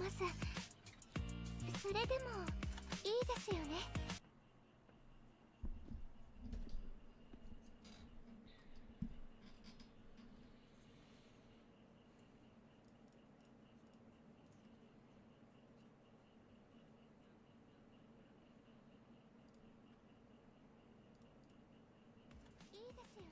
ます。それでもいいですよね。いいですよね。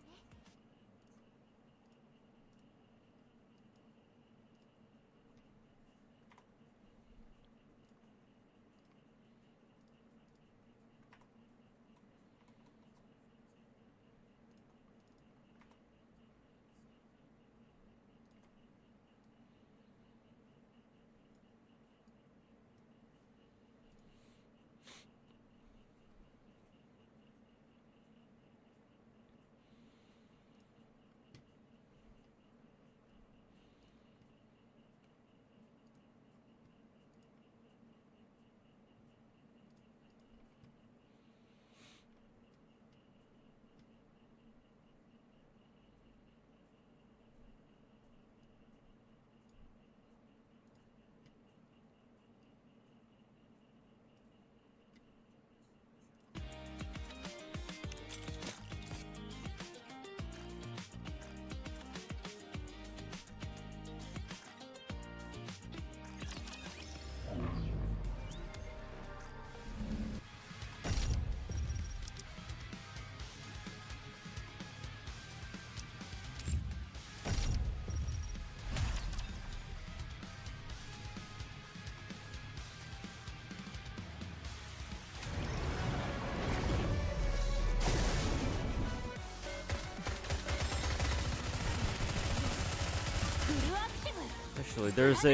Actually, there's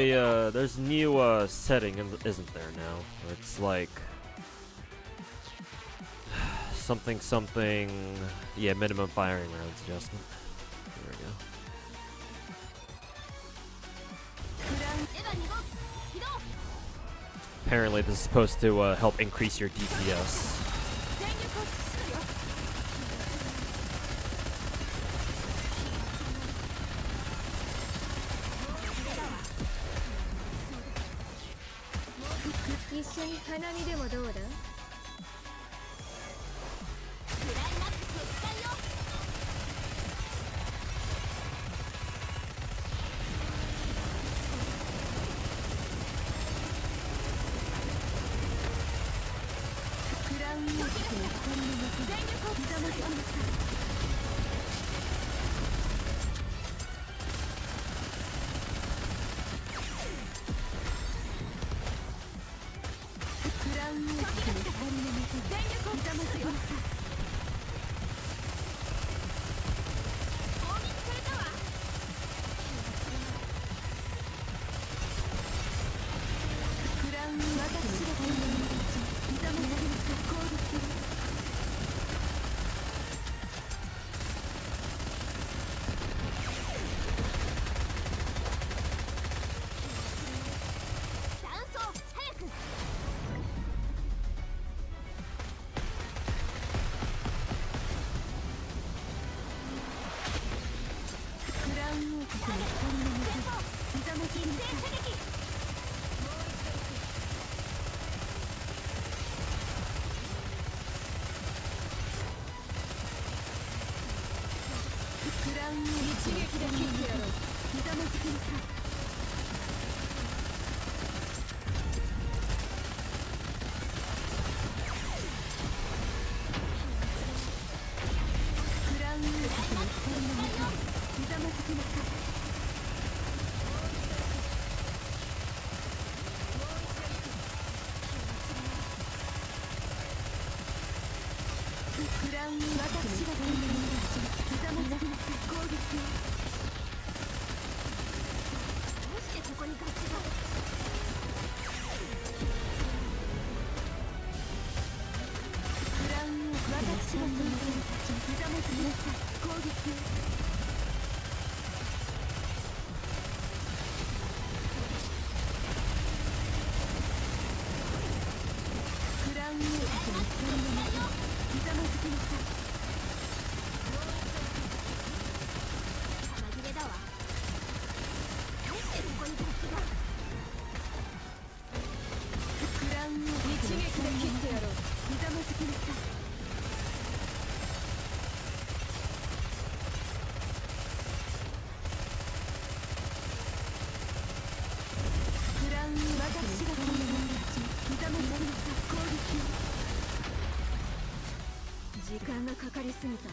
a new setting, isn't there now? Where it's like something something, yeah, minimum firing rounds adjustment. There we go. Apparently, this is supposed to help increase your DPS.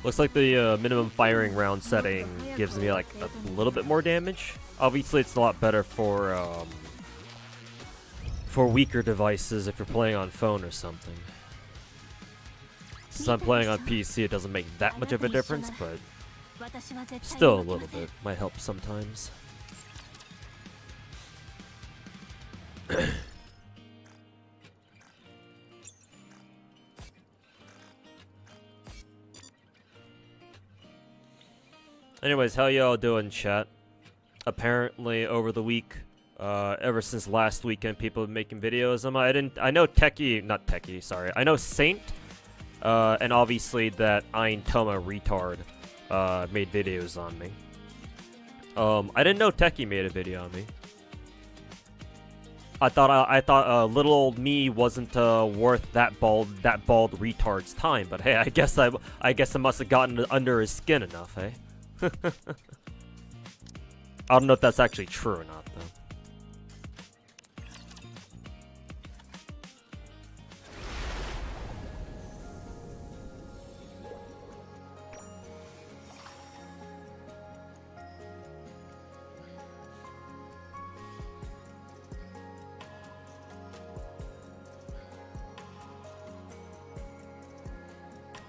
Looks like the minimum firing round setting gives me like a little bit more damage. Obviously, it's a lot better for weaker devices if you're playing on phone or something. Since I'm playing on PC, it doesn't make that much of a difference, but still a little bit. Might help sometimes. Anyways, how y'all doing, chat? Apparently, over the week, ever since last weekend, people have been making videos. I know Techie, I know Saint, and obviously that Ein Toma retard, made videos on me. I didn't know Techie made a video on me. I thought little old me wasn't worth that bald retard's time. But hey, I guess I must have gotten under his skin enough, hey. I don't know if that's actually true or not, though.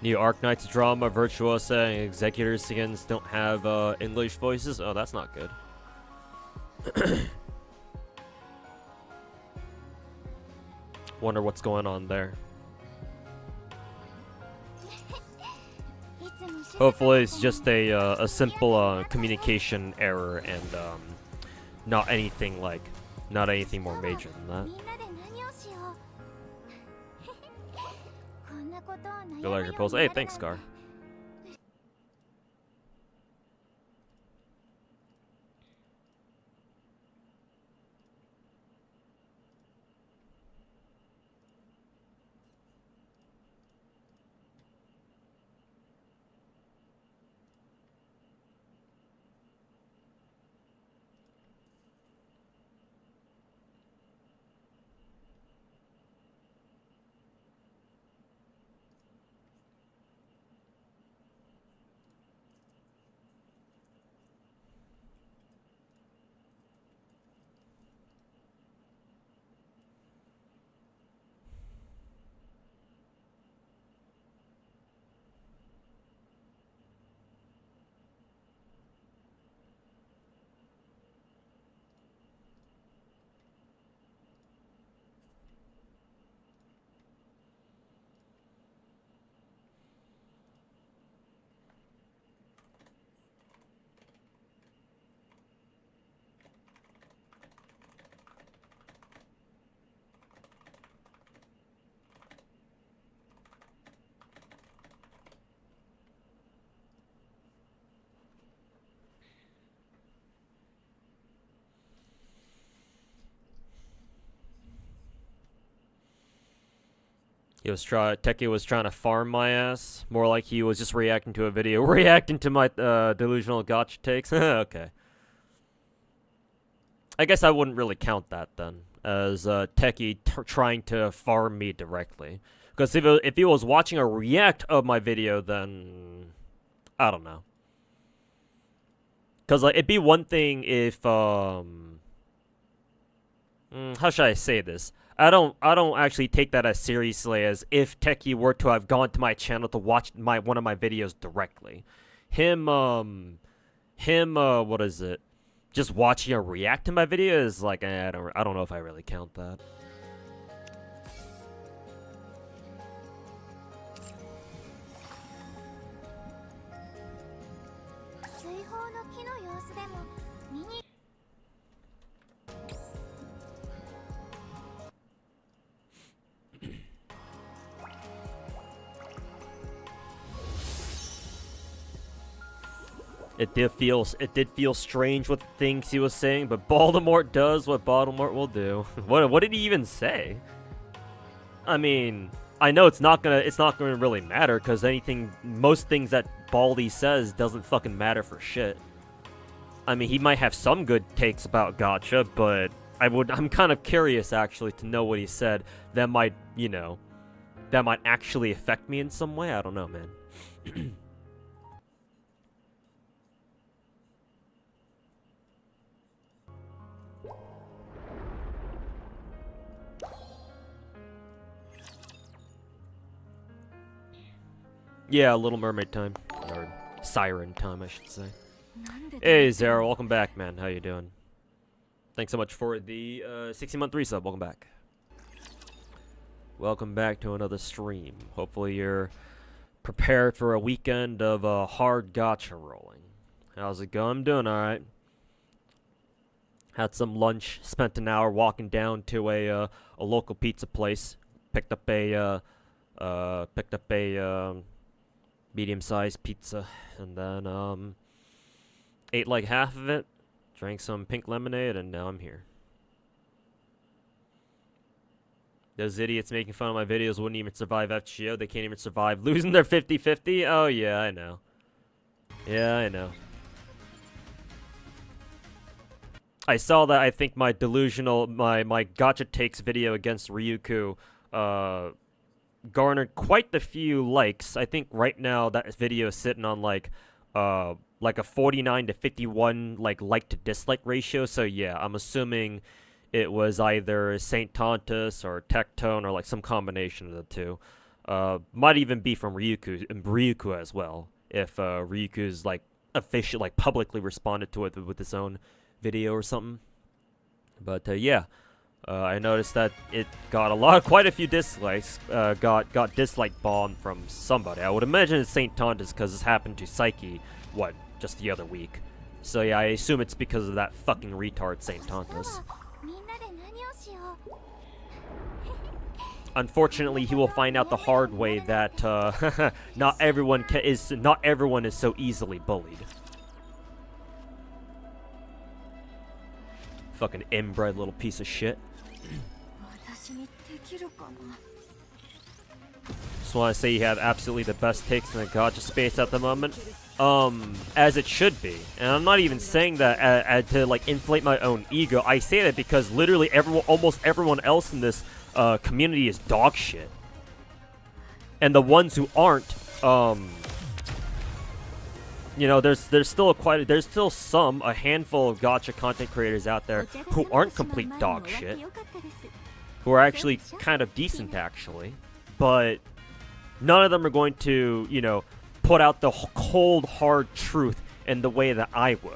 New Arknights drama, Virtuosa, and Executor skins don't have English voices? Oh, that's not good. Wonder what's going on there. Hopefully it's just a simple communication error and not anything more major than that. You like your pose? Hey, thanks, Scar. Techie was trying to farm my ass. More like he was just reacting to a video, reacting to my delusional gacha takes. Okay. I guess I wouldn't really count that then as Techie trying to farm me directly. Because if he was watching a react of my video, then I don't know. Because like it'd be one thing if how should I say this? I don't actually take that as seriously as if Techie were to have gone to my channel to watch one of my videos directly. What is it? Just watching a react to my video is like, I don't know if I really count that. It did feel strange with the things he was saying, but Voldemort does what Voldemort will do. What did he even say? I mean, I know it's not gonna really matter because most things that Baldy says doesn't fucking matter for shit. I mean, he might have some good takes about gacha, but I'm kind of curious actually to know what he said. That might, you know, that might actually affect me in some way. I don't know, man. Yeah, Little Mermaid time. Or Siren time, I should say. Hey, Zara, welcome back, man. How you doing? Thanks so much for the 60-month resub. Welcome back. Welcome back to another stream. Hopefully you're prepared for a weekend of hard gacha rolling. How's it going? I'm doing alright. Had some lunch, spent an hour walking down to a local pizza place. Picked up a medium-sized pizza, and then ate like half of it, drank some pink lemonade, and now I'm here. Those idiots making fun of my videos wouldn't even survive FGO. They can't even survive losing their 50-50. Oh yeah, I know. Yeah, I know. I saw that. I think my delusional, my gacha takes video against Ryuku garnered quite the few likes. I think right now that video is sitting on like a 49 to 51 like to dislike ratio. So yeah, I'm assuming it was either Saint Tontus or Tectone or like some combination of the two. Might even be from Ryuku as well. If Ryuku's like official, like publicly responded to it with his own video or something. But yeah. I noticed that it got quite a few dislikes. Got dislike bombed from somebody. I would imagine it's Saint Tontus because this happened to Psyche, just the other week. So yeah, I assume it's because of that fucking retard Saint Tontus. Unfortunately, he will find out the hard way that not everyone is so easily bullied. Fucking inbred little piece of shit. Just want to say you have absolutely the best takes in the gacha space at the moment. As it should be. And I'm not even saying that to like inflate my own ego. I say that because literally almost everyone else in this community is dog shit. And the ones who aren't, you know, there's still a handful of gacha content creators out there who aren't complete dog shit, who are actually kind of decent actually, but none of them are going to, you know, put out the cold hard truth in the way that I do.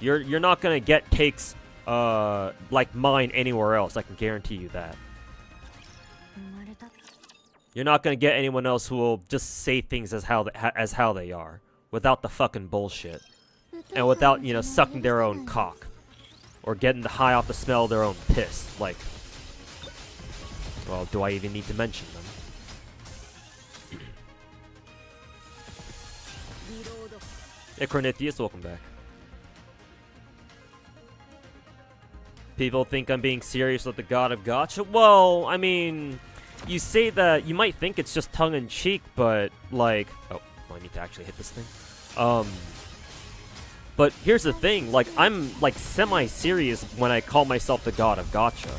You're not gonna get takes like mine anywhere else. I can guarantee you that. You're not gonna get anyone else who will just say things as how they are, without the fucking bullshit, and without, you know, sucking their own cock, or getting the high off the smell of their own piss. Like, well, do I even need to mention them? Hey, Cornithius, welcome back. People think I'm being serious with the God of Gacha. Well, I mean, you say that, you might think it's just tongue-in-cheek, but, like... Oh, I need to actually hit this thing. But here's the thing, like, I'm, like, semi-serious when I call myself the God of Gacha.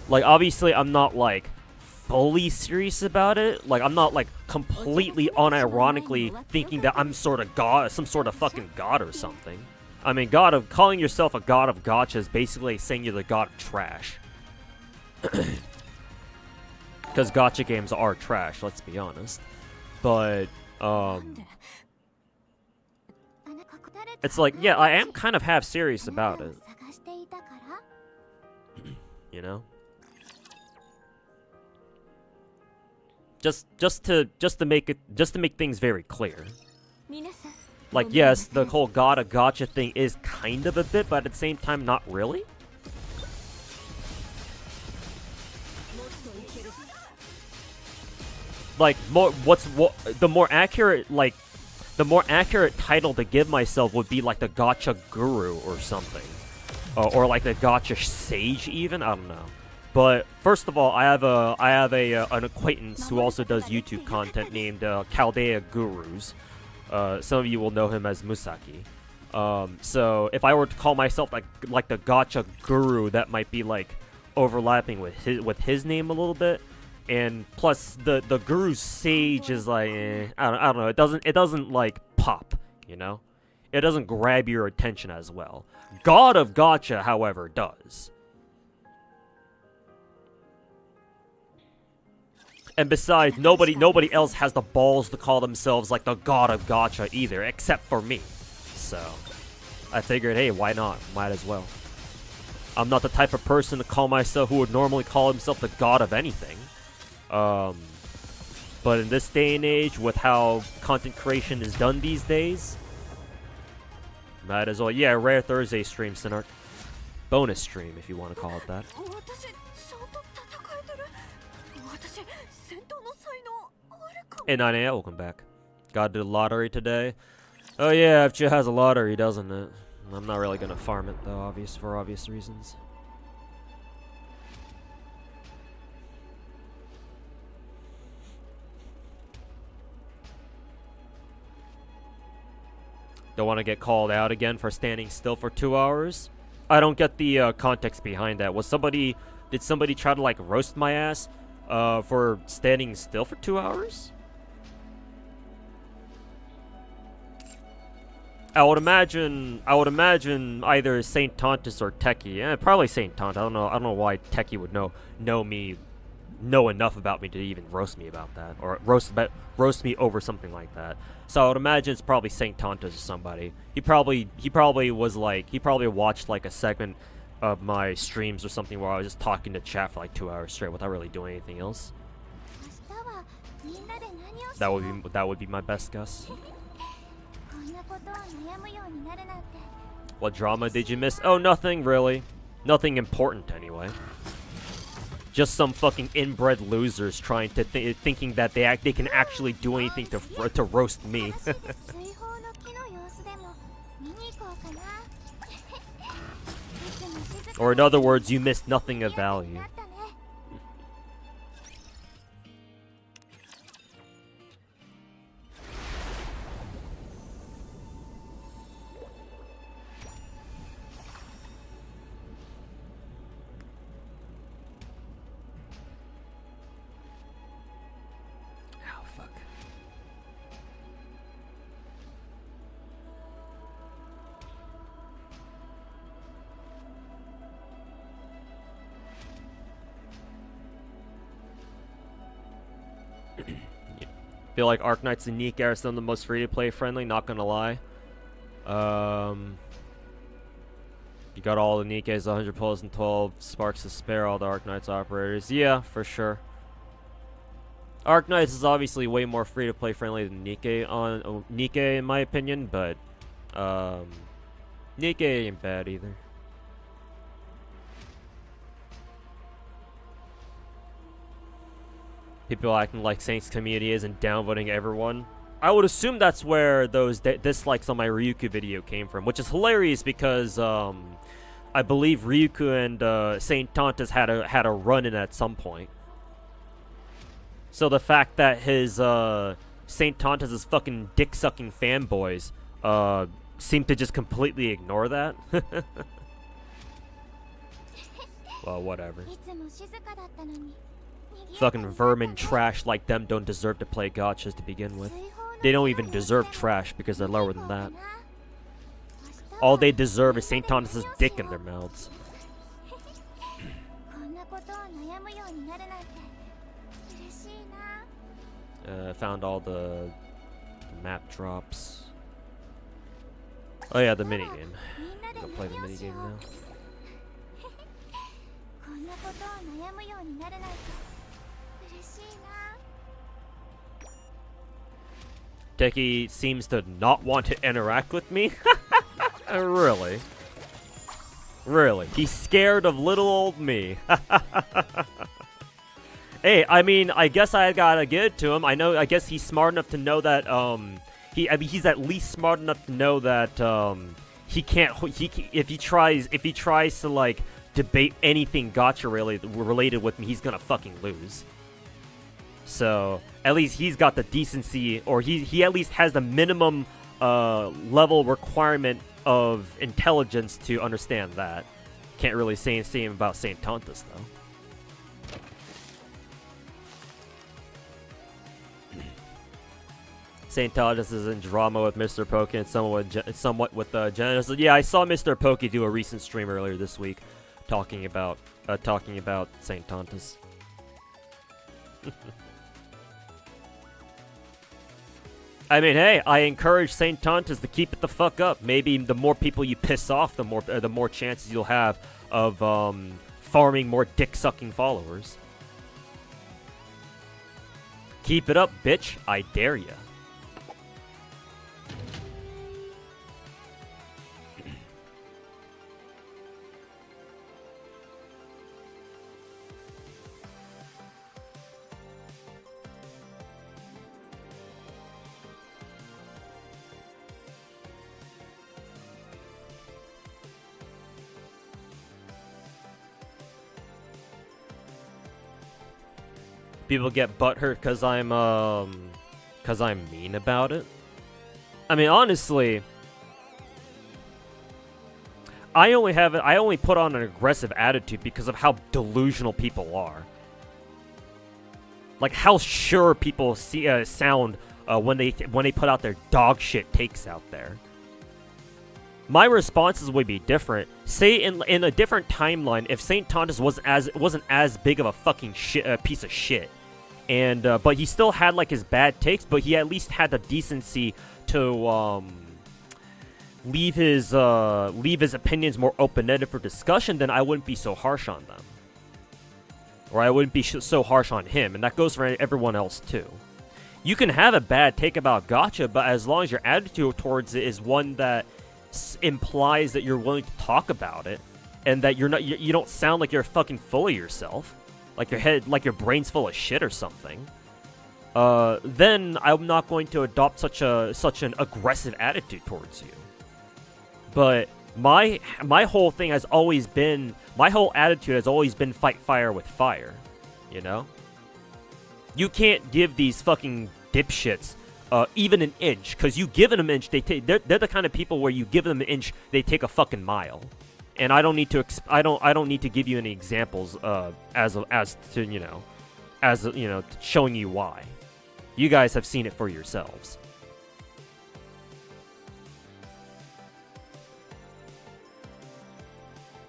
Like, obviously, I'm not, like, fully serious about it. Like, I'm not, like, completely unironically thinking that I'm sort of god, some sort of fucking god or something. I mean, calling yourself a God of Gacha is basically saying you're the god of trash. Because gacha games are trash, let's be honest. But, it's like, yeah, I am kind of half serious about it. You know? Just to make things very clear. Like, yes, the whole God of Gacha thing is kind of a bit, but at the same time, not really. Like, the more accurate title to give myself would be like the Gacha Guru or something, or like the Gacha Sage even. I don't know. But first of all, I have an acquaintance who also does YouTube content named Chaldea Gurus. Some of you will know him as Musaki. So if I were to call myself like the gacha guru, that might be like overlapping with his name a little bit. And plus the guru sage is like I don't know, it doesn't like pop, you know? It doesn't grab your attention as well. God of Gacha, however, does. And besides, nobody else has the balls to call themselves like the God of Gacha either, except for me. So I figured, hey, why not? Might as well. I'm not the type of person to call myself who would normally call himself the God of anything. But in this day and age, with how content creation is done these days, might as well. Yeah, Rare Thursday stream, Sinark. Bonus stream, if you want to call it that. Hey, 9 welcome back. God did a lottery today. Oh yeah, FJ has a lottery, doesn't it? I'm not really gonna farm it though, for obvious reasons. Don't want to get called out again for standing still for 2 hours. I don't get the context behind that. Did somebody try to like roast my ass for standing still for 2 hours? I would imagine either Saint Tontus or Techie. Probably Saint Tont. I don't know why Techie would know enough about me to even roast me about that, or roast me over something like that. So I would imagine it's probably Saint Tontus or somebody. He probably watched like a segment of my streams or something where I was just talking to chat for like 2 hours straight without really doing anything else. That would be my best guess. What drama did you miss? Oh, nothing really. Nothing important anyway. Just some fucking inbred losers trying to thinking that they can actually do anything to roast me. Or in other words, you missed nothing of value. Feel like Arknights and Nikke are some of the most free-to-play friendly, not gonna lie. You got all the Nikkes, 100 pulls and 12 sparks to spare, all the Arknights operators. Yeah, for sure. Arknights is obviously way more free-to-play friendly than Nikke in my opinion, but Nikke ain't bad either. People acting like Saints community is and downvoting everyone. I would assume that's where those dislikes on my Ryuku video came from, which is hilarious because I believe Ryuku and Saint Tontus had a run-in at some point. So the fact that his Saint Tontus' fucking dick-sucking fanboys seem to just completely ignore that. Well, whatever. Fucking vermin trash like them don't deserve to play gachas to begin with. They don't even deserve trash because they're lower than that. All they deserve is Saint Tontus' dick in their mouths. Found all the map drops. Oh yeah, the minigame. I'm gonna play the minigame now. Techie seems to not want to interact with me. Really? Really? He's scared of little old me. Hey, I mean, I guess I gotta give it to him. I guess he's smart enough to know that, he's at least smart enough to know that, if he tries to, like, debate anything gacha related with me, he's gonna fucking lose. So, at least he's got the decency, or he at least has the minimum level requirement of intelligence to understand that. Can't really say the same about St. Tontus, though. St. Tontus is in drama with Mr. Pokey and somewhat with Genesis. Yeah, I saw Mr. Pokey do a recent stream earlier this week, talking about St. Tontus. I mean, hey, I encourage St. Tontus to keep it the fuck up. Maybe the more people you piss off, the more chances you'll have of farming more dick-sucking followers. Keep it up, bitch. I dare ya. People get butthurt because I'm mean about it. I mean, honestly, I only put on an aggressive attitude because of how delusional people are. Like how sure people sound when they put out their dog shit takes out there. My responses would be different. Say in a different timeline, if St. Tontus wasn't as big of a fucking piece of shit, and but he still had like his bad takes, but he at least had the decency to leave his opinions more open-ended for discussion, then I wouldn't be so harsh on them, or I wouldn't be so harsh on him, and that goes for everyone else too. You can have a bad take about gacha, but as long as your attitude towards it is one that implies that you're willing to talk about it, and that you don't sound like you're fucking full of yourself, like your brain's full of shit or something, then I'm not going to adopt such an aggressive attitude towards you. But my whole thing has always been, my whole attitude has always been fight fire with fire, you know? You can't give these fucking dipshits even an inch, because you give them an inch, they're the kind of people where you give them an inch, they take a fucking mile. And I don't need to give you any examples as to showing you why. You guys have seen it for yourselves.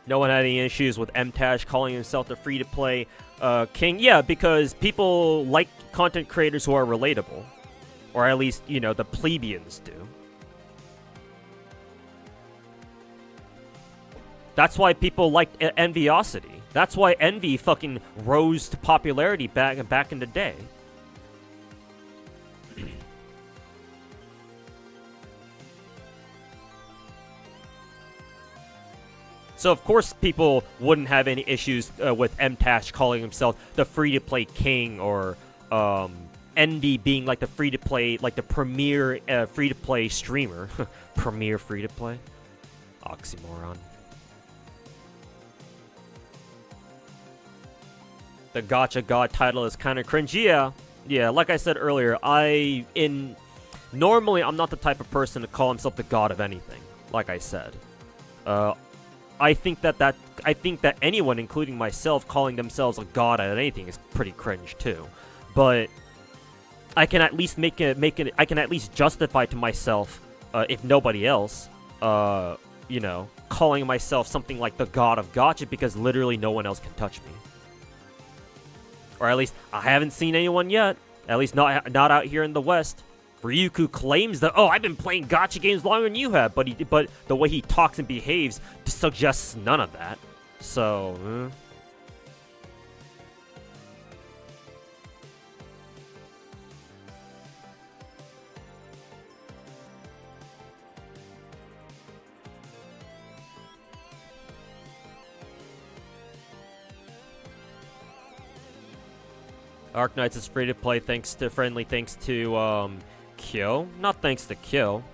No one had any issues with MTash calling himself the free-to-play king. Yeah, because people like content creators who are relatable. Or at least, the plebeians do. That's why people liked Enviosity. That's why Envy fucking rose to popularity back in the day. So of course people wouldn't have any issues with MTash calling himself the free-to-play king, or Envy being like the free-to-play, like the premier free-to-play streamer. Premier free-to-play? Oxymoron. The Gacha God title is kind of cringe. Yeah, like I said earlier, normally I'm not the type of person to call himself the god of anything, like I said. I think that anyone, including myself, calling themselves a god at anything is pretty cringe too. But I can at least I can at least justify to myself, if nobody else, calling myself something like the god of gacha, because literally no one else can touch me. Or at least I haven't seen anyone yet. At least not out here in the West. Ryuku claims that, oh, I've been playing gacha games longer than you have, but the way he talks and behaves suggests none of that. So, Arknights is free to play thanks to Kyo. Not thanks to Kyo.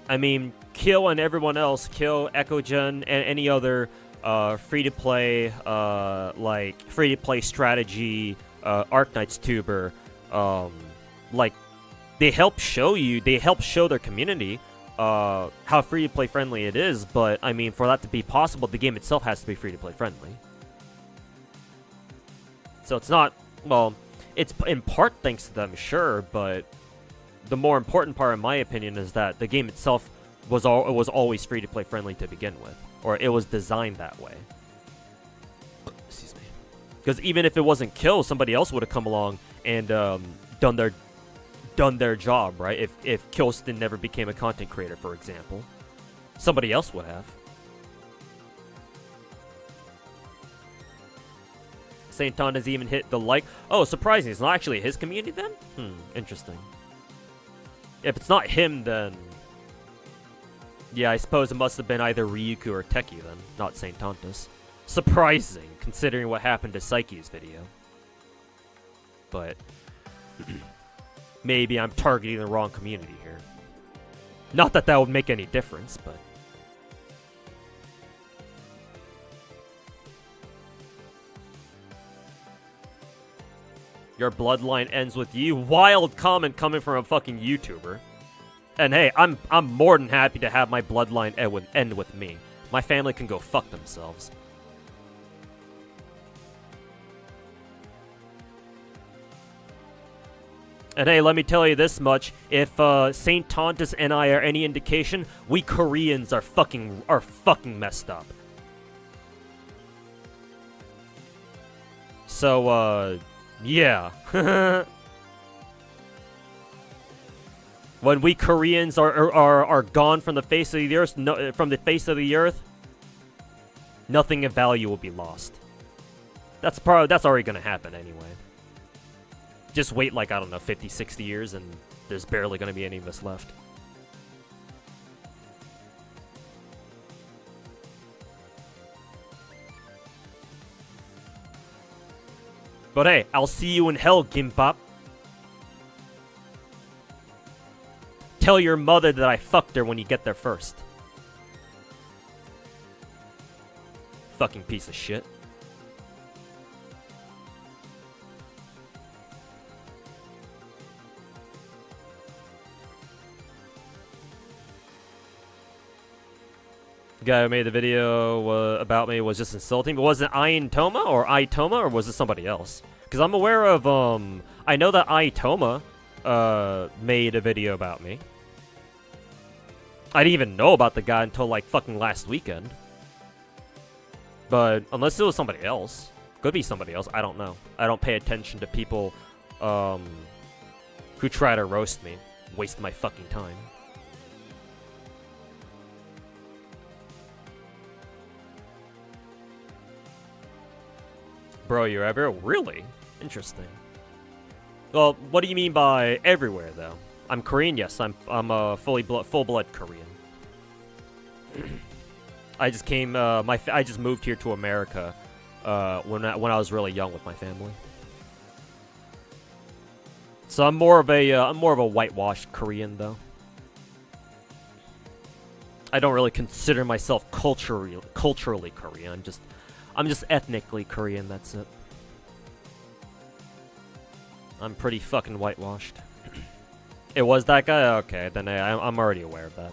I mean, Kyo and everyone else, Kyo, EchoGen, and any other free-to-play, free-to-play strategy Arknights tuber, they help show their community how free-to-play friendly it is, but I mean, for that to be possible, the game itself has to be free-to-play friendly. So it's not, well, it's in part thanks to them, sure, but the more important part, in my opinion, is that the game itself was always free-to-play friendly to begin with, or it was designed that way. Excuse me. Because even if it wasn't Kill, somebody else would have come along and done their job, right? If Kilston never became a content creator, for example, somebody else would have. Saint Ton doesn't even hit the like. Oh, surprising! It's not actually his community then. Interesting. If it's not him, then yeah, I suppose it must have been either Ryuku or Teki then, not Saint Tontus. Surprising, considering what happened to Psyche's video. But maybe I'm targeting the wrong community here. Not that that would make any difference, but... Your bloodline ends with you. Wild comment coming from a fucking YouTuber. And hey, I'm more than happy to have my bloodline end with me. My family can go fuck themselves. And hey, let me tell you this much. If Saint Tontus and I are any indication, we Koreans are fucking messed up. So, yeah. When we Koreans are gone from the face of the earth, nothing of value will be lost. That's already gonna happen anyway. Just wait like, I don't know, 50, 60 years and there's barely gonna be any of us left. But hey, I'll see you in hell, Gimbap. Tell your mother that I fucked her when you get there first. Fucking piece of shit. The guy who made the video about me was just insulting, but was it Aitoma or was it somebody else? Because I'm aware of, I know that Aitoma made a video about me. I didn't even know about the guy until like fucking last weekend. But unless it was somebody else. Could be somebody else, I don't know. I don't pay attention to people who try to roast me. Waste my fucking time. Bro, you're everywhere? Really? Interesting. Well, what do you mean by everywhere, though? I'm Korean, yes. I'm a full-blood Korean. I just came. I just moved here to America when I was really young with my family. So I'm more of a whitewashed Korean, though. I don't really consider myself culturally Korean. I'm just ethnically Korean, that's it. I'm pretty fucking whitewashed. It was that guy? Okay, then I'm already aware of that.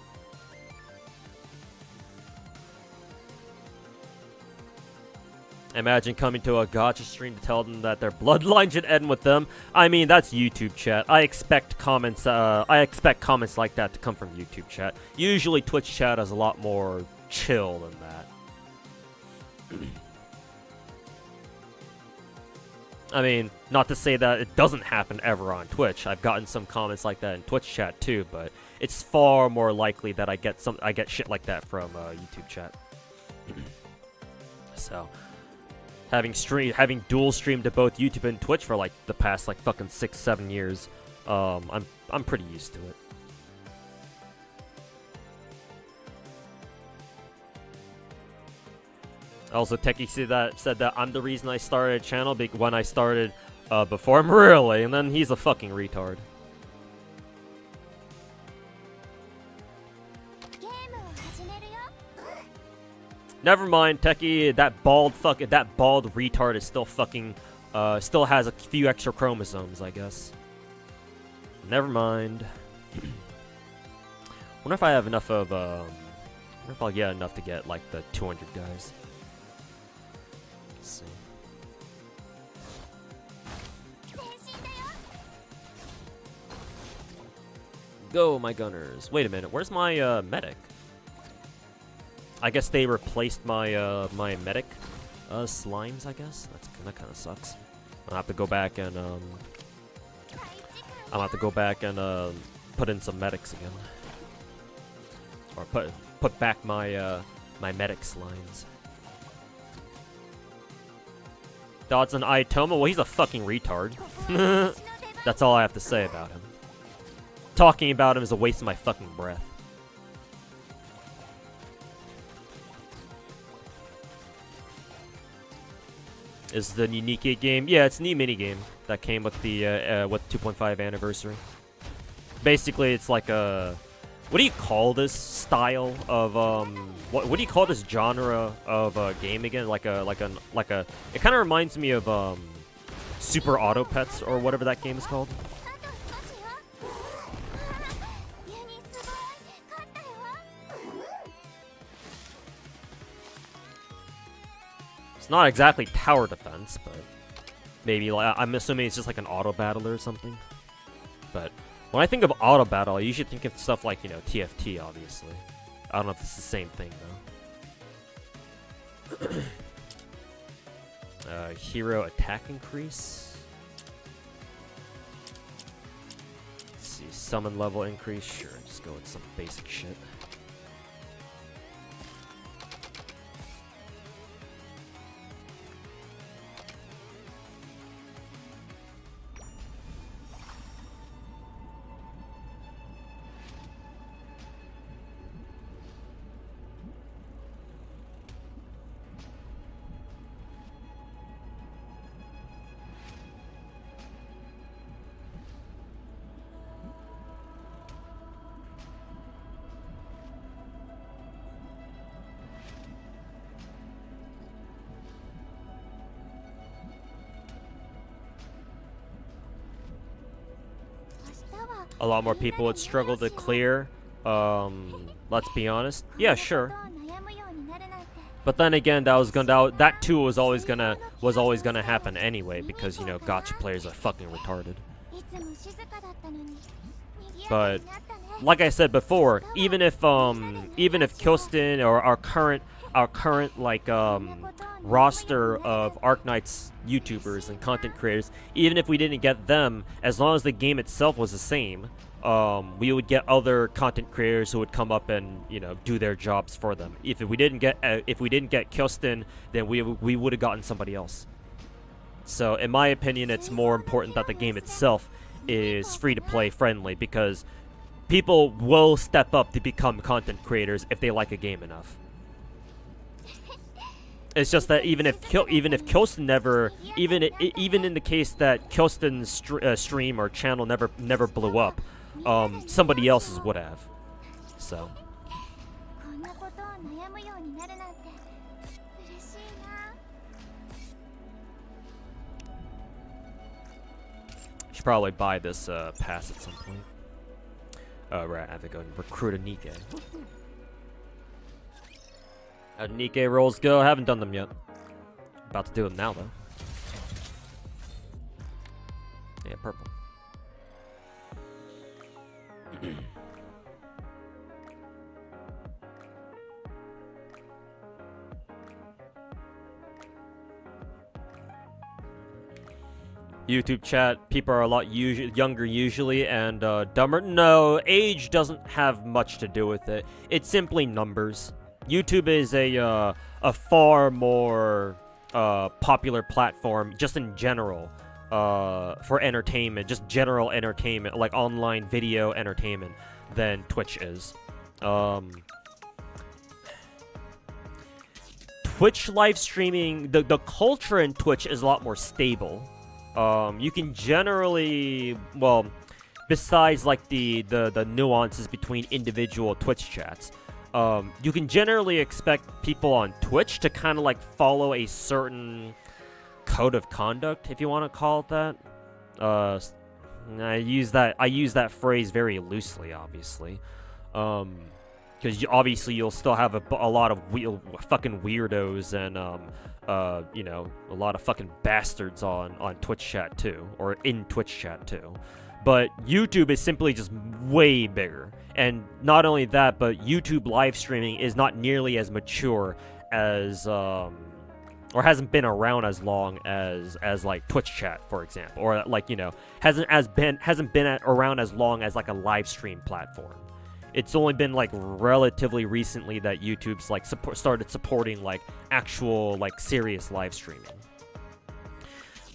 Imagine coming to a gacha stream to tell them that their bloodline should end with them. I mean, that's YouTube chat. I expect comments like that to come from YouTube chat. Usually Twitch chat is a lot more chill than that. I mean, not to say that it doesn't happen ever on Twitch. I've gotten some comments like that in Twitch chat too, but it's far more likely that I get shit like that from YouTube chat. So, having dual streamed to both YouTube and Twitch for like the past like fucking 6-7 years, I'm pretty used to it. Also, Teki said that I'm the reason I started a channel when I started before him. Really? And then he's a fucking retard. Never mind, Teki. That bald retard is still fucking still has a few extra chromosomes, I guess. never mind. Wonder if I have enough of, wonder if I'll get enough to get, like, the 200 guys. Let's see. Go, my gunners. Wait a minute, where's my, medic? I guess they replaced my, my medic, slimes, I guess? That kinda sucks. I'll have to go back and, I'll have to go back and, put in some medics again. Or put back my, my medic slimes. Thoughts on Itoma? Well, he's a fucking retard. That's all I have to say about him. Talking about him is a waste of my fucking breath. Is the new Nikke game? Yeah, it's a new minigame that came with the with 2.5 anniversary. Basically, it's like a, what do you call this style of what do you call this genre of game again? Like a it kind of reminds me of Super Auto Pets or whatever that game is called. Not exactly tower defense, but maybe, like, I'm assuming it's just like an auto battler or something. But when I think of auto battle, I usually think of stuff like, you know, TFT, obviously. I don't know if it's the same thing though. Hero attack increase. Let's see, summon level increase. Sure, just go with some basic shit. A lot more people would struggle to clear. Let's be honest. Yeah, sure. But then again, that too was always gonna happen anyway, because, you know, gacha players are fucking retarded. But like I said before, even if Kyostin or our current like roster of Arknights YouTubers and content creators, even if we didn't get them, as long as the game itself was the same, we would get other content creators who would come up and, you know, do their jobs for them. If we didn't get Kyostin, then we would have gotten somebody else. So in my opinion, it's more important that the game itself is free to play friendly, because people will step up to become content creators if they like a game enough. It's just that even if Kyostin never, even in the case that Kyostin's stream or channel never blew up, somebody else's would have. So. Should probably buy this pass at some point. Right, I have to go and recruit a Nikke. How do Nikke rolls go? I haven't done them yet. About to do them now, though. Yeah, purple. YouTube chat, people are a lot younger usually and dumber. No, age doesn't have much to do with it. It's simply numbers. YouTube is a far more popular platform just in general for entertainment, just general entertainment, like online video entertainment, than Twitch is. Twitch live streaming, the culture in Twitch is a lot more stable. You can generally, well, besides like the nuances between individual Twitch chats, you can generally expect people on Twitch to kind of like follow a certain code of conduct, if you want to call it that. And I use that phrase very loosely, obviously. Because obviously you'll still have a lot of fucking weirdos and you know, a lot of fucking bastards on Twitch chat too, or in Twitch chat too. But YouTube is simply just way bigger, and not only that, but YouTube live streaming is not nearly as mature as or hasn't been around as long as like Twitch chat, for example, or like, you know, hasn't been around as long as like a live stream platform. It's only been like relatively recently that YouTube's like started supporting like actual like serious live streaming.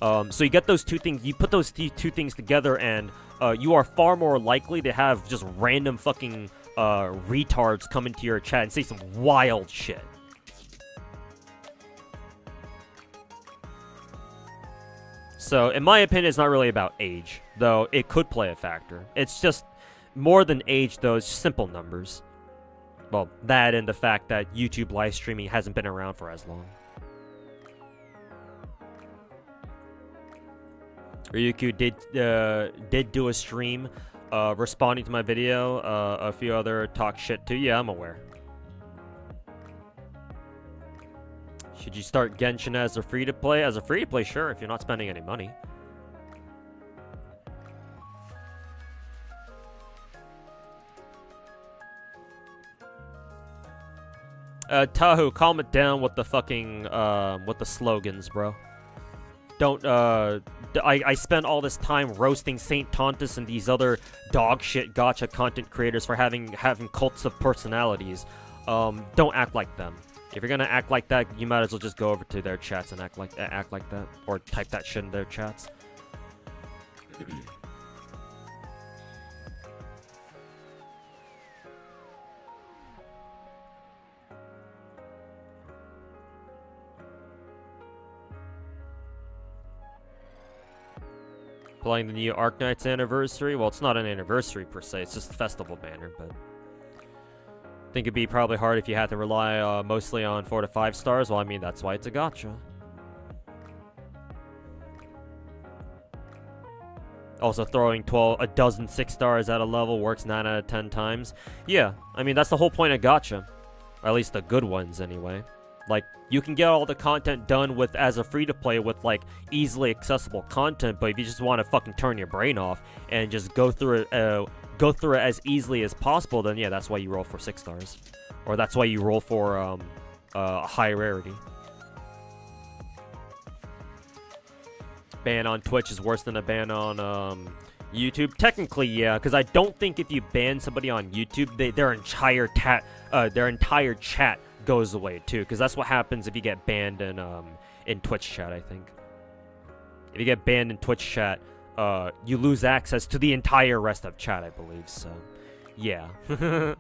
So you get those two things, you put those two things together, and you are far more likely to have just random fucking retards come into your chat and say some wild shit. So, in my opinion, it's not really about age, though it could play a factor. It's just more than age, though. It's just simple numbers. Well, that and the fact that YouTube live streaming hasn't been around for as long. Ryukyu did do a stream responding to my video. A few other talk shit too. Yeah, I'm aware. Should you start Genshin as a free-to-play? As a free-to-play, sure, if you're not spending any money. Tahu, calm it down with the fucking, with the slogans, bro. Don't, I spent all this time roasting Saint Tontus and these other dog shit gacha content creators for having cults of personalities. Don't act like them. If you're gonna act like that, you might as well just go over to their chats and act like that, or type that shit in their chats. Playing the new Arknights anniversary? Well, it's not an anniversary per se, it's just a festival banner, but I think it'd be probably hard if you had to rely mostly on 4 to 5 stars. Well, I mean, that's why it's a gacha. Also, throwing a dozen 6 stars at a level works 9 out of 10 times. Yeah, I mean, that's the whole point of gacha. Or at least the good ones, anyway. Like, you can get all the content done with as a free-to-play with, like, easily accessible content, but if you just want to fucking turn your brain off and just go through it as easily as possible, then yeah, that's why you roll for 6 stars. Or that's why you roll for high rarity. Ban on Twitch is worse than a ban on YouTube. Technically, yeah, because I don't think if you ban somebody on YouTube, their entire chat goes away too, because that's what happens if you get banned in Twitch chat. I think if you get banned in Twitch chat, you lose access to the entire rest of chat, I believe. So, yeah, a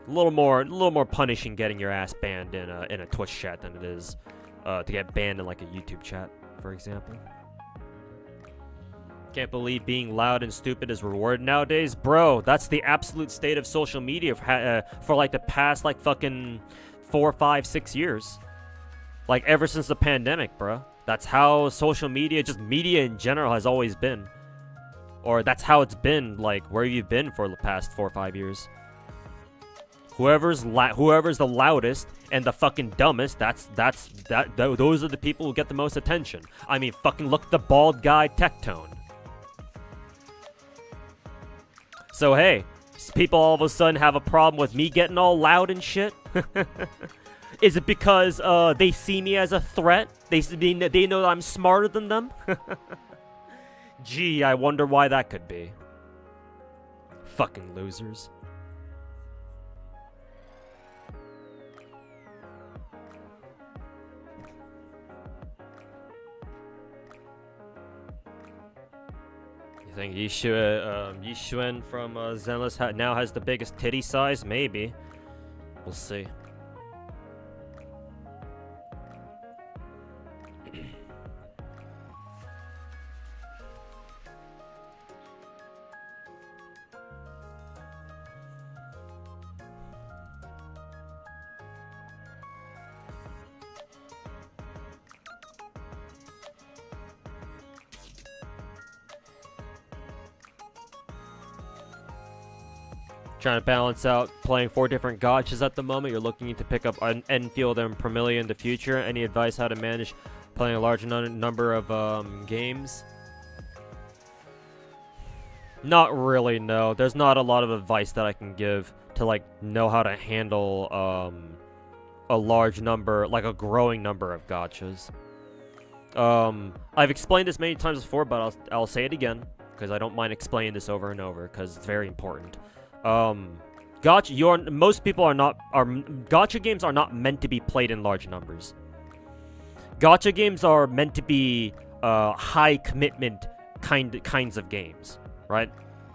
little more punishing getting your ass banned in a Twitch chat than it is to get banned in like a YouTube chat, for example. Can't believe being loud and stupid is rewarded nowadays, bro. That's the absolute state of social media for like the past like fucking 4, 5, 6 years. Like ever since the pandemic, bro. That's how social media, just media in general, has always been. Or that's how it's been, like, where you've been for the past 4 or 5 years. Whoever's the loudest and the fucking dumbest, those are the people who get the most attention. I mean, fucking look at the bald guy Tectone. So hey, people all of a sudden have a problem with me getting all loud and shit? Is it because they see me as a threat? They know that I'm smarter than them? Gee, I wonder why that could be. Fucking losers. I think Yishuen from Zenless now has the biggest titty size? Maybe. We'll see. trying to balance out playing 4 different gachas at the moment. You're looking to pick up an Enfield and Vermilion in the future. Any advice how to manage playing a large number of games? Not really, no. There's not a lot of advice that I can give to, like, know how to handle a large number, like a growing number of gachas. I've explained this many times before, but I'll say it again, because I don't mind explaining this over and over, because it's very important. Most people gacha games are not meant to be played in large numbers. Gacha games are meant to be high commitment kinds of games, right?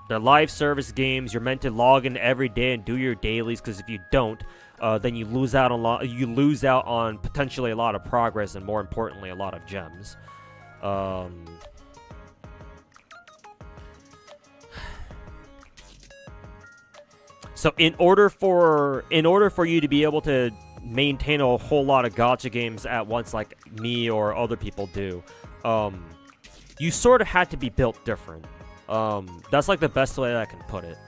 They're live service games. You're meant to log in every day and do your dailies, because if you don't, then you lose out on potentially a lot of progress, and more importantly, a lot of gems. So in order for you to be able to maintain a whole lot of gacha games at once, like me or other people do, you sort of had to be built different. That's like the best way that I can put it.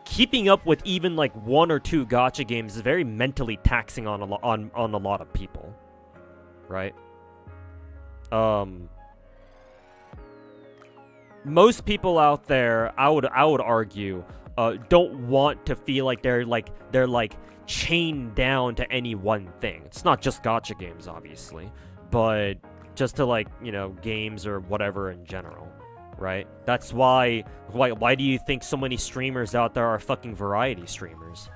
Keeping up with even like 1 or 2 gacha games is very mentally taxing on a lot of people, right? Most people out there, I would argue, don't want to feel like they're chained down to any one thing. It's not just gacha games, obviously, but just to, like, you know, games or whatever in general, right? That's why do you think so many streamers out there are fucking variety streamers,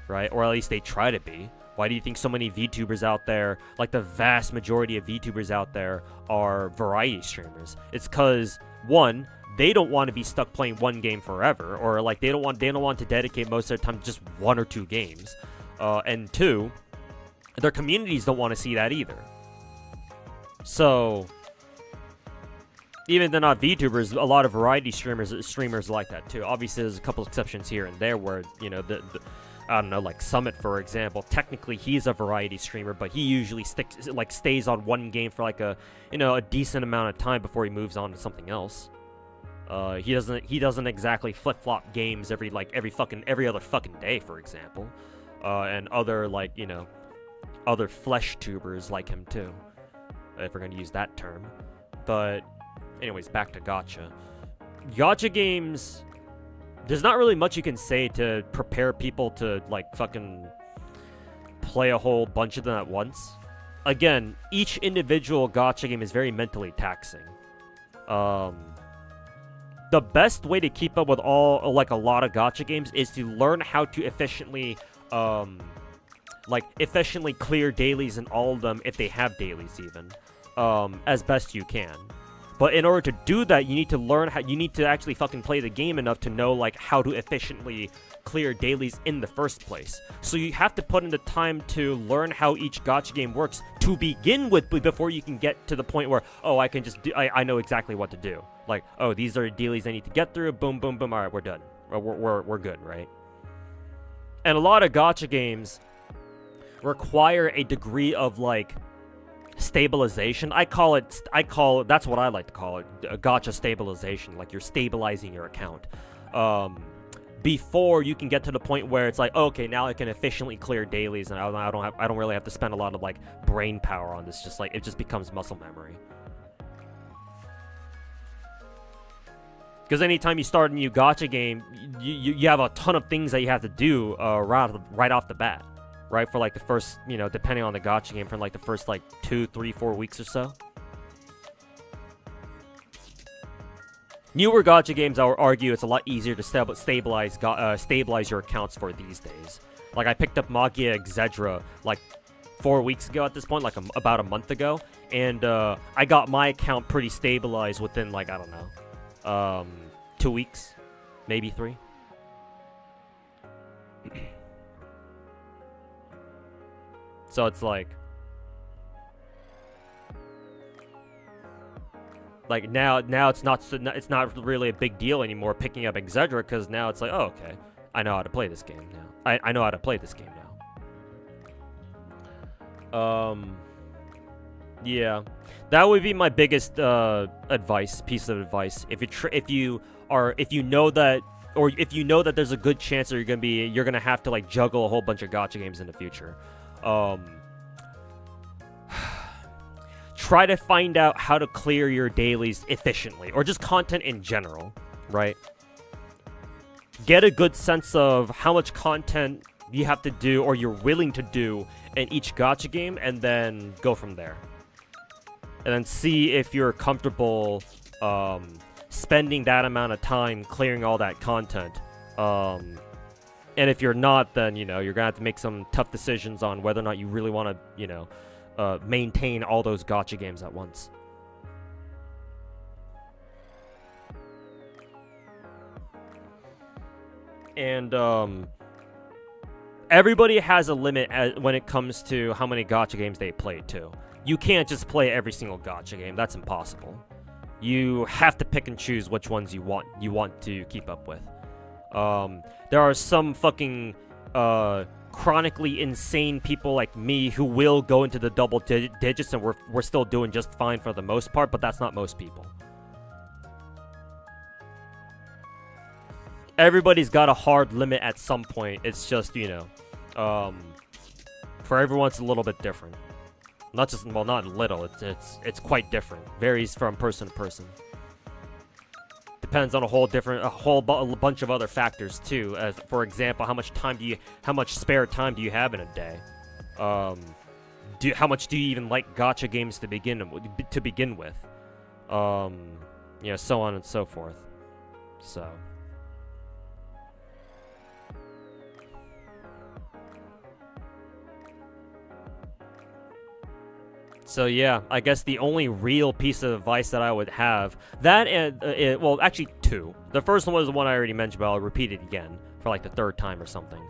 right? Or at least they try to be. Why do you think so many VTubers out there, like the vast majority of VTubers out there, are variety streamers? It's because, one, they don't want to be stuck playing one game forever, or like they don't want to dedicate most of their time to just 1 or 2 games. And 2, their communities don't want to see that either. So, even if they're not VTubers, a lot of variety streamers like that too. Obviously, there's a couple exceptions here and there where, you know, I don't know, like Summit, for example. Technically, he's a variety streamer, but he usually stays on one game for like a decent amount of time before he moves on to something else. He doesn't exactly flip-flop games every other fucking day, for example. And other, like, you know, other flesh tubers like him too, if we're gonna use that term. But anyways, back to gacha. Gacha games, there's not really much you can say to prepare people to, like, fucking play a whole bunch of them at once. Again, each individual gacha game is very mentally taxing. The best way to keep up with a lot of gacha games is to learn how to efficiently clear dailies in all of them, if they have dailies even, as best you can. But in order to do that, you need to actually fucking play the game enough to know, like, how to efficiently clear dailies in the first place. So you have to put in the time to learn how each gacha game works to begin with, before you can get to the point where, oh, I know exactly what to do. Like, oh, these are the dailies I need to get through. Boom, boom, boom. All right, we're done. We're good, right? And a lot of gacha games require a degree of, like, stabilization. That's what I like to call it, gacha stabilization. Like, you're stabilizing your account before you can get to the point where it's like, okay, now I can efficiently clear dailies, and I don't really have to spend a lot of, like, brain power on this. Just like, it just becomes muscle memory. Because anytime you start a new gacha game, you have a ton of things that you have to do right off the bat. Right, for like the first, you know, depending on the gacha game, for like the first, like, 2, 3, 4 weeks or so. Newer gacha games, I would argue, it's a lot easier to stabilize your accounts for these days. Like, I picked up Magia Exedra like 4 weeks ago at this point, like about a month ago, and I got my account pretty stabilized within, like, I don't know, 2 weeks, maybe 3. So it's like now it's not really a big deal anymore picking up Exedra, because now it's like, oh, okay, I know how to play this game now. I know how to play this game now. Yeah, that would be my biggest piece of advice. If you know that, or if you know that there's a good chance that you're gonna have to like juggle a whole bunch of gacha games in the future. Try to find out how to clear your dailies efficiently, or just content in general, right? Get a good sense of how much content you have to do, or you're willing to do in each gacha game, and then go from there. And then see if you're comfortable spending that amount of time clearing all that content. And if you're not, then, you know, you're gonna have to make some tough decisions on whether or not you really want to, you know, maintain all those gacha games at once. And everybody has a limit when it comes to how many gacha games they play too. You can't just play every single gacha game. That's impossible. You have to pick and choose which ones you want to keep up with. There are some fucking chronically insane people like me who will go into the double digits, and we're still doing just fine for the most part, but that's not most people. Everybody's got a hard limit at some point. It's just, you know, for everyone it's a little bit different. Not just, well, not little. It's quite different. Varies from person to person. Depends on a bunch of other factors too. As for example, how much spare time do you have in a day? How much do you even like gacha games to begin with? You know, so on and so forth. So yeah, I guess the only real piece of advice that I would have, that and, well, actually two. The first one was the one I already mentioned, but I'll repeat it again for like the third time or something.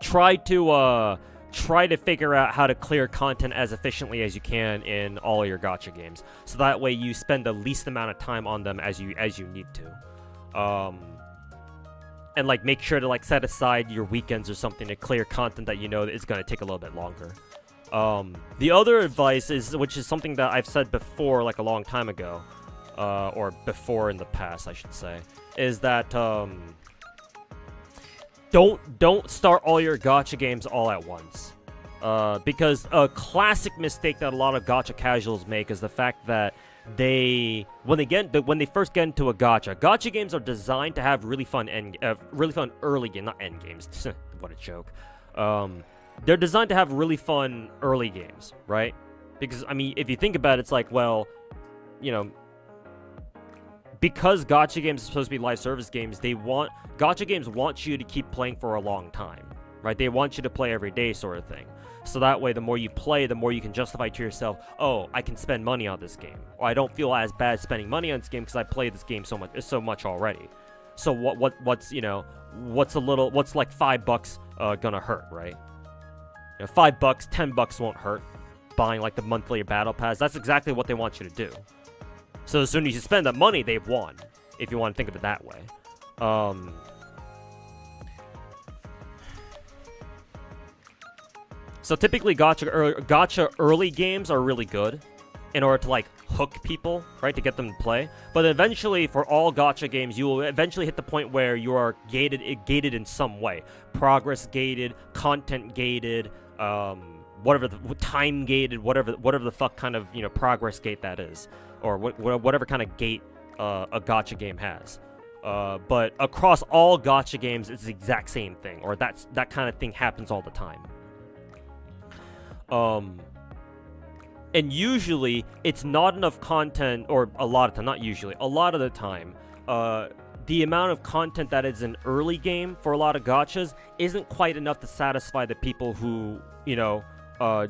Try to figure out how to clear content as efficiently as you can in all your gacha games, so that way you spend the least amount of time on them as you need to. And like make sure to like set aside your weekends or something to clear content that you know that is going to take a little bit longer. The other advice is, which is something that I've said before, like a long time ago, or before in the past, I should say, is that, don't start all your gacha games all at once. Because a classic mistake that a lot of gacha casuals make is the fact that when they first get into a gacha games are designed to have really fun early game, not end games. What a joke. They're designed to have really fun early games, right? Because, I mean, if you think about it, it's like, well, you know, because gacha games are supposed to be live service games, gacha games want you to keep playing for a long time, right? They want you to play every day sort of thing. So that way, the more you play, the more you can justify to yourself, oh, I can spend money on this game. Or I don't feel as bad spending money on this game because I played this game so much already. So what's like $5 gonna hurt, right? You know, $5, $10 won't hurt. Buying like the monthly battle pass, that's exactly what they want you to do. So as soon as you spend that money, they've won. If you want to think of it that way. So typically gacha early games are really good in order to like hook people, right, to get them to play. But eventually, for all gacha games, you will eventually hit the point where you are gated in some way. Progress gated, content gated, whatever the time gated, whatever the fuck kind of, you know, progress gate that is, or whatever kind of gate a gacha game has. But across all gacha games, it's the exact same thing, or that kind of thing happens all the time. And usually it's not enough content, or a lot of the time, the amount of content that is an early game for a lot of gachas isn't quite enough to satisfy the people who, you know,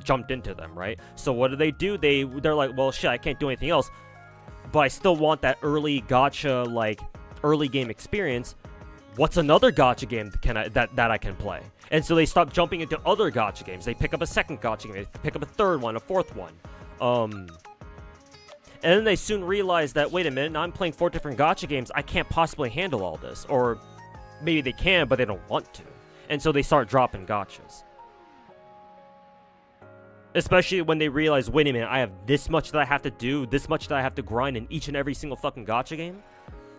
jumped into them, right? So what do? They're like, well, shit, I can't do anything else, but I still want that early gacha, like, early game experience. What's another gacha game that I can play? And so they stop jumping into other gacha games. They pick up a second gacha game. They pick up a third one, a fourth one. And then they soon realize that, wait a minute, now I'm playing 4 different gacha games. I can't possibly handle all this. Or maybe they can, but they don't want to. And so they start dropping gachas. Especially when they realize, wait a minute, I have this much that I have to do, this much that I have to grind in each and every single fucking gacha game.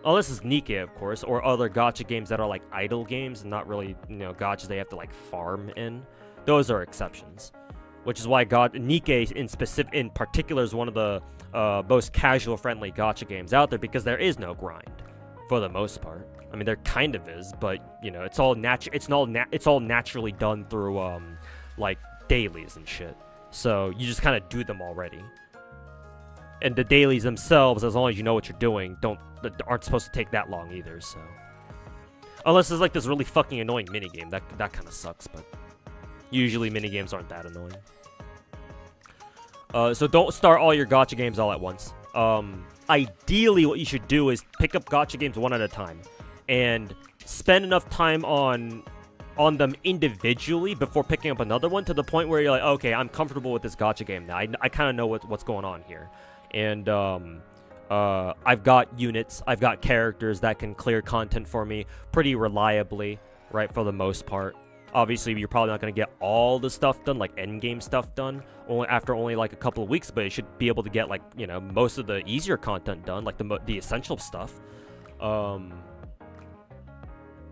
Unless it's Nikke, of course, or other gacha games that are like idle games and not really, gachas they have to like farm in. Those are exceptions. Which is why Nikke in particular is one of the most casual-friendly gacha games out there, because there is no grind for the most part. I mean, there kind of is, but it's all naturally done through like dailies and shit. So you just kind of do them already. And the dailies themselves, as long as you know what you're doing, aren't supposed to take that long either. So unless there's like this really fucking annoying minigame, that kind of sucks. But usually minigames aren't that annoying. So don't start all your gacha games all at once. Ideally, what you should do is pick up gacha games one at a time, and spend enough time on them individually before picking up another one, to the point where you're like, okay, I'm comfortable with this gacha game now. I kind of know what's going on here, and I've got units, I've got characters that can clear content for me pretty reliably, right, for the most part. Obviously, you're probably not going to get all the stuff done, like endgame stuff done, after only like a couple of weeks, but you should be able to get like, most of the easier content done, like the essential stuff.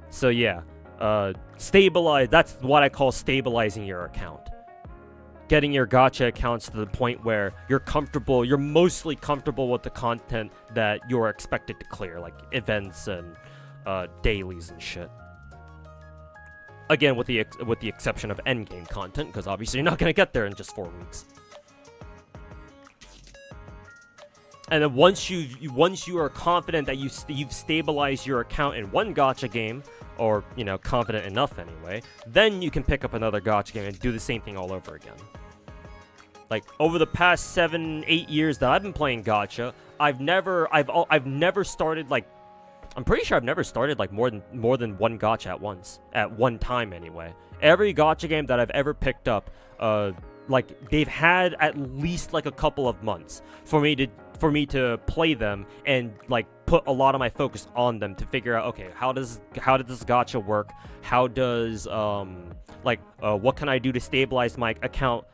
So yeah, stabilize, that's what I call stabilizing your account. Getting your gacha accounts to the point where you're mostly comfortable with the content that you're expected to clear, like events and dailies and shit. Again, with the exception of endgame content, because obviously you're not going to get there in just 4 weeks. And then once you are confident that you've stabilized your account in one gacha game, or confident enough anyway, then you can pick up another gacha game and do the same thing all over again. Like over the past 7-8 years that I've been playing gacha, I've never started like. I'm pretty sure I've never started like more than one gacha at once, at one time anyway. Every gacha game that I've ever picked up, like they've had at least like a couple of months for me to play them and like put a lot of my focus on them to figure out, okay, how does this gacha work? How does what can I do to stabilize my account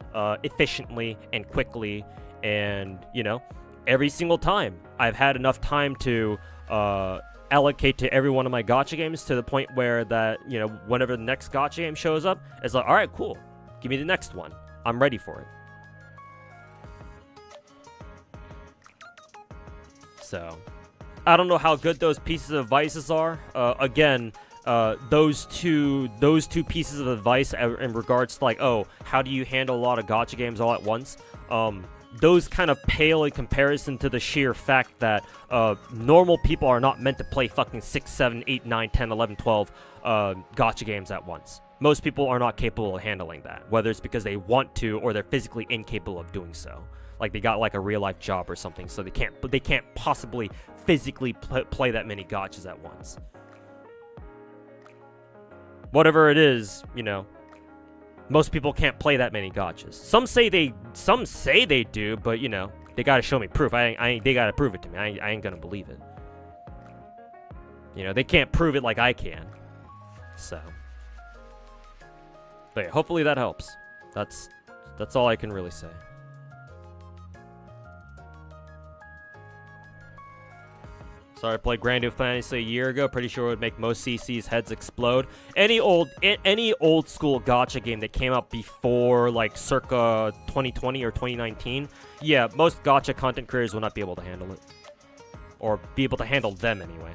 efficiently and quickly? And every single time I've had enough time to allocate to every one of my gacha games, to the point where that whenever the next gacha game shows up, it's like, all right, cool, give me the next one, I'm ready for it. So I don't know how good those pieces of advice are. Again, those two pieces of advice in regards to like, oh, how do you handle a lot of gacha games all at once, those kind of pale in comparison to the sheer fact that normal people are not meant to play fucking 6, 7, 8, 9, 10, 11, 12 gacha games at once. Most people are not capable of handling that, whether it's because they want to or they're physically incapable of doing so. Like they got like a real life job or something, so they can't possibly physically play that many gachas at once. Whatever it is, most people can't play that many gachas. Some say they do, but they gotta show me proof. They gotta prove it to me. I ain't gonna believe it. They can't prove it like I can. So, but yeah, hopefully that helps. That's all I can really say. Sorry, I played Grand New Fantasy a year ago. Pretty sure it would make most CC's heads explode. Any old school gacha game that came out before like circa 2020 or 2019, yeah, most gacha content creators will not be able to handle it, or be able to handle them anyway.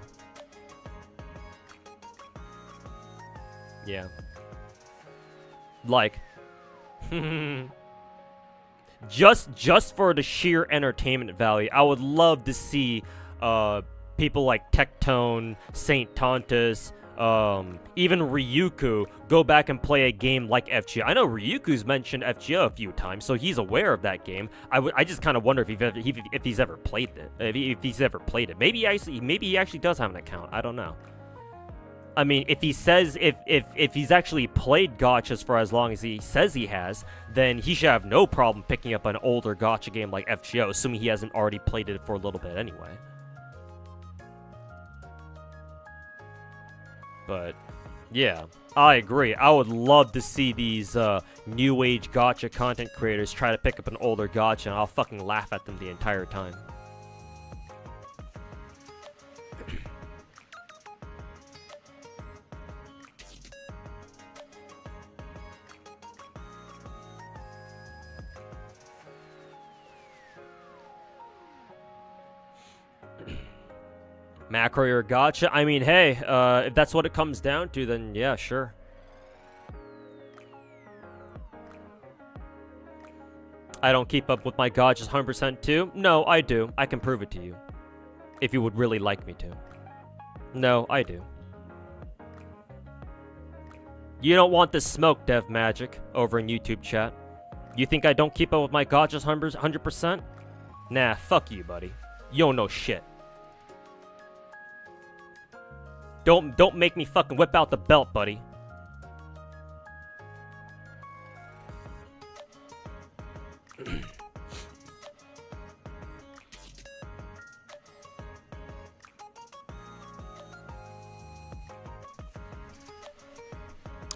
Yeah. Like, just for the sheer entertainment value, I would love to see people like Tectone, Saint Tontus, even Ryuku go back and play a game like FGO. I know Ryuku's mentioned FGO a few times, so he's aware of that game. I just kind of wonder if he's ever played it. If he's ever played it. Maybe he actually does have an account. I don't know. I mean, if he says if he's actually played gachas for as long as he says he has, then he should have no problem picking up an older gacha game like FGO, assuming he hasn't already played it for a little bit anyway. But yeah, I agree. I would love to see these new age gacha content creators try to pick up an older gacha, and I'll fucking laugh at them the entire time. Macro or gacha? I mean, hey, if that's what it comes down to, then yeah, sure. I don't keep up with my gachas 100% too? No, I do. I can prove it to you. If you would really like me to. No, I do. You don't want this smoke, Dev Magic, over in YouTube chat. You think I don't keep up with my gachas 100%? Nah, fuck you, buddy. You don't know shit. Don't make me fucking whip out the belt, buddy.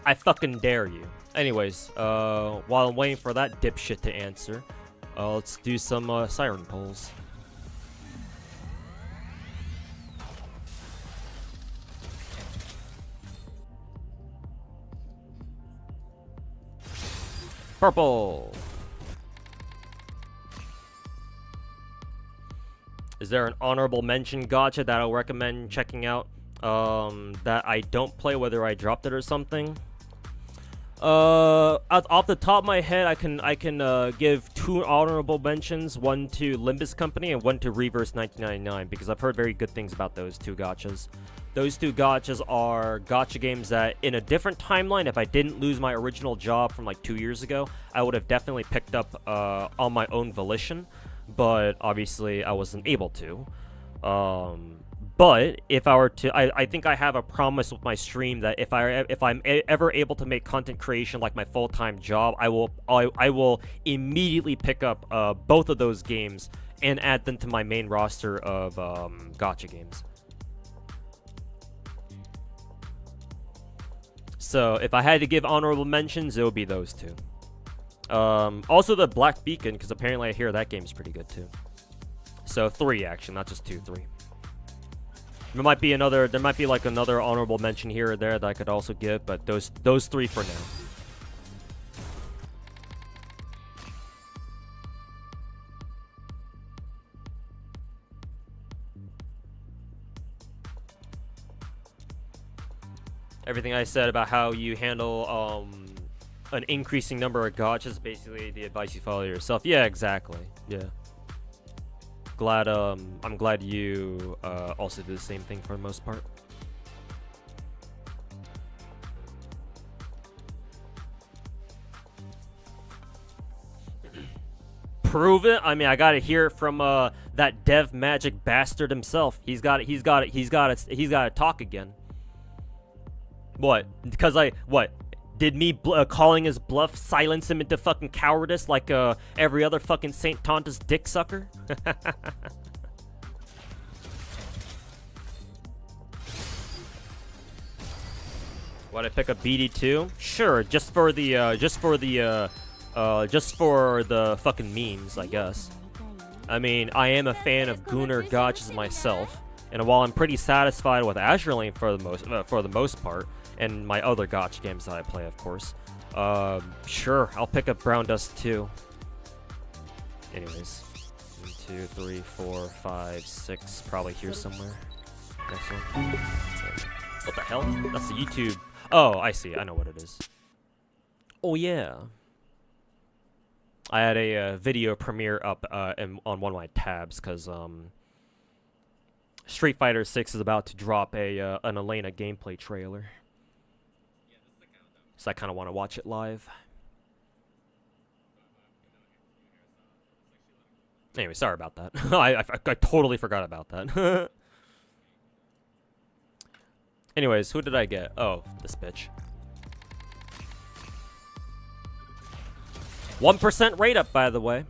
I fucking dare you. Anyways, while I'm waiting for that dipshit to answer, let's do some siren pulls. Purple. Is there an honorable mention gacha that I'll recommend checking out? That I don't play, whether I dropped it or something. Off the top of my head, I can give 2 honorable mentions, one to Limbus Company and one to Reverse 1999, because I've heard very good things about those 2 gachas. Those 2 gachas are gacha games that, in a different timeline, if I didn't lose my original job from like 2 years ago, I would have definitely picked up on my own volition, but obviously I wasn't able to. But if I were to, I think I have a promise with my stream that if I'm ever able to make content creation like my full-time job, I will immediately pick up both of those games and add them to my main roster of gacha games. So if I had to give honorable mentions, it would be those 2. Also the Black Beacon, because apparently I hear that game's pretty good too. So 3 actually, not just 2, 3. There might be like another honorable mention here or there that I could also give, but those 3 for now. Everything I said about how you handle an increasing number of gachas is basically the advice you follow yourself. Yeah, exactly. Yeah. I'm glad you also do the same thing for the most part. Prove it. I mean, I gotta hear it from that Dev Magic bastard himself. He's got to talk again. What? Because what? Did me calling his bluff silence him into fucking cowardice like every other fucking Saint Tonta's dick sucker? What, I pick up BD2? Sure, just for the fucking memes, I guess. I mean, I am a fan of Gunnar gachas myself, and while I'm pretty satisfied with Azure Lane for the most part, and my other gacha games that I play, of course. Sure, I'll pick up Brown Dust too. Anyways, 1, 2, 3, 4, 5, 6, probably here somewhere. Next one. What the hell? That's the YouTube. Oh, I see. I know what it is. Oh yeah. I had a video premiere up on one of my tabs because Street Fighter 6 is about to drop an Elena gameplay trailer. So I kind of want to watch it live. Anyway, sorry about that. I totally forgot about that. Anyways, who did I get? Oh, this bitch. 1% rate up, by the way.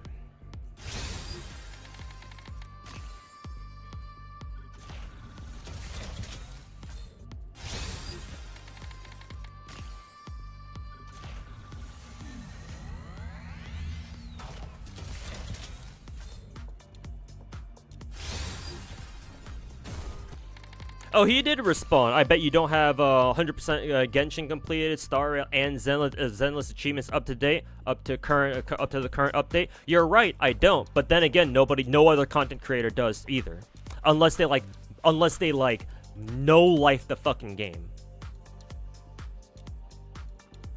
Oh, he did respawn. I bet you don't have 100% Genshin completed, Star and Zenless achievements up to date, up to the current update. You're right, I don't. But then again, no other content creator does either, unless they like unless they like no life the fucking game.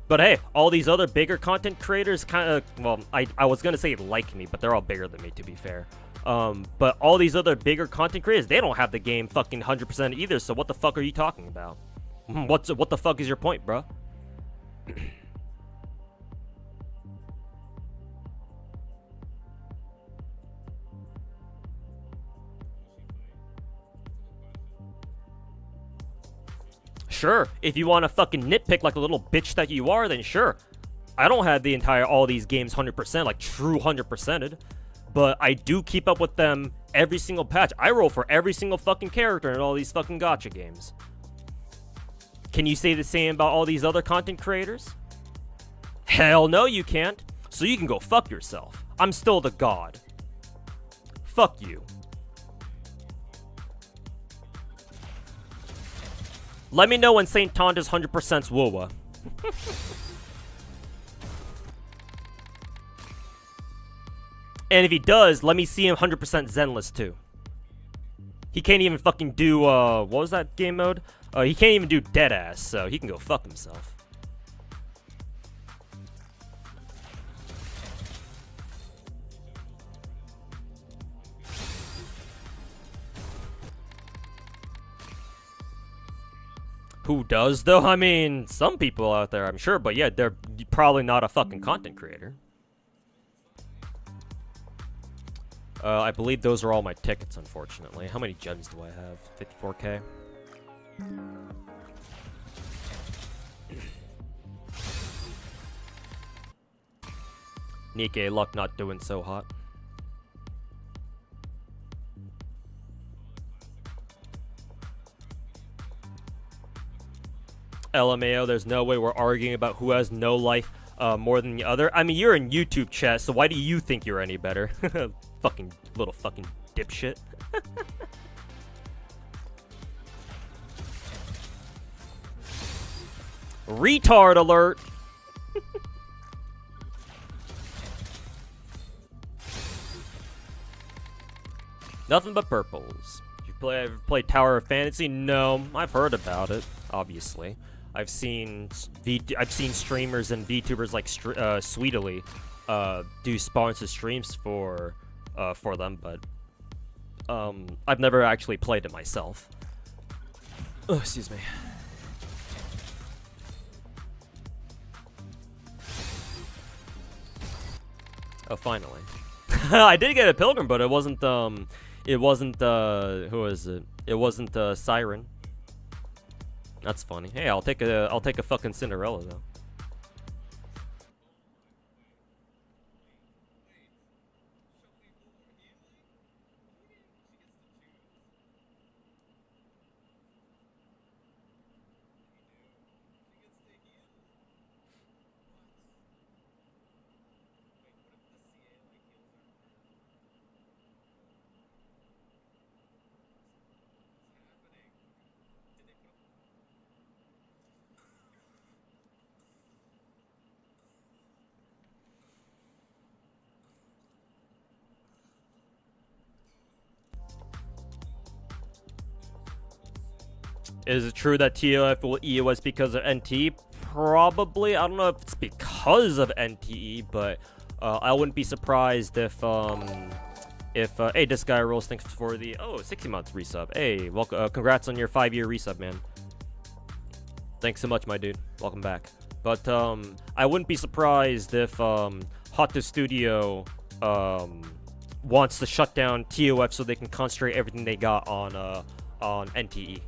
But hey, all these other bigger content creators kind of, well, I was gonna say like me, but they're all bigger than me, to be fair. But all these other bigger content creators, they don't have the game fucking 100% either, so what the fuck are you talking about? What the fuck is your point, bro? Sure, if you want to fucking nitpick like a little bitch that you are, then sure. I don't have the all these games 100%, like true 100%ed. But I do keep up with them every single patch. I roll for every single fucking character in all these fucking gacha games. Can you say the same about all these other content creators? Hell no, you can't. So you can go fuck yourself. I'm still the god. Fuck you. Let me know when Saint Tonda's 100% Wuwa. And if he does, let me see him 100% Zenless too. He can't even fucking do, what was that game mode? He can't even do Deadass, so he can go fuck himself. Who does, though? I mean, some people out there, I'm sure, but yeah, they're probably not a fucking content creator. I believe those are all my tickets, unfortunately. How many gems do I have? 54k? Nikke, luck not doing so hot. LMAO, there's no way we're arguing about who has no life more than the other. I mean, you're in YouTube chat, so why do you think you're any better? Fucking little fucking dipshit. Retard alert! Nothing but purples. Ever played Tower of Fantasy? No, I've heard about it. Obviously, I've seen streamers and VTubers like Sweetily do sponsored streams for them, but I've never actually played it myself. Oh, excuse me. Oh, finally. I did get a pilgrim, but it wasn't who is it? It wasn't Siren. That's funny. Hey, I'll take a fucking Cinderella though. Is it true that TOF will EOS because of NTE? Probably. I don't know if it's because of NTE, but I wouldn't be surprised if hey, this guy rolls, thanks for the 60 months resub. Hey, welcome, congrats on your 5-year resub, man. Thanks so much, my dude. Welcome back. But I wouldn't be surprised if Hot to Studio wants to shut down TOF so they can concentrate everything they got on NTE.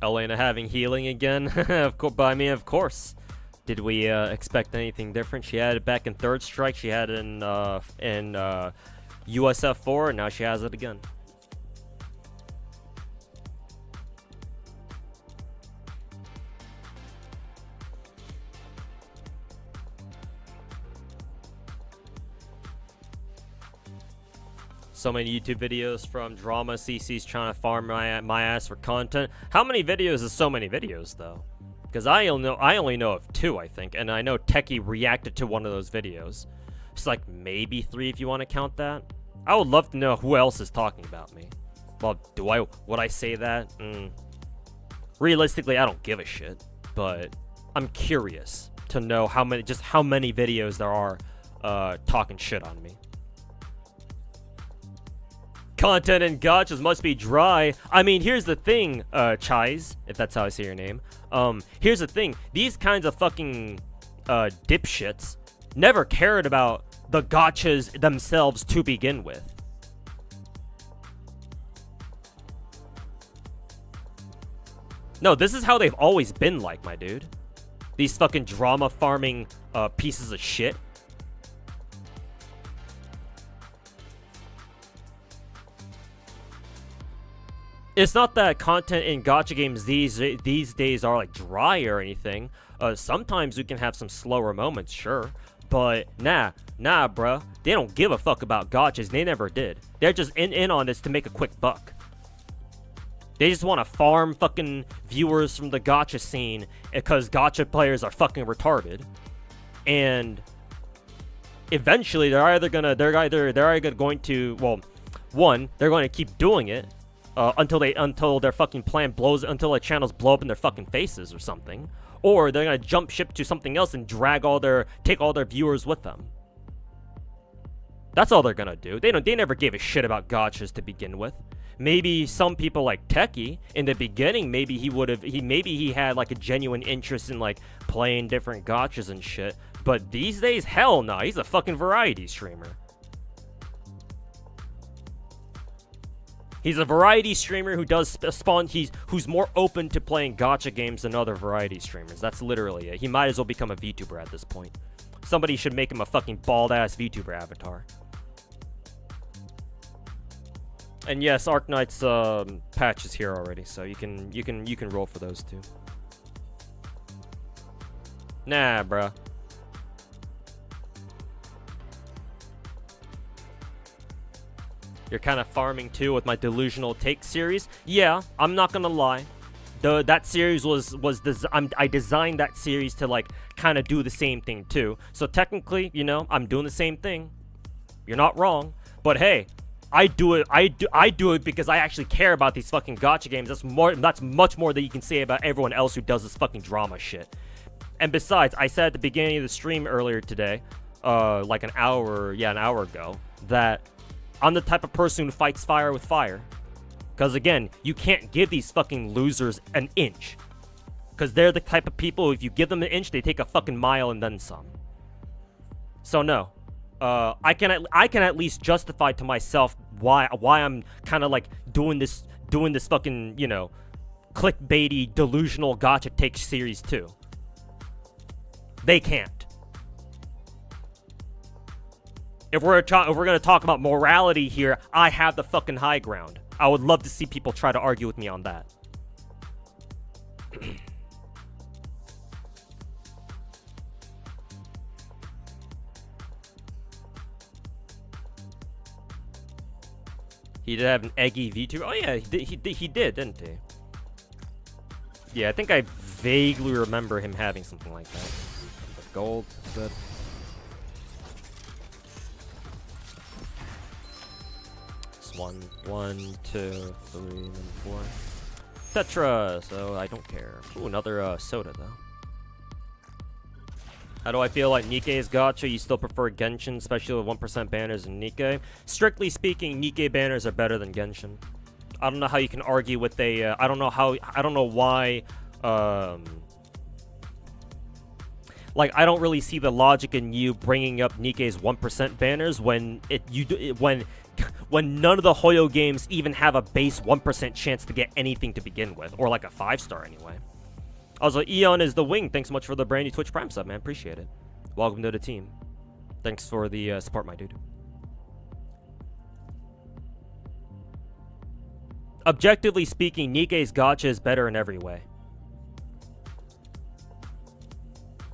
Elena having healing again? Of course, but I mean, of course. Did we expect anything different? She had it back in Third Strike. She had it in USF 4, and now she has it again. So many YouTube videos from drama CC's trying to farm my ass for content. How many videos is so many videos though? Because I only know of 2, I think, and I know Techie reacted to one of those videos. It's like maybe 3 if you want to count that. I would love to know who else is talking about me. Well, would I say that? Realistically, I don't give a shit, but I'm curious to know how many videos there are talking shit on me. Content in gachas must be dry. I mean, here's the thing, Chais, if that's how I say your name. Here's the thing. These kinds of fucking dipshits never cared about the gachas themselves to begin with. No, this is how they've always been like, my dude. These fucking drama farming pieces of shit. It's not that content in gacha games these days are like dry or anything. Sometimes we can have some slower moments, sure. But nah, bruh. They don't give a fuck about gachas. They never did. They're just in on this to make a quick buck. They just want to farm fucking viewers from the gacha scene because gacha players are fucking retarded. And eventually they're either going to, well, one, they're going to keep doing it until their fucking plan blows, until their channels blow up in their fucking faces or something. Or they're going to jump ship to something else and take all their viewers with them. That's all they're going to do. They never gave a shit about gachas to begin with. Maybe some people like Techie in the beginning, maybe he had like a genuine interest in like playing different gachas and shit. But these days, hell no, he's a fucking variety streamer. He's a variety streamer who does spawn. Who's more open to playing gacha games than other variety streamers. That's literally it. He might as well become a VTuber at this point. Somebody should make him a fucking bald ass VTuber avatar. And yes, Arknights patch is here already, so you can roll for those too. Nah, bruh. You're kind of farming too with my Delusional Take series. Yeah, I'm not gonna lie. That series I designed that series to like kind of do the same thing too. So technically, you know, I'm doing the same thing. You're not wrong, but hey. I do it because I actually care about these fucking gacha games. That's much more than you can say about everyone else who does this fucking drama shit. And besides, I said at the beginning of the stream earlier today, like an hour ago, that I'm the type of person who fights fire with fire. Because again, you can't give these fucking losers an inch. Because they're the type of people, if you give them an inch, they take a fucking mile and then some. So no. I can at least justify to myself why I'm kind of like doing this fucking, you know, clickbaity delusional gacha take series too. They can't. If we're gonna talk about morality here, I have the fucking high ground. I would love to see people try to argue with me on that. He did have an eggy VTuber. Oh yeah, he did, didn't he? Yeah, I think I vaguely remember him having something like that. Gold, good. It's 1, 2, 3, and 4. Tetra, so I don't care. Ooh, another soda though. How do I feel like Nikke's gacha? You still prefer Genshin, especially with 1% banners in Nikke? Strictly speaking, Nikke banners are better than Genshin. I don't know how you can argue with I don't know why, like, I don't really see the logic in you bringing up Nikke's 1% banners when none of the Hoyo games even have a base 1% chance to get anything to begin with, or like a 5-star anyway. Also, Eon is the wing. Thanks so much for the brand new Twitch Prime sub, man. Appreciate it. Welcome to the team. Thanks for the support, my dude. Objectively speaking, Nikke's gacha is better in every way.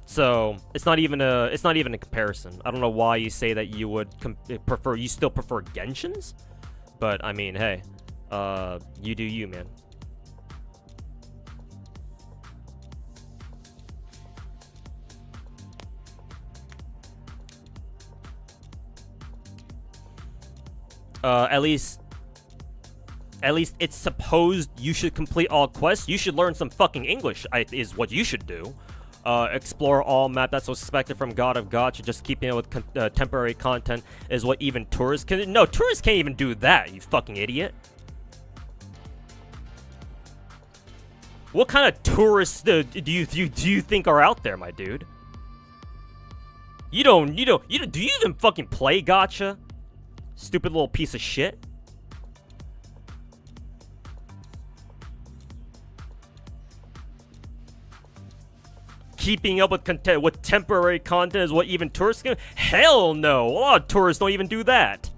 So it's not even a comparison. I don't know why you say that you would you still prefer Genshin's. But I mean, hey, you do you, man. At least it's supposed you should complete all quests. You should learn some fucking English, is what you should do. Explore all map that's expected from God of Gacha. Just keeping it with temporary content is what even tourists can. No, tourists can't even do that, you fucking idiot. What kind of tourists do you think are out there, my dude? Do you even fucking play Gacha? Stupid little piece of shit. Keeping up with temporary content is what even tourists can. Hell no! A lot of tourists don't even do that.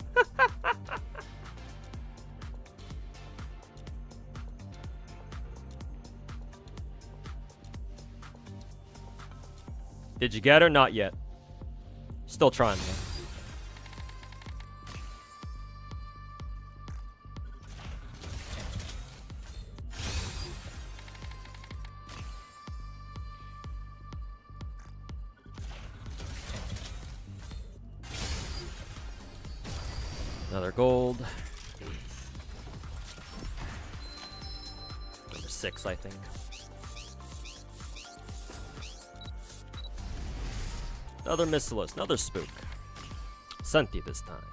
Did you get her? Not yet. Still trying, man. Another gold. Number 6, I think. Another Missilus, another Spook. Senti this time.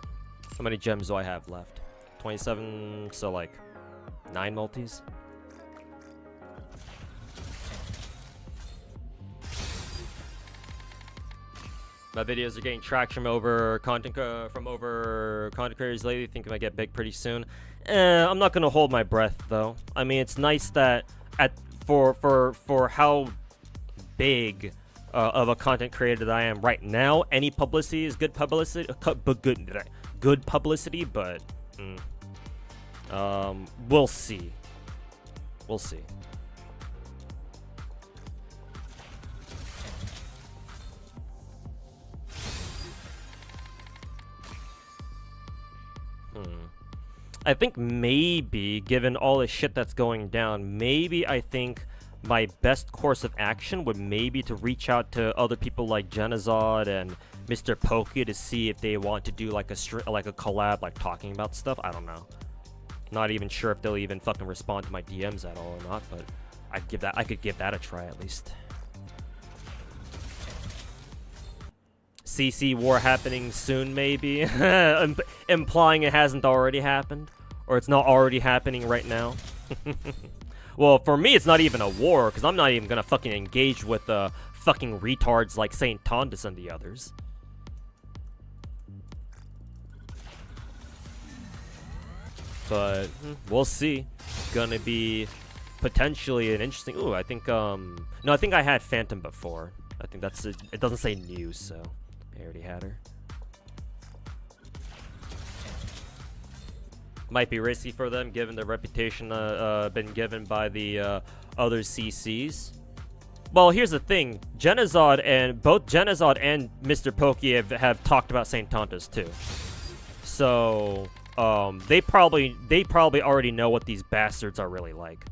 How many gems do I have left? 27, so like 9 multis. My videos are getting traction over content creators lately. Think I might get big pretty soon. I'm not gonna hold my breath though. I mean, it's nice that for how big of a content creator that I am right now, any publicity is good publicity. Good publicity, but we'll see. We'll see. I think maybe, given all the shit that's going down, maybe I think my best course of action would maybe to reach out to other people like Genazod and Mr. Pokey to see if they want to do like a collab, like talking about stuff. I don't know. Not even sure if they'll even fucking respond to my DMs at all or not, but I could give that a try at least. CC war happening soon, maybe. Implying it hasn't already happened, or it's not already happening right now. Well, for me, it's not even a war, because I'm not even gonna fucking engage with fucking retards like Saint Tondas and the others. But we'll see. Gonna be potentially an interesting. Ooh, I think no, I think I had Phantom before. I think that's it. It doesn't say new, so I already had her. Might be risky for them, given the reputation been given by the other CCs. Well, here's the thing: Genazod and both Genazod and Mr. Pokey have talked about Saint Tontas too. So they probably already know what these bastards are really like.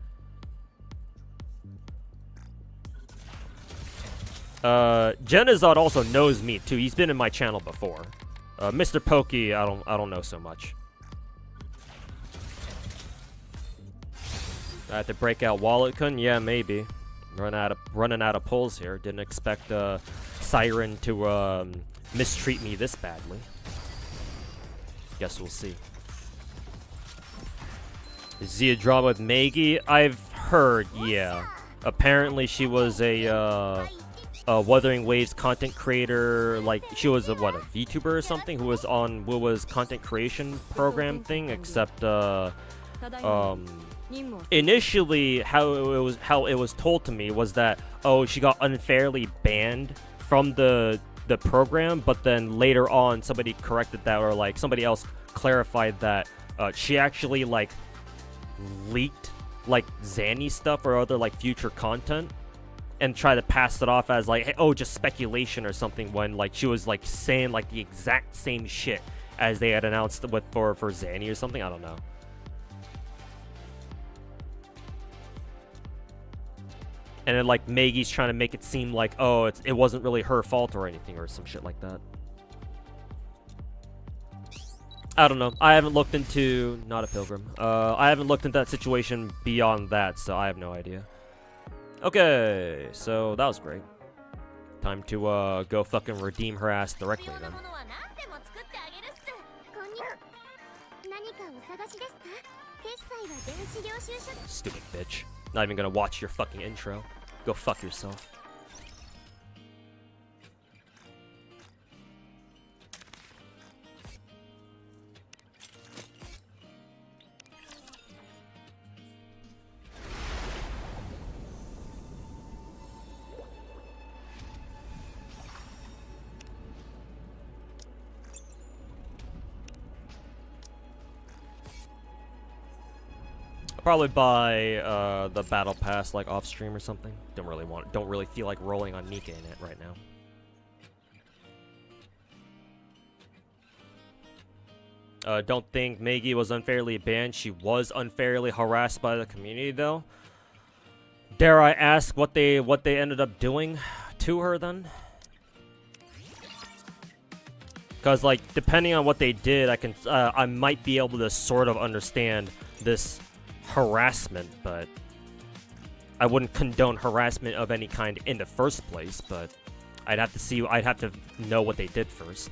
Genazod also knows me too. He's been in my channel before. Mr. Pokey, I don't know so much. I have to break out Wallet Kun? Yeah, maybe. Running out of pulls here. Didn't expect Siren to mistreat me this badly. Guess we'll see. Is Zia drama with Maggie? I've heard, yeah. Apparently she was a Wuthering Waves content creator, like she was a VTuber or something who was content creation program thing, except initially how it was told to me was that, oh, she got unfairly banned from the program, but then later on somebody corrected that, or like somebody else clarified that she actually like leaked like Zanny stuff or other like future content and try to pass it off as like, hey, oh, just speculation or something, when like she was like saying like the exact same shit as they had announced with for Zanny or something. I don't know. And then like Maggie's trying to make it seem like, oh, it wasn't really her fault or anything or some shit like that. I don't know. I haven't looked into not a pilgrim. I haven't looked into that situation beyond that, so I have no idea. Okay, so that was great. Time to go fucking redeem her ass directly then. Stupid bitch. Not even gonna watch your fucking intro. Go fuck yourself. Probably buy the battle pass like off stream or something. Don't really feel like rolling on Nikke in it right now. Don't think Maggie was unfairly banned. She was unfairly harassed by the community though. Dare I ask what they ended up doing to her then? Cause like depending on what they did, I might be able to sort of understand this harassment, but I wouldn't condone harassment of any kind in the first place, but I'd have to know what they did first.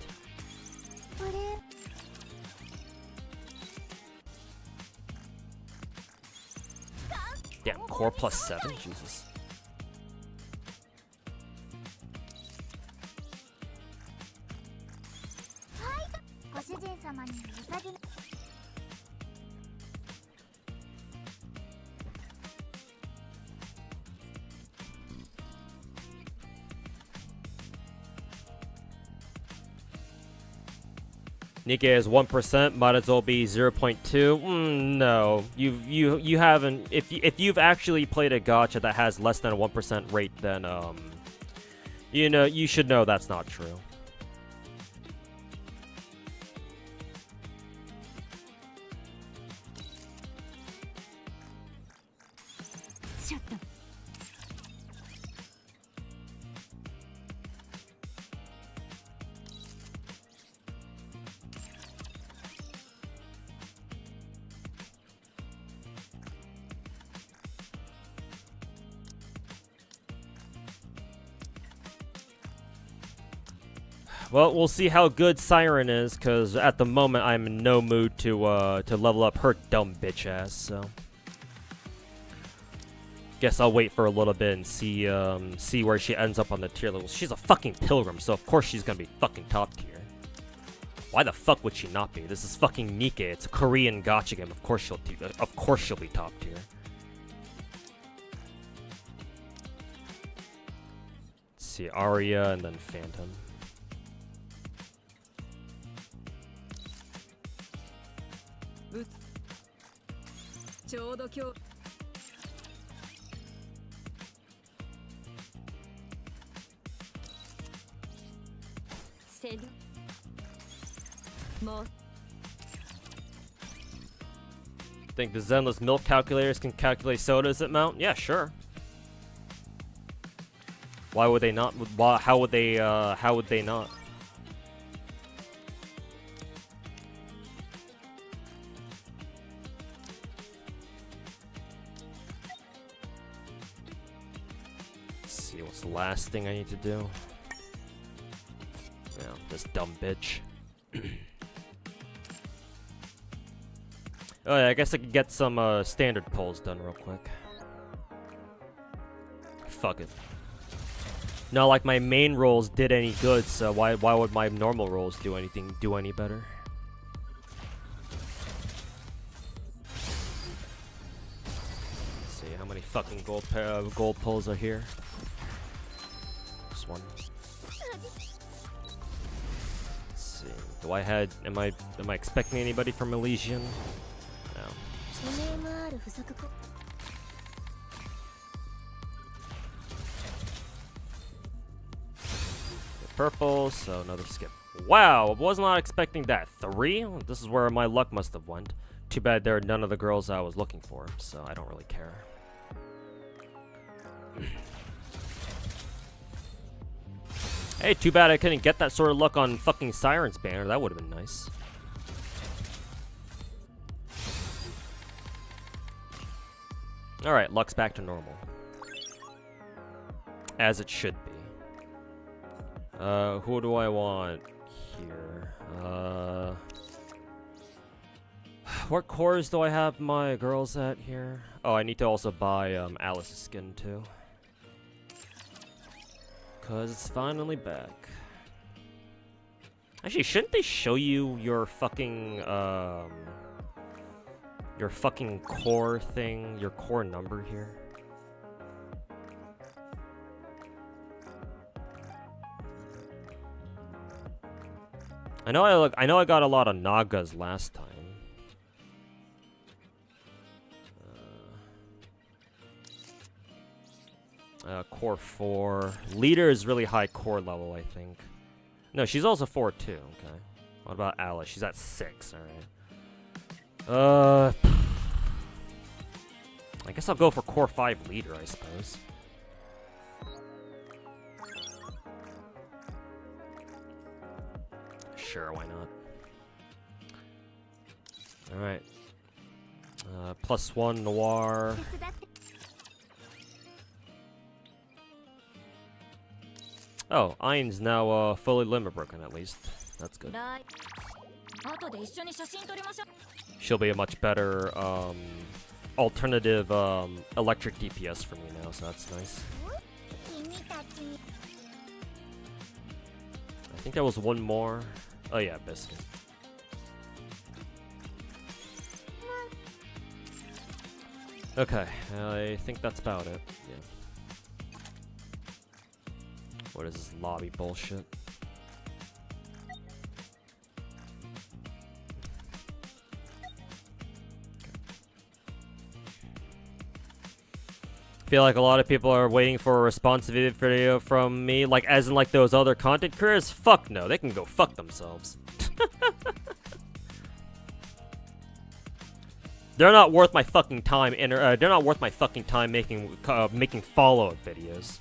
Damn, core +7? Jesus. Nikke is 1%, might as well be 0.2. No, you haven't. If you've actually played a gacha that has less than a 1% rate, then you know, you should know that's not true. Shutdown. Well, we'll see how good Siren is, cause at the moment I'm in no mood to level up her dumb bitch ass. So, guess I'll wait for a little bit and see where she ends up on the tier levels. She's a fucking pilgrim, so of course she's gonna be fucking top tier. Why the fuck would she not be? This is fucking Nikke. It's a Korean gacha game. Of course she'll be top tier. Let's see, Arya and then Phantom. Think the Zenless milk calculators can calculate sodas at Mount? Yeah, sure. Why would they not? How would they not? What's the last thing I need to do? Yeah, this dumb bitch. Oh yeah, I guess I could get some standard pulls done real quick. Fuck it. Not like my main rolls did any good, so why would my normal rolls do any better? Let's see how many fucking gold pulls are here. One. Let's see. Am I expecting anybody from Elysian? No. Purple, so another skip. Wow, I was not expecting that. 3? This is where my luck must have went. Too bad there are none of the girls I was looking for, so I don't really care. Hey, too bad I couldn't get that sort of luck on fucking Siren's banner. That would have been nice. Alright, luck's back to normal. As it should be. Who do I want here? What cores do I have my girls at here? Oh, I need to also buy Alice's skin too. Cause it's finally back. Actually, shouldn't they show you your fucking core thing, your core number here? I know I got a lot of Nagas last time. Core 4. Leader is really high core level, I think. No, she's also 4 too. Okay. What about Alice? She's at 6. All right. I guess I'll go for core 5 leader, I suppose. Sure, why not? All right. +1 Noir. Oh, Ain's now fully limit broken at least. That's good. She'll be a much better alternative electric DPS for me now, so that's nice. I think there was one more. Oh yeah, Biscuit. Okay, I think that's about it. Yeah. What is this lobby bullshit? I feel like a lot of people are waiting for a responsive video from me, like as in like those other content creators. Fuck no, they can go fuck themselves. They're not worth my fucking time. They're not worth my fucking time making follow-up videos.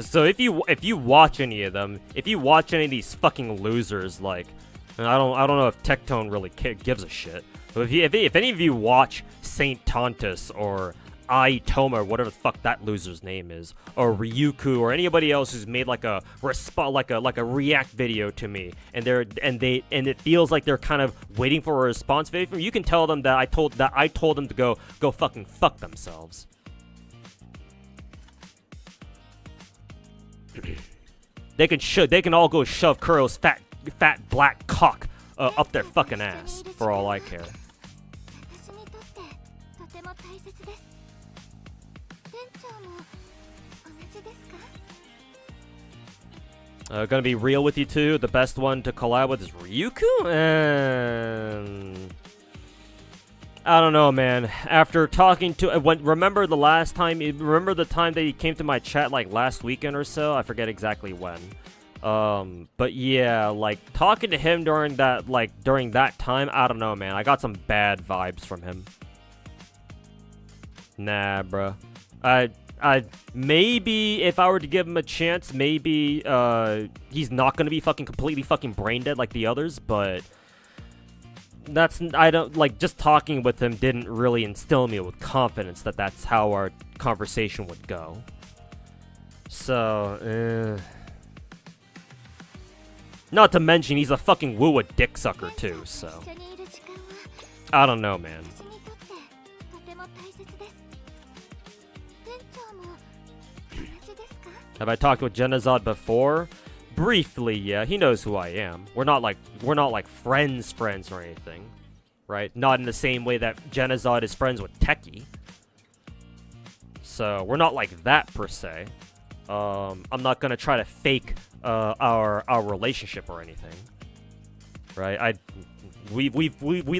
So if you watch any of them, if you watch any of these fucking losers, like, and I don't know if Tectone really gives a shit. But if any of you watch Saint Tontus or Toma or whatever the fuck that loser's name is, or Ryuku or anybody else who's made like a react video to me, and it feels like they're kind of waiting for a response video from you, can tell them that I told them to go fucking fuck themselves. They can all go shove Kuro's fat black cock up their fucking ass for all I care. Gonna be real with you two. The best one to collab with is Ryuku, and I don't know, man. After talking to remember the last time? Remember the time that he came to my chat like last weekend or so? I forget exactly when. But yeah, like talking to him during that time, I don't know, man. I got some bad vibes from him. Nah, bruh. I maybe if I were to give him a chance, maybe he's not gonna be completely brain dead like the others, but just talking with him didn't really instill me with confidence that that's how our conversation would go. So, not to mention he's a fucking woo-a dick sucker too, so I don't know, man. Have I talked with Genazod before? Briefly, yeah. He knows who I am. We're not like friends or anything, right? Not in the same way that Genazod is friends with Techie. So we're not like that per se. I'm not gonna try to fake our relationship or anything, right? We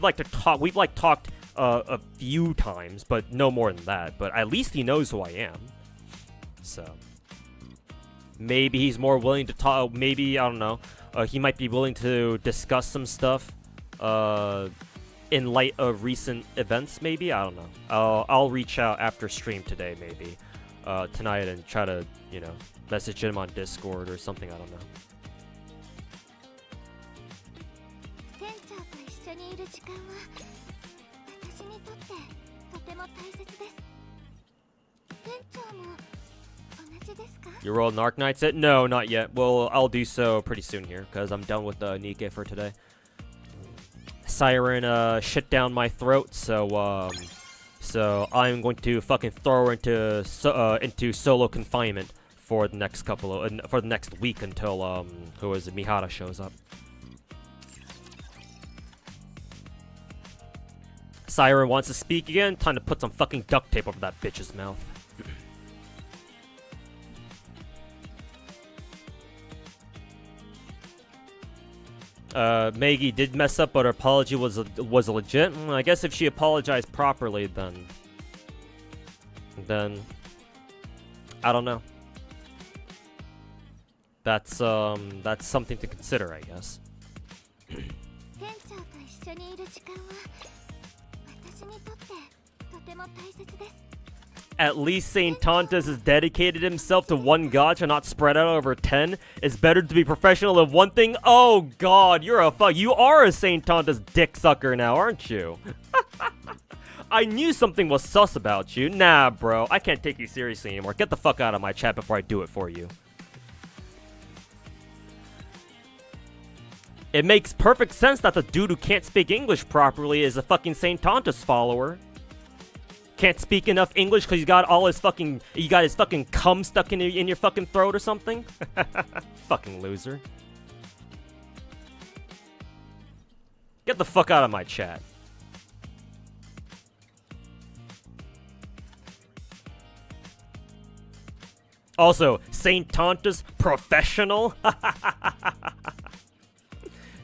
like to talk. We've talked a few times, but no more than that. But at least he knows who I am. So maybe he's more willing to talk. Maybe, I don't know. He might be willing to discuss some stuff in light of recent events, maybe. I don't know. I'll reach out after stream today, maybe tonight, and try to, you know, message him on Discord or something. I don't know. 店長と一緒にいる時間は私にとってとても大切です。店長も同じですか? You rolled an Arknights yet? No, not yet. Well, I'll do so pretty soon here, because I'm done with Nikke for today. Siren shit down my throat, so so I'm going to fucking throw her into solo confinement for the next for the next week until who is it, Mihara shows up. Siren wants to speak again. Time to put some fucking duct tape over that bitch's mouth. Maggie did mess up, but her apology was legit. I guess if she apologized properly, then I don't know. That's something to consider, I guess. At least Saint Tontas has dedicated himself to one gacha, not spread out over 10. It's better to be professional at one thing. Oh god, you are a Saint Tontas dick sucker now, aren't you? I knew something was sus about you. Nah, bro, I can't take you seriously anymore. Get the fuck out of my chat before I do it for you. It makes perfect sense that the dude who can't speak English properly is a fucking Saint Tontas follower. Can't speak enough English because you got his fucking cum stuck in your fucking throat or something? Fucking loser. Get the fuck out of my chat. Also, Saint Tontas professional?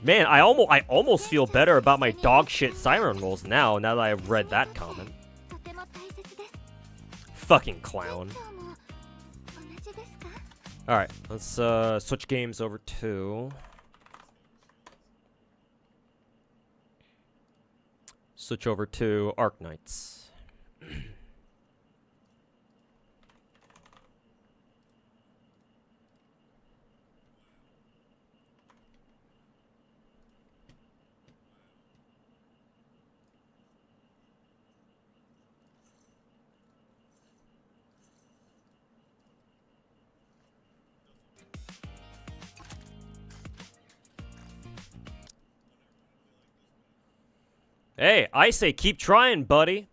Man, I almost feel better about my dog shit siren rolls now that I've read that comment. Fucking clown. Alright, let's switch games over to... Switch over to Arknights. Hey, I say keep trying, buddy.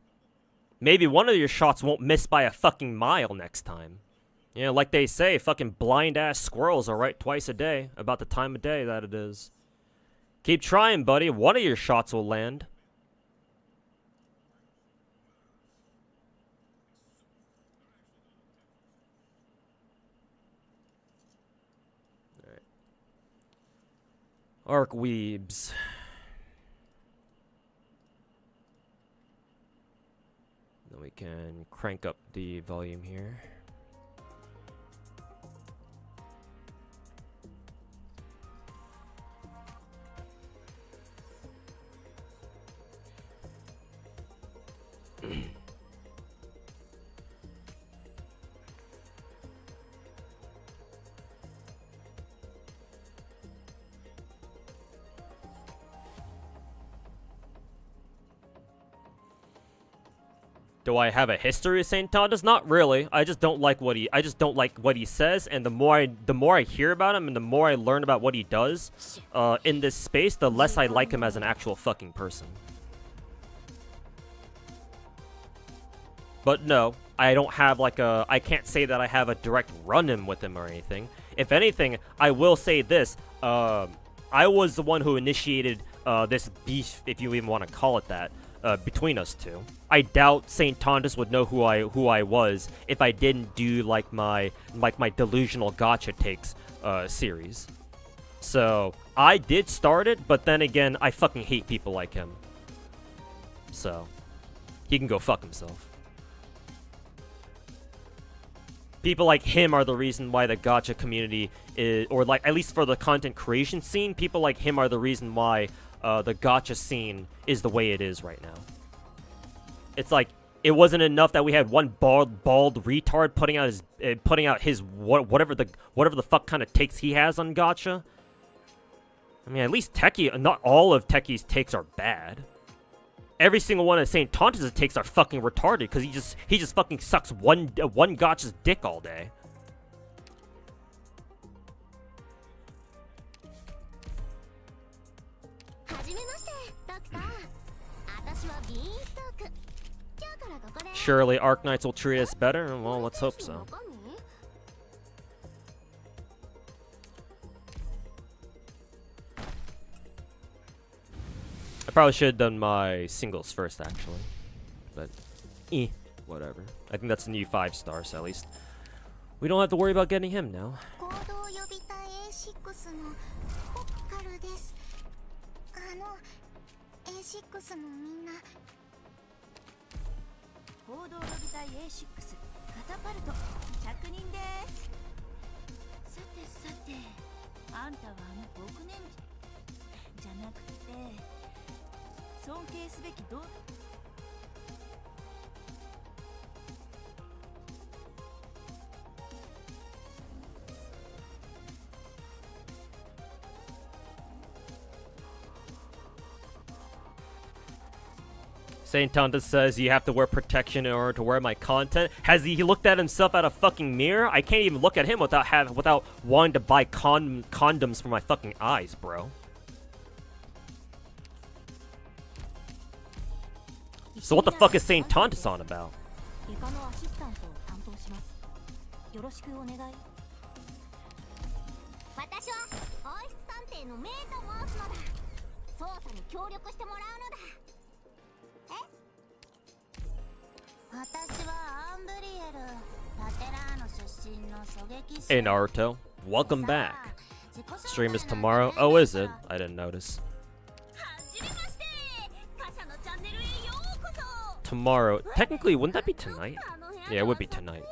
Maybe one of your shots won't miss by a fucking mile next time. You know, like they say, fucking blind-ass squirrels are right twice a day about the time of day that it is. Keep trying, buddy. One of your shots will land. Alright. Arkweebs. We can crank up the volume here. Do I have a history of Saint Tontas? Not really. I just don't like what he says, and the more I hear about him and the more I learn about what he does in this space, the less I like him as an actual fucking person. But no, I don't have like I can't say that I have a direct run-in with him or anything. If anything, I will say this, I was the one who initiated this beef, if you even want to call it that, between us two. I doubt Saint Tontas would know who I was if I didn't do like my delusional gacha takes series. So I did start it, but then again, I fucking hate people like him. So he can go fuck himself. People like him are the reason why the gacha community is, or like at least for the content creation scene, people like him are the reason why the gacha scene is the way it is right now. It's like it wasn't enough that we had one bald retard putting out his whatever the fuck kind of takes he has on gacha. I mean, at least Techie, not all of Techie's takes are bad. Every single one of St. Tontus' takes are fucking retarded because he just fucking sucks one gacha's dick all day. Surely Arknights will treat us better? Well, let's hope so. I probably should have done my singles first, actually. But, whatever. I think that's the new 5-star, so at least we don't have to worry about getting him now. St. Tontus says you have to wear protection in order to wear my content. Has he looked at himself at a fucking mirror? I can't even look at him without wanting to buy condoms for my fucking eyes, bro. So what the fuck is St. Tontus on about? Hey Naruto, welcome back. Stream is tomorrow. Oh, is it? I didn't notice. Tomorrow. Technically, wouldn't that be tonight? Yeah, it would be tonight.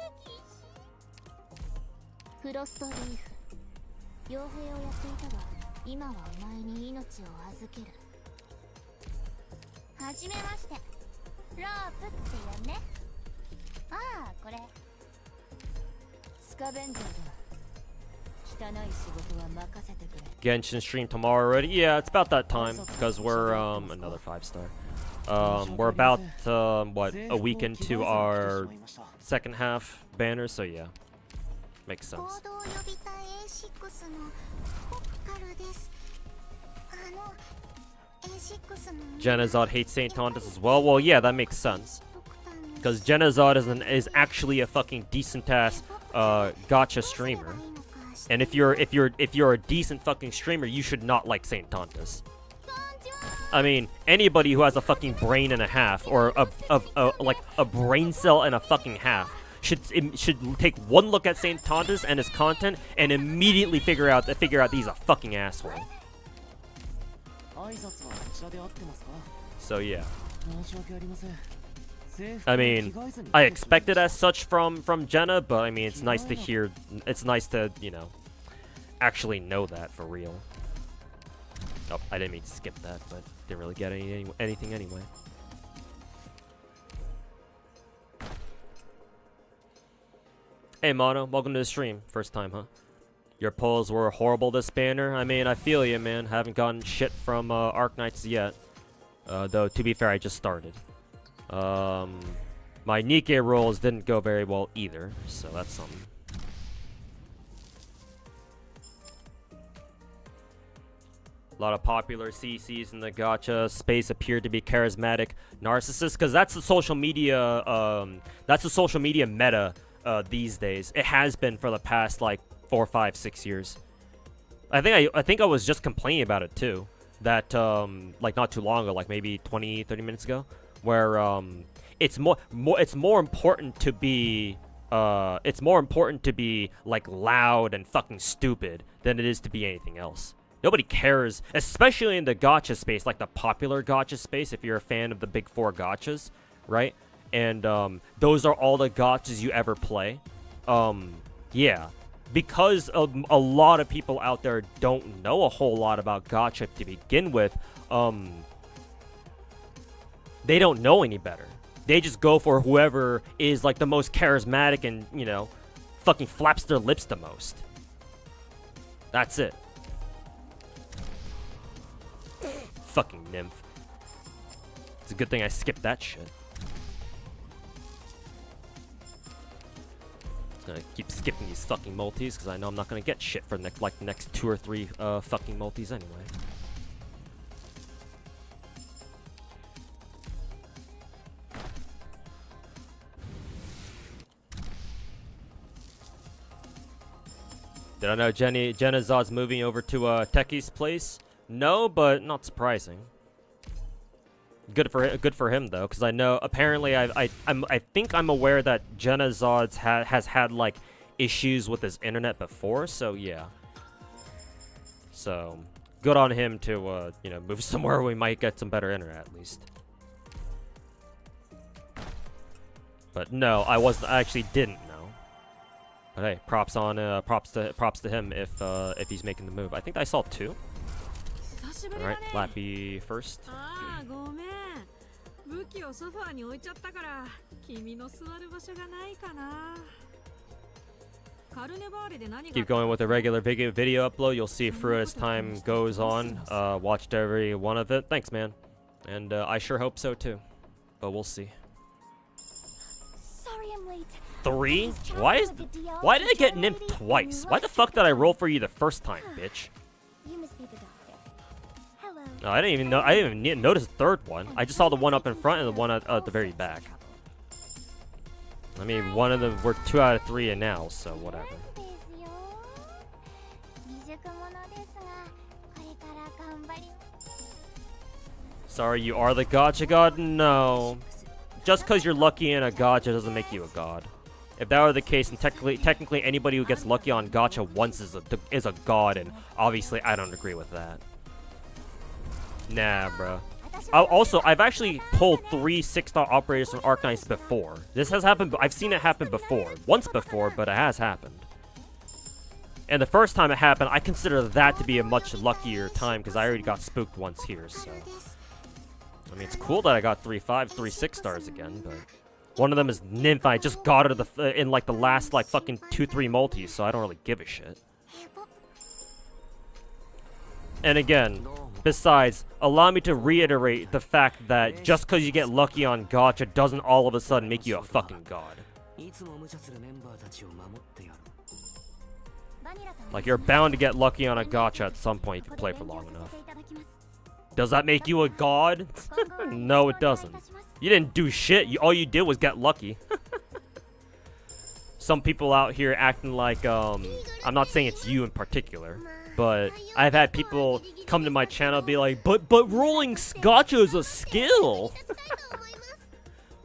Genshin stream tomorrow already? Yeah, it's about that time because we're another 5-star. We're about what, a week into our second half banner, so yeah, makes sense. Genazod hates St. Tontus as well. Well, yeah, that makes sense because Genazod is actually a fucking decent ass gacha streamer, and if you're a decent fucking streamer, you should not like St. Tontus. I mean, anybody who has a fucking brain and a half, or like a brain cell and a fucking half, should take one look at St. Tontus and his content and immediately figure out he's a fucking asshole. So yeah. I mean, I expected as such from Jenna, but I mean, it's nice to hear. It's nice to, you know, actually know that for real. Oh, I didn't mean to skip that, but didn't really get anything anyway. Hey Mono, welcome to the stream. First time, huh? Your polls were horrible this banner. I mean, I feel you, man. Haven't gotten shit from Arknights yet. Though, to be fair, I just started. My Nikke rolls didn't go very well either, so that's something. A lot of popular CCs in the gacha space appear to be charismatic narcissists, because that's the social media. That's the social media meta these days. It has been for the past like 4, 5, 6 years. I think I was just complaining about it too. That like not too long ago, like maybe 20, 30 minutes ago, where it's more important to be like loud and fucking stupid than it is to be anything else. Nobody cares, especially in the gacha space, like the popular gacha space, if you're a fan of the big 4 gachas, right? And those are all the gachas you ever play. Yeah, because a lot of people out there don't know a whole lot about gacha to begin with, they don't know any better. They just go for whoever is like the most charismatic and, you know, fucking flaps their lips the most. That's it. Fucking nymph. It's a good thing I skipped that shit. Gonna keep skipping these fucking multis because I know I'm not gonna get shit for the next 2 or 3 fucking multis anyway. Did I know Jenna Zod's moving over to Techie's place? No, but not surprising. Good for him though, because I know apparently I think I'm aware that Jenna Zod's has had like issues with his internet before, so yeah. So good on him to you know, move somewhere where we might get some better internet at least. But no, I actually didn't know. But hey, props to him if he's making the move. I think I saw 2. All right, Lappy first. Keep going with a regular video upload. You'll see through as time goes on. Watched every one of it. Thanks, man. And I sure hope so too. But we'll see. Sorry I'm late. 3? Why did I get nymphed twice? Why the fuck did I roll for you the first time, bitch? You must be the doctor. Hello. No, I didn't even notice the third one. I just saw the one up in front and the one at the very back. I mean, one of them, we're 2 out of 3 and now, so whatever. Sorry, you are the gacha god? No. Just because you're lucky in a gacha doesn't make you a god. If that were the case, then technically anybody who gets lucky on gacha once is a god, and obviously I don't agree with that. Nah, bro. Also, I've actually pulled 3 6-star operators from Arknights before. This has happened. I've seen it happen before. Once before, but it has happened. And the first time it happened, I consider that to be a much luckier time because I already got spooked once here, so. I mean, it's cool that I got 3 6-stars again, but one of them is Nymph. I just got her in like the last like fucking 2-3 multis, so I don't really give a shit. And again, besides, allow me to reiterate the fact that just because you get lucky on gacha doesn't all of a sudden make you a fucking god. Like, you're bound to get lucky on a gacha at some point if you play for long enough. Does that make you a god? No, it doesn't. You didn't do shit. All you did was get lucky. Some people out here acting like, I'm not saying it's you in particular, but I've had people come to my channel and be like, but rolling gacha is a skill.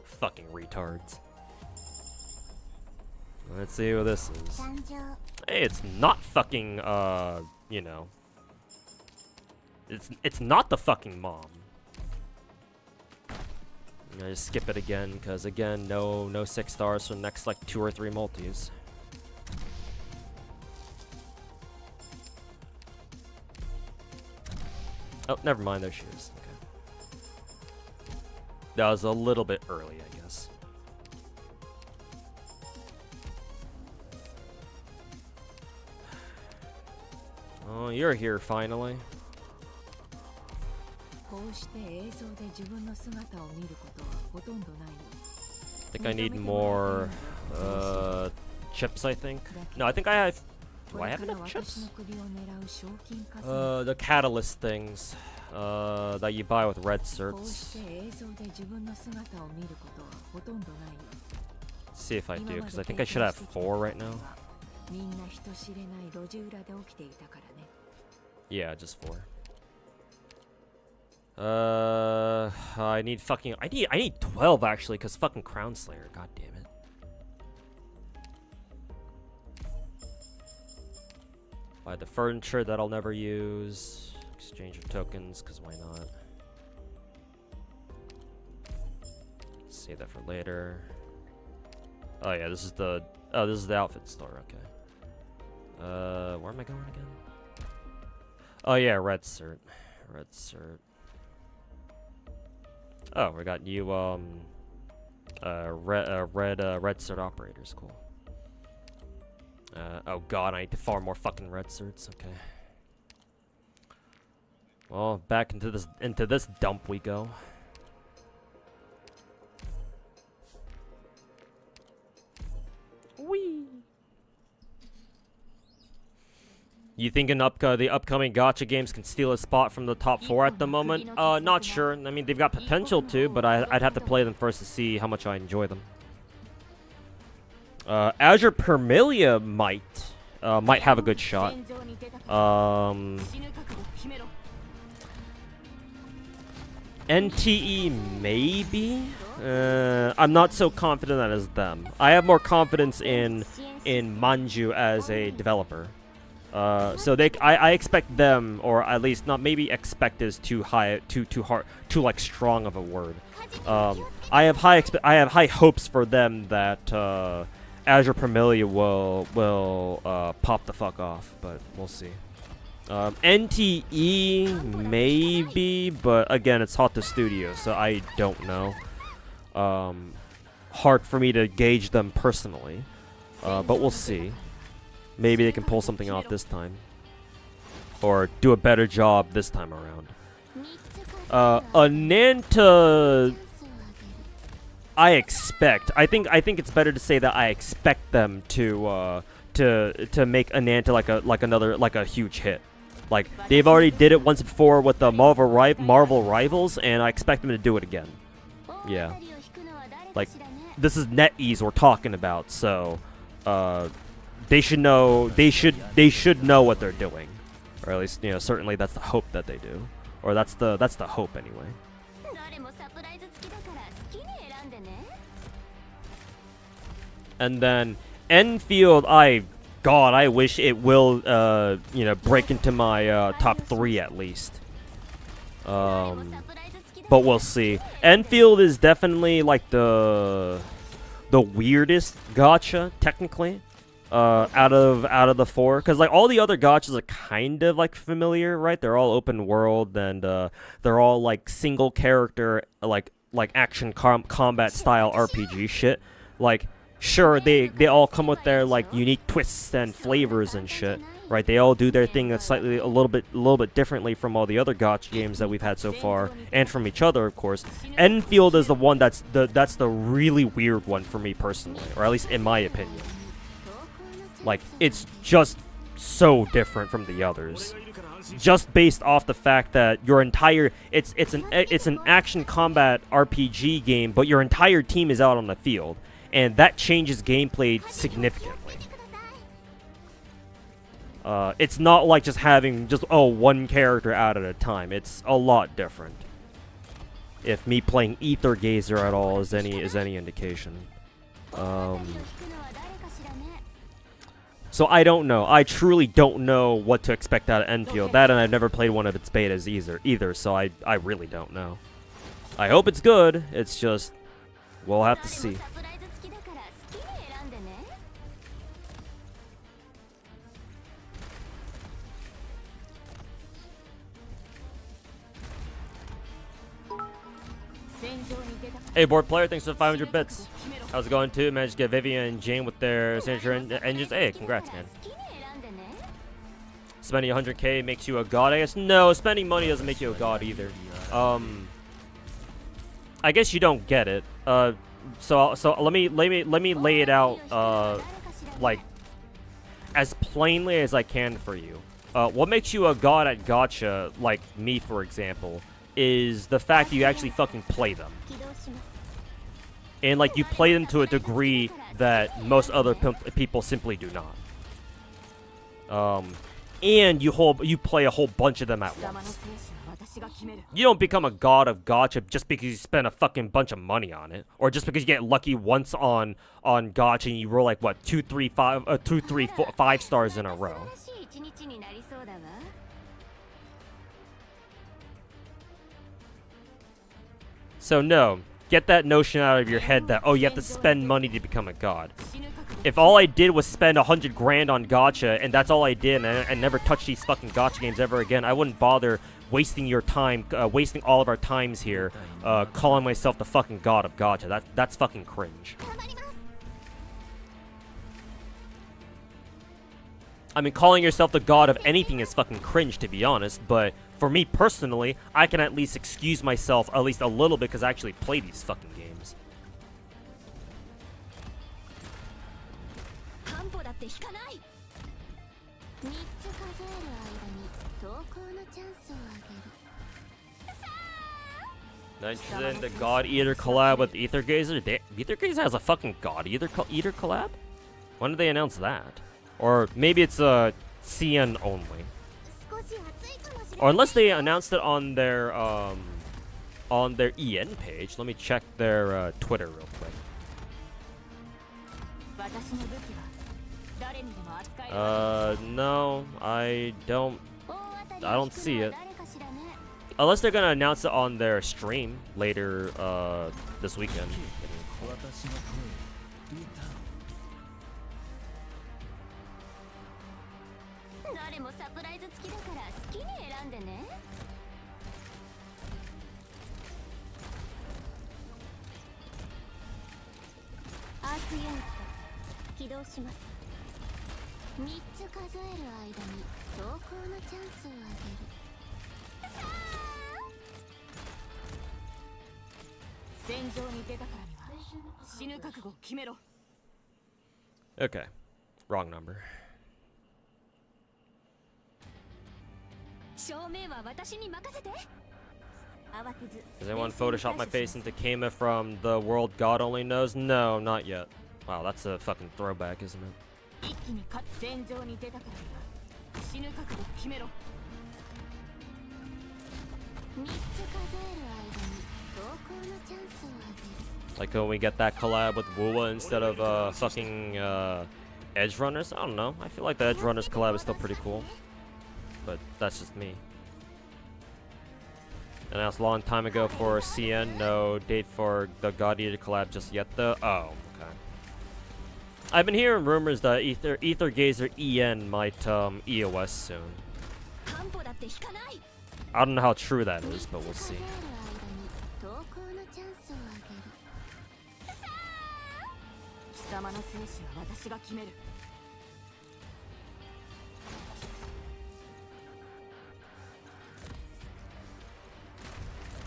Fucking retards. Let's see what this is. Hey, it's not fucking, you know. It's not the fucking mom. I'm gonna just skip it again, because again, no 6-stars for the next like 2 or 3 multis. Oh, never mind, there she is. Okay. That was a little bit early, I guess. Oh, you're here finally. I think I need more chips, I think. No, I think I have. Do I have enough chips? The catalyst things that you buy with red certs. Let's see if I do, because I think I should have 4 right now. Yeah, just 4. I need 12 actually, because fucking Crown Slayer, god damn it. Buy the furniture that I'll never use. Exchange your tokens, because why not? Save that for later. Oh yeah, this is the Oh, this is the outfit store. Okay. Where am I going again? Oh yeah, red cert. Red cert. Oh, we got new red cert operators. Cool. Oh god, I need to farm more fucking red certs. Okay. Well, back into this dump we go. Whee! You think the upcoming gacha games can steal a spot from the top 4 at the moment? Not sure. I mean, they've got potential to, but I'd have to play them first to see how much I enjoy them. Azure Permilia might have a good shot. NTE maybe. I'm not so confident that is them. I have more confidence in Manju as a developer. So I expect them, or at least not maybe expect is too hard, too like strong of a word. I have high hopes for them that Azure Permilia will pop the fuck off, but we'll see. NTE maybe, but again, it's Hot to Studio, so I don't know. Hard for me to gauge them personally, but we'll see. Maybe they can pull something off this time, or do a better job this time around. Ananta, I expect. I think it's better to say that I expect them to make Ananta like a huge hit. Like they've already did it once before with the Marvel Rivals, and I expect them to do it again. Yeah. Like this is NetEase we're talking about, so they should know what they're doing, or at least certainly that's the hope that they do, or that's the hope anyway. And then Enfield, I wish it will break into my top 3 at least. But we'll see. Enfield is definitely like the weirdest gacha technically. Out of the 4, because like all the other gachas are kind of like familiar, right? They're all open world, and they're all like single character, like action combat style RPG shit. Like sure, they all come with their like unique twists and flavors and shit, right? They all do their thing that's slightly a little bit differently from all the other gacha games that we've had so far, and from each other, of course. Enfield is the one that's the really weird one for me personally, or at least in my opinion. Like, it's just so different from the others, just based off the fact that your entire it's an action combat RPG game, but your entire team is out on the field, and that changes gameplay significantly. It's not like just having one character out at a time. It's a lot different. If me playing Ether Gazer at all is any indication. So I don't know. I truly don't know what to expect out of Enfield. That, and I've never played one of its betas either, so I really don't know. I hope it's good. It's just, we'll have to see. Hey, board player, thanks for 500 bits. How's it going, too? Managed to get Vivian and Jane with their signature engines. Hey, congrats, man. Spending 100k makes you a god, I guess? No, spending money doesn't make you a god either. I guess you don't get it. So let me lay it out, like, as plainly as I can for you. What makes you a god at gacha, like me, for example, is the fact that you actually fucking play them. And, like, you play them to a degree that most other people simply do not. And you play a whole bunch of them at once. You don't become a god of gacha just because you spend a fucking bunch of money on it, or just because you get lucky once on gacha and you roll like what 2, 3, 5 stars in a row. So no, get that notion out of your head that, oh, you have to spend money to become a god. If all I did was spend 100 grand on gacha, and that's all I did, and never touch these fucking gacha games ever again, I wouldn't bother wasting your time, wasting all of our times here, calling myself the fucking god of gacha. That's fucking cringe. I mean, calling yourself the god of anything is fucking cringe, to be honest, but for me personally, I can at least excuse myself at least a little bit because I actually play these fucking games. Mention the God Eater collab with Ether Gazer. Ether Gazer has a fucking God Eater collab? When did they announce that? Or maybe it's a CN only. Or unless they announced it on their EN page. Let me check their Twitter real quick. No, I don't see it. Unless they're gonna announce it on their stream later this weekend. Okay, wrong number. Does anyone Photoshop my face into Kama from the world God only knows? No, not yet. Wow, that's a fucking throwback, isn't it? Like when we get that collab with Woowa instead of fucking Edge Runners? I don't know. I feel like the Edge Runners collab is still pretty cool. But that's just me. Announced a long time ago for CN. No date for the God Eater collab just yet though. Oh, okay. I've been hearing rumors that Ether Gazer EN might EOS soon. I don't know how true that is, but we'll see.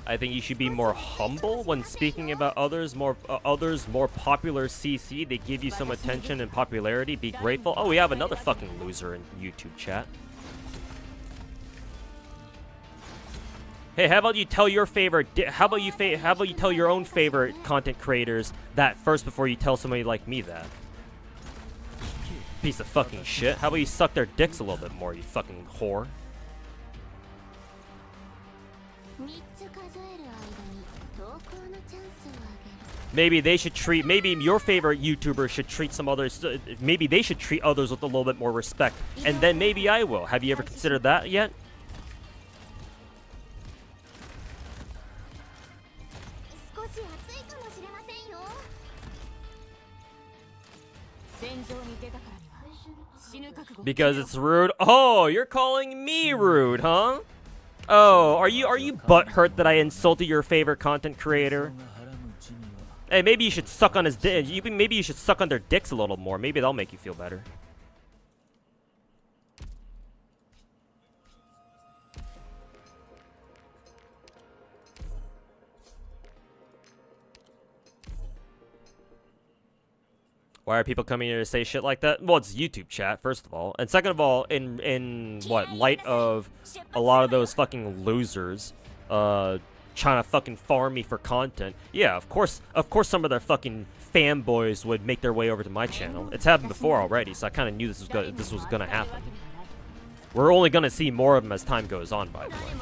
I think you should be more humble when speaking about others. More popular CC. They give you some attention and popularity. Be grateful. Oh, we have another fucking loser in YouTube chat. Hey, how about you tell your favorite? How about you tell your own favorite content creators that first before you tell somebody like me that? Piece of fucking shit. How about you suck their dicks a little bit more, you fucking whore? Maybe they should treat, maybe your favorite YouTuber should treat some others, maybe they should treat others with a little bit more respect. And then maybe I will. Have you ever considered that yet? Because it's rude. Oh, you're calling me rude, huh? Oh, are you butthurt that I insulted your favorite content creator? Hey, maybe you should suck on his dick. Maybe you should suck on their dicks a little more. Maybe that'll make you feel better. Why are people coming here to say shit like that? Well, it's YouTube chat, first of all. And second of all, in light of a lot of those fucking losers trying to fucking farm me for content. Yeah, of course some of their fucking fanboys would make their way over to my channel. It's happened before already, so I kind of knew this was gonna happen. We're only gonna see more of them as time goes on, by the way.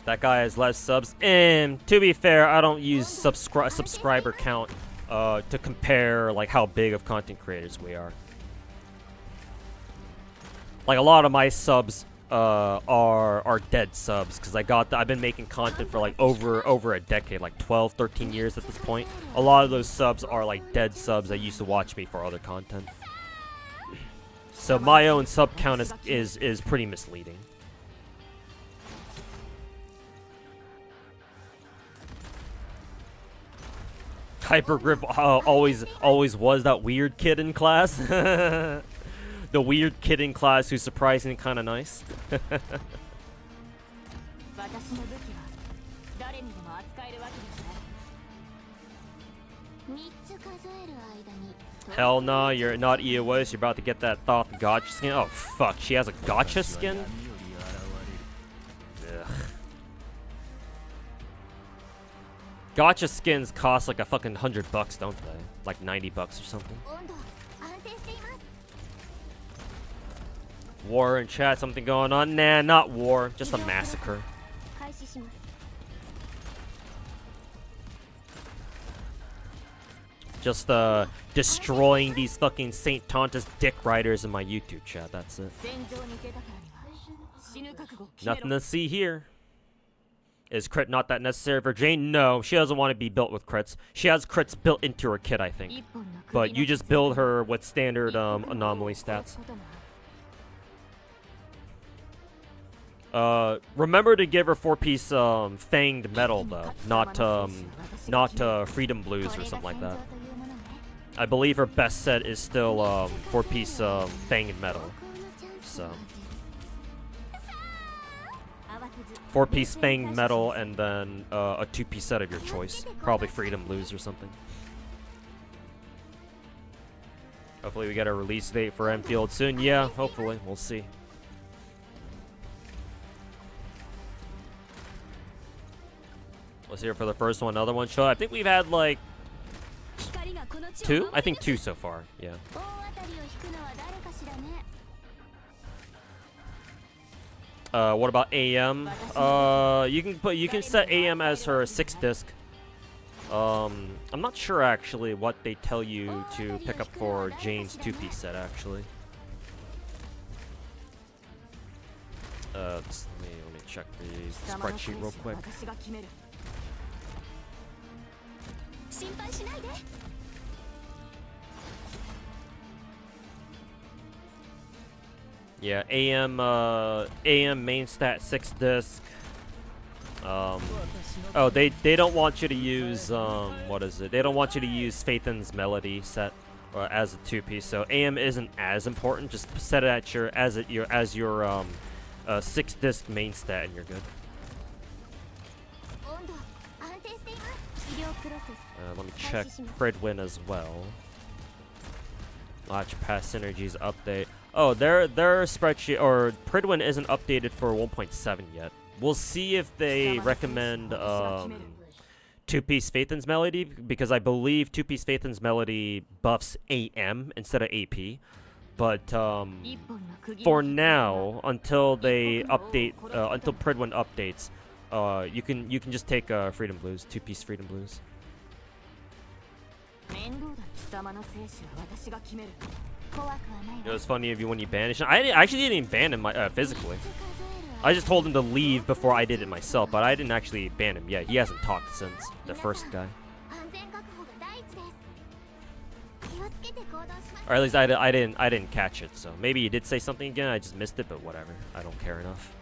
That guy has less subs. And to be fair, I don't use subscriber count to compare like how big of content creators we are. Like a lot of my subs are dead subs, because I've been making content for like over a decade, like 12, 13 years at this point. A lot of those subs are like dead subs that used to watch me for other content. So my own sub count is pretty misleading. Hypergrip always was that weird kid in class. The weird kid in class who's surprisingly kind of nice. Hell no, you're not EOS. You're about to get that Thoth Gacha skin. Oh fuck, she has a Gacha skin? Ugh. Gacha skins cost like a fucking $100, don't they? Like $90 or something. War in chat, something going on? Nah, not war, just a massacre. Just destroying these fucking Saint Tonta's dick riders in my YouTube chat, that's it. Nothing to see here. Is crit not that necessary for Jane? No, she doesn't want to be built with crits. She has crits built into her kit, I think. But you just build her with standard anomaly stats. Remember to give her 4-piece fanged metal though, not freedom blues or something like that. I believe her best set is still 4-piece fanged metal. So 4-piece fanged metal and then a 2-piece set of your choice, probably freedom blues or something. Hopefully we get a release date for Enfield soon. Yeah, hopefully, we'll see. Let's hear for the first one, another one show. I think we've had like 2? I think 2 so far, yeah. What about AM? You can set AM as her 6th disc. I'm not sure actually what they tell you to pick up for Jane's 2-piece set actually. Let me check the spreadsheet real quick. Yeah, AM main stat 6th disc. Oh, they don't want you to use what is it? They don't want you to use Phaethon's Melody set as a 2-piece. So AM isn't as important. Just set it at your as your 6th disc main stat, and you're good. Let me check Pridwin as well. Watch past synergies update. Oh, their spreadsheet or Pridwin isn't updated for 1.7 yet. We'll see if they recommend 2-piece Phaethon's Melody, because I believe 2-piece Phaethon's Melody buffs AM instead of AP. But for now, until they update, until Pridwin updates, you can just take Freedom Blues, 2-piece Freedom Blues. It was funny of you when you banished him. I actually didn't even ban him physically. I just told him to leave before I did it myself, but I didn't actually ban him yet. He hasn't talked since the first guy. Or at least I didn't catch it. So maybe he did say something again. I just missed it, but whatever. I don't care enough.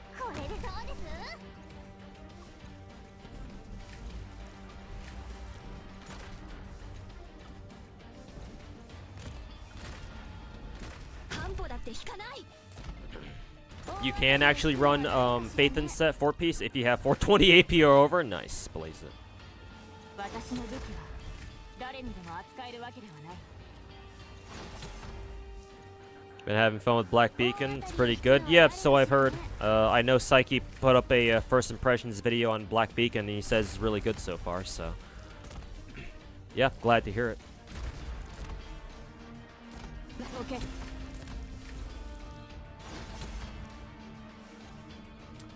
You can actually run Phaethon's set 4-piece if you have 420 AP or over. Nice, blaze it. Been having fun with Black Beacon. It's pretty good. Yeah, so I've heard. I know Psyche put up a first impressions video on Black Beacon, and he says it's really good so far. So, yeah, glad to hear it. Okay.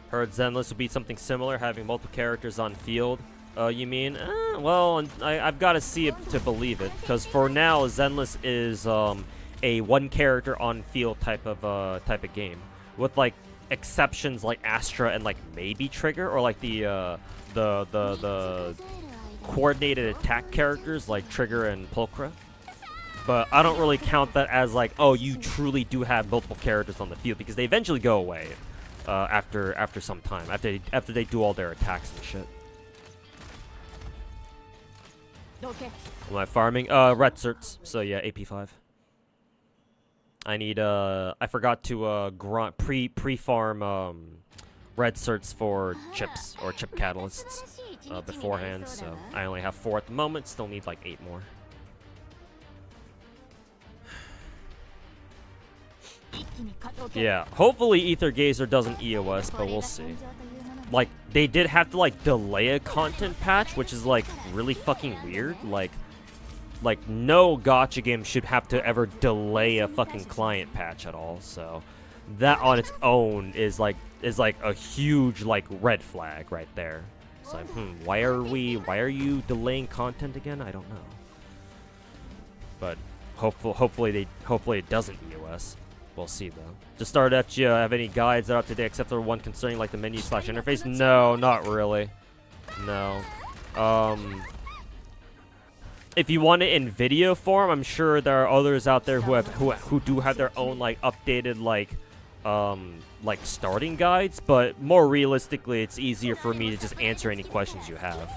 Heard Zenless would be something similar, having multiple characters on field. You mean? Well, I've got to see it to believe it, because for now, Zenless is a one character on field type of game, with like exceptions like Astra and like maybe Trigger, or like the coordinated attack characters like Trigger and Pulchra. But I don't really count that as like, oh, you truly do have multiple characters on the field, because they eventually go away after some time, after they do all their attacks and shit. Am I farming? Red certs. So yeah, AP5. I need I forgot to pre-farm red certs for chips or chip catalysts beforehand, so I only have 4 at the moment. Still need like 8 more. Yeah, hopefully Ether Gazer doesn't EOS, but we'll see. Like, they did have to like delay a content patch, which is like really fucking weird. Like no gacha game should have to ever delay a fucking client patch at all. So that on its own is like a huge like red flag right there. It's like, why are you delaying content again? I don't know. But hopefully it doesn't EOS. We'll see though. To start FGO, have any guides that are up to date except for one concerning like the menu / interface? No, not really. No. If you want it in video form, I'm sure there are others out there who do have their own like updated like starting guides, but more realistically, it's easier for me to just answer any questions you have.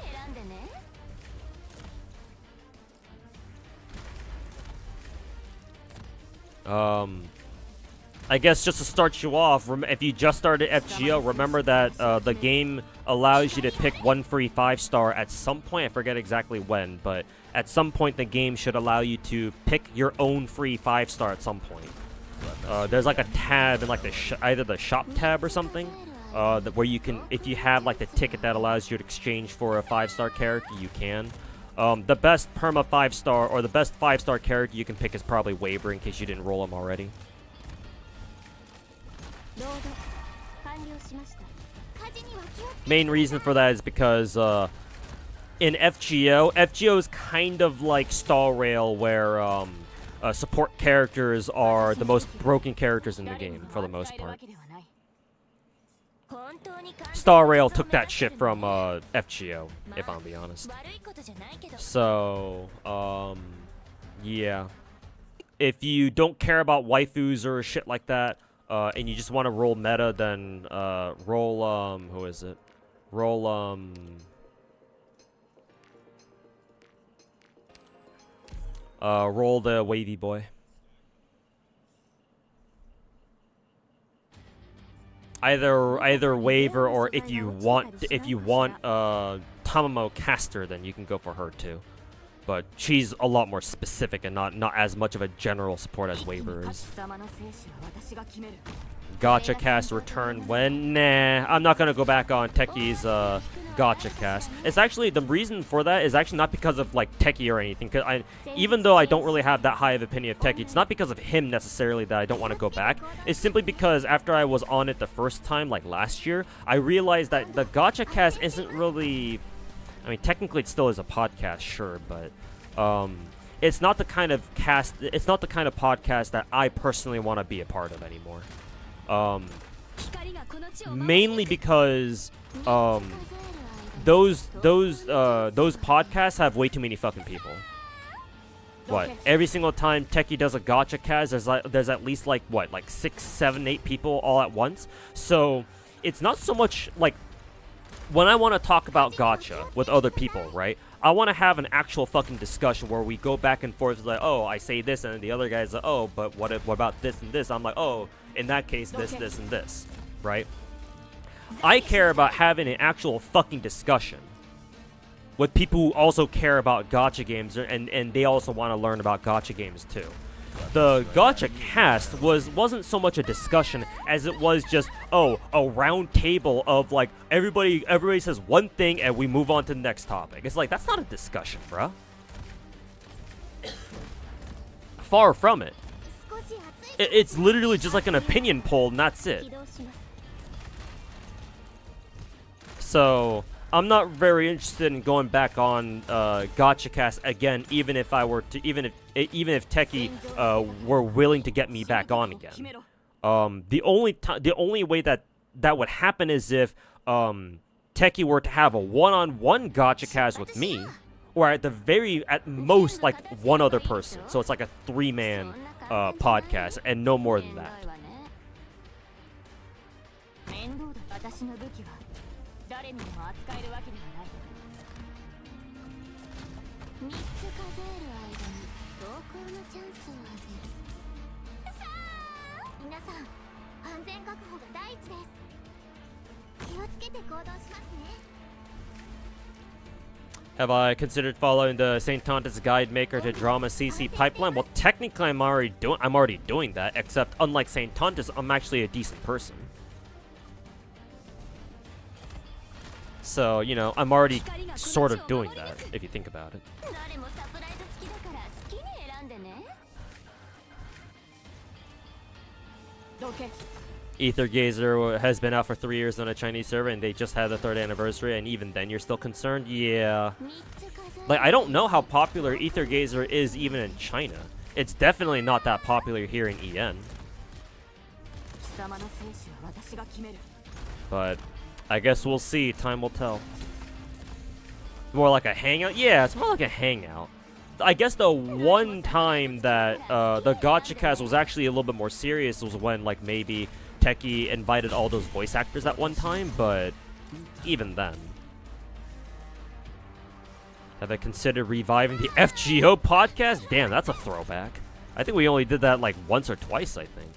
I guess just to start you off, if you just started FGO, remember that the game allows you to pick 1 free 5-star at some point. I forget exactly when, but at some point the game should allow you to pick your own free 5-star at some point. There's like a tab in like either the shop tab or something, where you can, if you have like the ticket that allows you to exchange for a 5-star character, you can. The best perma 5-star or the best 5-star character you can pick is probably Waver, in case you didn't roll him already. Main reason for that is because in FGO is kind of like Stall Rail, where support characters are the most broken characters in the game for the most part. Star Rail took that shit from FGO, if I'm being honest. So, yeah. If you don't care about waifus or shit like that, and you just want to roll meta, then roll, who is it? Roll, roll the wavy boy. Either Waver, or if you want Tamamo Caster, then you can go for her too. But she's a lot more specific and not as much of a general support as Waver is. Gacha cast return when? Nah, I'm not gonna go back on Techie's gacha cast. It's actually, the reason for that is actually not because of like Techie or anything. Cause even though I don't really have that high of opinion of Techie, it's not because of him necessarily that I don't want to go back. It's simply because after I was on it the first time, like last year, I realized that the gacha cast isn't really. I mean, technically it still is a podcast, sure, but it's not the kind of cast. It's not the kind of podcast that I personally want to be a part of anymore. Mainly because those podcasts have way too many fucking people. What? Every single time Techie does a gacha cast, there's at least like 6, 7, 8 people all at once. So it's not so much like when I want to talk about gacha with other people, right? I want to have an actual fucking discussion where we go back and forth, like, oh, I say this, and the other guy's like, oh, but what about this and this? I'm like, oh, in that case, this, and this, right? I care about having an actual fucking discussion with people who also care about gacha games, and they also want to learn about gacha games too. The gacha cast wasn't so much a discussion as it was just, oh, a round table of like everybody says one thing and we move on to the next topic. It's like, that's not a discussion, bruh. Far from it. It's literally just like an opinion poll, and that's it. So I'm not very interested in going back on gacha cast again, even if Techie were willing to get me back on again. The only way that would happen is if Techie were to have a one-on-one gacha cast with me, or at most like one other person. So it's like a 3-man podcast and no more than that. Have I considered following the St. Tonta's Guide Maker to Drama CC pipeline? Well, technically I'm already doing that, except unlike St. Tonta's, I'm actually a decent person. So, you know, I'm already sort of doing that, if you think about it. Ether Gazer has been out for 3 years on a Chinese server, and they just had the 3rd anniversary, and even then you're still concerned? Yeah. Like, I don't know how popular Ether Gazer is even in China. It's definitely not that popular here in EN. But I guess we'll see. Time will tell. More like a hangout? Yeah, it's more like a hangout. I guess the one time that the Gacha cast was actually a little bit more serious was when, like, maybe Techie invited all those voice actors at one time, but even then. Have I considered reviving the FGO podcast? Damn, that's a throwback. I think we only did that like once or twice, I think.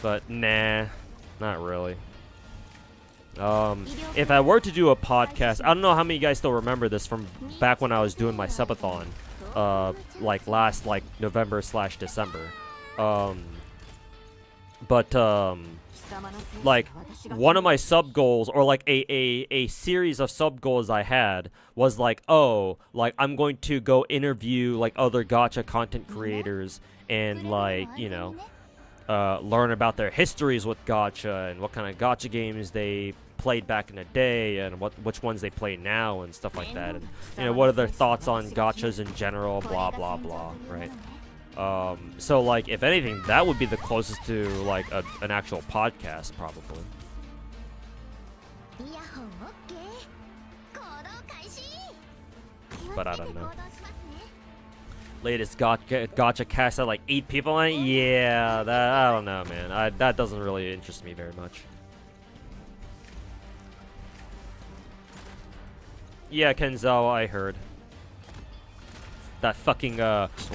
But nah, not really. If I were to do a podcast, I don't know how many of you guys still remember this from back when I was doing my subathon, like last like November/December. Like one of my sub goals, or like a series of sub goals I had was like, oh, like I'm going to go interview like other gacha content creators and like, you know, learn about their histories with gacha and what kind of gacha games they played back in the day and which ones they play now and stuff like that, and you know, what are their thoughts on gachas in general, blah blah blah, right? So like, if anything, that would be the closest to like an actual podcast, probably. But I don't know. Latest gacha cast had like 8 people on it. Yeah, that I don't know, man. That doesn't really interest me very much. Yeah, Kenzo, I heard. That fucking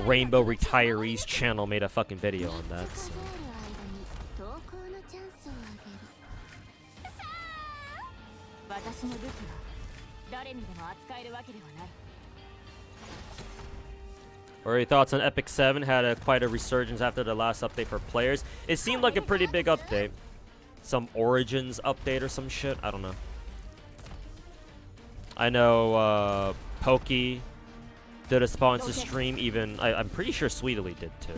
Rainbow Retirees channel made a fucking video on that. So. What are your thoughts on Epic 7? Had quite a resurgence after the last update for players. It seemed like a pretty big update. Some Origins update or some shit. I don't know. I know Pokey did a sponsored stream. Even I'm pretty sure Sweetly did too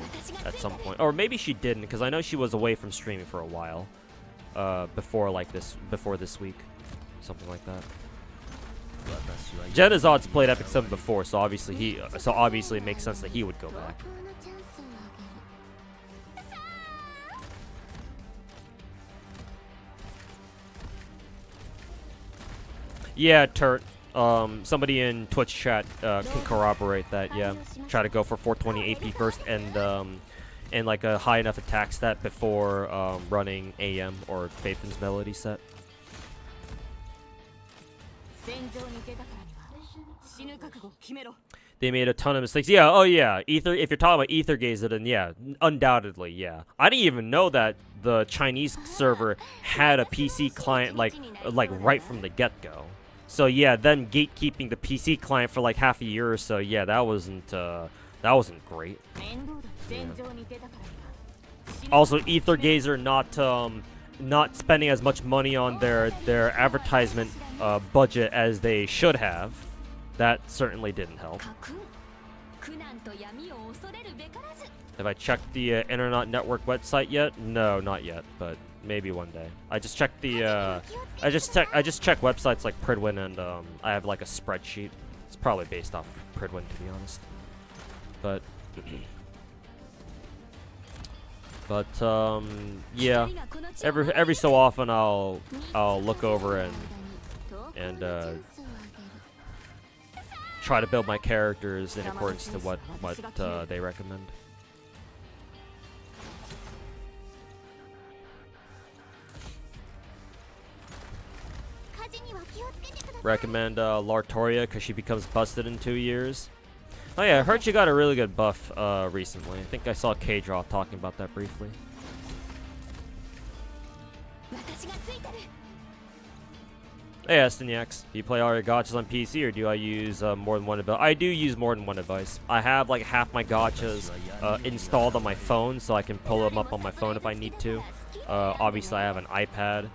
at some point, or maybe she didn't, because I know she was away from streaming for a while before this week, something like that. Genazod's played Epic 7 before, so obviously it makes sense that he would go back. Yeah, Turt. Somebody in Twitch chat can corroborate that. Yeah, try to go for 420 AP first and like a high enough attack stat before running AM or Faithin's Melody set. They made a ton of mistakes. Yeah, oh yeah. If you're talking about Ether Gazer, then yeah, undoubtedly, yeah. I didn't even know that the Chinese server had a PC client like right from the get-go. So yeah, then gatekeeping the PC client for like half a year or so, yeah, that wasn't great. Yeah. Also, Ether Gazer not spending as much money on their advertisement budget as they should have. That certainly didn't help. Have I checked the Internet Network website yet? No, not yet, but maybe one day. I just checked the I just check websites like Pridwin, and I have like a spreadsheet. It's probably based off of Pridwin, to be honest. But But yeah, every so often I'll look over and try to build my characters in accordance to what they recommend. Recommend Lartoria because she becomes busted in 2 years. Oh yeah, I heard she got a really good buff recently. I think I saw K-Draw talking about that briefly. Hey Estiniacs, do you play all your gachas on PC or do I use more than one device? I do use more than one device. I have like half my gachas installed on my phone so I can pull them up on my phone if I need to. Obviously I have an iPad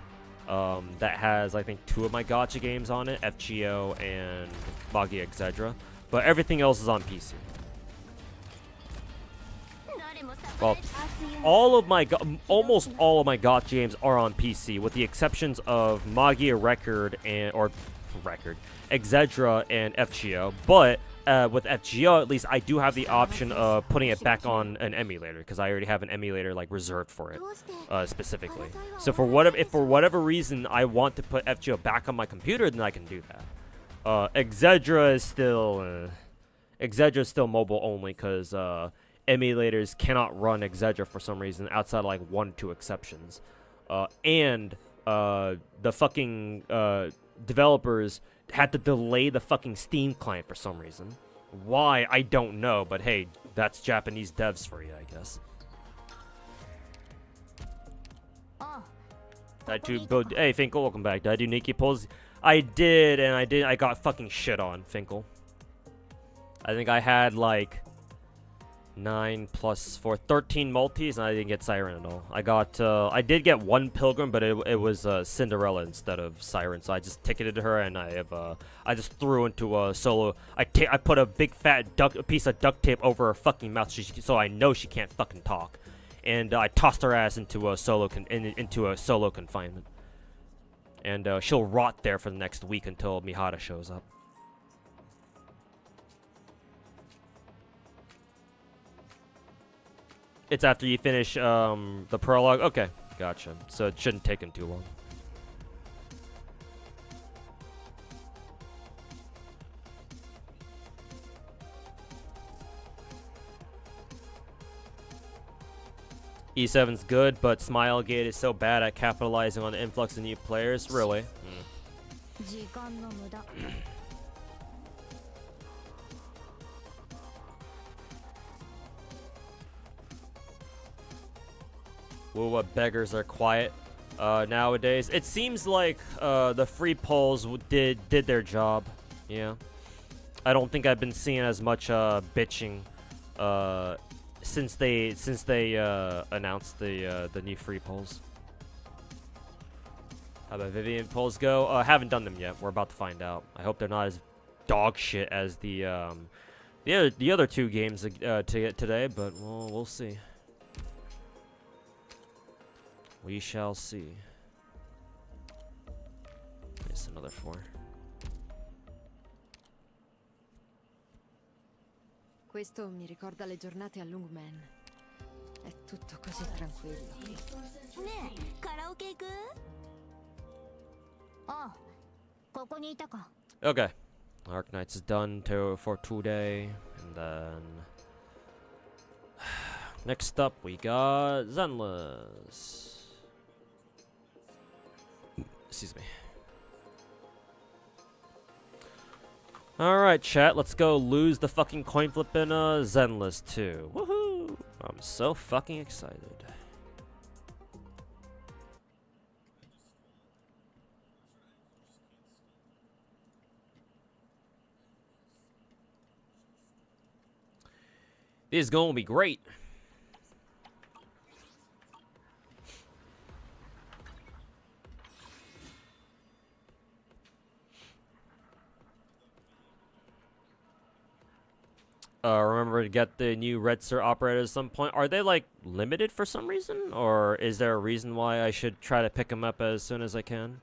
that has I think 2 of my gacha games on it, FGO and Magia Etc. But everything else is on PC. Well, almost all of my gacha games are on PC, with the exceptions of Magia Record Etc. and FGO. But with FGO, at least I do have the option of putting it back on an emulator because I already have an emulator like reserved for it specifically. So if for whatever reason I want to put FGO back on my computer, then I can do that. Etc. is still mobile only because emulators cannot run Etc for some reason outside of like 1 or 2 exceptions. And the fucking developers had to delay the fucking Steam client for some reason. Why, I don't know, but hey, that's Japanese devs for you, I guess. Hey, Finkel, welcome back. Did I do Nikke pulls? I did, and I got fucking shit on, Finkel. I think I had like 9 plus 4, 13 multis, and I didn't get Siren at all. I did get 1 Pilgrim, but it was Cinderella instead of Siren, so I just ticketed her, and I just threw into a solo. I put a big fat piece of duct tape over her fucking mouth, so I know she can't fucking talk, and I tossed her ass into a solo confinement, and she'll rot there for the next week until Mihara shows up. It's after you finish the prologue? Okay, gotcha. So it shouldn't take him too long. E7's good, but Smilegate is so bad at capitalizing on the influx of new players. Really? Well, what beggars are quiet nowadays? It seems like the free polls did their job. Yeah, I don't think I've been seeing as much bitching since they announced the new free polls. How about Vivian polls go? Haven't done them yet. We're about to find out. I hope they're not as dog shit as the other 2 games to get today, but we'll see. We shall see. There's another 4. Questo mi ricorda le giornate a Lungmen. È tutto così tranquillo. Okay. Arknights is done for today, and then next up we got Zenless. Excuse me. Alright, chat, let's go lose the fucking coin flip in Zenless 2. Woohoo! I'm so fucking excited. This is gonna be great. Remember to get the new Red Sir operators at some point. Are they like limited for some reason, or is there a reason why I should try to pick them up as soon as I can?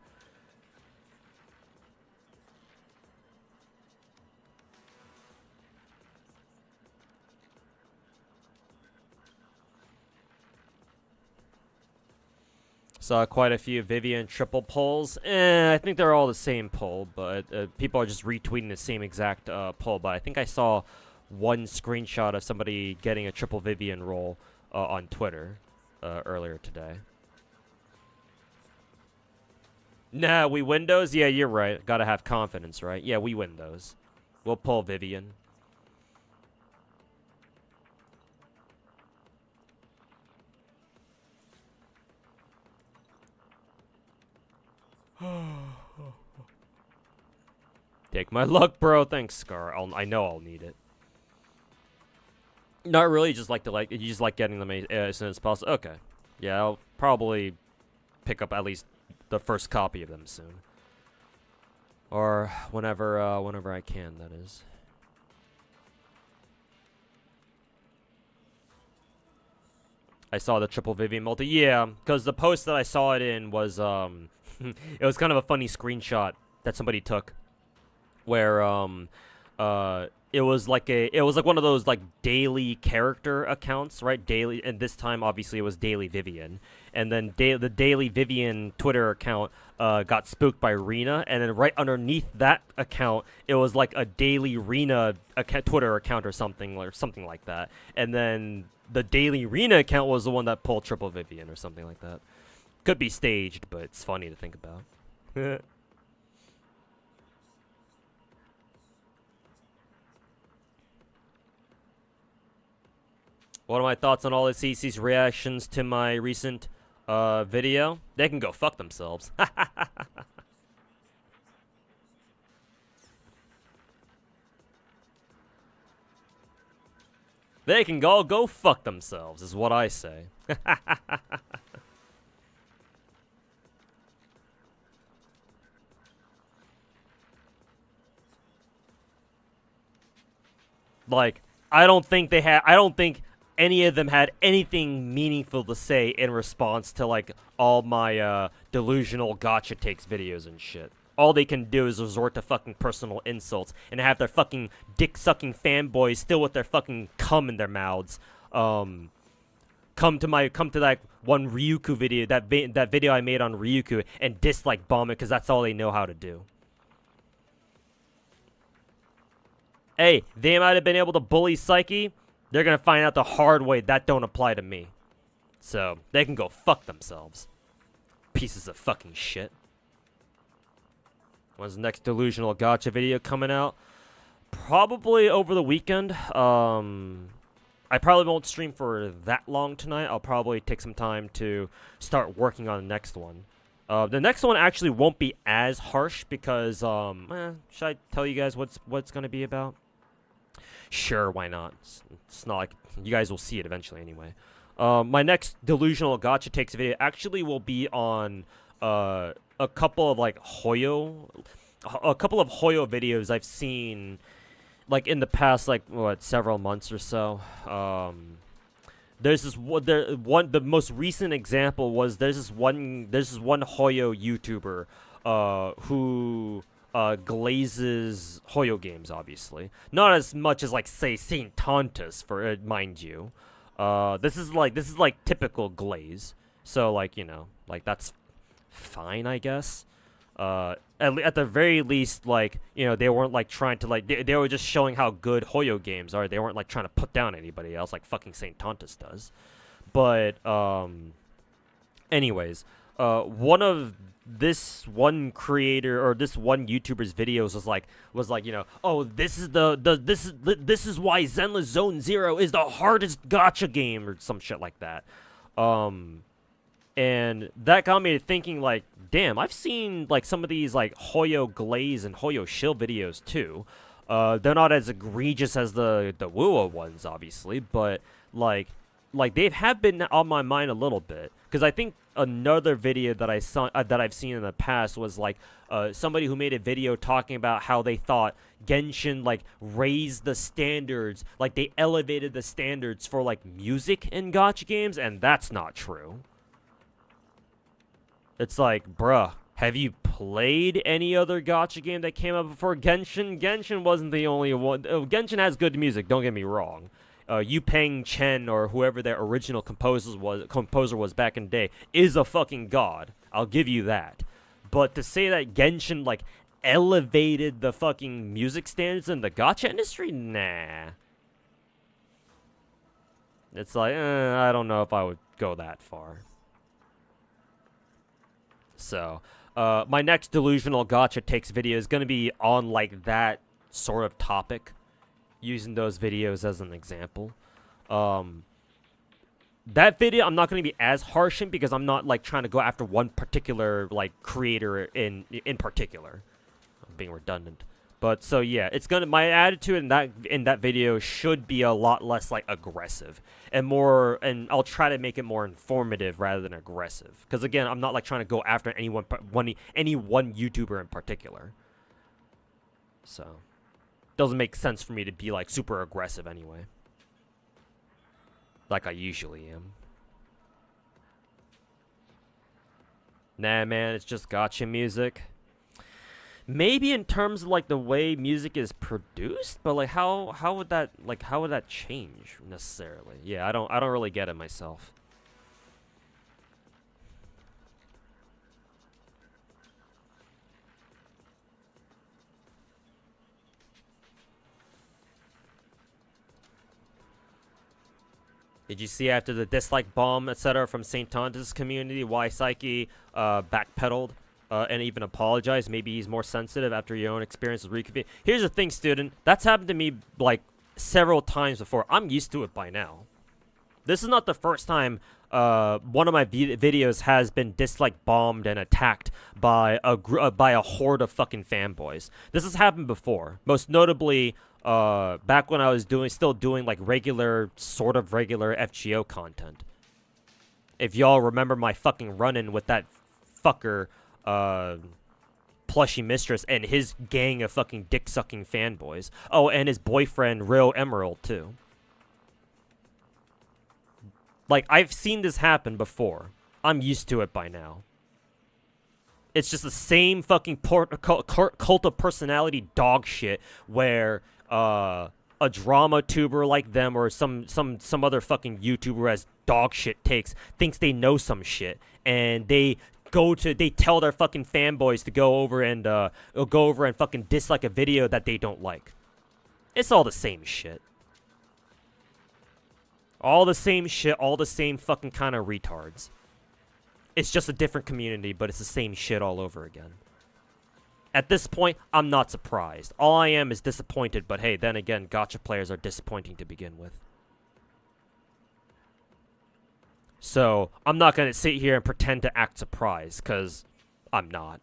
Saw quite a few Vivian triple polls. I think they're all the same poll, but people are just retweeting the same exact poll. But I think I saw one screenshot of somebody getting a triple Vivian roll on Twitter earlier today. Nah, we Windows? Yeah, you're right. Gotta have confidence, right? Yeah, we Windows. We'll pull Vivian. Take my luck, bro. Thanks, Scar. I know I'll need it. Not really. Just like you just like getting them as soon as possible. Okay. Yeah, I'll probably pick up at least the first copy of them soon, or whenever I can. That is. I saw the triple Vivian multi. Yeah, because the post that I saw it in was it was kind of a funny screenshot that somebody took, where it was like one of those like daily character accounts, right? Daily, and this time obviously it was Daily Vivian, and then the Daily Vivian Twitter account got spooked by Rena, and then right underneath that account it was like a Daily Rena Twitter account or something like that, and then the Daily Rena account was the one that pulled triple Vivian or something like that. Could be staged, but it's funny to think about. What are my thoughts on all the CC's reactions to my recent video? They can go fuck themselves. They can all go fuck themselves, is what I say. Like, I don't think any of them had anything meaningful to say in response to, like, all my, delusional gotcha takes videos and shit. All they can do is resort to fucking personal insults and have their fucking dick-sucking fanboys still with their fucking cum in their mouths, come to that one Ryuku video, that video I made on Ryuku, and dislike bomb it, because that's all they know how to do. Hey, they might have been able to bully Psyche. They're gonna find out the hard way that don't apply to me. So, they can go fuck themselves. Pieces of fucking shit. When's the next Delusional Gotcha video coming out? Probably over the weekend. I probably won't stream for that long tonight. I'll probably take some time to start working on the next one. The next one actually won't be as harsh because, should I tell you guys what's gonna be about? Sure, why not? It's not like you guys will see it eventually anyway. My next Delusional Gotcha takes video actually will be on a couple of like Hoyo videos I've seen like in the past like several months or so. There's this the most recent example was there's this one Hoyo YouTuber who glazes Hoyo games, obviously. Not as much as like say Saint Tontus, for mind you. This is like typical glaze. So like, you know, like that's fine, I guess. At the very least, like, you know, they weren't like trying to like they were just showing how good Hoyo games are. They weren't like trying to put down anybody else like fucking Saint Tontus does. But anyways, one of this one creator or this one YouTuber's videos was like, you know, oh, this is why Zenless Zone Zero is the hardest gacha game or some shit like that. And that got me to thinking, like, damn, I've seen like some of these like Hoyo glaze and Hoyo shill videos too. They're not as egregious as the Wuo ones, obviously, but like they have been on my mind a little bit, because I think another video that I saw that I've seen in the past was like somebody who made a video talking about how they thought Genshin like raised the standards, like they elevated the standards for like music in gacha games, and that's not true. It's like, bruh, have you played any other gacha game that came out before Genshin? Genshin wasn't the only one. Genshin has good music, don't get me wrong. Yu Peng Chen or whoever their original composer was back in the day is a fucking god. I'll give you that. But to say that Genshin like elevated the fucking music standards in the gacha industry, nah. It's like, I don't know if I would go that far. So, my next Delusional Gacha Takes video is going to be on, like, that sort of topic. Using those videos as an example. That video, I'm not going to be as harsh in because I'm not, like, trying to go after one particular, like, creator in particular. I'm being redundant. But, so, yeah, it's gonna, my attitude in that video should be a lot less, like, aggressive. And more, and I'll try to make it more informative rather than aggressive. Because, again, I'm not, like, trying to go after any one YouTuber in particular. So, doesn't make sense for me to be, like, super aggressive anyway. Like I usually am. Nah, man, it's just gacha music. Maybe in terms of like the way music is produced, but like how would that change necessarily? Yeah, I don't really get it myself. Did you see after the dislike bomb, etc., from St. Tonda's community, why Psyche backpedaled and even apologized? Maybe he's more sensitive after your own experience with recruitment. Here's the thing, student. That's happened to me, like, several times before. I'm used to it by now. This is not the first time one of my videos has been dislike bombed and attacked by a horde of fucking fanboys. This has happened before. Most notably, back when I was still doing like sort of regular FGO content. If y'all remember my fucking run-in with that fucker, Plushy Mistress and his gang of fucking dick-sucking fanboys. Oh, and his boyfriend, Real Emerald, too. Like, I've seen this happen before. I'm used to it by now. It's just the same fucking cult of personality dog shit where a drama tuber like them or some other fucking YouTuber has dog shit takes thinks they know some shit, and they tell their fucking fanboys to go over and fucking dislike a video that they don't like. It's all the same shit. All the same shit, all the same fucking kind of retards. It's just a different community, but it's the same shit all over again. At this point, I'm not surprised. All I am is disappointed, but hey, then again, gacha players are disappointing to begin with. So, I'm not going to sit here and pretend to act surprised, because I'm not.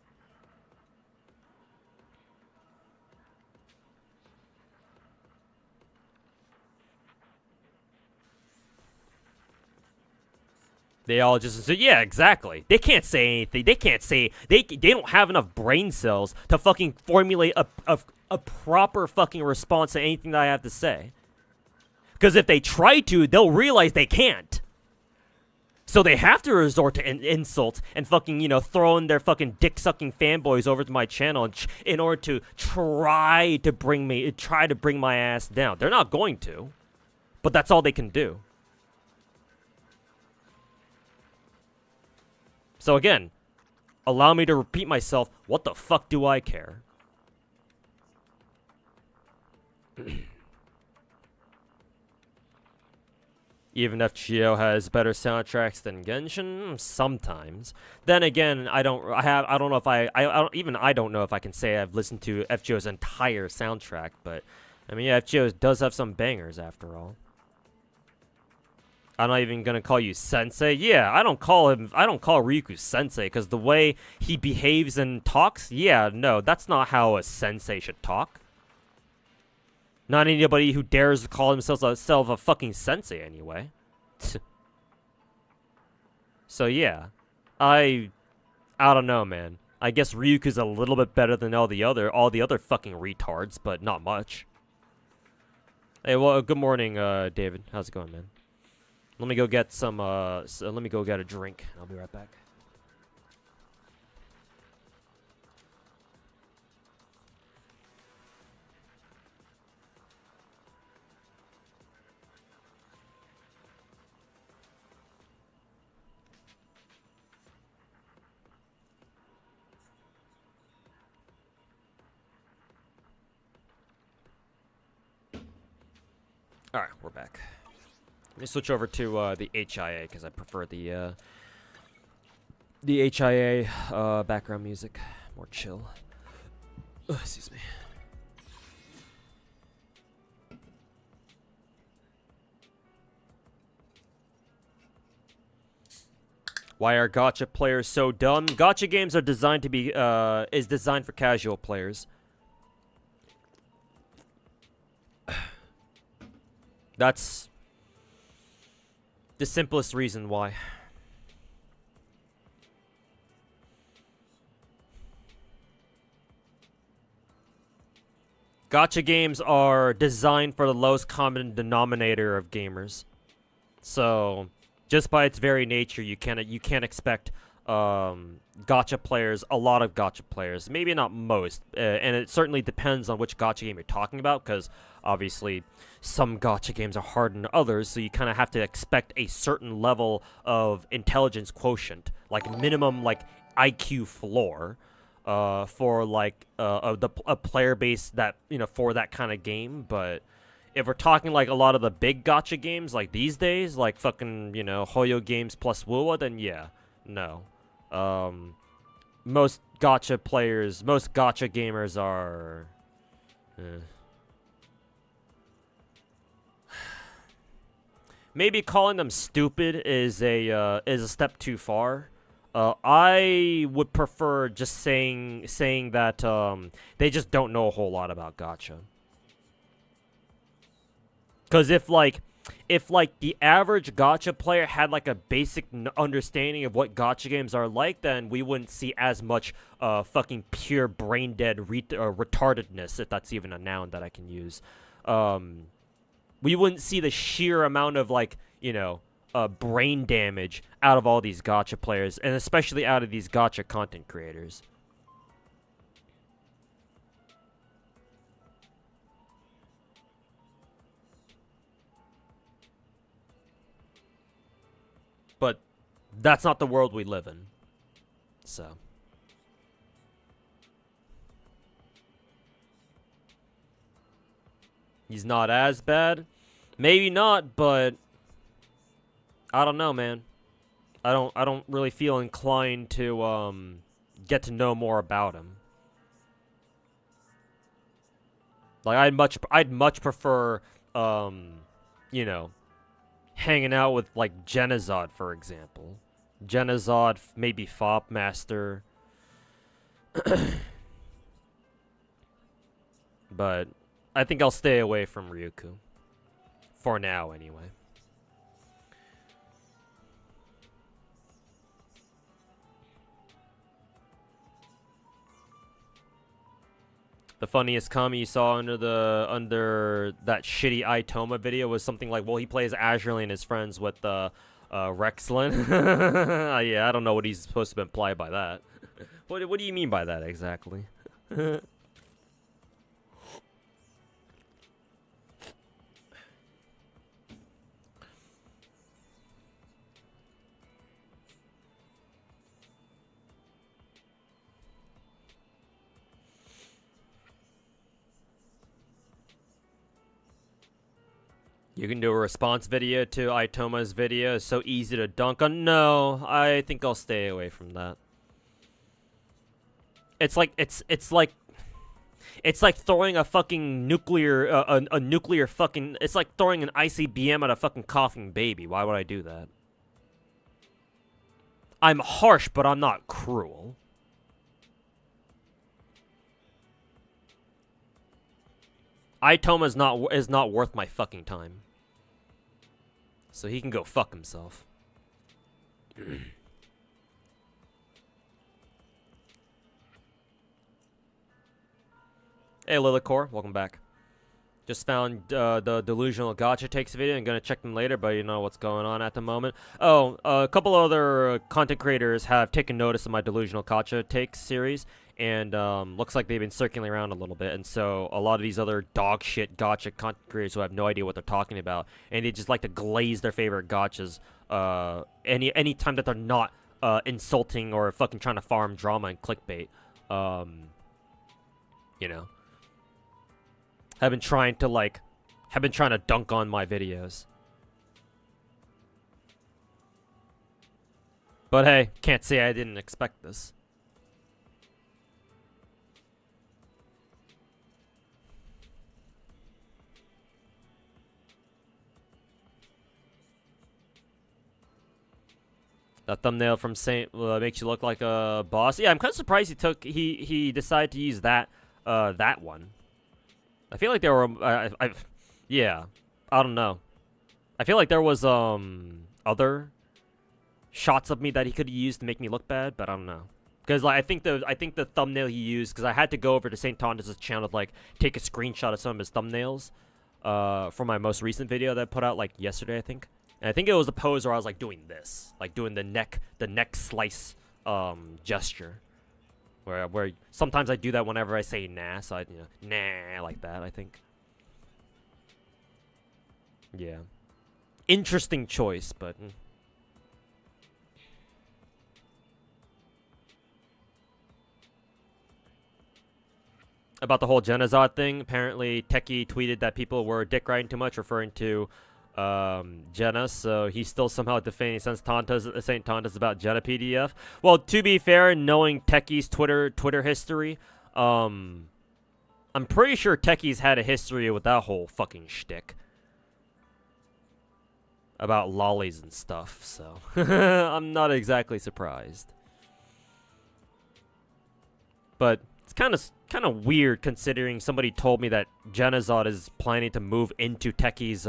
They all just say, yeah, exactly. They can't say anything. They can't say, they don't have enough brain cells to fucking formulate a proper fucking response to anything that I have to say. Because if they try to, they'll realize they can't. So they have to resort to insults and fucking, you know, throw in their fucking dick-sucking fanboys over to my channel in order to try to bring my ass down. They're not going to. But that's all they can do. So again, allow me to repeat myself, what the fuck do I care? Even if FGO has better soundtracks than Genshin, sometimes. Then again, I don't know if I can say I've listened to FGO's entire soundtrack, but I mean, yeah, FGO does have some bangers after all. I'm not even gonna call you sensei. Yeah, I don't call Ryuku sensei because the way he behaves and talks, yeah, no, that's not how a sensei should talk. Not anybody who dares to call himself a fucking sensei anyway. So yeah, I don't know, man. I guess Ryuku's a little bit better than all the other fucking retards, but not much. Hey, well, good morning, David. How's it going, man? Let me go get some, let me go get a drink. I'll be right back. Alright, we're back. Let me switch over to the HIA because I prefer the HIA background music. More chill. Excuse me. Why are gacha players so dumb? Gacha games are designed to be is designed for casual players. That's the simplest reason why. Gacha games are designed for the lowest common denominator of gamers. So, just by its very nature, you can't expect gacha players, a lot of gacha players, maybe not most, and it certainly depends on which gacha game you're talking about, because obviously some gacha games are harder than others, so you kind of have to expect a certain level of intelligence quotient, like minimum like IQ floor, for like a player base that, you know, for that kind of game. But if we're talking like a lot of the big gacha games like these days, like fucking, you know, Hoyo games plus Wuwa, then yeah, no. Most gacha players, most gacha gamers are maybe calling them stupid is a step too far. I would prefer just saying that they just don't know a whole lot about gacha. Cause if the average gacha player had like a basic understanding of what gacha games are like, then we wouldn't see as much fucking pure brain dead retardedness, if that's even a noun that I can use. We wouldn't see the sheer amount of, like, you know, brain damage out of all these gacha players, and especially out of these gacha content creators. But that's not the world we live in. So. He's not as bad. Maybe not, but I don't know, man. I don't really feel inclined to get to know more about him. Like I'd much prefer you know, hanging out with like Genazod, for example. Genazod, maybe Fop Master. But I think I'll stay away from Ryuku. For now, anyway. The funniest comment you saw under that shitty Itoma video was something like, well, he plays Azurely and is friends with Rexlin. Yeah, I don't know what he's supposed to imply by that. What do you mean by that exactly? You can do a response video to Itoma's video. It's so easy to dunk on. No, I think I'll stay away from that. It's like throwing a fucking nuclear a nuclear fucking. It's like throwing an ICBM at a fucking coughing baby. Why would I do that? I'm harsh, but I'm not cruel. Itoma is not worth my fucking time. So he can go fuck himself. Hey Lilicor, welcome back. Just found the Delusional Gacha Takes video. I'm gonna check them later, but you know what's going on at the moment. Oh, a couple other content creators have taken notice of my Delusional Gacha Takes series, and looks like they've been circling around a little bit. And so a lot of these other dog shit gacha content creators who have no idea what they're talking about, and they just like to glaze their favorite gachas any time that they're not insulting or fucking trying to farm drama and clickbait. You know. Have been trying to have been trying to dunk on my videos. But hey, can't say I didn't expect this. That thumbnail from Saint makes you look like a boss. Yeah, I'm kind of surprised he decided to use that that one. I feel like there were yeah, I don't know. I feel like there was other shots of me that he could have used to make me look bad, but I don't know. Because like I think the thumbnail he used, because I had to go over to St. Thomas's channel to like take a screenshot of some of his thumbnails for my most recent video that I put out like yesterday, I think. And I think it was the pose where I was like doing this, like doing the neck slice gesture, where sometimes I do that whenever I say nah, so I nah like that. I think. Yeah, interesting choice, but. About the whole Genazod thing, apparently Techie tweeted that people were dick riding too much, referring to Jenna, so he's still somehow defending St. Tontas about Jenna PDF. Well, to be fair, knowing Techie's Twitter history, I'm pretty sure Techie's had a history with that whole fucking shtick about lollies and stuff, so I'm not exactly surprised. But it's kind of weird considering somebody told me that Genazod is planning to move into Techie's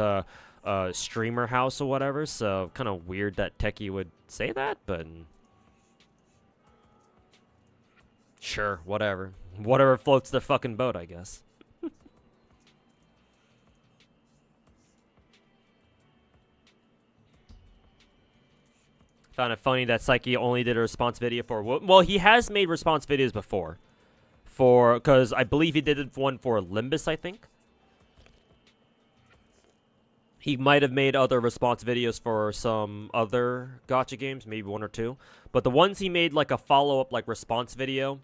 streamer house or whatever, so kind of weird that Techie would say that, but sure, whatever floats the fucking boat, I guess. Found it funny that Psyche only did a response video for, well, he has made response videos before because I believe he did one for Limbus, I think. He might have made other response videos for some other gacha games, maybe one or two. But the ones he made like a follow-up like response video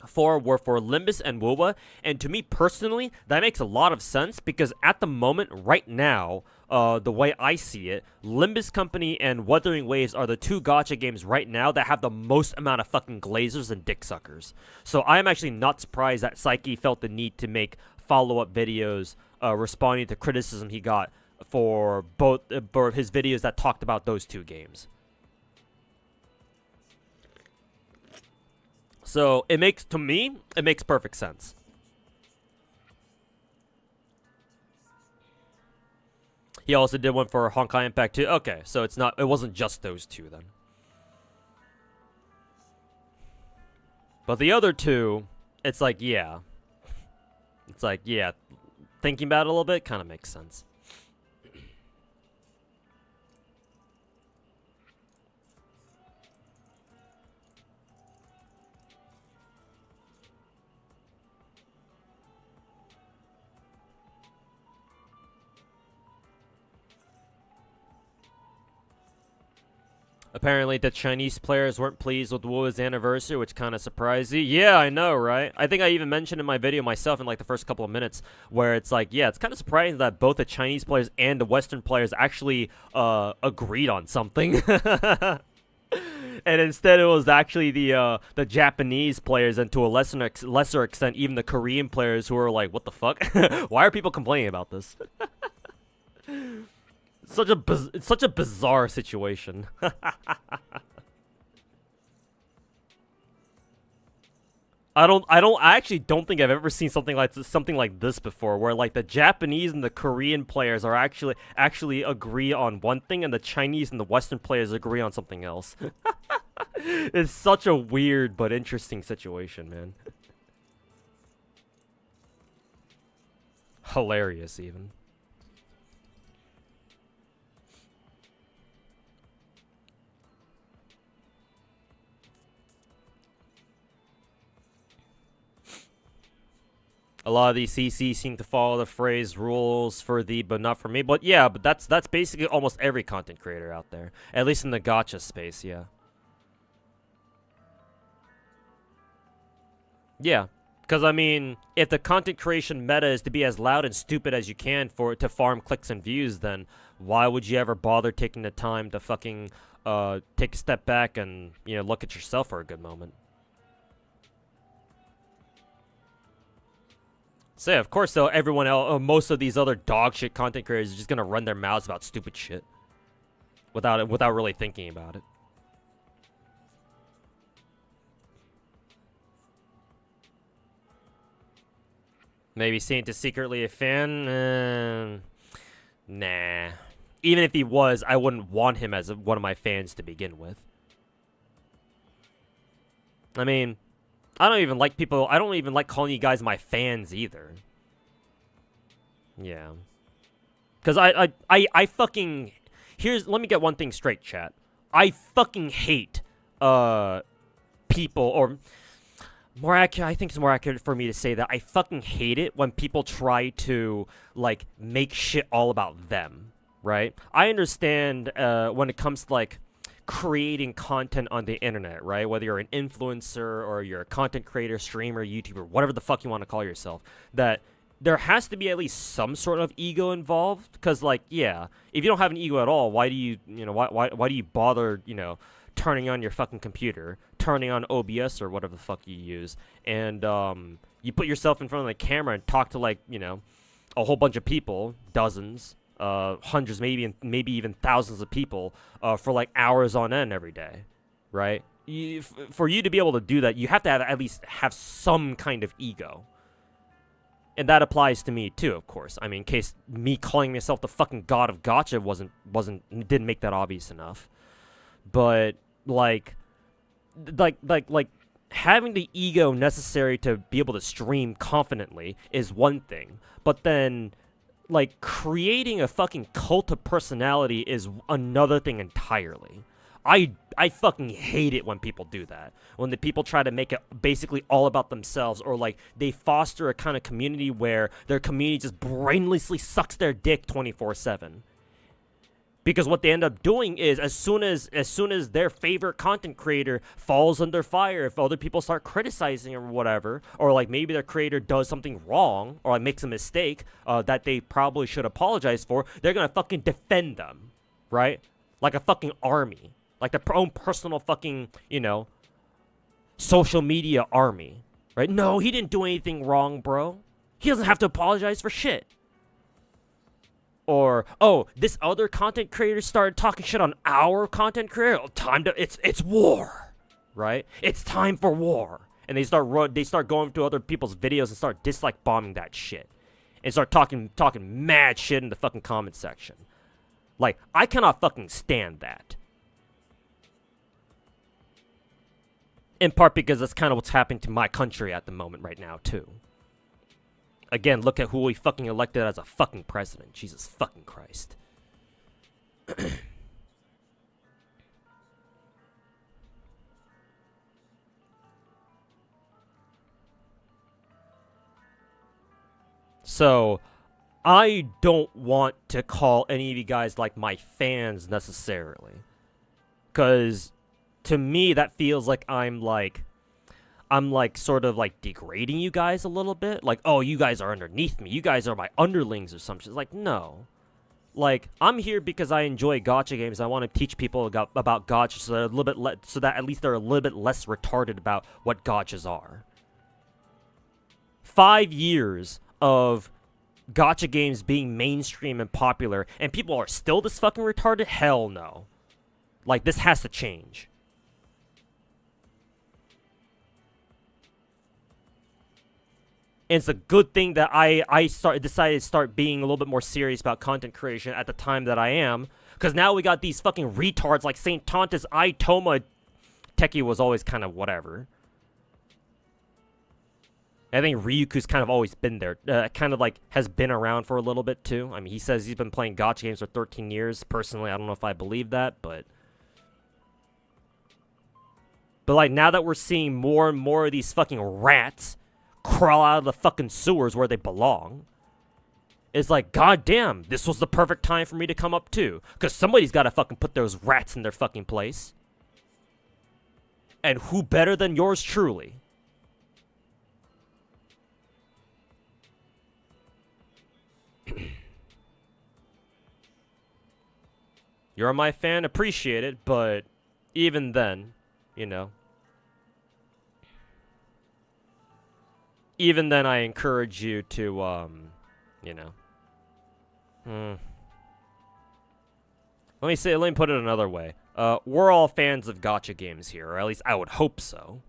for were for Limbus and Wuwa. And to me personally, that makes a lot of sense because at the moment, right now, the way I see it, Limbus Company and Wuthering Waves are the two gacha games right now that have the most amount of fucking glazers and dick suckers. So I am actually not surprised that Psyche felt the need to make follow-up videos responding to criticism he got for both for his videos that talked about those two games. So it makes perfect sense. He also did one for Honkai Impact 2. Okay, so it wasn't just those two then. But the other two, it's like, yeah. It's like, yeah, thinking about it a little bit kind of makes sense. Apparently, the Chinese players weren't pleased with Wu's anniversary, which kind of surprised you. Yeah, I know, right? I think I even mentioned in my video myself in like the first couple of minutes, where it's like, yeah, it's kind of surprising that both the Chinese players and the Western players actually agreed on something. And instead, it was actually the Japanese players, and to a lesser extent, even the Korean players who were like, "What the fuck? Why are people complaining about this?" It's such a bizarre situation. I actually don't think I've ever seen something like this before, where like the Japanese and the Korean players are actually agree on one thing, and the Chinese and the Western players agree on something else. It's such a weird but interesting situation, man. Hilarious, even. A lot of these CCs seem to follow the phrase rules for thee but not for me. But yeah, but that's basically almost every content creator out there. At least in the gacha space, yeah. Yeah, Because, I mean, if the content creation meta is to be as loud and stupid as you can to farm clicks and views, then why would you ever bother taking the time to fucking take a step back and, you know, look at yourself for a good moment? So, yeah, of course, though, everyone else, most of these other dog shit content creators are just gonna run their mouths about stupid shit without really thinking about it. Maybe Saint is secretly a fan? Nah. Even if he was, I wouldn't want him as one of my fans to begin with. I mean, I don't even like calling you guys my fans either. Yeah. Because I fucking... let me get one thing straight, chat. I fucking hate, people, or... More accurate, I think it's more accurate for me to say that I fucking hate it when people try to, like, make shit all about them, right? I understand, when it comes to, like, creating content on the internet, right? Whether you're an influencer or you're a content creator, streamer, YouTuber, whatever the fuck you want to call yourself, that there has to be at least some sort of ego involved. Because, like, yeah, if you don't have an ego at all, why do you why do you bother, you know, turning on your fucking computer, turning on OBS or whatever the fuck you use, and you put yourself in front of the camera and talk to, like, you know, a whole bunch of people, dozens, hundreds, maybe even thousands of people, for like hours on end every day, right? For you to be able to do that, you have to at least have some kind of ego. And that applies to me too, of course. I mean, in case me calling myself the fucking god of gacha didn't make that obvious enough. But like having the ego necessary to be able to stream confidently is one thing, but then like creating a fucking cult of personality is another thing entirely. I fucking hate it when people do that. When the people try to make it basically all about themselves, or like they foster a kind of community where their community just brainlessly sucks their dick 24/7. Because what they end up doing is, as soon as their favorite content creator falls under fire, if other people start criticizing or whatever, or like maybe their creator does something wrong, or like makes a mistake that they probably should apologize for, they're gonna fucking defend them, right? Like a fucking army, like their own personal fucking, you know, social media army, right? No, he didn't do anything wrong, bro. He doesn't have to apologize for shit. Or, oh, this other content creator started talking shit on our content creator. It's war, right? It's time for war. And they start going to other people's videos and start dislike bombing that shit, and start talking mad shit in the fucking comment section. Like, I cannot fucking stand that. In part because that's kind of what's happening to my country at the moment right now too. Again, look at who we fucking elected as a fucking president. Jesus fucking Christ. So, I don't want to call any of you guys like my fans necessarily. Because to me, that feels like I'm sort of like degrading you guys a little bit. Like, oh, you guys are underneath me. You guys are my underlings or some shit. Like, no. Like, I'm here because I enjoy gacha games. I want to teach people about gacha so that at least they're a little bit less retarded about what gachas are. 5 years of gacha games being mainstream and popular, and people are still this fucking retarded? Hell no. Like, this has to change. And it's a good thing that I decided to start being a little bit more serious about content creation at the time that I am. Because now we got these fucking retards like St. Tontus, Toma. Techie was always kind of whatever. I think Ryuku's kind of always been there. Kind of like has been around for a little bit too. I mean, he says he's been playing gacha games for 13 years. Personally, I don't know if I believe that, but... But like, now that we're seeing more and more of these fucking rats crawl out of the fucking sewers where they belong, it's like, goddamn, this was the perfect time for me to come up too. Because somebody's got to fucking put those rats in their fucking place. And who better than yours truly? You're my fan, appreciate it, but even then, you know. Even then, I encourage you to, you know. Let me put it another way. We're all fans of gacha games here, or at least I would hope so.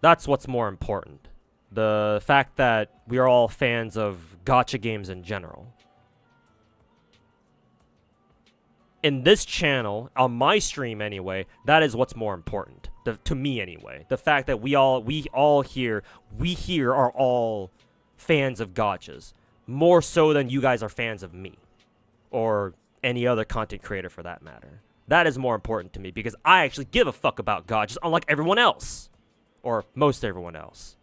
That's what's more important. The fact that we are all fans of gacha games in general. In this channel, on my stream anyway, that is what's more important. To me anyway. The fact that we here are all fans of gachas. More so than you guys are fans of me. Or any other content creator for that matter. That is more important to me because I actually give a fuck about gachas, unlike everyone else. Or most everyone else.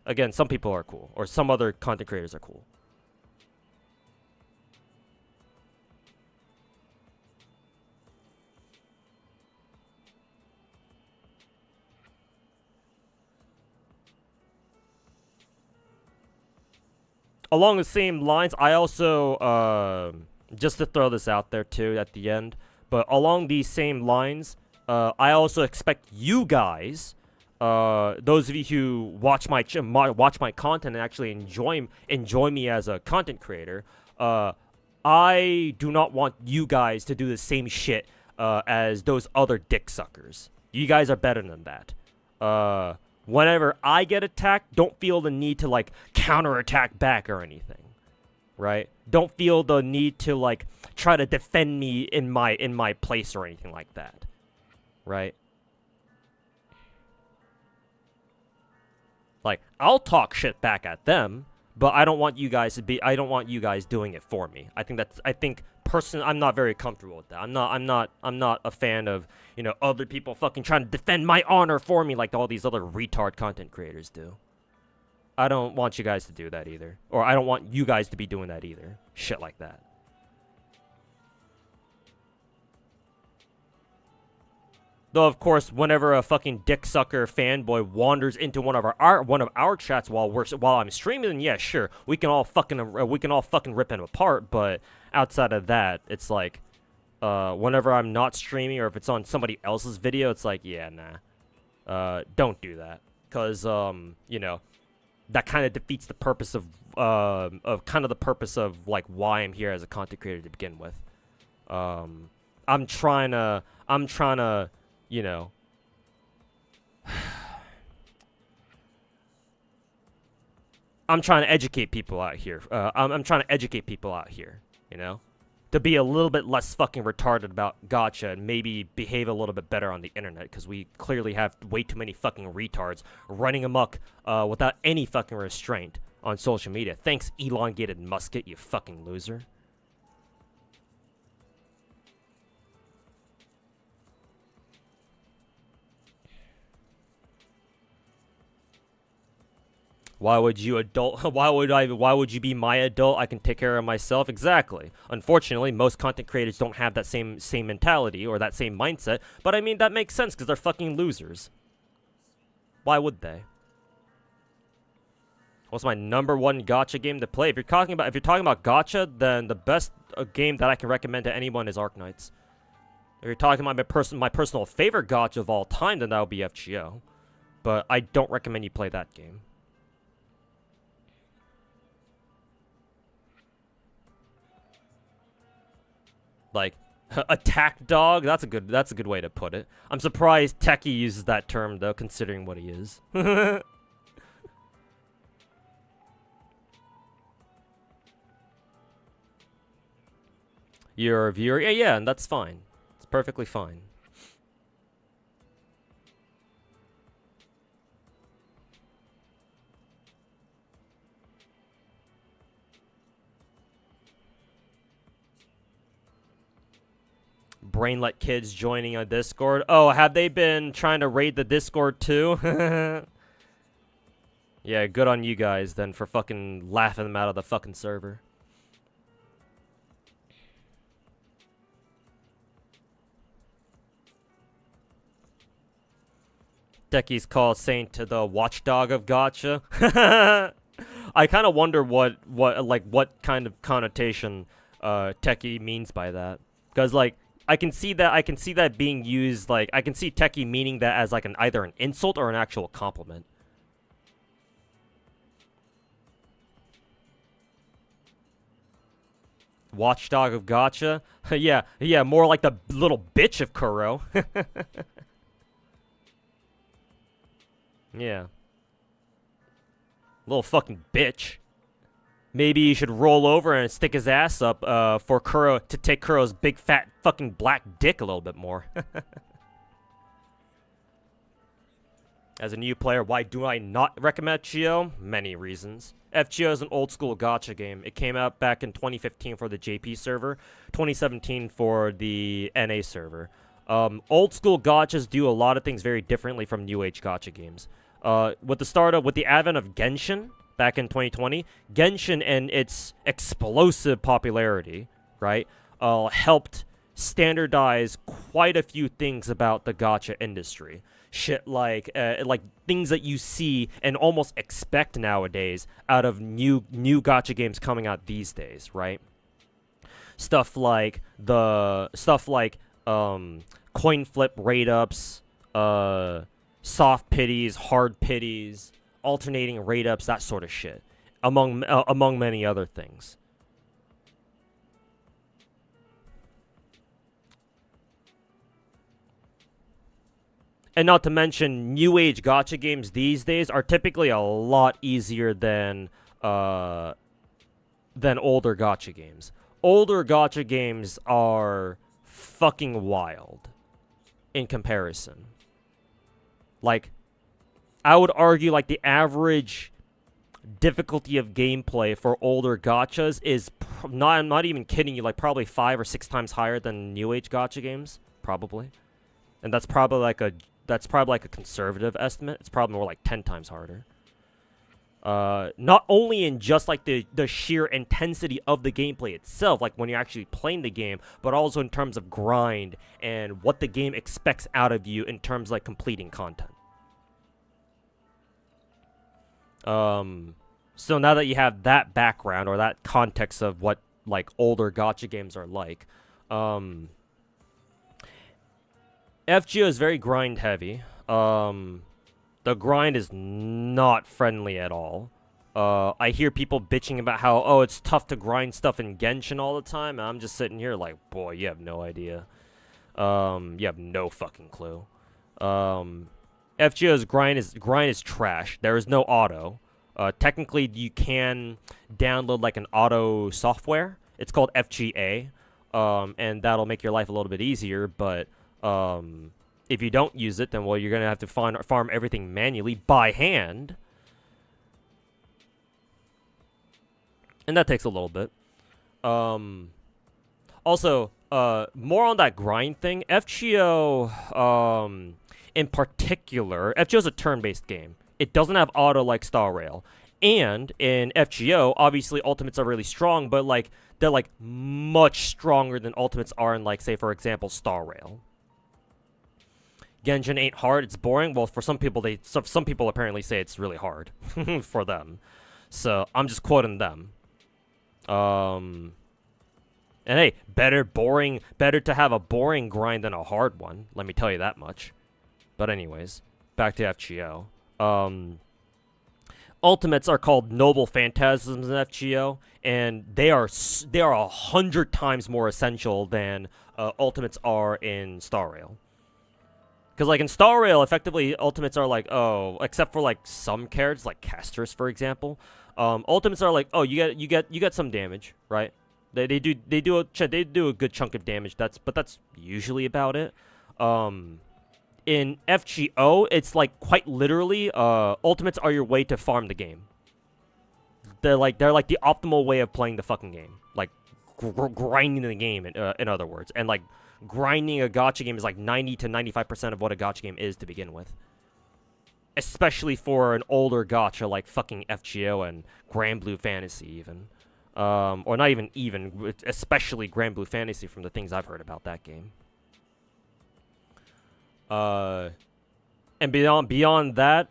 Again, some people are cool. Or some other content creators are cool. Along the same lines, I also, just to throw this out there too at the end, but along these same lines, I also expect you guys, those of you who watch my content and actually enjoy me as a content creator, I do not want you guys to do the same shit as those other dick suckers. You guys are better than that. Whenever I get attacked, don't feel the need to, like, counterattack back or anything, right? Don't feel the need to, like, try to defend me in my place or anything like that, right? Like, I'll talk shit back at them, but I don't want you guys doing it for me. Personally, I'm not very comfortable with that. I'm not a fan of, you know, other people fucking trying to defend my honor for me like all these other retard content creators do. I don't want you guys to do that either. Or I don't want you guys to be doing that either. Shit like that. Though, of course, whenever a fucking dick sucker fanboy wanders into one of our chats while I'm streaming, then yeah, sure, we can all fucking rip him apart. But outside of that, it's like, whenever I'm not streaming or if it's on somebody else's video, it's like, yeah, nah, don't do that, cause you know, that kind of defeats the purpose of like why I'm here as a content creator to begin with. I'm trying to, you know, I'm trying to educate people out here. I'm trying to educate people out here, you know, to be a little bit less fucking retarded about gacha and maybe behave a little bit better on the internet, because we clearly have way too many fucking retards running amok without any fucking restraint on social media. Thanks, elongated musket, you fucking loser. Why would you be my adult? I can take care of myself. Exactly. Unfortunately, most content creators don't have that same mentality or that same mindset, but I mean that makes sense because they're fucking losers. Why would they? What's my #1 gacha game to play? If you're talking about gacha, then the best game that I can recommend to anyone is Arknights. If you're talking about my personal favorite gacha of all time, then that would be FGO. But I don't recommend you play that game. Like, attack dog? That's a good way to put it. I'm surprised Techie uses that term though, considering what he is. You're a viewer? Yeah, and that's fine. It's perfectly fine. Brainlet kids joining on Discord. Oh, have they been trying to raid the Discord too? Yeah, good on you guys then for fucking laughing them out of the fucking server. Decky's called Saint to the watchdog of gacha. I kind of wonder what kind of connotation Techie means by that. Because like I can see that being used, like I can see Techie meaning that as like either an insult or an actual compliment. Watchdog of Gacha? yeah, more like the little bitch of Kuro. Yeah. Little fucking bitch. Maybe you should roll over and stick his ass up for Kuro to take Kuro's big fat fucking black dick a little bit more. As a new player, why do I not recommend FGO? Many reasons. FGO is an old school gacha game. It came out back in 2015 for the JP server, 2017 for the NA server. Old school gachas do a lot of things very differently from new age gacha games. With the advent of Genshin back in 2020, Genshin and its explosive popularity, right, helped standardize quite a few things about the gacha industry. Shit like things that you see and almost expect nowadays out of new gacha games coming out these days, right? Stuff like coin flip rate ups, soft pities, hard pities, alternating rate ups, that sort of shit, among many other things. And not to mention, new age gacha games these days are typically a lot easier than older gacha games. Older gacha games are fucking wild in comparison. Like, I would argue like the average difficulty of gameplay for older gachas is I'm not even kidding you, like probably 5 or 6 times higher than new age gacha games, probably. And that's probably like a conservative estimate. It's probably more like 10 times harder. Not only in just like the sheer intensity of the gameplay itself, like when you're actually playing the game, but also in terms of grind and what the game expects out of you in terms of like completing content. So now that you have that background or that context of what like older gacha games are like, FGO is very grind heavy. The grind is not friendly at all. I hear people bitching about how, oh, it's tough to grind stuff in Genshin all the time. And I'm just sitting here like, boy, you have no idea. You have no fucking clue. FGO's grind is trash. There is no auto. Technically, you can download like an auto software. It's called FGA, and that'll make your life a little bit easier. But if you don't use it, then well, you're gonna have to farm everything manually by hand, and that takes a little bit. Also, more on that grind thing. FGO, in particular, FGO is a turn-based game. It doesn't have auto like Star Rail. And in FGO, obviously ultimates are really strong, but like they're like much stronger than ultimates are in like, say for example, Star Rail. Genshin ain't hard, it's boring. Well, for some people some people apparently say it's really hard for them. So, I'm just quoting them. And hey, better to have a boring grind than a hard one. Let me tell you that much. But anyways, back to FGO. Ultimates are called Noble Phantasms in FGO, and they are 100 times more essential than ultimates are in Star Rail. Because like in Star Rail, effectively ultimates are like, oh, except for like some characters like casters, for example, ultimates are like, oh, you get some damage, right? They do a good chunk of damage. But that's usually about it. In FGO, it's like quite literally, ultimates are your way to farm the game. They're like the optimal way of playing the fucking game, like grinding the game. In other words, and like grinding a gacha game is like 90 to 95% of what a gacha game is to begin with. Especially for an older gacha like fucking FGO and Grand Blue Fantasy even, or not even, especially Grand Blue Fantasy from the things I've heard about that game. And beyond that,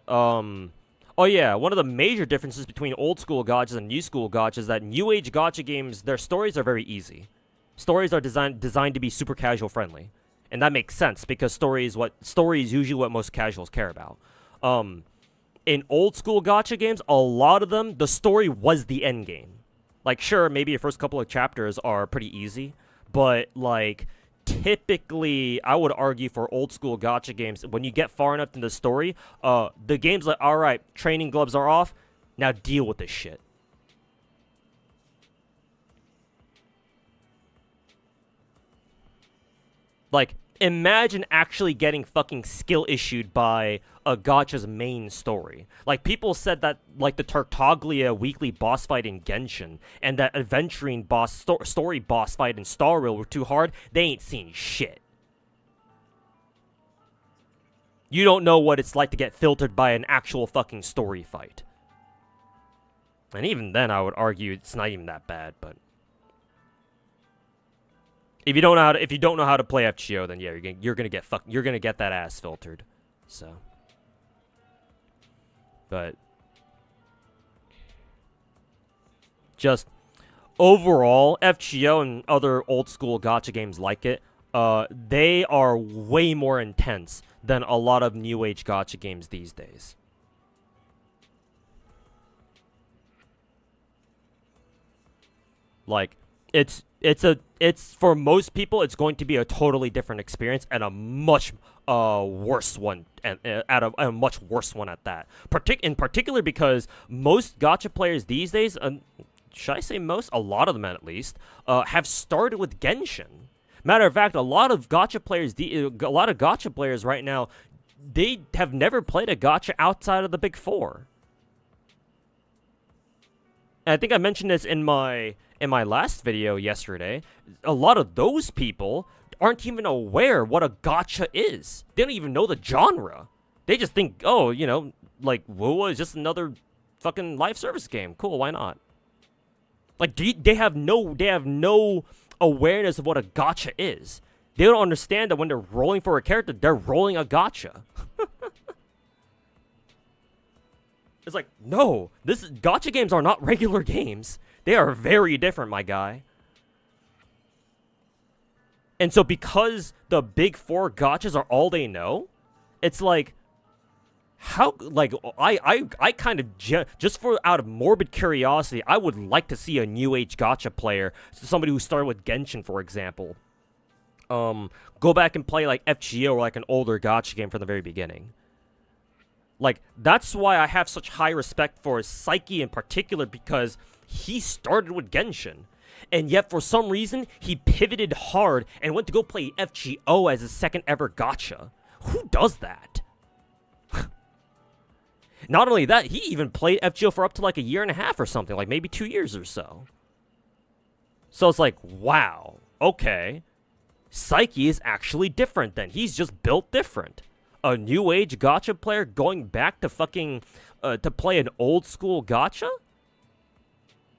Oh yeah, one of the major differences between old school gachas and new school gachas is that new age gacha games, their stories are very easy. Stories are designed to be super casual friendly. And that makes sense because story is usually what most casuals care about. In old school gacha games, a lot of them, the story was the end game. Like, sure, maybe your first couple of chapters are pretty easy, but like typically, I would argue for old school gacha games, when you get far enough in the story, the game's like, all right, training gloves are off, now deal with this shit. Like, imagine actually getting fucking skill issued by a gacha's main story. Like, people said that, like, the Tartaglia weekly boss fight in Genshin and that adventuring story boss fight in Star Rail were too hard. They ain't seen shit. You don't know what it's like to get filtered by an actual fucking story fight. And even then, I would argue it's not even that bad, but... If you don't know how to play FGO, then yeah, you're gonna get that ass filtered. So, but just overall, FGO and other old school gacha games like it, they are way more intense than a lot of new age gacha games these days. Like, it's for most people, it's going to be a totally different experience and a much worse one, and a much worse one at that. In particular, because most gacha players these days, should I say most? A lot of them at least, have started with Genshin. Matter of fact, a lot of gacha players right now, they have never played a gacha outside of the big four. And I think I mentioned this in my last video yesterday. A lot of those people aren't even aware what a gacha is. They don't even know the genre. They just think, oh, you know, like WoA is just another fucking live service game. Cool, why not? Like, they have no awareness of what a gacha is. They don't understand that when they're rolling for a character, they're rolling a gacha. It's like, no, gacha games are not regular games. They are very different, my guy. And so because the big four gachas are all they know, it's like, how, like, I kind of, just for out of morbid curiosity, I would like to see a new age gacha player, somebody who started with Genshin, for example, go back and play, like, FGO or, like, an older gacha game from the very beginning. Like, that's why I have such high respect for Psyche in particular, because he started with Genshin. And yet, for some reason, he pivoted hard and went to go play FGO as his second ever gacha. Who does that? Not only that, he even played FGO for up to like a year and a half or something, like maybe 2 years or so. So it's like, wow, okay. Psyche is actually different then. He's just built different. A new age gacha player going back to fucking, to play an old school gacha?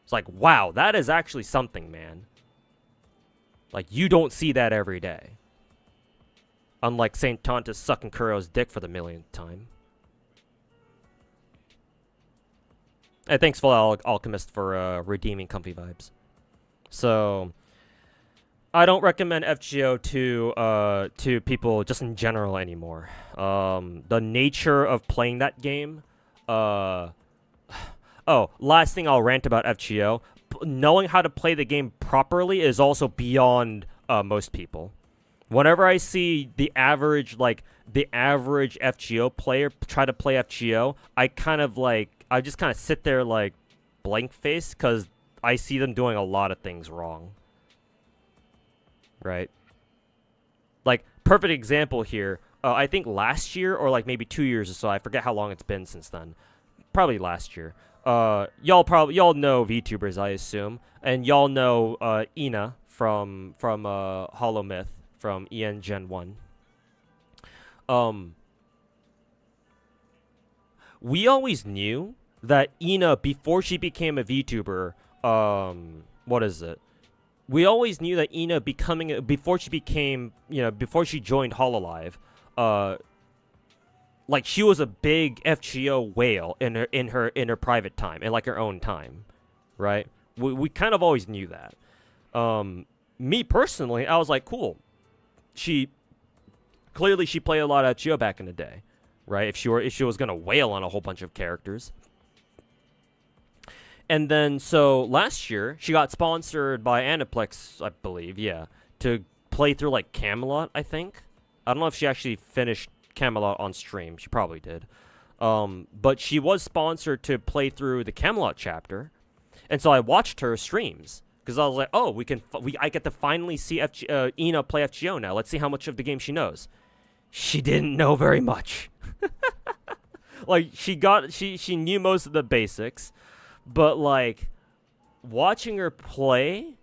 It's like, wow, that is actually something, man. Like, you don't see that every day. Unlike St. Tontus sucking Kuro's dick for the millionth time. Hey, thanks, Full Alchemist, for redeeming comfy vibes. So, I don't recommend FGO to people just in general anymore. The nature of playing that game, oh, last thing I'll rant about FGO. Knowing how to play the game properly is also beyond most people. Whenever I see the average FGO player try to play FGO, I just kind of sit there like blank face because I see them doing a lot of things wrong. Right? Like, perfect example here. I think last year or like maybe 2 years or so. I forget how long it's been since then. Probably last year. Y'all know VTubers, I assume, and y'all know Ina from Hollow Myth from EN Gen 1. We always knew that Ina, before she became a VTuber, what is it? We always knew that Ina before she joined Hololive, Like, she was a big FGO whale in her private time, in like her own time, right? We kind of always knew that. Me personally, I was like, cool. Clearly she played a lot of FGO back in the day, right? If she was gonna wail on a whole bunch of characters. And then so last year she got sponsored by Aniplex, I believe, yeah, to play through like Camelot, I think. I don't know if she actually finished Camelot on stream. She probably did. But she was sponsored to play through the Camelot chapter. And so I watched her streams because I was like, "Oh, I get to finally see Ina play FGO now. Let's see how much of the game she knows." She didn't know very much. Like she knew most of the basics, but like watching her play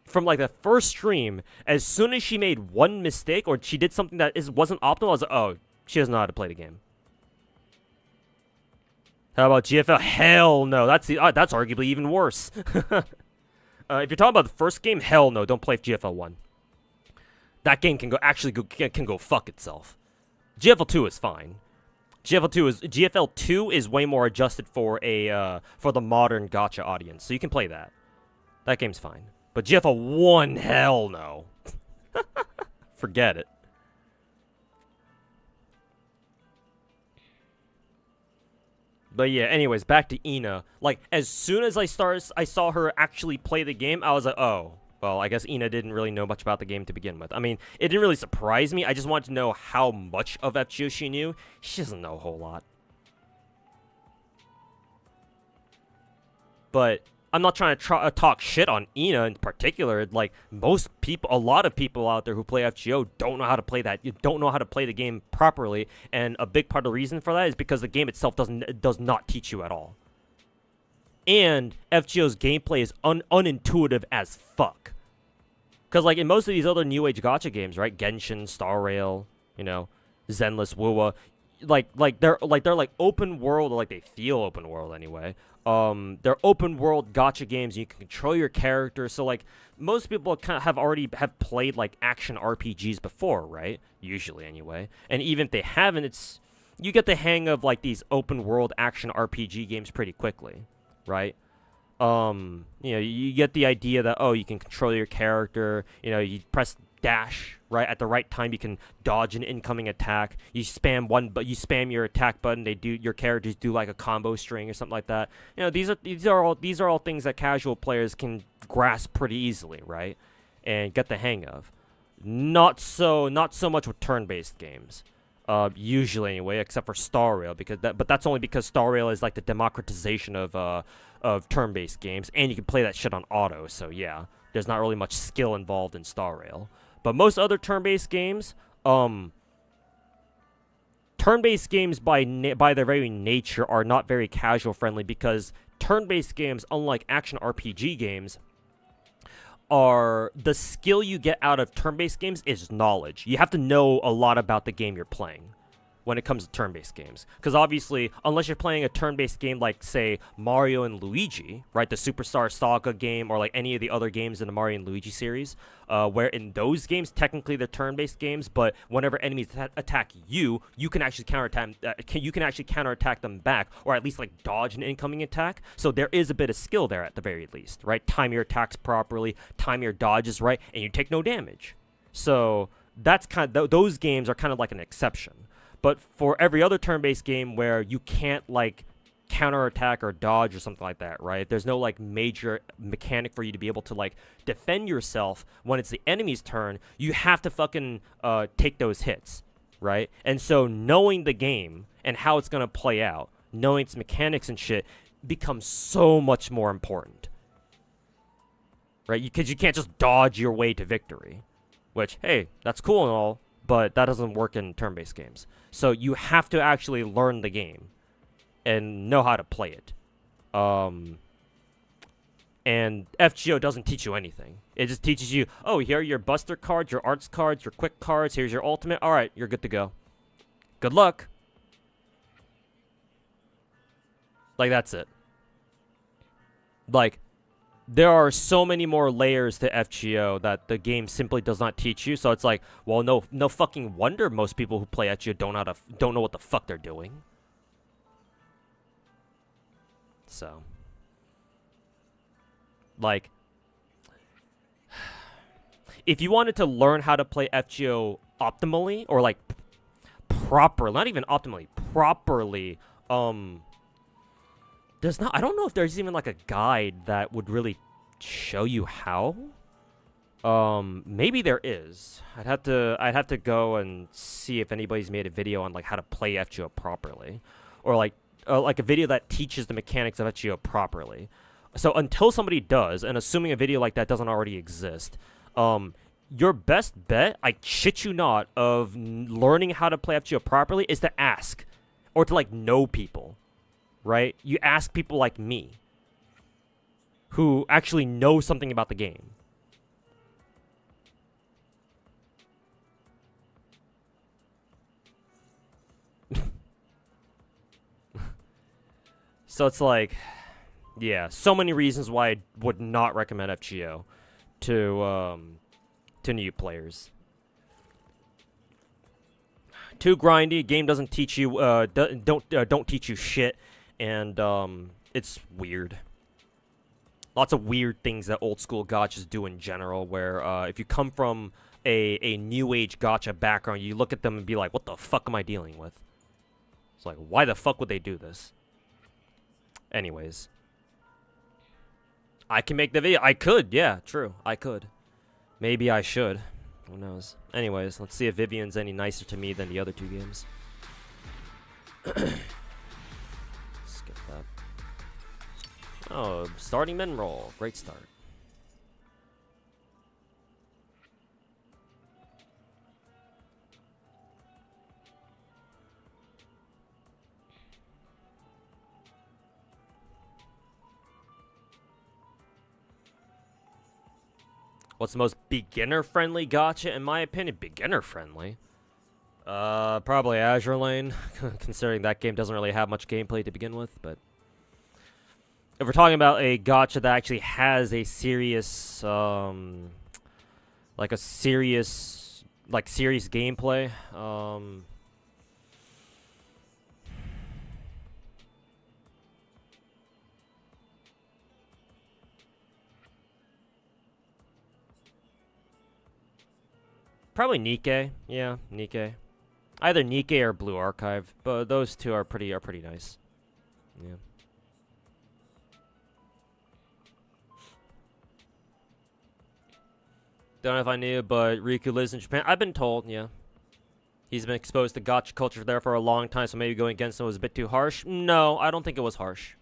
from like the first stream, as soon as she made one mistake or she did something that wasn't optimal, I was like, "Oh, she doesn't know how to play the game." How about GFL? Hell no. That's arguably even worse. If you're talking about the first game, hell no. Don't play GFL 1. That game can go fuck itself. GFL 2 is fine. GFL 2 is way more adjusted for the modern gacha audience, so you can play that. That game's fine. But GFL 1, hell no. Forget it. But yeah, anyways, back to Ina. Like, as soon as I saw her actually play the game, I was like, oh, well, I guess Ina didn't really know much about the game to begin with. I mean, it didn't really surprise me. I just wanted to know how much of FGO she knew. She doesn't know a whole lot. But I'm not trying to talk shit on Ina in particular. Like, a lot of people out there who play FGO don't know how to play that. You don't know how to play the game properly, and a big part of the reason for that is because the game itself does not teach you at all. And FGO's gameplay is unintuitive as fuck. Because like in most of these other new age gacha games, right? Genshin, Star Rail, you know, Zenless, Wuwa, they're like open world, or like they feel open world anyway. They're open world gacha games. And you can control your character. So like most people kind of have played like action RPGs before, right? Usually anyway. And even if they haven't, you get the hang of like these open world action RPG games pretty quickly, right? You know, you get the idea that, oh, you can control your character. You know, you press dash, right? At the right time, you can dodge an incoming attack. You spam your attack button. Your characters do like a combo string or something like that. You know, these are all things that casual players can grasp pretty easily, right? And get the hang of. Not so much with turn-based games. Usually anyway, except for Star Rail, but that's only because Star Rail is like the democratization of turn-based games, and you can play that shit on auto. So yeah, there's not really much skill involved in Star Rail. But most other turn-based games, by their very nature are not very casual friendly, because turn-based games, unlike action RPG games, are the skill you get out of turn-based games is knowledge. You have to know a lot about the game you're playing when it comes to turn-based games. Because obviously, unless you're playing a turn-based game like, say, Mario and Luigi, right, the Superstar Saga game, or like any of the other games in the Mario and Luigi series, where in those games, technically they're turn-based games, but whenever enemies attack you, you can actually counterattack them back, or at least like dodge an incoming attack. So there is a bit of skill there at the very least, right? Time your attacks properly, time your dodges right, and you take no damage. So that's those games are kind of like an exception. But for every other turn-based game where you can't, like, counterattack or dodge or something like that, right? There's no, like, major mechanic for you to be able to, like, defend yourself when it's the enemy's turn. You have to fucking take those hits, right? And so knowing the game and how it's going to play out, knowing its mechanics and shit, becomes so much more important, right? Because you can't just dodge your way to victory, which, hey, that's cool and all, but that doesn't work in turn-based games. So you have to actually learn the game and know how to play it. And FGO doesn't teach you anything. It just teaches you, oh, here are your buster cards, your arts cards, your quick cards, here's your ultimate. All right, you're good to go. Good luck. Like, that's it. Like, there are so many more layers to FGO that the game simply does not teach you. So it's like, well, no fucking wonder most people who play FGO don't know what the fuck they're doing. So, like, if you wanted to learn how to play FGO optimally, or like properly, not even optimally, properly, there's not, I don't know if there's even like a guide that would really show you how. Maybe there is. I'd have to go and see if anybody's made a video on like how to play FGO properly, or like a video that teaches the mechanics of FGO properly. So until somebody does, and assuming a video like that doesn't already exist, your best bet, I shit you not, of learning how to play FGO properly is to ask, or to like know people, right? You ask people like me, who actually know something about the game. So it's like, yeah, so many reasons why I would not recommend FGO to new players. Too grindy. Game doesn't teach you. Don't teach you shit, and it's weird. Lots of weird things that old school gachas do in general. Where if you come from a new age gacha background, you look at them and be like, "What the fuck am I dealing with?" It's like, why the fuck would they do this? Anyways, I can make the video. I could, yeah, true. I could. Maybe I should. Who knows? Anyways, let's see if Vivian's any nicer to me than the other two games. Skip that. Oh, starting min roll. Great start. What's the most beginner-friendly gacha, in my opinion? Beginner-friendly? Probably Azure Lane, considering that game doesn't really have much gameplay to begin with, but... If we're talking about a gacha that actually has a serious, serious gameplay, probably Nikke. Yeah, Nikke. Either Nikke or Blue Archive, but those two are pretty nice. Yeah. Don't know if I knew, but Riku lives in Japan. I've been told, yeah. He's been exposed to gacha culture there for a long time, so maybe going against him was a bit too harsh. No, I don't think it was harsh.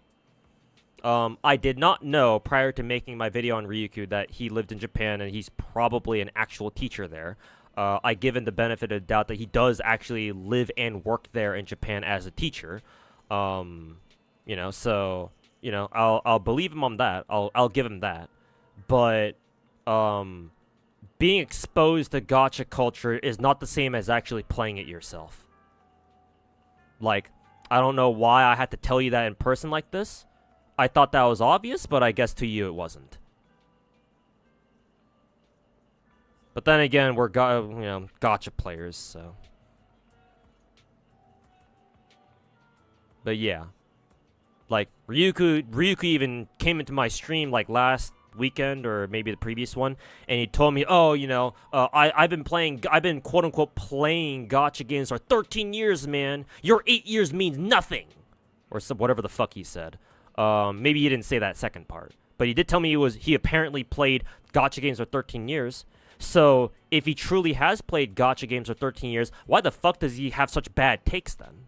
I did not know prior to making my video on Ryukyu that he lived in Japan and he's probably an actual teacher there. I give him the benefit of the doubt that he does actually live and work there in Japan as a teacher. You know, so, you know, I'll believe him on that. I'll give him that. But, being exposed to gacha culture is not the same as actually playing it yourself. Like, I don't know why I had to tell you that in person like this. I thought that was obvious, but I guess to you it wasn't. But then again, we're gacha players, so. But yeah, like Ryuku even came into my stream like last weekend or maybe the previous one, and he told me, oh, you know, I've been quote unquote playing gacha games for 13 years, man. Your 8 years means nothing, or whatever the fuck he said. Maybe he didn't say that second part, but he did tell me he apparently played gacha games for 13 years. So if he truly has played gacha games for 13 years, why the fuck does he have such bad takes then?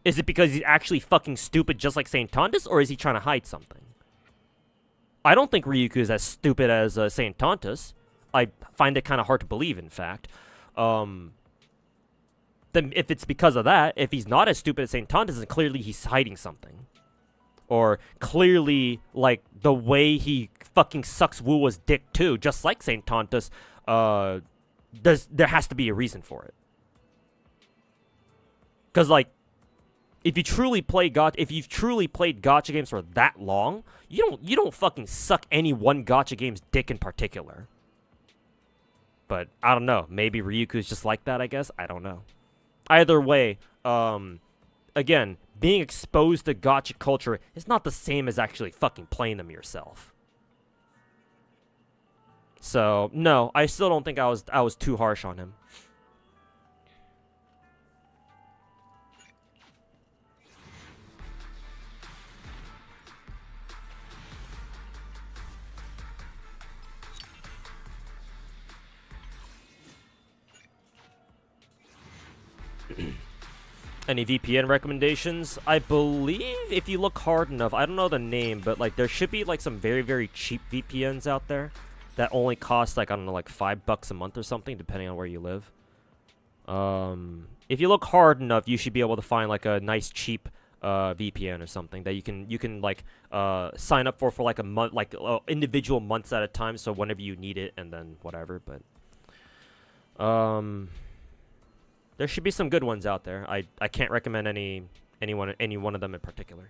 Is it because he's actually fucking stupid just like Saint Tontus, or is he trying to hide something? I don't think Ryuku is as stupid as Saint Tontus. I find it kind of hard to believe, in fact. Then if it's because of that, if he's not as stupid as Saint Tontus, then clearly he's hiding something. Or clearly, like, the way he fucking sucks Wuwa's dick too, just like Saint Tontus, there has to be a reason for it. Because, like, If you truly play if you've truly played gacha games for that long, you don't fucking suck any one gacha game's dick in particular. But I don't know. Maybe Ryuku's just like that, I guess. I don't know. Either way, again, being exposed to gacha culture is not the same as actually fucking playing them yourself. So, no, I still don't think I was too harsh on him. Any VPN recommendations? I believe if you look hard enough, I don't know the name, but like there should be like some very, very cheap VPNs out there that only cost like, I don't know, like $5 a month or something, depending on where you live. If you look hard enough, you should be able to find like a nice cheap VPN or something that you can like sign up for like a month, like individual months at a time, so whenever you need it and then whatever. But there should be some good ones out there. I can't recommend any one of them in particular.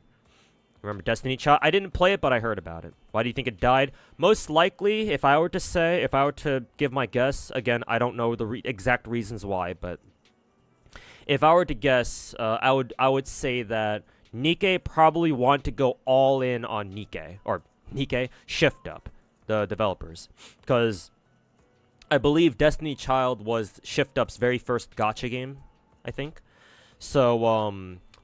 Remember Destiny Child? I didn't play it, but I heard about it. Why do you think it died? Most likely, if I were to give my guess, again, I don't know the exact reasons why, but if I were to guess, I would say that Nikke probably want to go all in on Nikke Shift Up, the developers, because I believe Destiny Child was Shift Up's very first gacha game, I think. So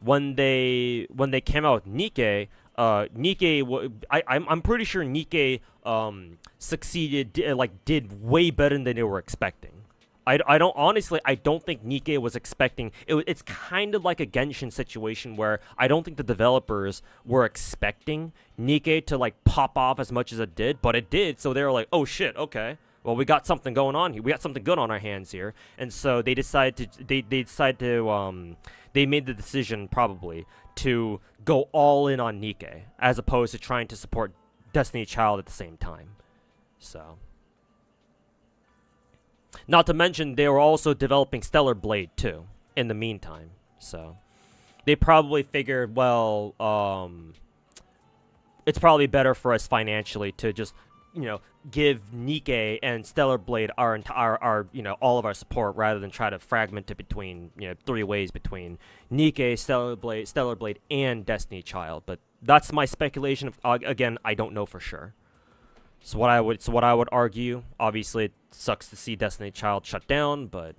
when they came out with Nikke, I'm pretty sure Nikke succeeded, did way better than they were expecting. I don't think Nikke was expecting it's kind of like a Genshin situation where I don't think the developers were expecting Nikke to like pop off as much as it did, but it did. So they were like, oh shit, okay. Well, we got something going on here. We got something good on our hands here, and so they decided to they made the decision probably to go all in on Nikke as opposed to trying to support Destiny Child at the same time. So, not to mention they were also developing Stellar Blade too in the meantime. So they probably figured, well, it's probably better for us financially to just, you know, give Nikke and Stellar Blade our all of our support rather than try to fragment it between, you know, 3 ways between Nikke, Stellar Blade, and Destiny Child. But that's my speculation. Again, I don't know for sure. So what I would argue, obviously it sucks to see Destiny Child shut down, but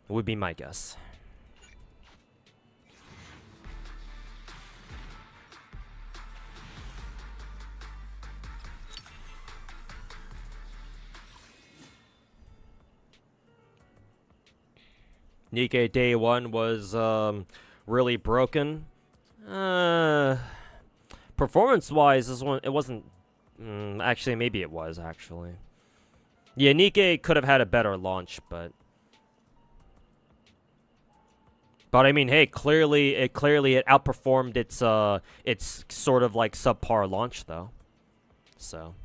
it would be my guess. Nikke Day 1 was really broken. Performance-wise, it wasn't. Actually, maybe it was actually. Yeah, Nikke could have had a better launch, but I mean, hey, clearly it outperformed its sort of like subpar launch though. So.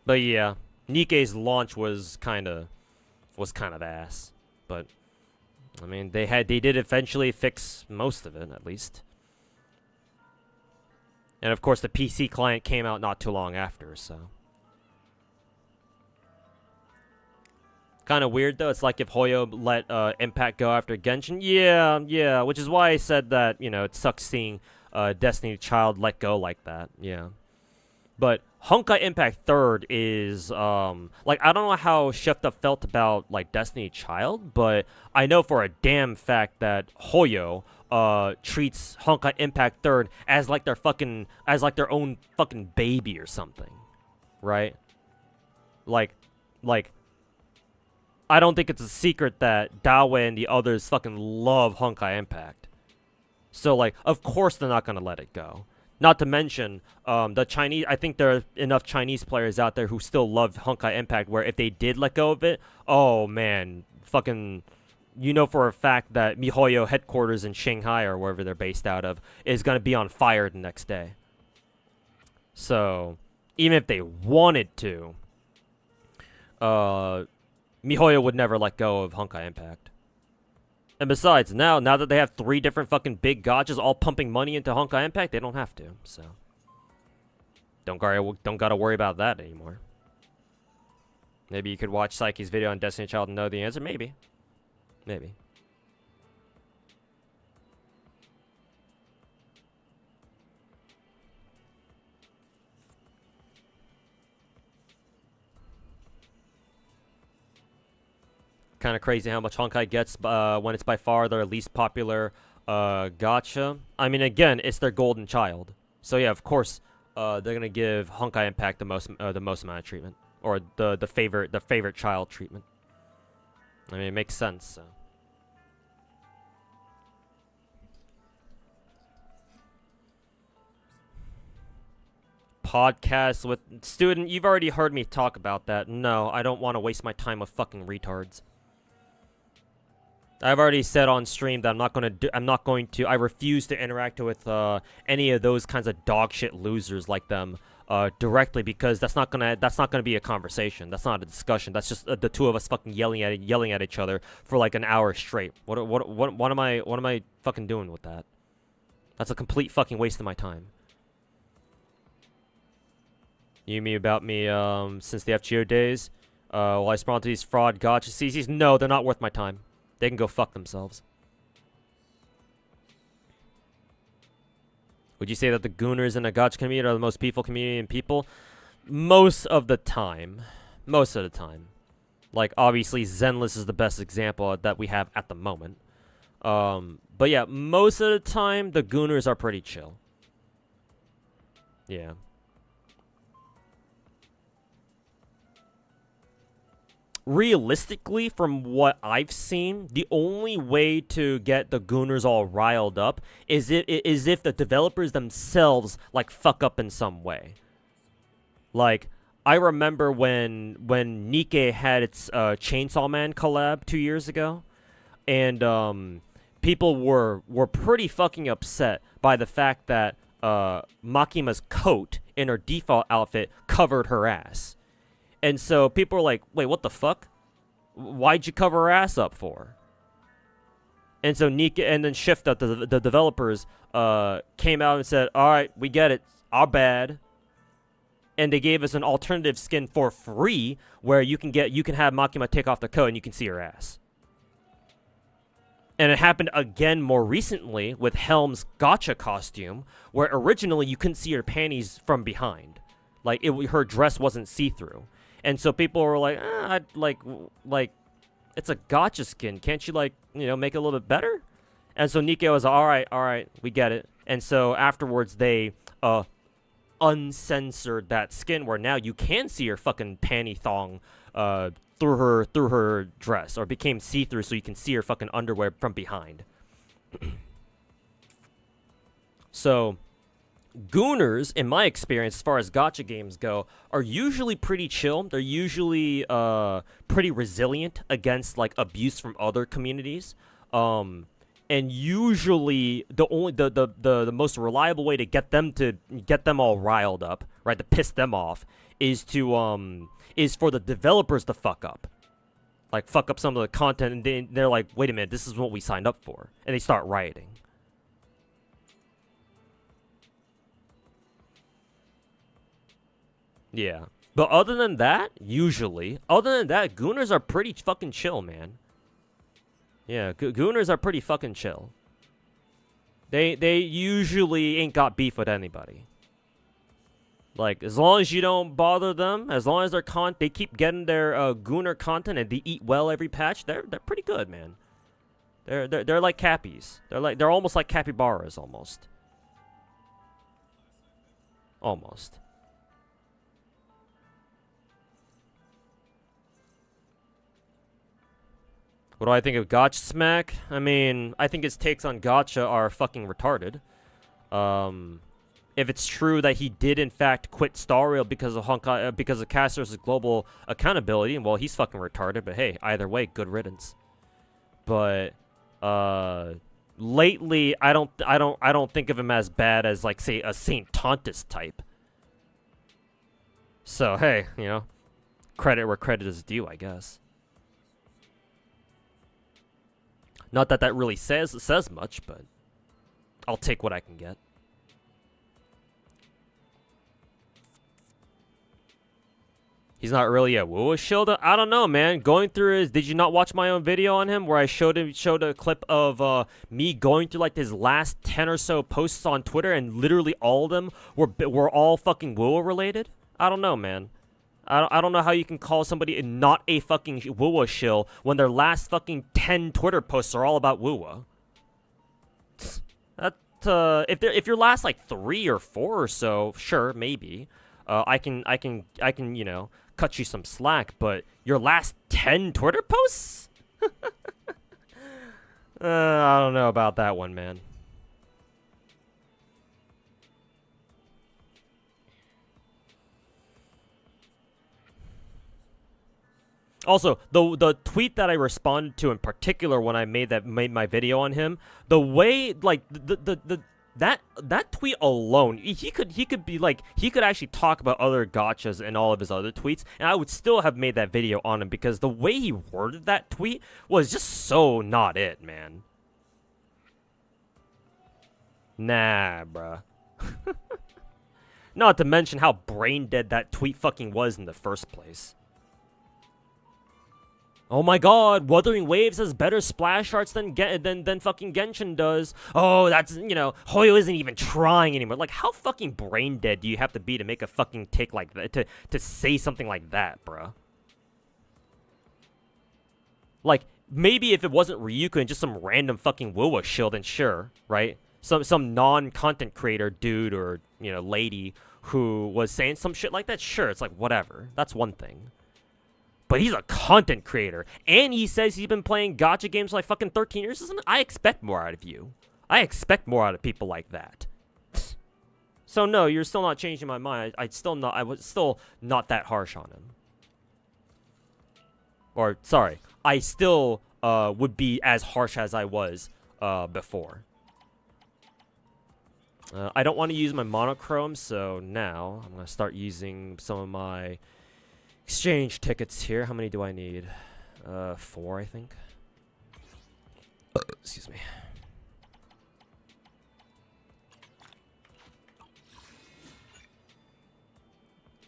But yeah. Nikke's launch was kind of ass, but I mean they did eventually fix most of it at least, and of course the PC client came out not too long after. So kind of weird though. It's like if Hoyo let Impact go after Genshin. Yeah, which is why I said that, you know, it sucks seeing Destiny Child let go like that. Yeah. But Honkai Impact 3rd is, like, I don't know how Shift Up felt about, like, Destiny Child, but I know for a damn fact that Hoyo, treats Honkai Impact 3rd as, like, their own fucking baby or something. Right? Like, I don't think it's a secret that Dawe and the others fucking love Honkai Impact. So, like, of course they're not gonna let it go. Not to mention, the Chinese, I think there are enough Chinese players out there who still love Honkai Impact, where if they did let go of it, oh man, fucking, you know for a fact that MiHoYo headquarters in Shanghai, or wherever they're based out of, is going to be on fire the next day. So, even if they wanted to, MiHoYo would never let go of Honkai Impact. And besides, now that they have 3 different fucking big gachas all pumping money into Honkai Impact, they don't have to. So don't gotta worry about that anymore. Maybe you could watch Psyche's video on Destiny Child and know the answer. Maybe. Maybe. Kind of crazy how much Honkai gets when it's by far their least popular gacha. I mean, again, it's their golden child. So yeah, of course, they're gonna give Honkai Impact the most amount of treatment, or the favorite child treatment. I mean, it makes sense. So. Podcast with student, you've already heard me talk about that. No, I don't want to waste my time with fucking retards. I've already said on stream that I refuse to interact with any of those kinds of dog shit losers like them directly, because that's not gonna be a conversation. That's not a discussion. That's just the two of us fucking yelling at each other for like an hour straight. What am I fucking doing with that? That's a complete fucking waste of my time. You mean about me since the FGO days? While I spawned to these fraud gacha CCs? No, they're not worth my time. They can go fuck themselves. Would you say that the Gooners in the gacha community are the most peaceful community in people? Most of the time. Most of the time. Like, obviously, Zenless is the best example that we have at the moment. But yeah, most of the time, the Gooners are pretty chill. Yeah. Realistically, from what I've seen, the only way to get the Gooners all riled up is if the developers themselves like fuck up in some way. Like, I remember when Nikke had its Chainsaw Man collab 2 years ago, and people were pretty fucking upset by the fact that Makima's coat in her default outfit covered her ass. And so people are like, wait, what the fuck? Why'd you cover her ass up for? And so Nikke and then Shift, the developers, came out and said, all right, we get it. Our bad. And they gave us an alternative skin for free where you can have Makima take off the coat and you can see her ass. And it happened again more recently with Helm's gacha costume, where originally you couldn't see her panties from behind. Like, her dress wasn't see-through. And so people were like, like, it's a gacha skin. Can't you, like, make it a little bit better? And so Nikke was, all right, we get it. And so afterwards, they uncensored that skin, where now you can see her fucking panty thong through her dress, or became see-through, so you can see her fucking underwear from behind. So Gooners, in my experience, as far as gacha games go, are usually pretty chill. They're usually pretty resilient against like abuse from other communities. And usually the most reliable way to get them all riled up, right, to piss them off, is for the developers to fuck up. Like, fuck up some of the content, and they're like, wait a minute, this is what we signed up for. And they start rioting. Yeah. But other than that, Gooners are pretty fucking chill, man. Yeah, Gooners are pretty fucking chill. They usually ain't got beef with anybody. Like, as long as you don't bother them, as long as they keep getting their Gooner content and they eat well every patch, they're pretty good, man. They're like cappies. They're almost like capybaras, almost. Almost. What do I think of Gacha Smack? I mean, I think his takes on Gacha are fucking retarded. If it's true that he did in fact quit Star Rail because of Caster's global accountability, well, he's fucking retarded. But hey, either way, good riddance. But lately, I don't think of him as bad as, like, say, a Saint Tontus type. So hey, credit where credit is due, I guess. Not that that really says much, but I'll take what I can get. He's not really a woo shield. I don't know, man. Going through his, did you not watch my own video on him where I showed a clip of me going through like his last 10 or so posts on Twitter, and literally all of them were all fucking woo related? I don't know, man. I don't know how you can call somebody not a fucking woo shill when their last fucking 10 Twitter posts are all about woo. That if your last like 3 or 4 or so, sure, maybe. I can you know, cut you some slack, but your last 10 Twitter posts? I don't know about that one, man. Also, the tweet that I responded to in particular when I made my video on him, the way like that tweet alone, he could be like, he could actually talk about other gachas in all of his other tweets, and I would still have made that video on him because the way he worded that tweet was just so not it, man. Nah, bruh. Not to mention how brain dead that tweet fucking was in the first place. Oh my god, Wuthering Waves has better splash arts than fucking Genshin does. Oh, that's, you know, Hoyo isn't even trying anymore. Like, how fucking brain dead do you have to be to make a fucking take like that, to say something like that, bruh? Like, maybe if it wasn't Ryuko and just some random fucking Wuwa shill, then sure, right? Some non-content creator dude or, you know, lady who was saying some shit like that, sure, it's like, whatever. That's one thing. But he's a content creator, and he says he's been playing gacha games for like fucking 13 years. I expect more out of you. I expect more out of people like that. So no, you're still not changing my mind. I was still not that harsh on him. Or sorry, I still would be as harsh as I was before. I don't want to use my monochrome, so now I'm gonna start using some of my exchange tickets here. How many do I need? 4, I think. Excuse me.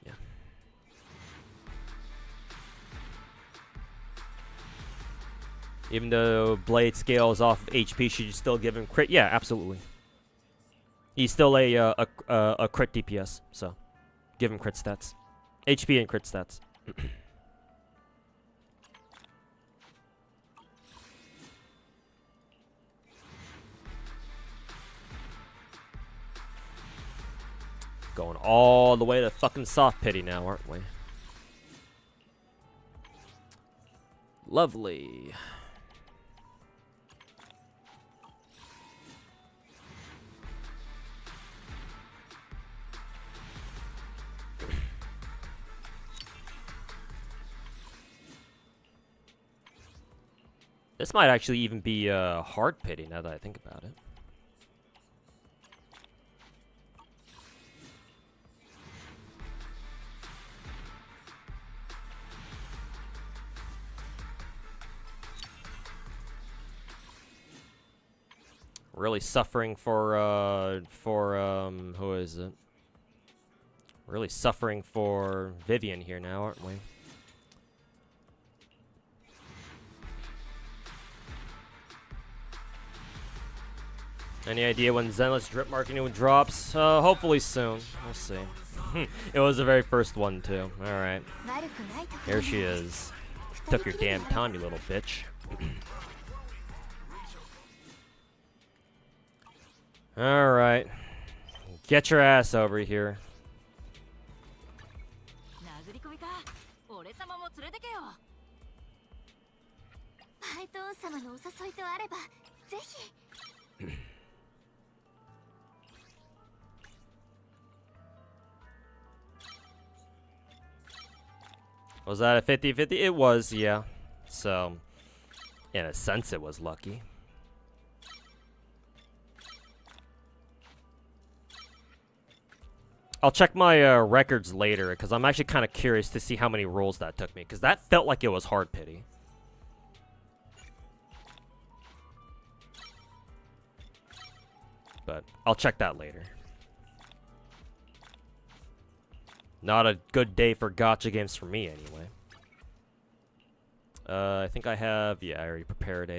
Yeah. Even though Blade scales off of HP, should you still give him crit? Yeah, absolutely. He's still a crit DPS, so give him crit stats. HP and crit stats. Going all the way to fucking soft pity now, aren't we? Lovely. This might actually even be hard pity now that I think about it. Really suffering for who is it? Really suffering for Vivian here now, aren't we? Any idea when Zenless drip marketing drops? Hopefully soon. We'll see. It was the very first one too. Alright. Here she is. Took your damn time, you little bitch. Alright. Get your ass over here. Was that a 50-50? It was, yeah. So, in a sense, it was lucky. I'll check my records later, because I'm actually kind of curious to see how many rolls that took me, because that felt like it was hard pity. but I'll check that later. Not a good day for gacha games for me, anyway. I think I have... Yeah, I already prepared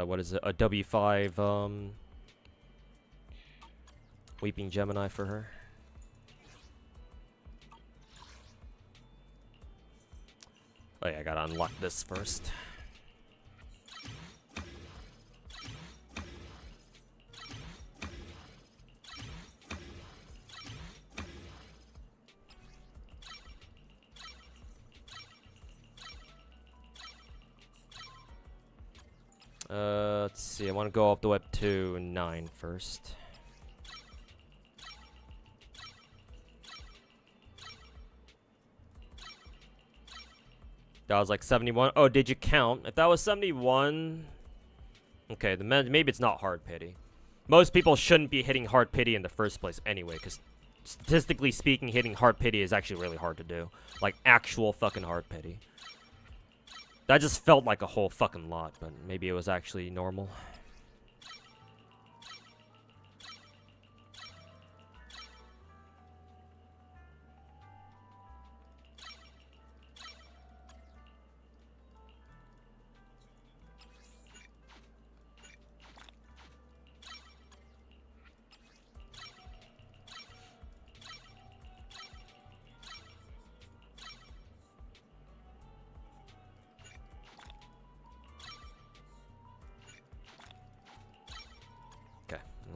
what is it? A W5, Weeping Gemini for her. Oh yeah, I gotta unlock this first. Let's see, I want to go up the web to 9 first. That was like 71. Oh, did you count? If that was 71... Okay, maybe it's not hard pity. Most people shouldn't be hitting hard pity in the first place anyway, because statistically speaking, hitting hard pity is actually really hard to do. Like, actual fucking hard pity. That just felt like a whole fucking lot, but maybe it was actually normal.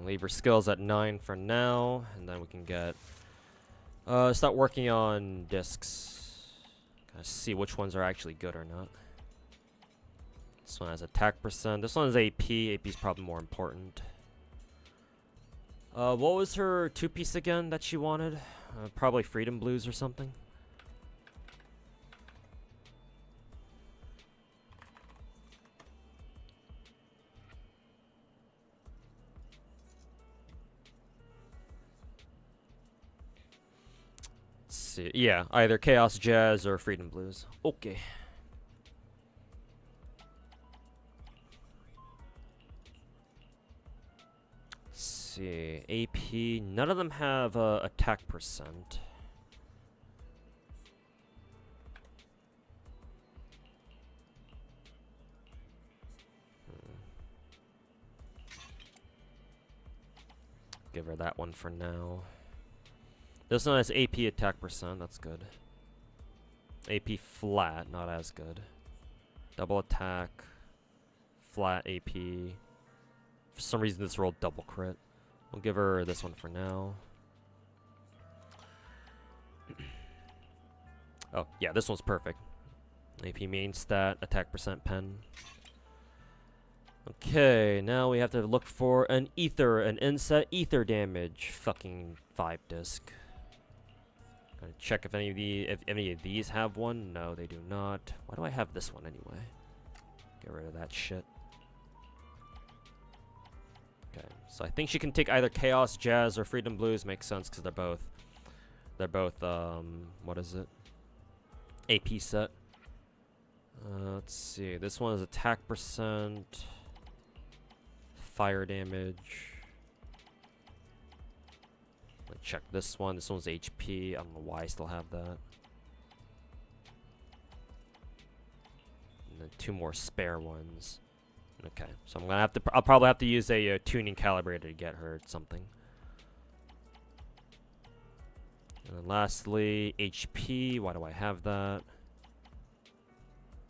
Leave her skills at 9 for now, and then we can get start working on discs. Kind of see which ones are actually good or not. This one has attack percent. This one is AP. AP is probably more important. What was her 2-piece again that she wanted? Probably Freedom Blues or something. Yeah, either Chaos Jazz or Freedom Blues. Okay. Let's see. AP. None of them have attack percent. Give her that one for now. This one has AP attack percent, that's good. AP flat, not as good. Double attack, flat AP. For some reason this rolled double crit. We'll give her this one for now. Oh, yeah, this one's perfect. AP main stat, attack percent pen. Okay, now we have to look for an inset ether damage. Fucking 5 disc. Gotta check if any of these have one. No, they do not. Why do I have this one anyway? Get rid of that shit. Okay, so I think she can take either Chaos Jazz or Freedom Blues. Makes sense because they're both what is it? AP set. Let's see. This one is attack percent, fire damage. Check this one. This one's HP. I don't know why I still have that. And then 2 more spare ones. Okay, so I'm gonna have to. I'll probably have to use a tuning calibrator to get her something. And then lastly, HP. Why do I have that?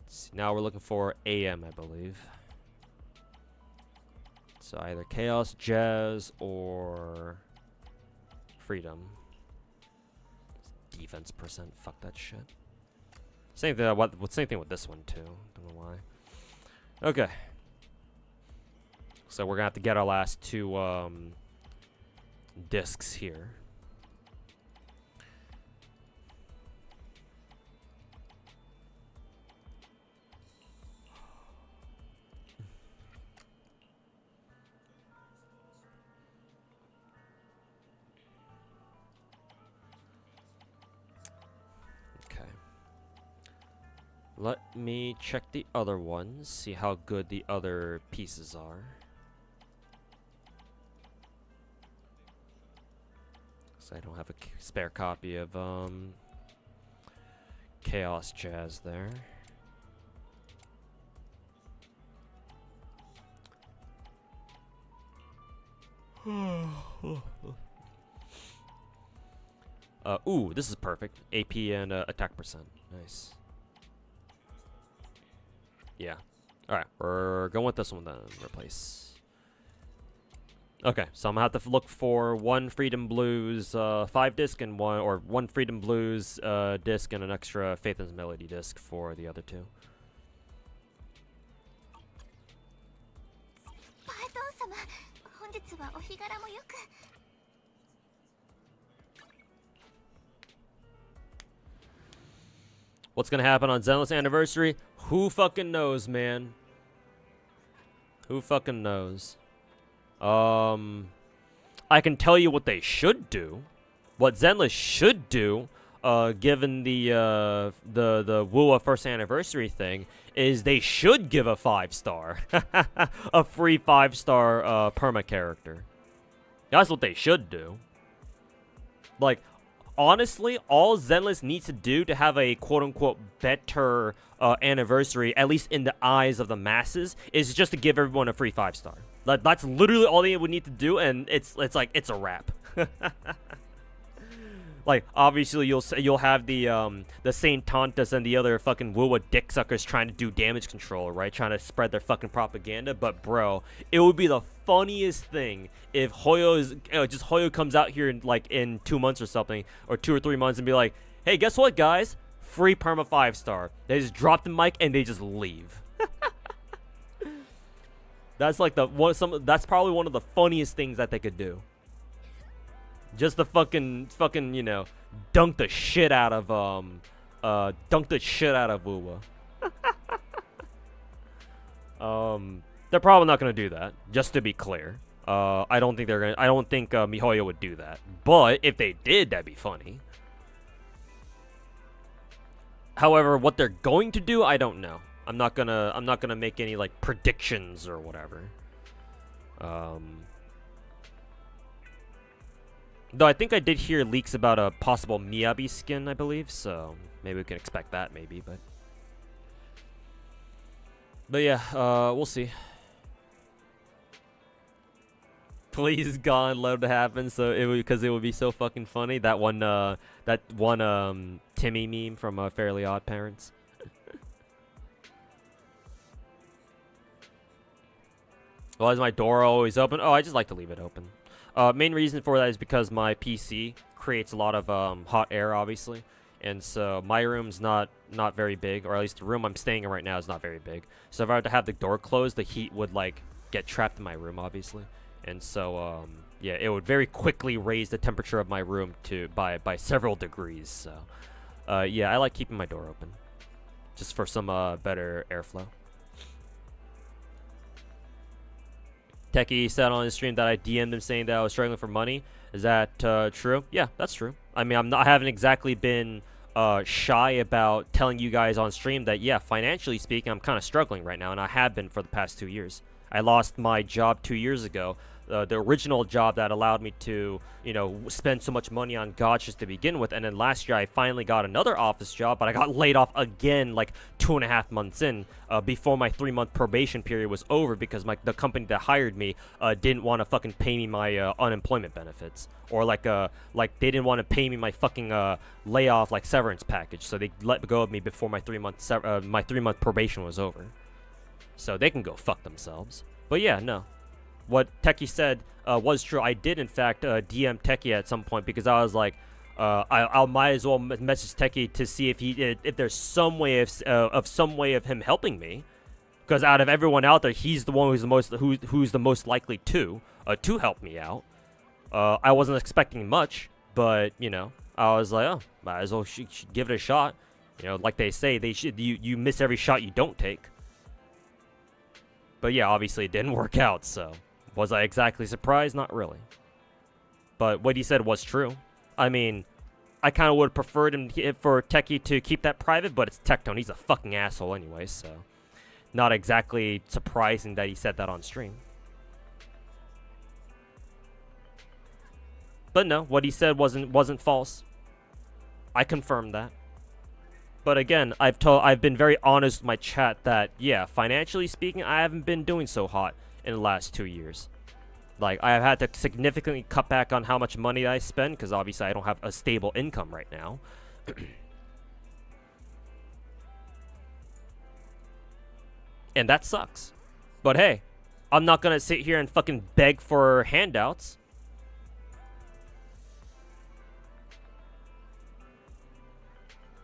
Let's see, now we're looking for AM, I believe. So either Chaos Jazz or Freedom. Defense percent. Fuck that shit. Same thing. Same thing with this one too. Don't know why. Okay. So we're gonna have to get our last 2 discs here. Let me check the other ones, see how good the other pieces are. So I don't have a spare copy of Chaos Jazz there. Ooh, this is perfect. AP and attack percent. Nice. Yeah. Alright, we're going with this one then. Replace. Okay, so I'm gonna have to look for one Freedom Blues 5 disc and one Freedom Blues disc and an extra Faith and Melody disc for the other two. What's gonna happen on Zenless Anniversary? Who fucking knows, man? Who fucking knows? I can tell you what they should do. What Zenless should do, given the WUA first anniversary thing, is they should give a 5-star, a free 5-star perma character. That's what they should do. Like, honestly, all Zenless needs to do to have a quote-unquote better anniversary, at least in the eyes of the masses, is just to give everyone a free 5-star. That's literally all they would need to do, and it's like it's a wrap. Like, obviously, you'll have the Saint Tantas and the other fucking Wuwa dick suckers trying to do damage control, right? Trying to spread their fucking propaganda. But bro, it would be the funniest thing if Hoyo comes out here in 2 months or something, or 2 or 3 months, and be like, "Hey, guess what, guys? Free perma 5-star." They just drop the mic and they just leave. That's like that's probably one of the funniest things that they could do. Just the fucking you know, dunk the shit out of Wuwa. They're probably not gonna do that. Just to be clear, I don't think MiHoYo would do that. But if they did, that'd be funny. However, what they're going to do, I don't know. I'm not gonna make any like predictions or whatever. Though I think I did hear leaks about a possible Miyabi skin, I believe, so maybe we can expect that, maybe, but yeah, we'll see. Please, God, let it happen, because it would be so fucking funny. That one Timmy meme from Fairly Odd Parents. Why is my door always open? Oh, I just like to leave it open. Main reason for that is because my PC creates a lot of hot air, obviously, and so my room's not very big, or at least the room I'm staying in right now is not very big. So if I were to have the door closed, the heat would like get trapped in my room, obviously, and so yeah, it would very quickly raise the temperature of my room by several degrees. So yeah, I like keeping my door open, just for some better airflow. Techie said on his stream that I DM'd him saying that I was struggling for money. Is that true? Yeah, that's true. I mean, I haven't exactly been shy about telling you guys on stream that, yeah, financially speaking, I'm kind of struggling right now, and I have been for the past 2 years. I lost my job 2 years ago. The original job that allowed me to, you know, spend so much money on gachas to begin with, and then last year I finally got another office job, but I got laid off again like 2.5 months in, before my 3-month probation period was over, because the company that hired me didn't want to fucking pay me my unemployment benefits, or like they didn't want to pay me my fucking layoff like severance package, so they let go of me before my 3-month probation was over. So they can go fuck themselves. But yeah, no. What Techie said was true. I did, in fact, DM Techie at some point, because I was like, I might as well message Techie to see if there's some way of him helping me, because out of everyone out there, he's the one who's the most likely to help me out. I wasn't expecting much, but you know, I was like, oh, might as well give it a shot. You know, like they say, you miss every shot you don't take. But yeah, obviously it didn't work out, so. Was I exactly surprised? Not really. But what he said was true. I mean, I kind of would have preferred for Techie to keep that private, but it's Tectone. He's a fucking asshole anyway, so not exactly surprising that he said that on stream. But no, what he said wasn't false. I confirmed that. But again, I've been very honest with my chat that yeah, financially speaking, I haven't been doing so hot in the last 2 years. Like, I have had to significantly cut back on how much money I spend, because obviously I don't have a stable income right now. And that sucks. But hey, I'm not gonna sit here and fucking beg for handouts.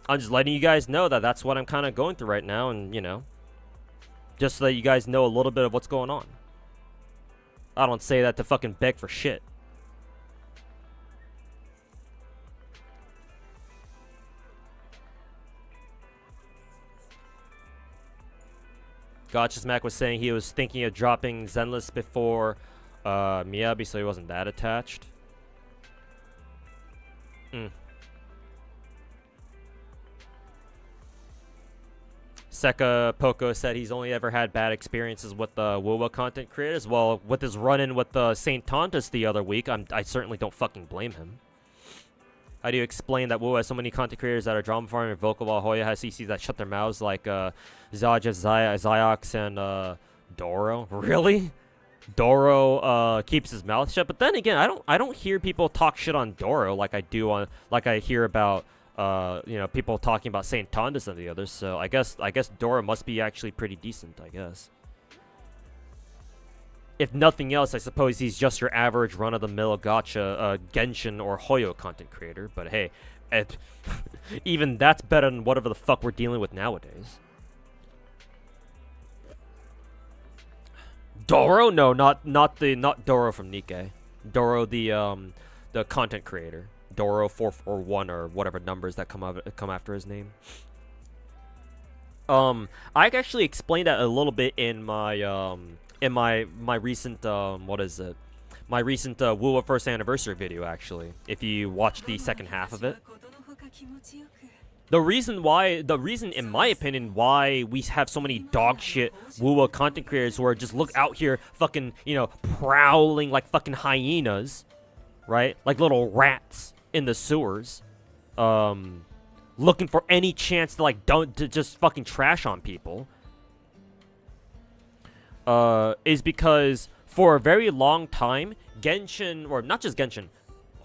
I'm just letting you guys know that that's what I'm kind of going through right now, and, you know, just so that you guys know a little bit of what's going on. I don't say that to fucking beg for shit. Gacha Smack was saying he was thinking of dropping Zenless before Miyabi, so he wasn't that attached. Seka Poco said he's only ever had bad experiences with the WoWa content creators. Well, with his run-in with the Saint Tontus the other week, I certainly don't fucking blame him. How do you explain that WoWa has so many content creators that are drama farming and vocal, while Hoya has CCs that shut their mouths like Zaja, Ziox, and Doro? Really? Doro keeps his mouth shut, but then again, I don't hear people talk shit on Doro like I hear about you know, people talking about Saint Tondas and the others. So I guess Dora must be actually pretty decent, I guess. If nothing else, I suppose he's just your average run-of-the-mill gacha Genshin or Hoyo content creator. But hey, even that's better than whatever the fuck we're dealing with nowadays. Doro? No, not Doro from Nikke. Doro the content creator. Doro 441 or whatever numbers that come after his name. I actually explained that a little bit in my my recent what is it? My recent WoWa first anniversary video, actually. If you watch the second half of it. The reason in my opinion why we have so many dog shit WoWa content creators who are just look out here fucking, you know, prowling like fucking hyenas, right? Like little rats in the sewers, looking for any chance to just fucking trash on people, is because for a very long time, Genshin, or not just Genshin,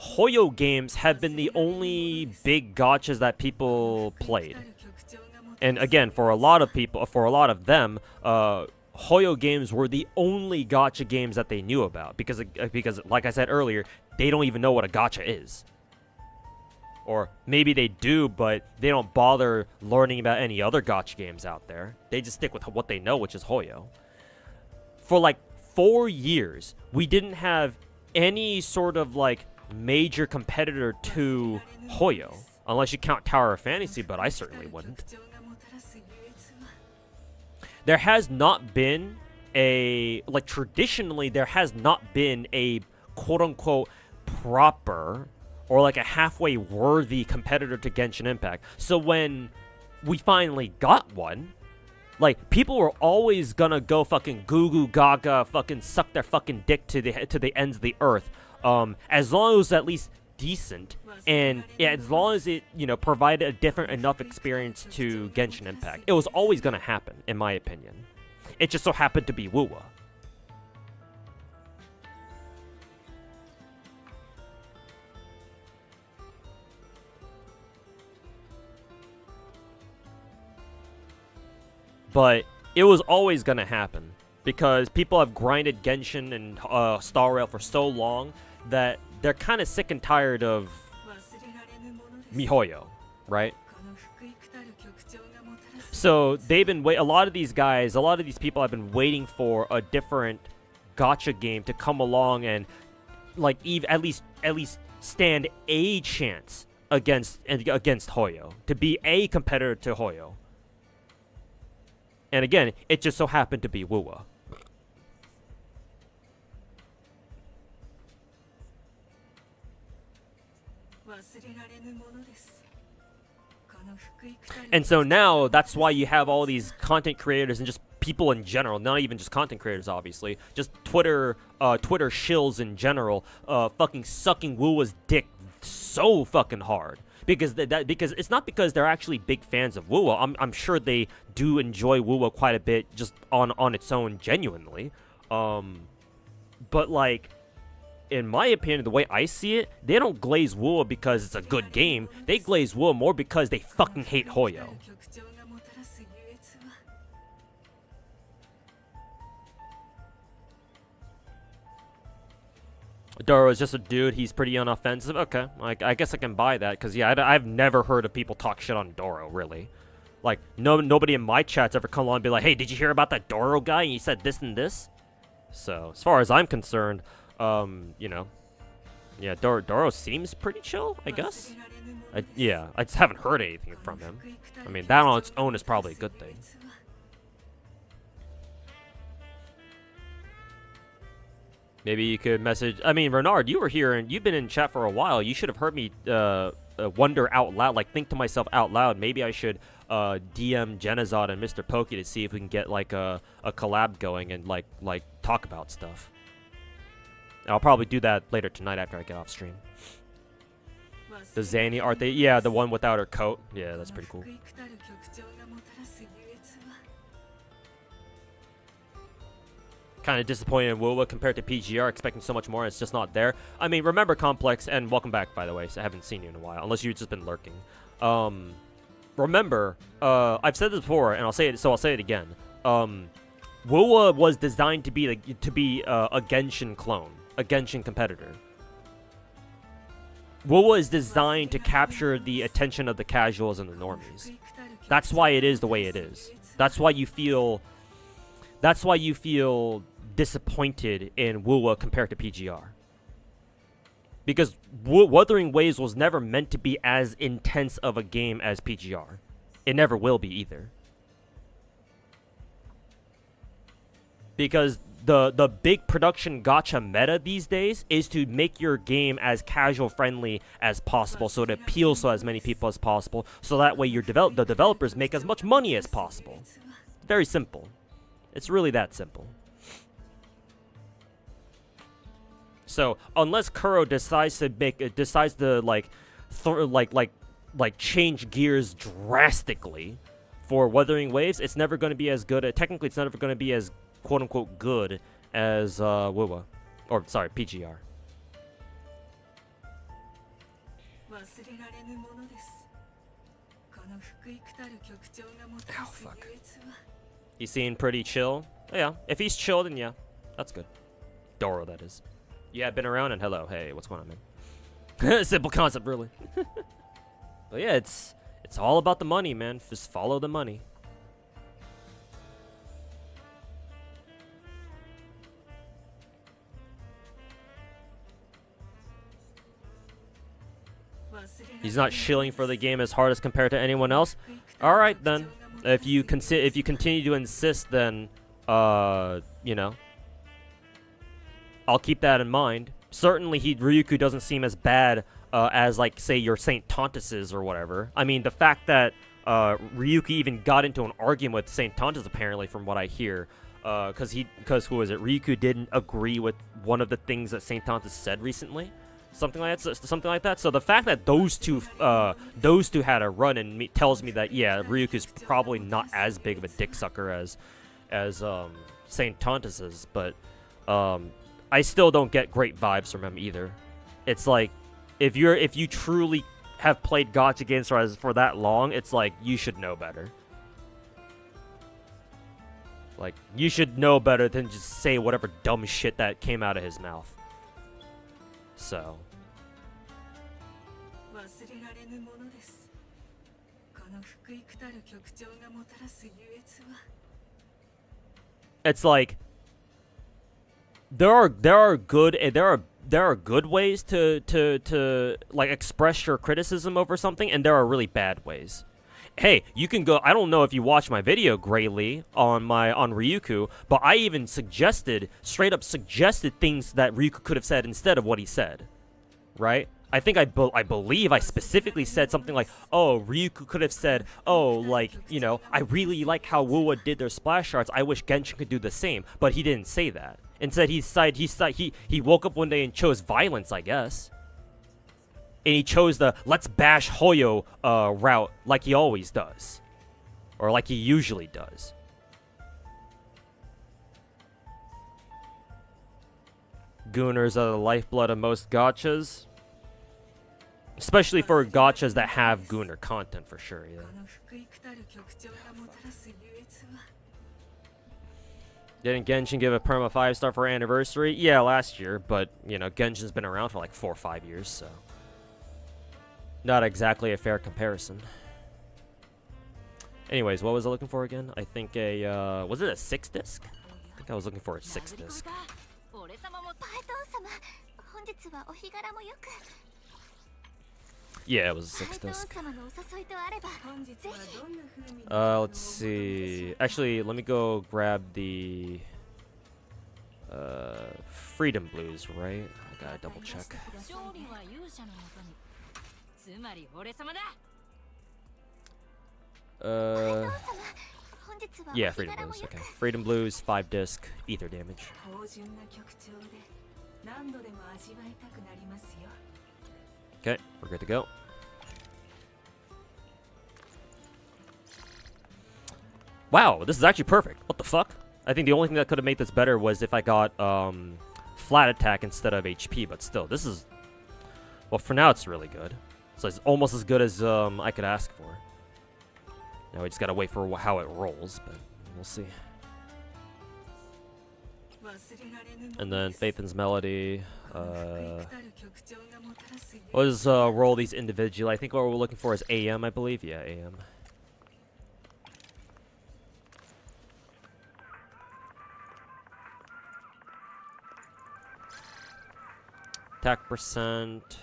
Hoyo games have been the only big gachas that people played. And again, for a lot of them, Hoyo games were the only gacha games that they knew about, because like I said earlier, they don't even know what a gacha is. Or maybe they do, but they don't bother learning about any other gacha games out there. They just stick with what they know, which is Hoyo. For like 4 years, we didn't have any sort of like major competitor to Hoyo. Unless you count Tower of Fantasy, but I certainly wouldn't. There has not been traditionally, there has not been a quote-unquote proper or like a halfway worthy competitor to Genshin Impact. So when we finally got one, like, people were always gonna go fucking goo goo gaga, fucking suck their fucking dick to the ends of the earth. As long as it was at least decent, and yeah, as long as it, you know, provided a different enough experience to Genshin Impact, it was always gonna happen, in my opinion. It just so happened to be WoWa. But it was always gonna happen, because people have grinded Genshin and Star Rail for so long that they're kind of sick and tired of MiHoYo, right? So they've been a lot of these people have been waiting for a different gacha game to come along and like at least stand a chance against Hoyo, to be a competitor to Hoyo. And again, it just so happened to be WoWa. And so now that's why you have all these content creators and just people in general, not even just content creators, obviously, just Twitter shills in general, fucking sucking Wuwa's dick so fucking hard. Because because it's not because they're actually big fans of Wuwa. I'm sure they do enjoy Wuwa quite a bit just on its own, genuinely. But like, in my opinion, the way I see it, they don't glaze Wuwa because it's a good game. They glaze Wuwa more because they fucking hate Hoyo. Doro is just a dude. He's pretty unoffensive. Okay, I guess I can buy that because yeah, I've never heard of people talk shit on Doro, really. Like nobody in my chat's ever come along and be like, "Hey, did you hear about that Doro guy? And he said this and this." So as far as I'm concerned, you know, yeah, Doro seems pretty chill, I guess. Yeah, I just haven't heard anything from him. I mean, that on its own is probably a good thing. Maybe you could message. I mean, Renard, you were here and you've been in chat for a while. You should have heard me wonder out loud, like think to myself out loud. Maybe I should DM Genazod and Mr. Pokey to see if we can get like a collab going and like talk about stuff. And I'll probably do that later tonight after I get off stream. The Zanny art, yeah, the one without her coat. Yeah, that's pretty cool. Kind of disappointed in Wuwa compared to PGR, expecting so much more, and it's just not there. I mean, remember Complex, and welcome back, by the way, so I haven't seen you in a while, unless you've just been lurking. Remember, I've said this before, and I'll say it again. Wuwa was designed to be a Genshin clone, a Genshin competitor. Wuwa is designed to capture the attention of the casuals and the normies. That's why it is the way it is. That's why you feel disappointed in Wuwa compared to PGR. Because Wuthering Waves was never meant to be as intense of a game as PGR. It never will be either. Because the big production gacha meta these days is to make your game as casual friendly as possible, so it appeals to as many people as possible, so that way the developers make as much money as possible. Very simple. It's really that simple. So unless Kuro decides to change gears drastically for Wuthering Waves, it's never going to be as good. Technically, it's never going to be as quote unquote good as Wuwa, or sorry, PGR. Oh fuck. He seemed pretty chill. Oh, yeah, if he's chill, then yeah, that's good. Doro, that is. Yeah, been around and hello. Hey, what's going on, man? Simple concept, really. But yeah, it's all about the money, man. Just follow the money. He's not shilling for the game as hard as compared to anyone else. All right, then. If you continue to insist, then you know, I'll keep that in mind. Certainly, Ryuku doesn't seem as bad as, like, say, your Saint Tontuses or whatever. I mean, the fact that Ryuku even got into an argument with Saint Tontus, apparently, from what I hear, because who was it? Ryuku didn't agree with one of the things that Saint Tontus said recently. Something like that. So the fact that those two had a run in tells me that yeah, Ryuku's probably not as big of a dick sucker as Saint Tontus is, but I still don't get great vibes from him either. It's like if you truly have played gacha games for that long, it's like you should know better. Like you should know better than just say whatever dumb shit that came out of his mouth. So it's like there are good ways to like express your criticism over something, and there are really bad ways. Hey, you can go. I don't know if you watched my video, Graylee, on Ryuku, but I even straight up suggested things that Ryuku could have said instead of what he said. Right? I think I believe I specifically said something like, oh, Ryuku could have said, oh, like, you know, I really like how Wuwa did their splash arts. I wish Genshin could do the same. But he didn't say that. Instead, he woke up one day and chose violence, I guess. And he chose the let's bash Hoyo route like he always does. Or like he usually does. Gooners are the lifeblood of most gachas. Especially for gachas that have Gooner content, for sure, yeah. Didn't Genshin give a perma 5-star for anniversary? Yeah, last year, but, you know, Genshin's been around for like 4 or 5 years, so... Not exactly a fair comparison. Anyways, what was I looking for again? I think a, was it a 6-disc? I think I was looking for a 6-disc. Yeah, it was a 6-disc. Let's see. Actually, let me go grab the Freedom Blues, right? I gotta double check. Yeah, Freedom Blues. Okay, Freedom Blues, 5-disc, ether damage. Okay, we're good to go. Wow, this is actually perfect. What the fuck? I think the only thing that could have made this better was if I got flat attack instead of HP, but still, this is... Well, for now it's really good. So it's almost as good as I could ask for. Now we just gotta wait for how it rolls, but we'll see. And then Faithin's Melody. We'll just roll these individually. I think what we're looking for is AM, I believe. Yeah, AM. Attack percent.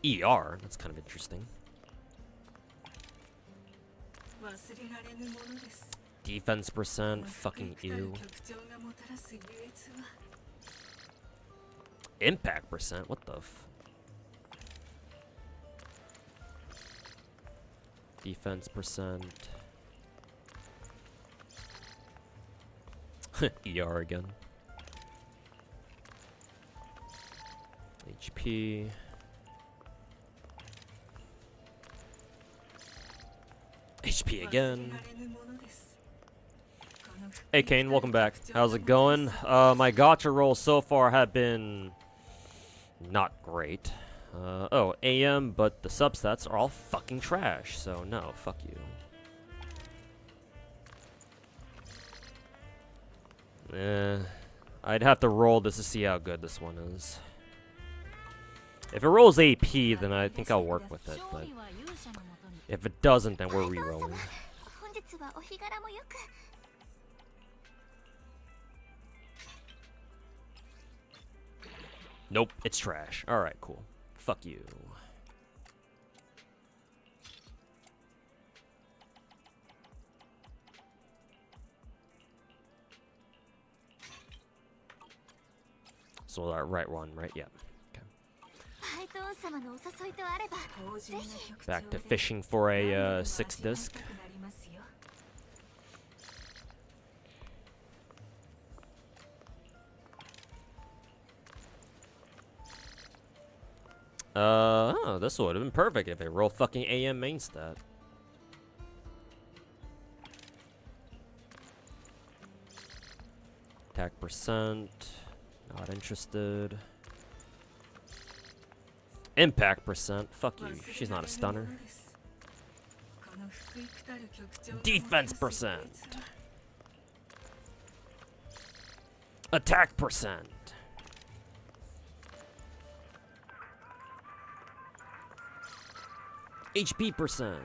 ER. That's kind of interesting. Defense percent. Fucking ew. Impact percent. What the f... Defense percent. ER again. HP. HP again. Hey Kane, welcome back. How's it going? My gacha rolls so far have been not great. Oh, AM, but the substats are all fucking trash, so no, fuck you. I'd have to roll this to see how good this one is. If it rolls AP, then I think I'll work with it, but if it doesn't, then we're re-rolling. Nope, it's trash. Alright, cool. Fuck you. So that right one, right? Yeah. Okay. Back to fishing for a 6-disc. Oh, this would have been perfect if they roll fucking AM main stat. Attack percent. Not interested. Impact percent. Fuck you. She's not a stunner. Defense percent. Attack percent. HP percent.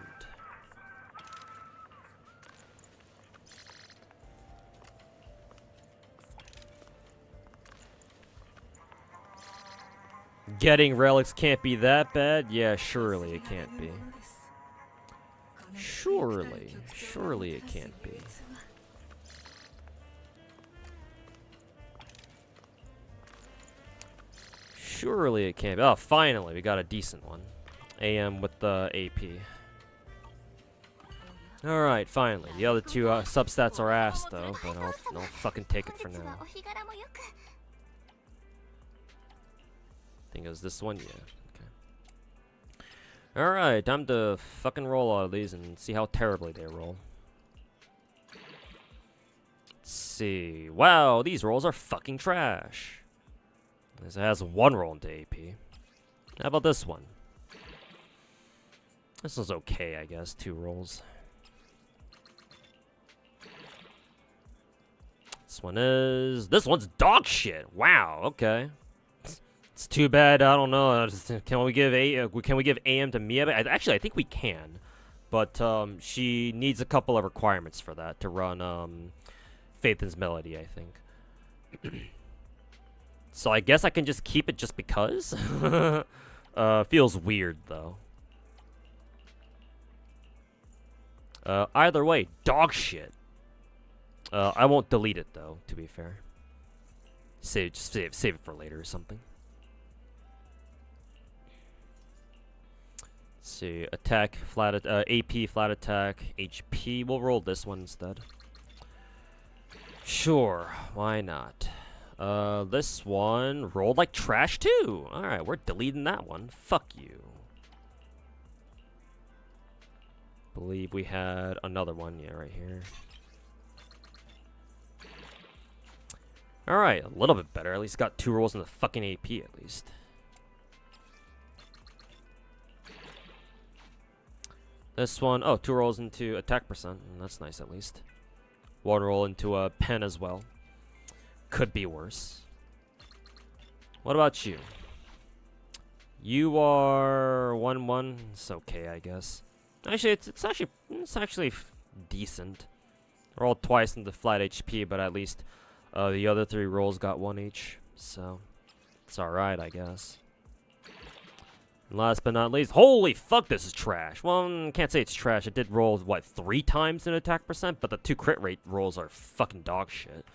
Getting relics can't be that bad? Yeah, surely it can't be. Surely it can't be. Surely it can't be. Oh, finally, we got a decent one. AM with the AP. Alright, finally. The other two substats are ass, though, but I'll fucking take it for now. I think it was this one, yeah. Okay. Alright, time to fucking roll all of these and see how terribly they roll. Let's see. Wow, these rolls are fucking trash. This has one roll into AP. How about this one? This one's okay, I guess. 2 rolls. This one's dog shit. Wow. Okay. It's too bad. I don't know. Can we give AM to Mia? Actually, I think we can, but she needs a couple of requirements for that to run Faithin's Melody, I think. So I guess I can just keep it just because. Feels weird though. Either way, dog shit. I won't delete it though, to be fair. Save it for later or something. Let's see, attack, AP, flat attack, HP. We'll roll this one instead. Sure, why not? This one rolled like trash too. Alright, we're deleting that one. Fuck you. Believe we had another one, yeah, right here. Alright, a little bit better. At least got 2 rolls in the fucking AP at least. This one, oh, 2 rolls into attack percent. That's nice at least. 1 roll into a pen as well. Could be worse. What about you? You are 1-1. It's okay, I guess. Actually, it's actually decent. Rolled twice into flat HP, but at least the other 3 rolls got 1 each, so it's alright, I guess. And last but not least, holy fuck, this is trash. Well, can't say it's trash. It did roll, what, 3 times in attack percent, but the 2 crit rate rolls are fucking dog shit.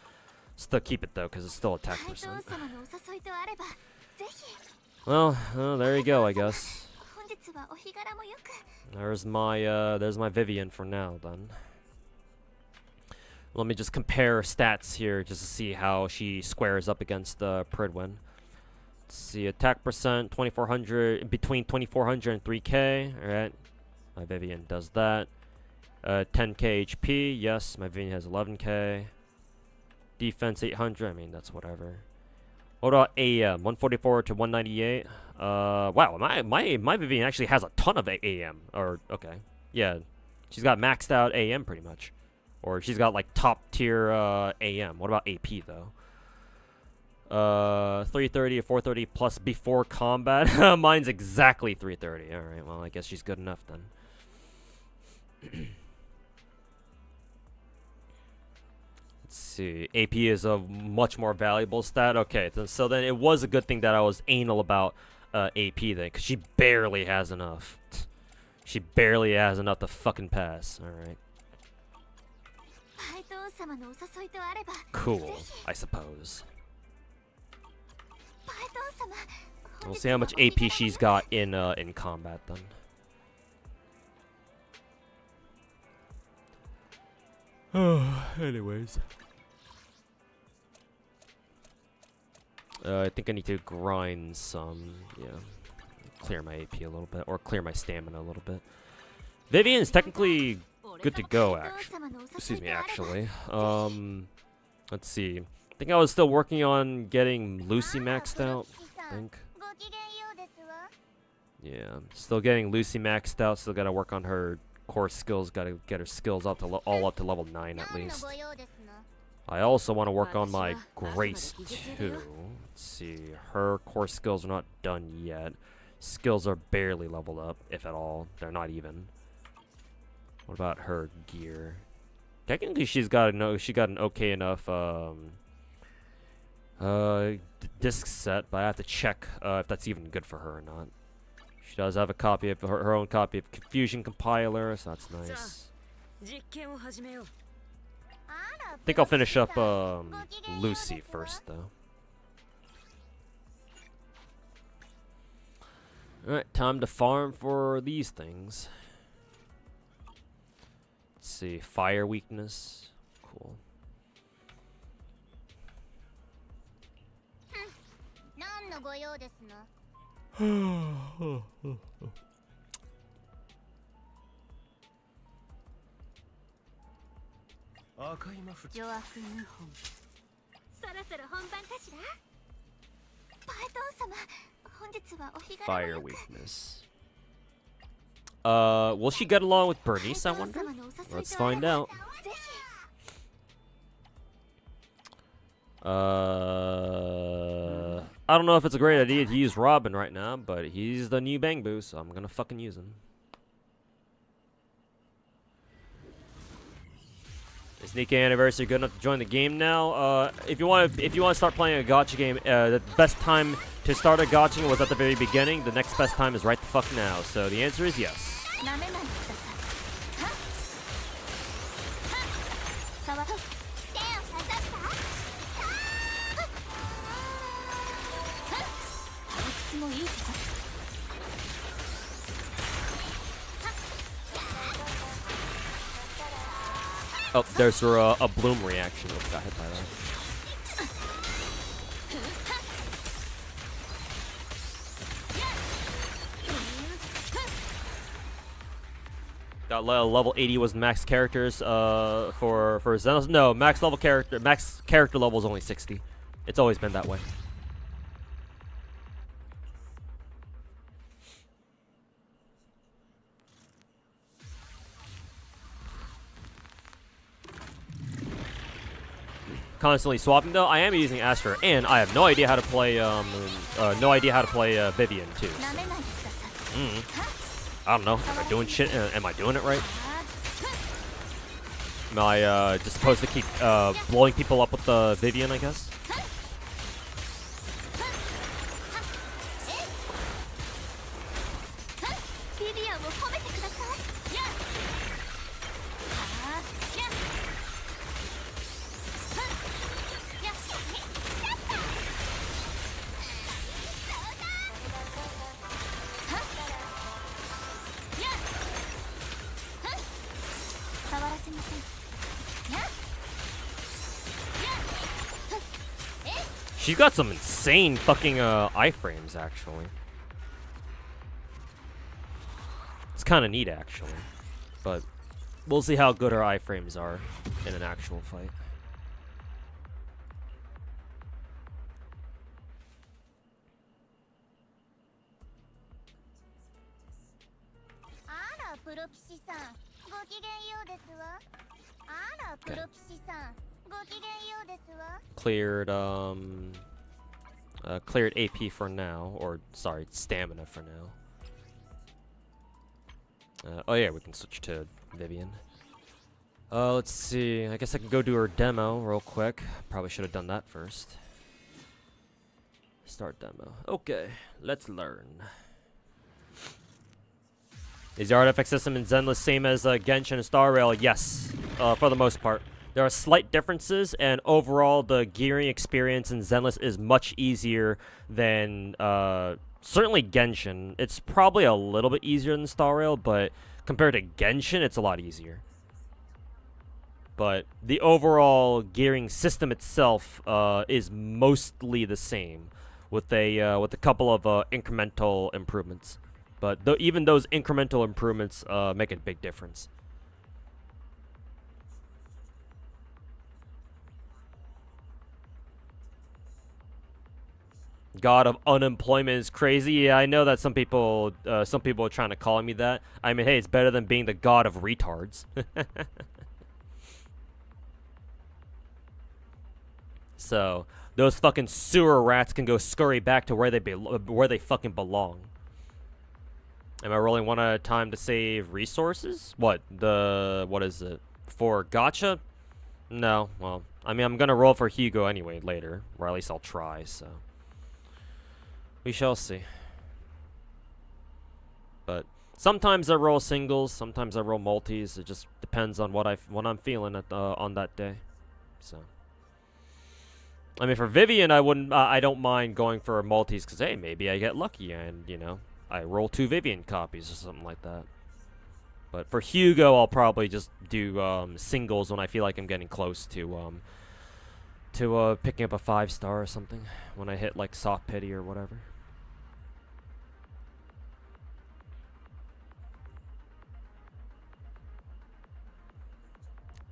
Still keep it, though, because it's still attack percent. Well, there you go, I guess. There's my Vivian for now, then. Let me just compare stats here just to see how she squares up against Pridwin. Let's see, attack percent, 2400, between 2400 and 3k. Alright, my Vivian does that. 10k HP, yes, my Vivian has 11k. Defense 800, I mean, that's whatever. What about AM? 144 to 198. Wow, my Vivian actually has a ton of AM. Or, okay. Yeah, she's got maxed out AM pretty much. Or she's got like top tier AM. What about AP though? 330 or 430 plus before combat. Mine's exactly 330. Alright, well I guess she's good enough then. Let's see. AP is a much more valuable stat. Okay, so then it was a good thing that I was anal about AP then, because she barely has enough. She barely has enough to fucking pass. Alright. Cool, I suppose. We'll see how much AP she's got in combat then. Anyways. I think I need to grind some, yeah. Clear my AP a little bit, or clear my stamina a little bit. Vivian is technically good to go, actually. Let's see. I think I was still working on getting Lucy maxed out, I think. Yeah, still getting Lucy maxed out, still gotta work on her core skills, gotta get her skills up to all up to level 9 at least. I also want to work on my Grace too. Let's see, her core skills are not done yet. Skills are barely leveled up, if at all. They're not even. What about her gear? Technically, she got an okay enough disc set, but I have to check if that's even good for her or not. She does have a copy of her own copy of Confusion Compiler, so that's nice. I think I'll finish up Lucy first, though. Alright, time to farm for these things. Let's see, fire weakness. Cool. 何のご用ですの? Fire weakness. Will she get along with Bernice, I wonder? Let's find out. I don't know if it's a great idea to use Robin right now, but he's the new Bangbu, so I'm gonna fucking use him. Is Nikke Anniversary good enough to join the game now? If you want to start playing a gacha game, the best time to start a gacha was at the very beginning. The next best time is right the fuck now. So the answer is yes. Oh, there's a bloom reaction. Oh, got hit by that. Got level 80 was max characters for Zenless. No, max character level is only 60. It's always been that way. Constantly swapping though. I am using Astra, and I have no idea how to play Vivian too. So. I don't know. Am I doing shit? Am I doing it right? Am I just supposed to keep blowing people up with the Vivian? I guess. She got some insane fucking iframes, actually. It's kind of neat, actually. But we'll see how good her iframes are in an actual fight. Okay. Cleared AP for now, or sorry, stamina for now. Oh yeah, we can switch to Vivian. Let's see. I guess I can go do her demo real quick. Probably should have done that first. Start demo. Okay, let's learn. Is the artifact system in Zenless same as Genshin and Star Rail? Yes, for the most part. There are slight differences, and overall, the gearing experience in Zenless is much easier than certainly Genshin. It's probably a little bit easier than Star Rail, but compared to Genshin, it's a lot easier. But the overall gearing system itself is mostly the same, with a couple of incremental improvements. But even those incremental improvements make a big difference. God of unemployment is crazy. Yeah, I know that some people are trying to call me that. I mean, hey, it's better than being the god of retards. So those fucking sewer rats can go scurry back to where they fucking belong. Am I rolling one at a time to save resources? What is it for gacha? No. Well, I mean, I'm gonna roll for Hugo anyway later, or at least I'll try. So. We shall see. But sometimes I roll singles, sometimes I roll multis. It just depends on what I'm feeling on that day. So, I mean, for Vivian, I don't mind going for multis because hey, maybe I get lucky and I roll 2 Vivian copies or something like that. But for Hugo, I'll probably just do singles when I feel like I'm getting close to picking up a 5-star or something. When I hit like soft pity or whatever.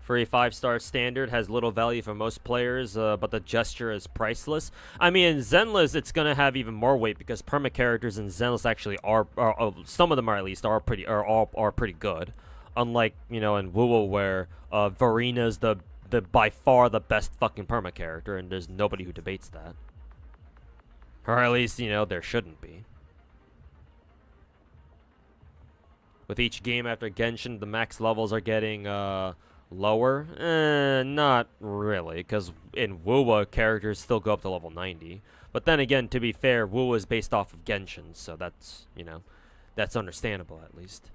For a 5-star standard, has little value for most players, but the gesture is priceless. I mean, in Zenless, it's gonna have even more weight because perma characters in Zenless actually are some of them are at least are pretty good. Unlike, you know, in WoW where Varina's the by far the best fucking perma character, and there's nobody who debates that. Or at least, you know, there shouldn't be. With each game after Genshin, the max levels are getting lower? Not really, because in WoW, characters still go up to level 90. But then again, to be fair, WoW is based off of Genshin, so that's, you know, that's understandable at least.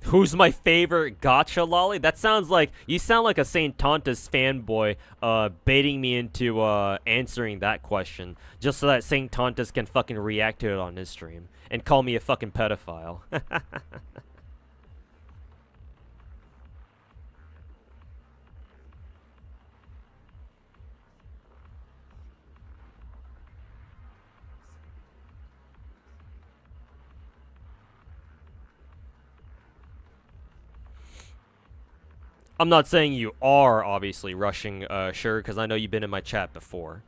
Who's my favorite gacha lolly? That sounds like, you sound like a Saint Tontas fanboy baiting me into answering that question just so that Saint Tontas can fucking react to it on his stream and call me a fucking pedophile. I'm not saying you are obviously rushing, sure, because I know you've been in my chat before.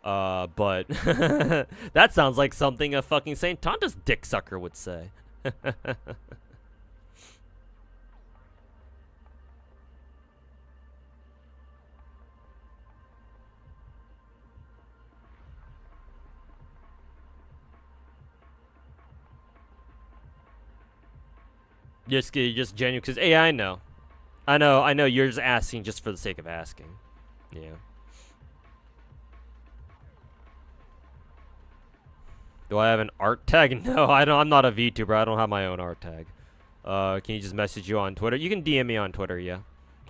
But that sounds like something a fucking Saint Tontas dick sucker would say. just genuine, because, hey, I know, you're just asking just for the sake of asking. Yeah. Do I have an art tag? No, I don't. I'm not a VTuber. I don't have my own art tag. Can you just message you on Twitter? You can DM me on Twitter, yeah.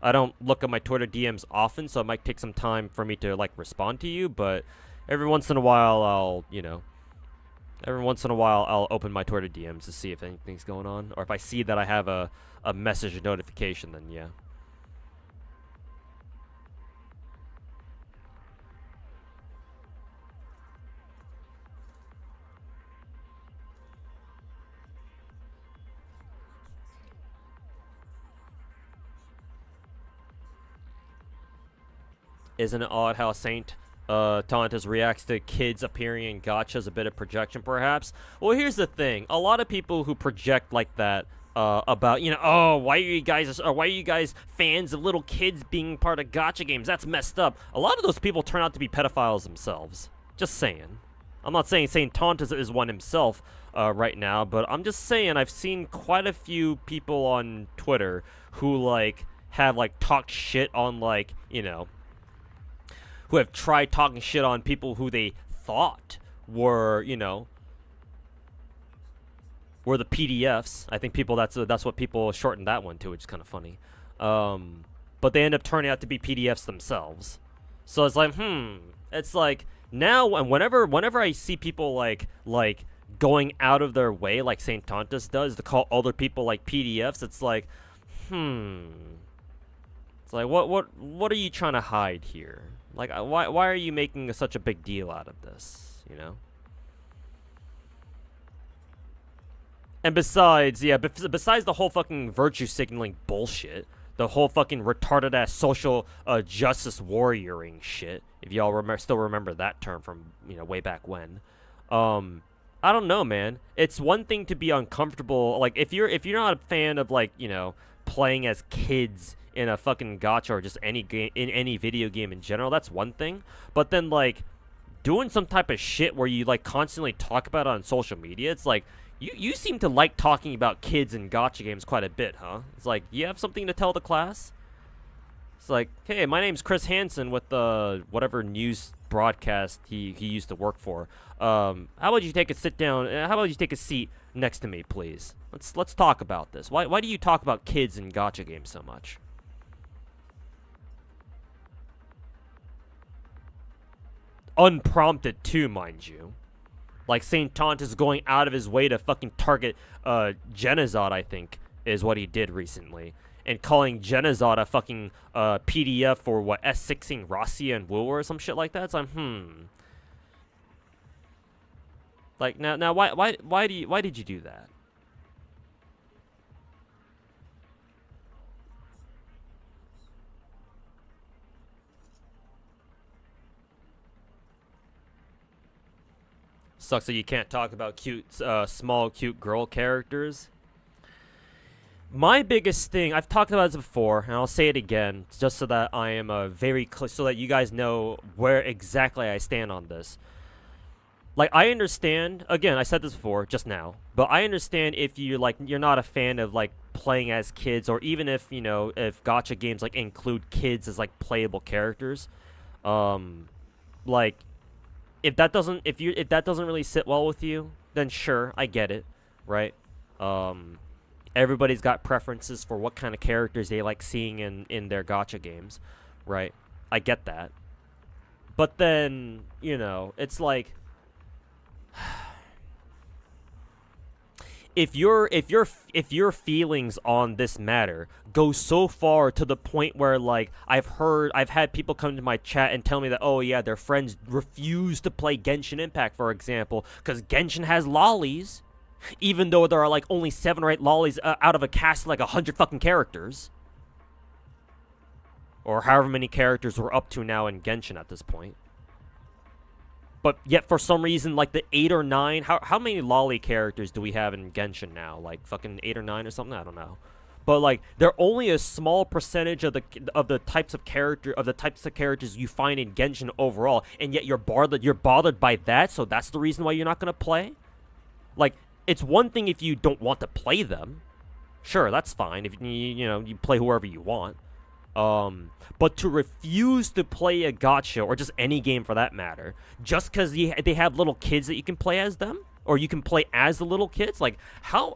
I don't look at my Twitter DMs often, so it might take some time for me to, like, respond to you, but every once in a while, I'll open my Twitter DMs to see if anything's going on, or if I see that I have a message or notification, then yeah. Isn't it odd how Saint Tontas reacts to kids appearing in gachas? A bit of projection, perhaps? Well, here's the thing. A lot of people who project like that about, you know, oh, why are you guys fans of little kids being part of gacha games? That's messed up. A lot of those people turn out to be pedophiles themselves. Just saying. I'm not saying Saint Tontas is one himself right now, but I'm just saying I've seen quite a few people on Twitter who, like, have, like, talked shit on, like, you know, who have tried talking shit on people who they thought were, you know, were the PDFs. I think people, that's what people shortened that one to, which is kind of funny. But they end up turning out to be PDFs themselves. So it's like, it's like, now, and whenever I see people like going out of their way, like Saint Tontas does, to call other people like PDFs, it's like, it's like, what are you trying to hide here? Like, why are you making such a big deal out of this, you know? And besides, yeah, besides the whole fucking virtue signaling bullshit, the whole fucking retarded ass social justice warrioring shit, if y'all still remember that term from, you know, way back when. I don't know, man. It's one thing to be uncomfortable, like, if you're not a fan of, like, you know, playing as kids in a fucking gacha or just any game, in any video game in general, that's one thing. But then, like, doing some type of shit where you, like, constantly talk about it on social media, it's like, you seem to like talking about kids in gacha games quite a bit, huh? It's like, you have something to tell the class? It's like, hey, my name's Chris Hansen with whatever news broadcast he used to work for. How about you take a sit down? How about you take a seat next to me, please? Let's talk about this. Why do you talk about kids in gacha games so much? Unprompted too, mind you. Like Saint Taunt is going out of his way to fucking target Genizod, I think, is what he did recently. And calling Genizod a fucking PDF for what, S16 Rassia and Wu or some shit like that. So I'm Like now why did you do that? Sucks that you can't talk about cute, small, cute girl characters. My biggest thing, I've talked about this before, and I'll say it again, just so that I am so that you guys know where exactly I stand on this. Like, I understand, again, I said this before, just now, but I understand if you're not a fan of, like, playing as kids, or even if, you know, if gacha games, like, include kids as, like, playable characters. Like, if that doesn't really sit well with you, then sure, I get it, right? Everybody's got preferences for what kind of characters they like seeing in their gacha games, right? I get that. But then, you know, it's like if your feelings on this matter go so far to the point where, like, I've had people come to my chat and tell me that, oh yeah, their friends refuse to play Genshin Impact, for example, because Genshin has lollies, even though there are like only 7 or 8 lollies out of a cast of like 100 fucking characters, or however many characters we're up to now in Genshin at this point. But yet, for some reason, like the 8 or 9, how many lolly characters do we have in Genshin now? Like fucking 8 or 9 or something? I don't know. But like, they're only a small percentage of the types of characters you find in Genshin overall, and yet you're bothered by that. So that's the reason why you're not gonna play. Like, it's one thing if you don't want to play them. Sure, that's fine. If you play whoever you want. But to refuse to play a gacha, or just any game for that matter, just because they have little kids that you can play as them, or you can play as the little kids, like, how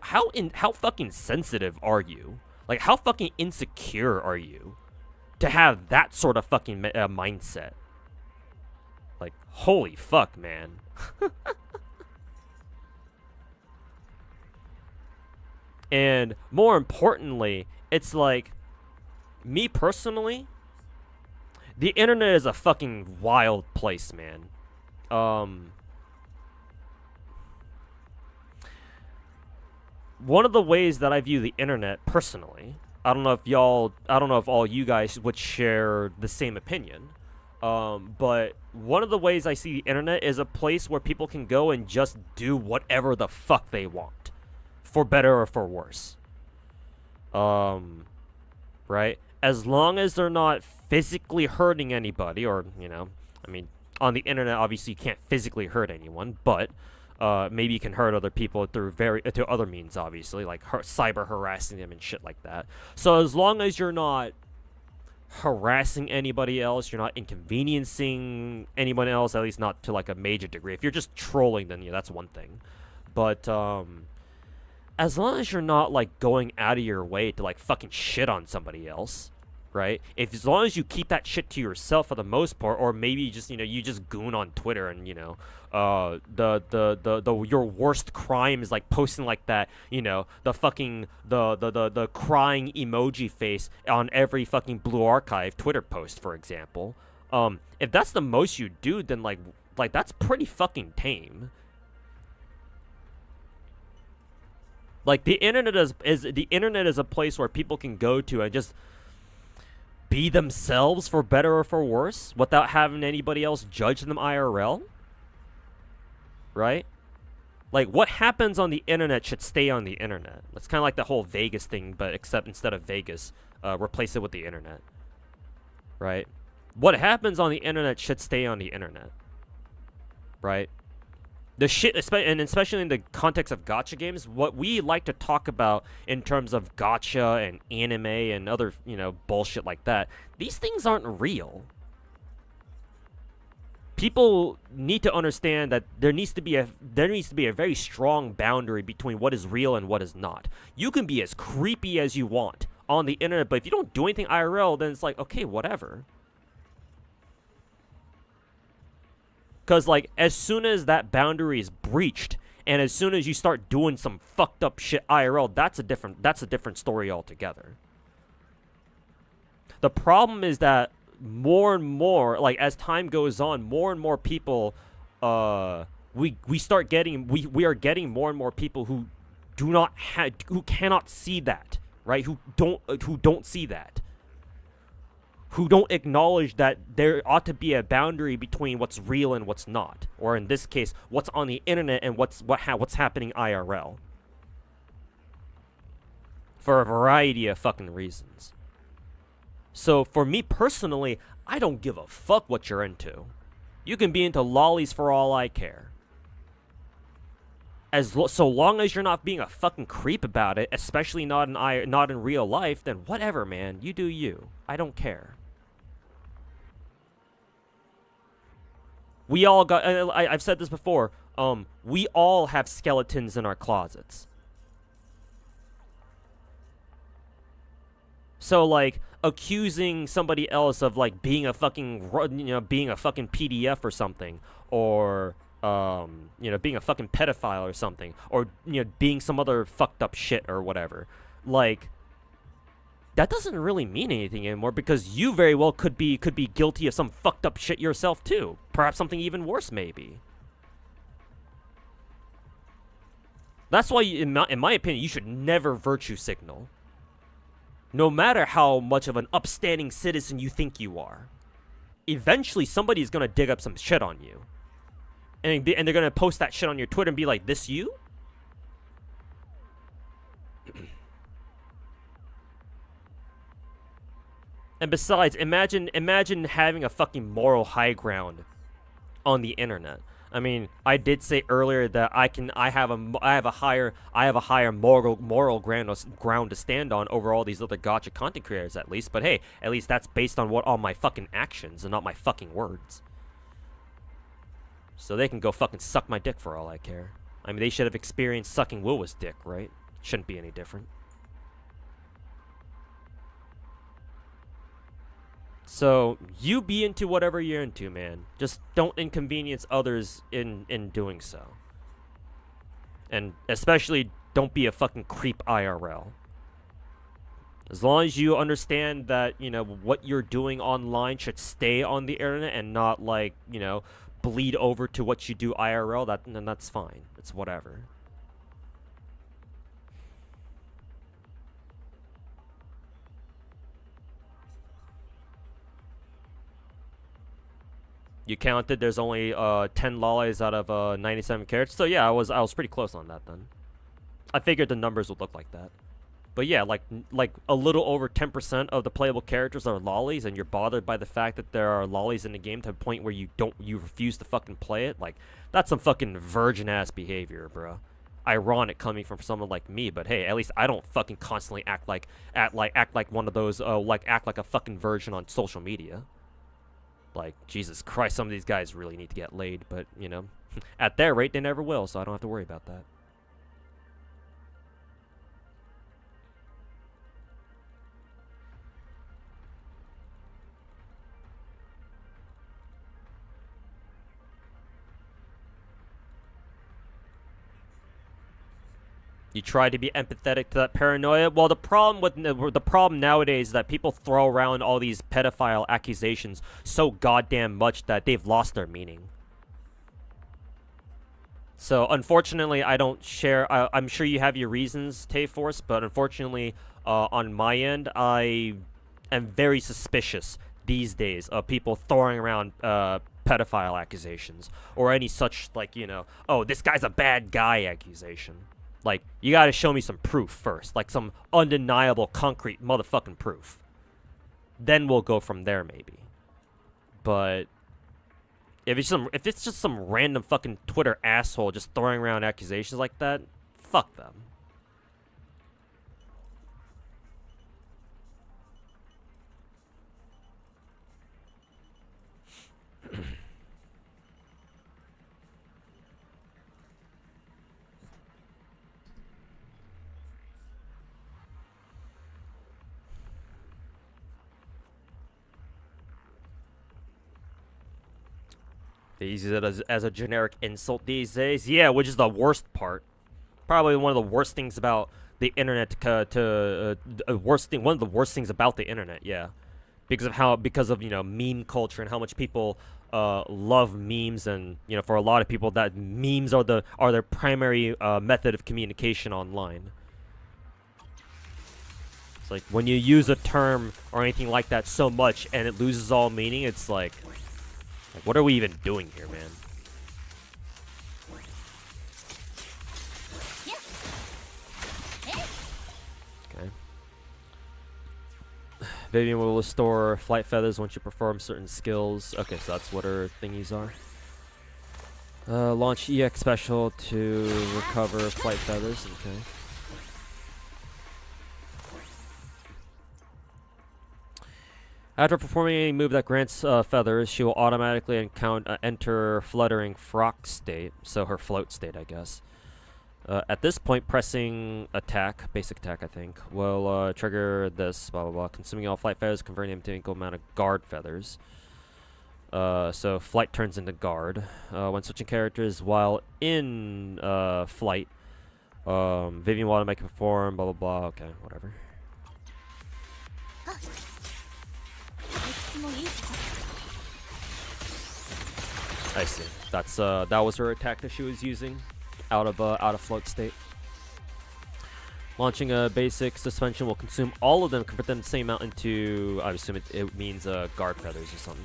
fucking sensitive are you? Like, how fucking insecure are you to have that sort of fucking mindset? Like, holy fuck, man. And more importantly, it's like, me personally, the internet is a fucking wild place, man. One of the ways that I view the internet personally, I don't know if all you guys would share the same opinion, but one of the ways I see the internet is a place where people can go and just do whatever the fuck they want, for better or for worse. Right? As long as they're not physically hurting anybody, or, you know, I mean, on the internet, obviously you can't physically hurt anyone, but maybe you can hurt other people through other means, obviously, like cyber harassing them and shit like that. So as long as you're not harassing anybody else, you're not inconveniencing anyone else, at least not to like a major degree. If you're just trolling, then yeah, that's one thing. But as long as you're not like going out of your way to like fucking shit on somebody else, right? As long as you keep that shit to yourself for the most part, or maybe just, you know, you just goon on Twitter and, you know, your worst crime is like posting like that, you know, the fucking the crying emoji face on every fucking Blue Archive Twitter post, for example. If that's the most you do, then like that's pretty fucking tame. Like, the internet is a place where people can go to and just be themselves, for better or for worse, without having anybody else judge them IRL. Right? Like, what happens on the internet should stay on the internet. It's kind of like the whole Vegas thing, but except instead of Vegas, replace it with the internet. Right? What happens on the internet should stay on the internet. Right? The shit, and especially in the context of gacha games, what we like to talk about in terms of gacha and anime and other, you know, bullshit like that, these things aren't real. people need to understand that there needs to be a very strong boundary between what is real and what is not. You can be as creepy as you want on the internet, but if you don't do anything IRL, then it's like, okay, whatever. Because, like, as soon as that boundary is breached, and as soon as you start doing some fucked up shit IRL, that's a different story altogether. The problem is that more and more, like, as time goes on, more and more people, we are getting more and more people who who cannot see that, right? Who don't see that. Who don't acknowledge that there ought to be a boundary between what's real and what's not, or in this case, what's on the internet and what's happening IRL. For a variety of fucking reasons. So for me personally, I don't give a fuck what you're into. You can be into lollies for all I care. So long as you're not being a fucking creep about it, especially not in real life, then whatever, man. You do you. I don't care. We all got. I've said this before. We all have skeletons in our closets. So, like, accusing somebody else of, like, being a fucking, being a fucking PDF or something, or being a fucking pedophile or something, or being some other fucked up shit or whatever, like, that doesn't really mean anything anymore, because you very well could be guilty of some fucked up shit yourself too. Perhaps something even worse, maybe. That's why, in my opinion, you should never virtue signal. No matter how much of an upstanding citizen you think you are. Eventually, somebody's gonna dig up some shit on you. And they're gonna post that shit on your Twitter and be like, this you? And besides, imagine having a fucking moral high ground on the internet. I mean, I did say earlier that I have a higher moral ground to stand on over all these other gacha content creators, at least. But hey, at least that's based on all my fucking actions and not my fucking words. So they can go fucking suck my dick for all I care. I mean, they should have experienced sucking Wilwa's dick, right? Shouldn't be any different. So, you be into whatever you're into, man. Just don't inconvenience others in doing so. And especially, don't be a fucking creep IRL. As long as you understand that, what you're doing online should stay on the internet and not, like, bleed over to what you do IRL, then that's fine. It's whatever. You counted, there's only 10 lollies out of 97 characters. So yeah, I was pretty close on that then. I figured the numbers would look like that. But yeah, like a little over 10% of the playable characters are lollies, and you're bothered by the fact that there are lollies in the game to the point where you refuse to fucking play it. Like, that's some fucking virgin ass behavior, bro. Ironic coming from someone like me, but hey, at least I don't fucking constantly act like one of those act like a fucking virgin on social media. Like, Jesus Christ, some of these guys really need to get laid, but, at their rate, they never will, so I don't have to worry about that. You try to be empathetic to that paranoia. Well, the problem nowadays is that people throw around all these pedophile accusations so goddamn much that they've lost their meaning. So, unfortunately, I don't share. I'm sure you have your reasons, Tayforce, but unfortunately, on my end, I am very suspicious these days of people throwing around pedophile accusations or any such, like, oh, this guy's a bad guy accusation. Like, you gotta show me some proof first. Like, some undeniable, concrete motherfucking proof. Then we'll go from there, maybe. But if it's just some random fucking Twitter asshole just throwing around accusations like that, fuck them. They use it as a generic insult these days. Yeah, which is the worst part. Probably one of the worst things about the internet. One of the worst things about the internet. Yeah, because of meme culture and how much people love memes, and for a lot of people that memes are their primary method of communication online. It's like when you use a term or anything like that so much and it loses all meaning, it's like what are we even doing here, man? Okay. Vivian will restore flight feathers once you perform certain skills. Okay, so that's what her thingies are. Launch EX special to recover flight feathers. Okay. After performing any move that grants feathers, she will automatically enter fluttering frock state, so her float state, I guess. At this point, pressing attack, basic attack, I think, will trigger this, blah, blah, blah, consuming all flight feathers, converting them to an equal amount of guard feathers. So flight turns into guard. When switching characters while in flight, Vivian will automatically perform, blah, blah, blah, okay, whatever. I see. That's that was her attack that she was using out of float state. Launching a basic suspension will consume all of them, convert them the same amount into, I assume it means guard feathers or something.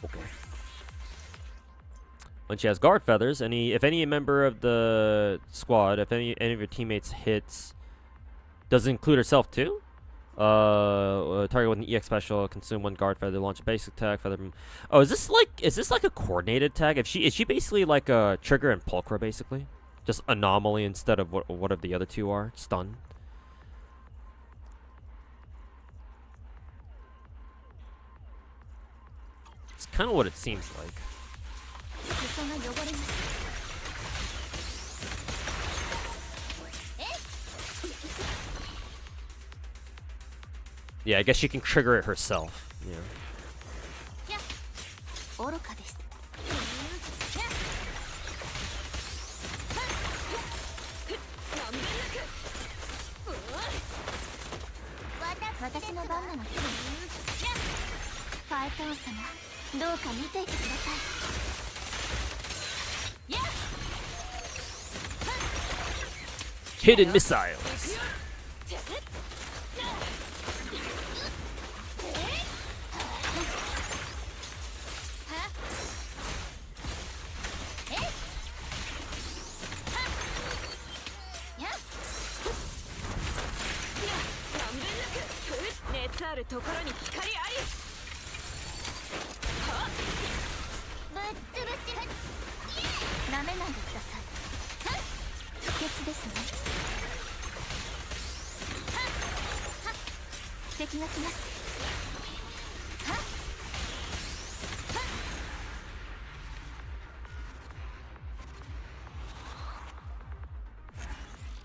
Okay. When she has guard feathers, if any member of the squad, if any of your teammates hits, does it include herself too? Target with an EX special, consume 1 guard feather, launch a basic attack, feather. Oh, is this like a coordinated attack? Is she basically like a trigger and pulchra basically? Just anomaly instead of what of the other two are? Stun. It's kind of what it seems like. Yeah, I guess she can trigger it herself. Yeah. Hidden missiles.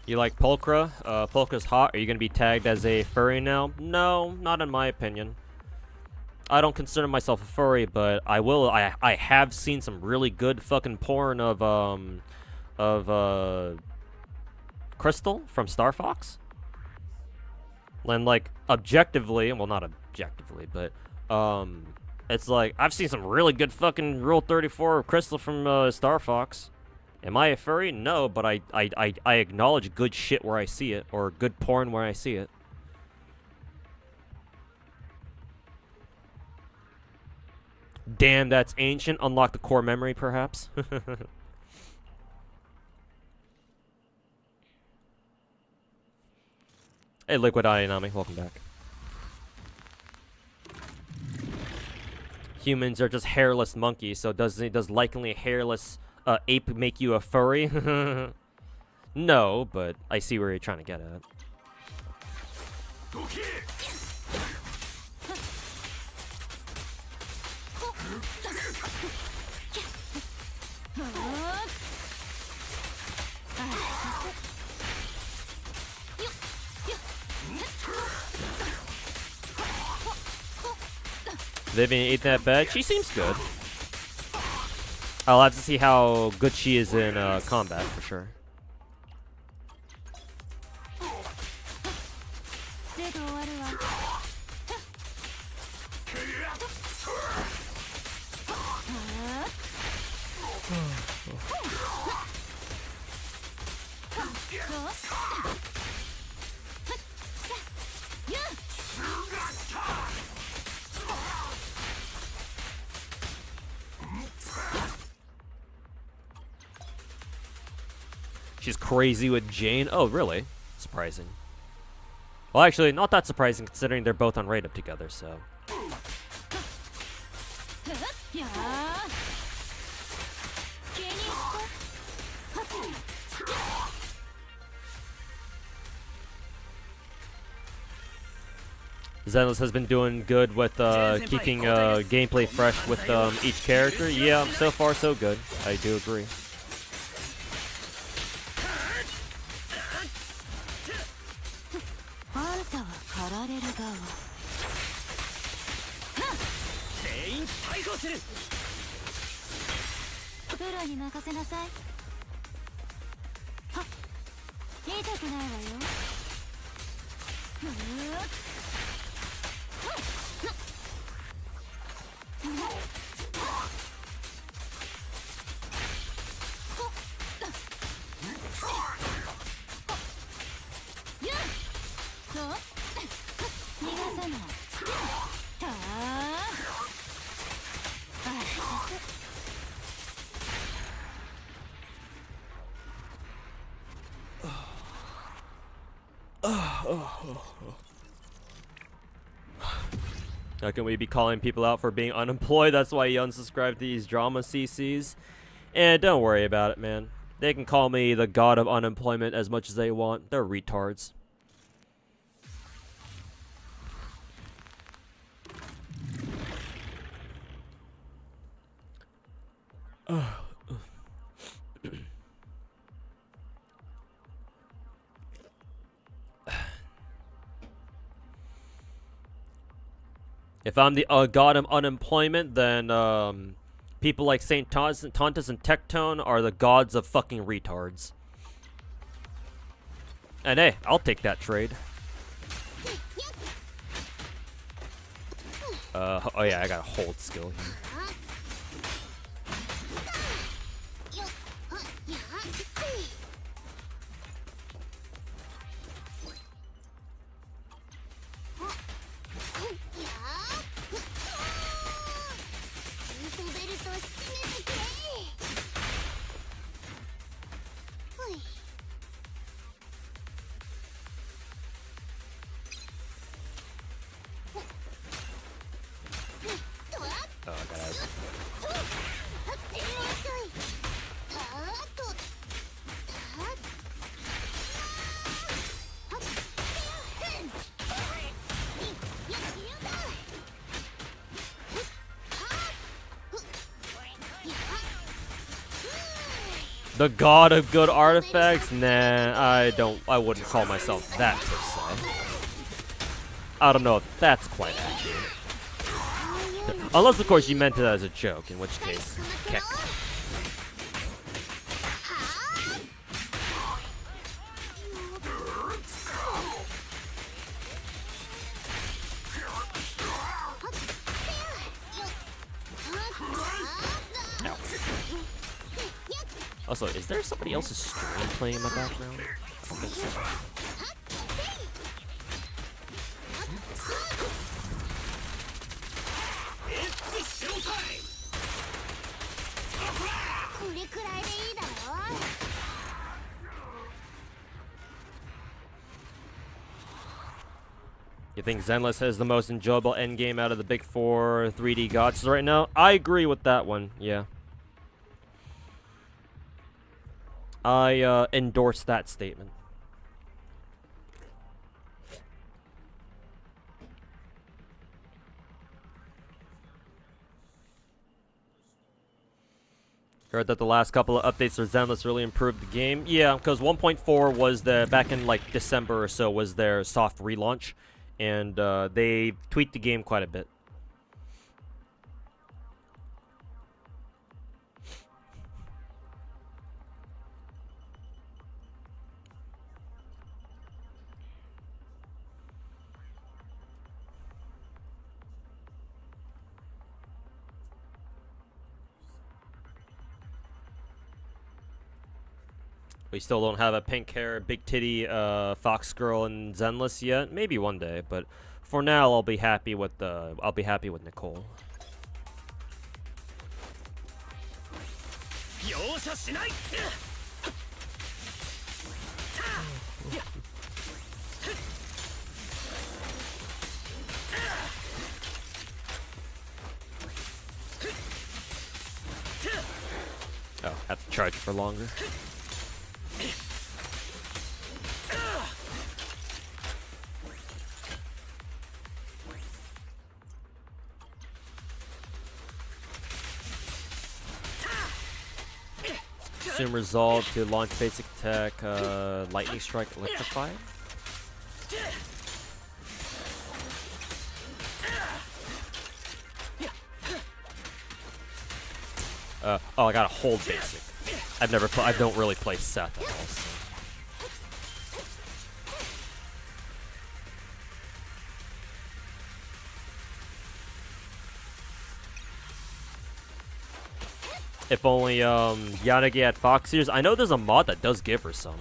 You like Pulchra? Pulchra's hot. Are you gonna be tagged as a furry now? No, not in my opinion. I don't consider myself a furry, but I will. I have seen some really good fucking porn of Crystal from Star Fox. And like objectively, well not objectively, but it's like I've seen some really good fucking Rule 34 of Crystal from Star Fox. Am I a furry? No, but I acknowledge good shit where I see it, or good porn where I see it. Damn, that's ancient. Unlock the core memory, perhaps. Hey, Liquid Ayanami, welcome back. Humans are just hairless monkeys, so does likely a hairless ape make you a furry? No, but I see where you're trying to get at. Vivian ate that bad. She seems good. I'll have to see how good she is in combat for sure. She's crazy with Jane. Oh, really? Surprising. Well, actually, not that surprising considering they're both on raid up together, so. Zenless has been doing good with keeping gameplay fresh with each character. Yeah, so far so good. I do agree. How can we be calling people out for being unemployed? That's why you unsubscribe to these drama CCs. And don't worry about it, man. They can call me the god of unemployment as much as they want. They're retards. If I'm the god of unemployment, then people like Saint Tontus and Tectone are the gods of fucking retards. And hey, I'll take that trade. Oh yeah, I got a hold skill here. The god of good artifacts? Nah, I wouldn't call myself that per se. I don't know if that's quite accurate. Unless, of course, you meant it as a joke, in which case, kick. Also, is there somebody else's stream playing in my background? I don't think so. You think Zenless has the most enjoyable endgame out of the big four 3D gods right now? I agree with that one, yeah. I endorse that statement. Heard that the last couple of updates for Zenless really improved the game. Yeah, because 1.4 was the back in like December or so was their soft relaunch, and they tweaked the game quite a bit. We still don't have a pink hair, big titty fox girl in Zenless yet. Maybe one day, but for now I'll be happy with Nicole. Oh, have to charge for longer. Assume resolve to launch basic attack, lightning strike, electrify. Oh, I gotta hold basic. I don't really play Seth at all. So. If only Yanagi had fox ears. I know there's a mod that does give her some.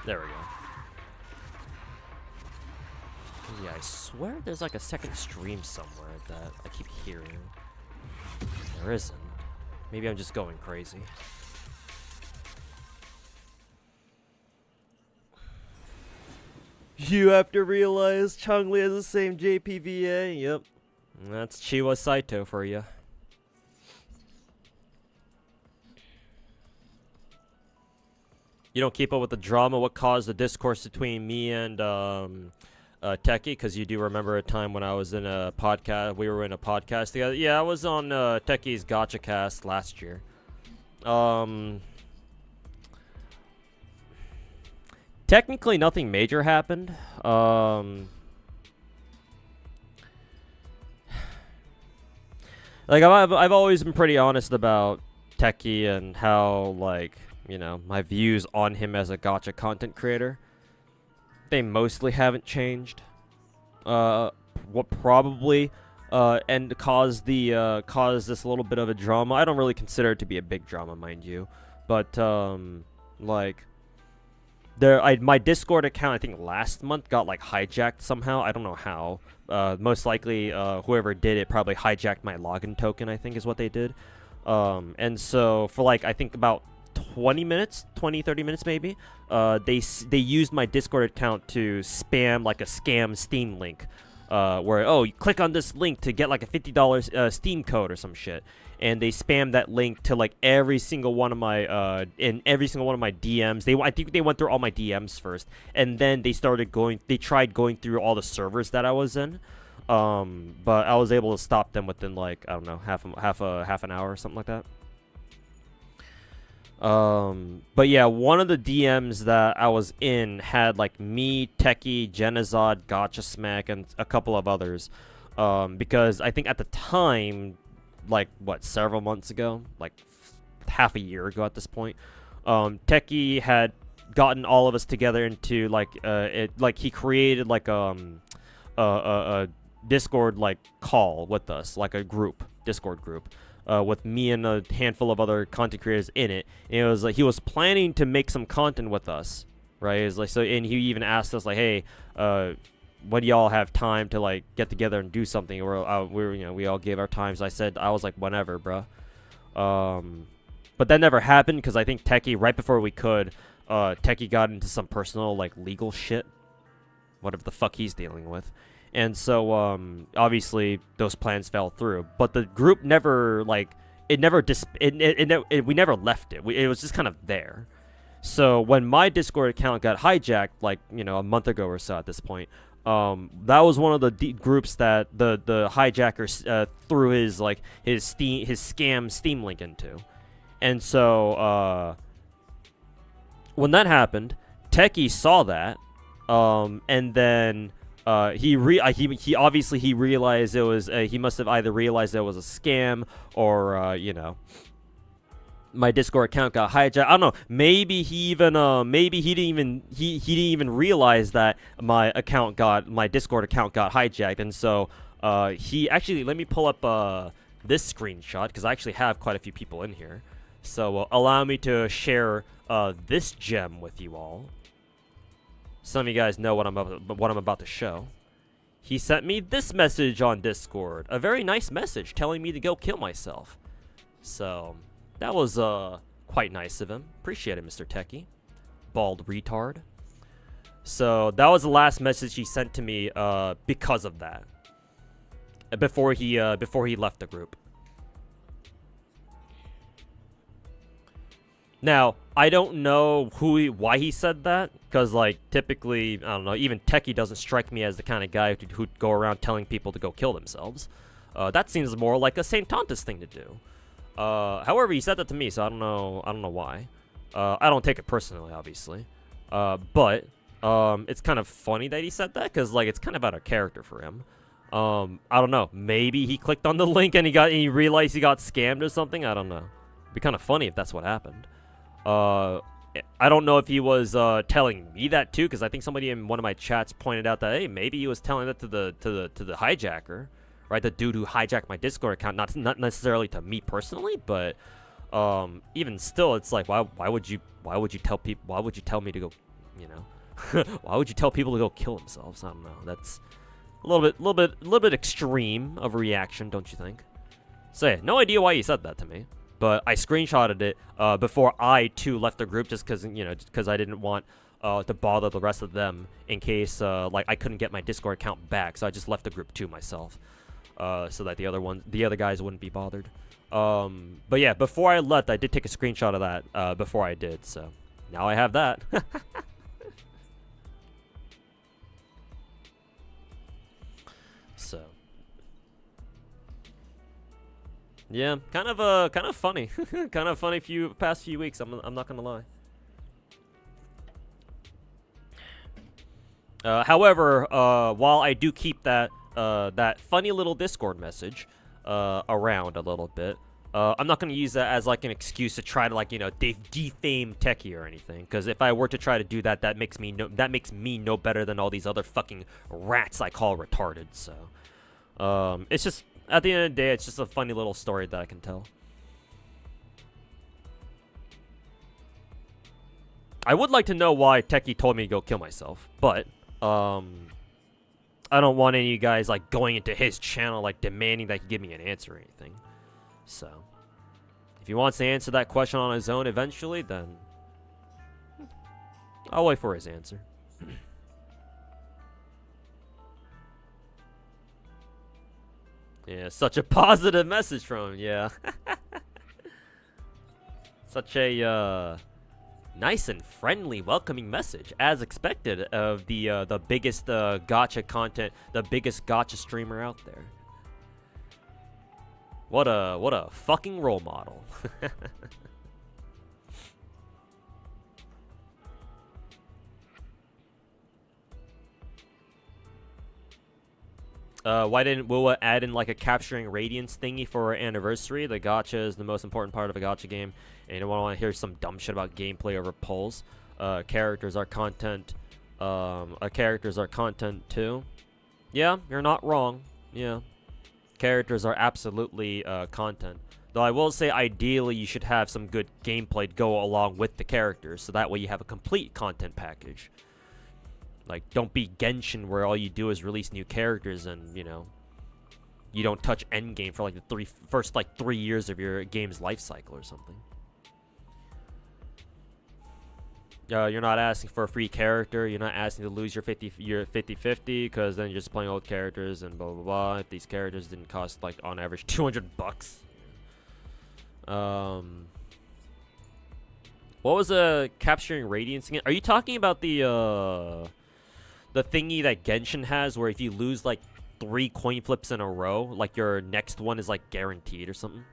There we go. Yeah, I swear there's like a second stream somewhere that I keep hearing. There isn't. Maybe I'm just going crazy. You have to realize Chun-Li has the same JPVA. Yep. That's Chiwa Saito for you. You don't keep up with the drama. What caused the discourse between me and Techie? Because you do remember a time when I was in a podcast. We were in a podcast together. Yeah, I was on Techie's Gacha Cast last year. Technically, nothing major happened. Like I've always been pretty honest about Techie and how, like, you know, my views on him as a gacha content creator. They mostly haven't changed. What probably and caused this little bit of a drama. I don't really consider it to be a big drama, mind you, but like. My Discord account, I think last month, got like hijacked somehow. I don't know how. Most likely, whoever did it probably hijacked my login token, I think is what they did. And so for like, I think about 30 minutes maybe, they used my Discord account to spam like a scam Steam link where, oh, you click on this link to get like a $50 Steam code or some shit, and they spam that link to like every single one of my in every single one of my DMs. I think they went through all my DMs first, and then they tried going through all the servers that I was in. But I was able to stop them within like, I don't know, half an hour or something like that. But yeah, one of the DMs that I was in had like me, Techie, Genazod, Gotcha Smack, and a couple of others. Because I think at the time, like what, several months ago, like half a year ago at this point, Techie had gotten all of us together into like he created like a Discord like call with us, like a Discord group. With me and a handful of other content creators in it, and it was like he was planning to make some content with us, right? It was like, so, and he even asked us like, "Hey, when do y'all have time to like get together and do something?" We all gave our times. I was like, "Whenever, bro." But that never happened because I think Techie, right before we could, Techie got into some personal like legal shit, whatever the fuck he's dealing with. And so, obviously, those plans fell through. But the group never, like, we never left it. It was just kind of there. So, when my Discord account got hijacked, like, you know, a month ago or so at this point, that was one of the groups that the hijacker threw his scam Steam link into. And so, when that happened, Techie saw that, and then... he obviously realized it was he must have either realized it was a scam or you know, my Discord account got hijacked. I don't know. Maybe he didn't even realize that my Discord account got hijacked, and so he actually, let me pull up this screenshot because I actually have quite a few people in here. So allow me to share this gem with you all. Some of you guys know what I'm about to show. He sent me this message on Discord. A very nice message telling me to go kill myself. So, that was quite nice of him. Appreciate it, Mr. Techie. Bald retard. So, that was the last message he sent to me because of that. Before he left the group. Now, I don't know why he said that, because, like, typically, I don't know, even Techie doesn't strike me as the kind of guy who'd go around telling people to go kill themselves. That seems more like a St. Tontus thing to do. However, he said that to me, so I don't know why. I don't take it personally, obviously. But it's kind of funny that he said that, because, like, it's kind of out of character for him. I don't know, maybe he clicked on the link and he realized he got scammed or something, I don't know. It'd be kind of funny if that's what happened. I don't know if he was telling me that too, because I think somebody in one of my chats pointed out that, hey, maybe he was telling that to the hijacker, right? The dude who hijacked my Discord account, not necessarily to me personally, but even still, it's like, why would you tell people? Why would you tell me to go, you know? Why would you tell people to go kill themselves? I don't know. That's a little bit extreme of a reaction, don't you think? So yeah, no idea why he said that to me. But I screenshotted it before I too left the group, just because I didn't want to bother the rest of them in case like I couldn't get my Discord account back. So I just left the group to myself, so that the other guys wouldn't be bothered. But yeah, before I left, I did take a screenshot of that before I did. So now I have that. So. Yeah, kind of funny, kind of funny past few weeks. I'm not gonna lie. However, while I do keep that funny little Discord message around a little bit, I'm not gonna use that as like an excuse to try to, like, you know, defame Techie or anything. Because if I were to try to do that, that makes me no better than all these other fucking rats I call retarded. So, it's just. At the end of the day, it's just a funny little story that I can tell. I would like to know why Techie told me to go kill myself, but I don't want any of you guys like going into his channel like demanding that he give me an answer or anything. So, if he wants to answer that question on his own eventually, then I'll wait for his answer. Yeah, such a positive message from him, yeah. Such a nice and friendly, welcoming message, as expected of the biggest gacha content, the biggest gacha streamer out there. What a fucking role model. Why didn't Wua add in like a capturing radiance thingy for our anniversary? The gacha is the most important part of a gacha game, and you don't want to hear some dumb shit about gameplay over polls. Characters are content. Characters are content too. Yeah, you're not wrong. Yeah, characters are absolutely content. Though I will say, ideally, you should have some good gameplay to go along with the characters, so that way you have a complete content package. Like, don't be Genshin where all you do is release new characters and, you know, you don't touch endgame for like the first 3 years of your game's life cycle or something. You're not asking for a free character. You're not asking to lose your 50-50 because then you're just playing old characters and blah blah blah. If these characters didn't cost like on average $200. What was capturing radiance again? Are you talking about the thingy that Genshin has, where if you lose like 3 coin flips in a row, like your next one is like guaranteed or something,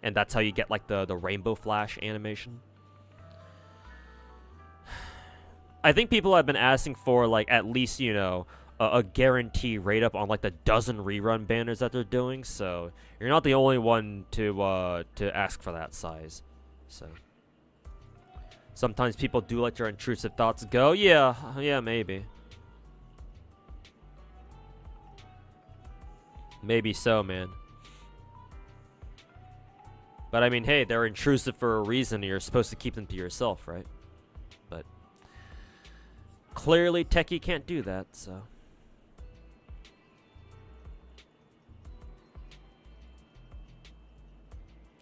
and that's how you get like the rainbow flash animation? I think people have been asking for like at least, you know, a guarantee rate up on like the dozen rerun banners that they're doing. So you're not the only one to ask for that size. So sometimes people do let your intrusive thoughts go. Yeah, maybe. Maybe so, man. But I mean, hey, they're intrusive for a reason, and you're supposed to keep them to yourself, right? But clearly, Techie can't do that, so.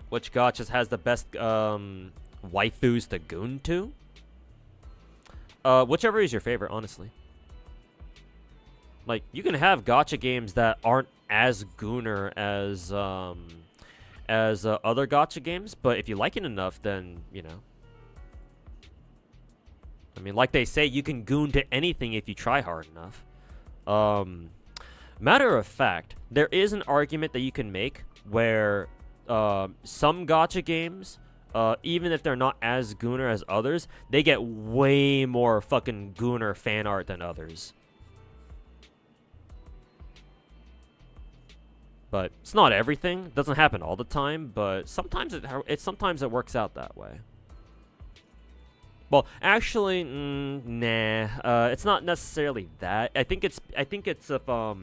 Which gachas has the best waifus to goon to? Whichever is your favorite, honestly. Like, you can have gacha games that aren't as gooner as other gacha games, but if you like it enough, then, you know. I mean, like they say, you can goon to anything if you try hard enough. Matter of fact, there is an argument that you can make where some gacha games, even if they're not as gooner as others, they get way more fucking gooner fan art than others. But it's not everything. It doesn't happen all the time, but sometimes it works out that way. Well, actually, nah. It's not necessarily that. I think it's if a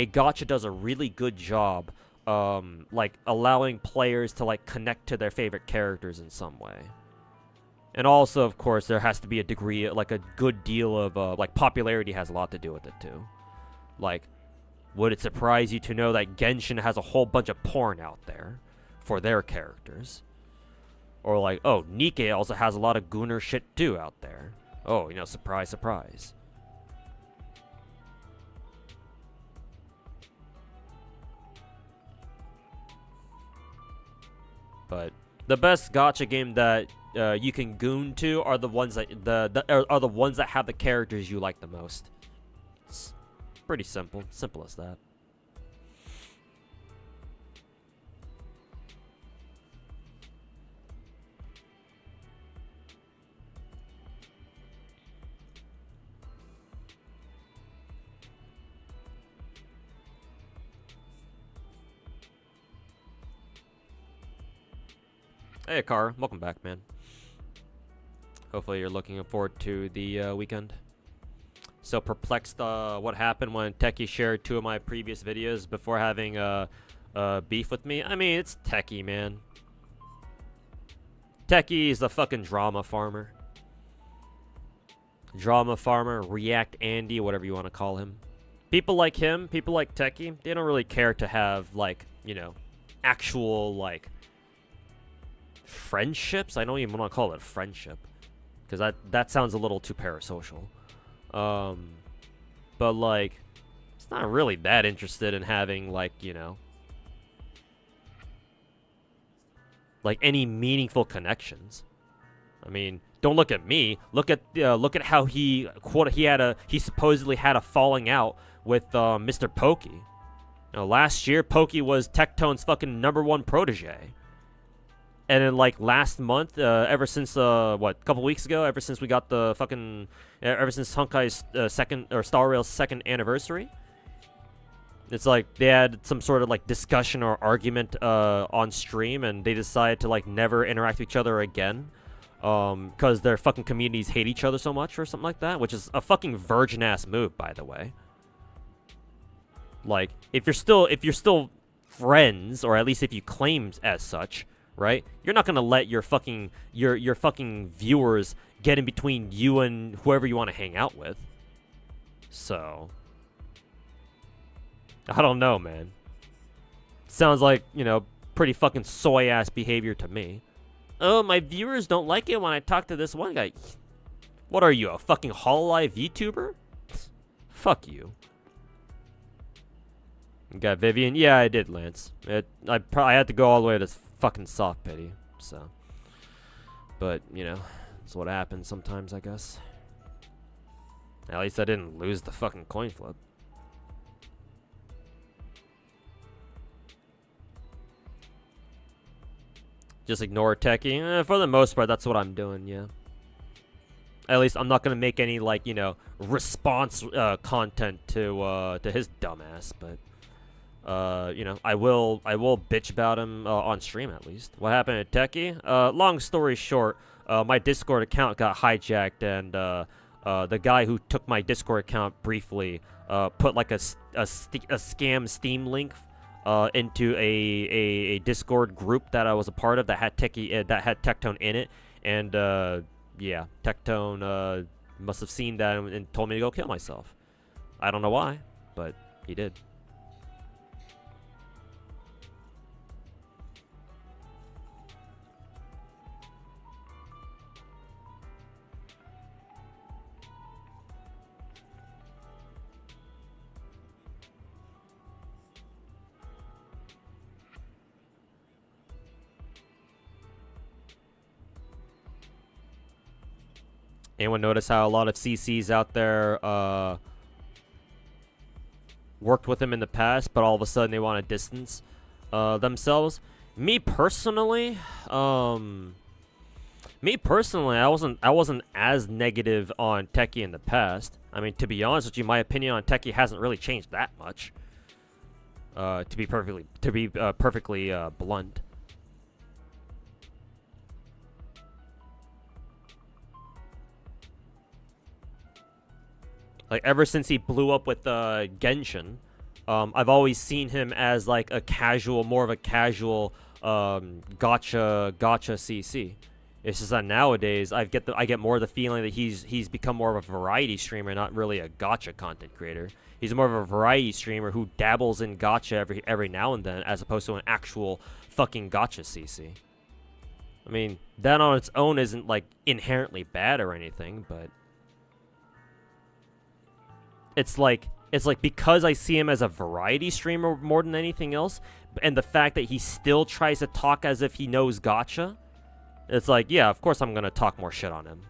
gacha does a really good job, like allowing players to like connect to their favorite characters in some way. And also, of course, there has to be a degree, like a good deal of like popularity has a lot to do with it too. Like, would it surprise you to know that Genshin has a whole bunch of porn out there for their characters? Or like, oh, Nikke also has a lot of gooner shit too out there. Oh, you know, surprise, surprise. But the best gacha game that you can goon to are the ones that are the ones that have the characters you like the most. It's pretty simple. Simple as that. Hey, Car. Welcome back, man. Hopefully you're looking forward to the weekend. So perplexed what happened when Techie shared 2 of my previous videos before having beef with me. I mean, it's Techie, man. Techie is the fucking drama farmer. Drama farmer, React Andy, whatever you want to call him. People like him, people like Techie, they don't really care to have, like, you know, actual, like, friendships. I don't even want to call it a friendship, because that sounds a little too parasocial. But like, it's not really that interested in having, like, you know, like any meaningful connections. I mean, don't look at me. Look at how he supposedly had a falling out with Mr. Pokey. You know, last year Pokey was Tectone's fucking #1 protege. And then, like, last month, ever since, a couple weeks ago, ever since we got the fucking, ever since Honkai's Star Rail's 2nd anniversary, it's like they had some sort of, like, discussion or argument on stream, and they decided to, like, never interact with each other again, because their fucking communities hate each other so much or something like that, which is a fucking virgin-ass move, by the way. Like, if you're still friends, or at least if you claim as such, right? You're not gonna let your fucking viewers get in between you and whoever you want to hang out with. So I don't know, man. Sounds like, you know, pretty fucking soy ass behavior to me. Oh, my viewers don't like it when I talk to this one guy. What are you, a fucking Hololive VTuber? Fuck you. You got Vivian? Yeah, I did, Lance. I had to go all the way to fucking soft pity, so. But, you know, that's what happens sometimes, I guess. At least I didn't lose the fucking coin flip. Just ignore techie? For the most part, that's what I'm doing, yeah. At least I'm not gonna make any, like, you know, response content to his dumbass, but you know, I will bitch about him on stream at least. What happened to Techie? Long story short, my Discord account got hijacked, and the guy who took my Discord account briefly put like a scam Steam link into a Discord group that I was a part of that had Tectone in it, and yeah, Tectone must have seen that and told me to go kill myself. I don't know why, but he did. Anyone notice how a lot of CCs out there worked with him in the past, but all of a sudden they want to distance themselves? Me personally, I wasn't as negative on Techie in the past. I mean, to be honest with you, my opinion on Techie hasn't really changed that much. To be perfectly blunt. Like, ever since he blew up with Genshin, I've always seen him as, like, more of a casual gacha CC. It's just that nowadays I get more of the feeling that he's become more of a variety streamer, not really a gacha content creator. He's more of a variety streamer who dabbles in gacha every now and then, as opposed to an actual fucking gacha CC. I mean, that on its own isn't, like, inherently bad or anything, but it's like because I see him as a variety streamer more than anything else, and the fact that he still tries to talk as if he knows gacha, it's like, yeah, of course I'm gonna talk more shit on him.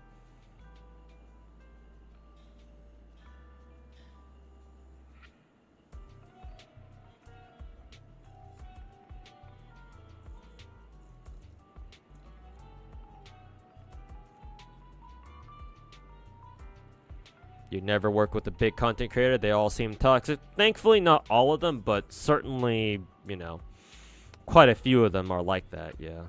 You never work with a big content creator. They all seem toxic. Thankfully, not all of them, but certainly, you know, quite a few of them are like that, yeah.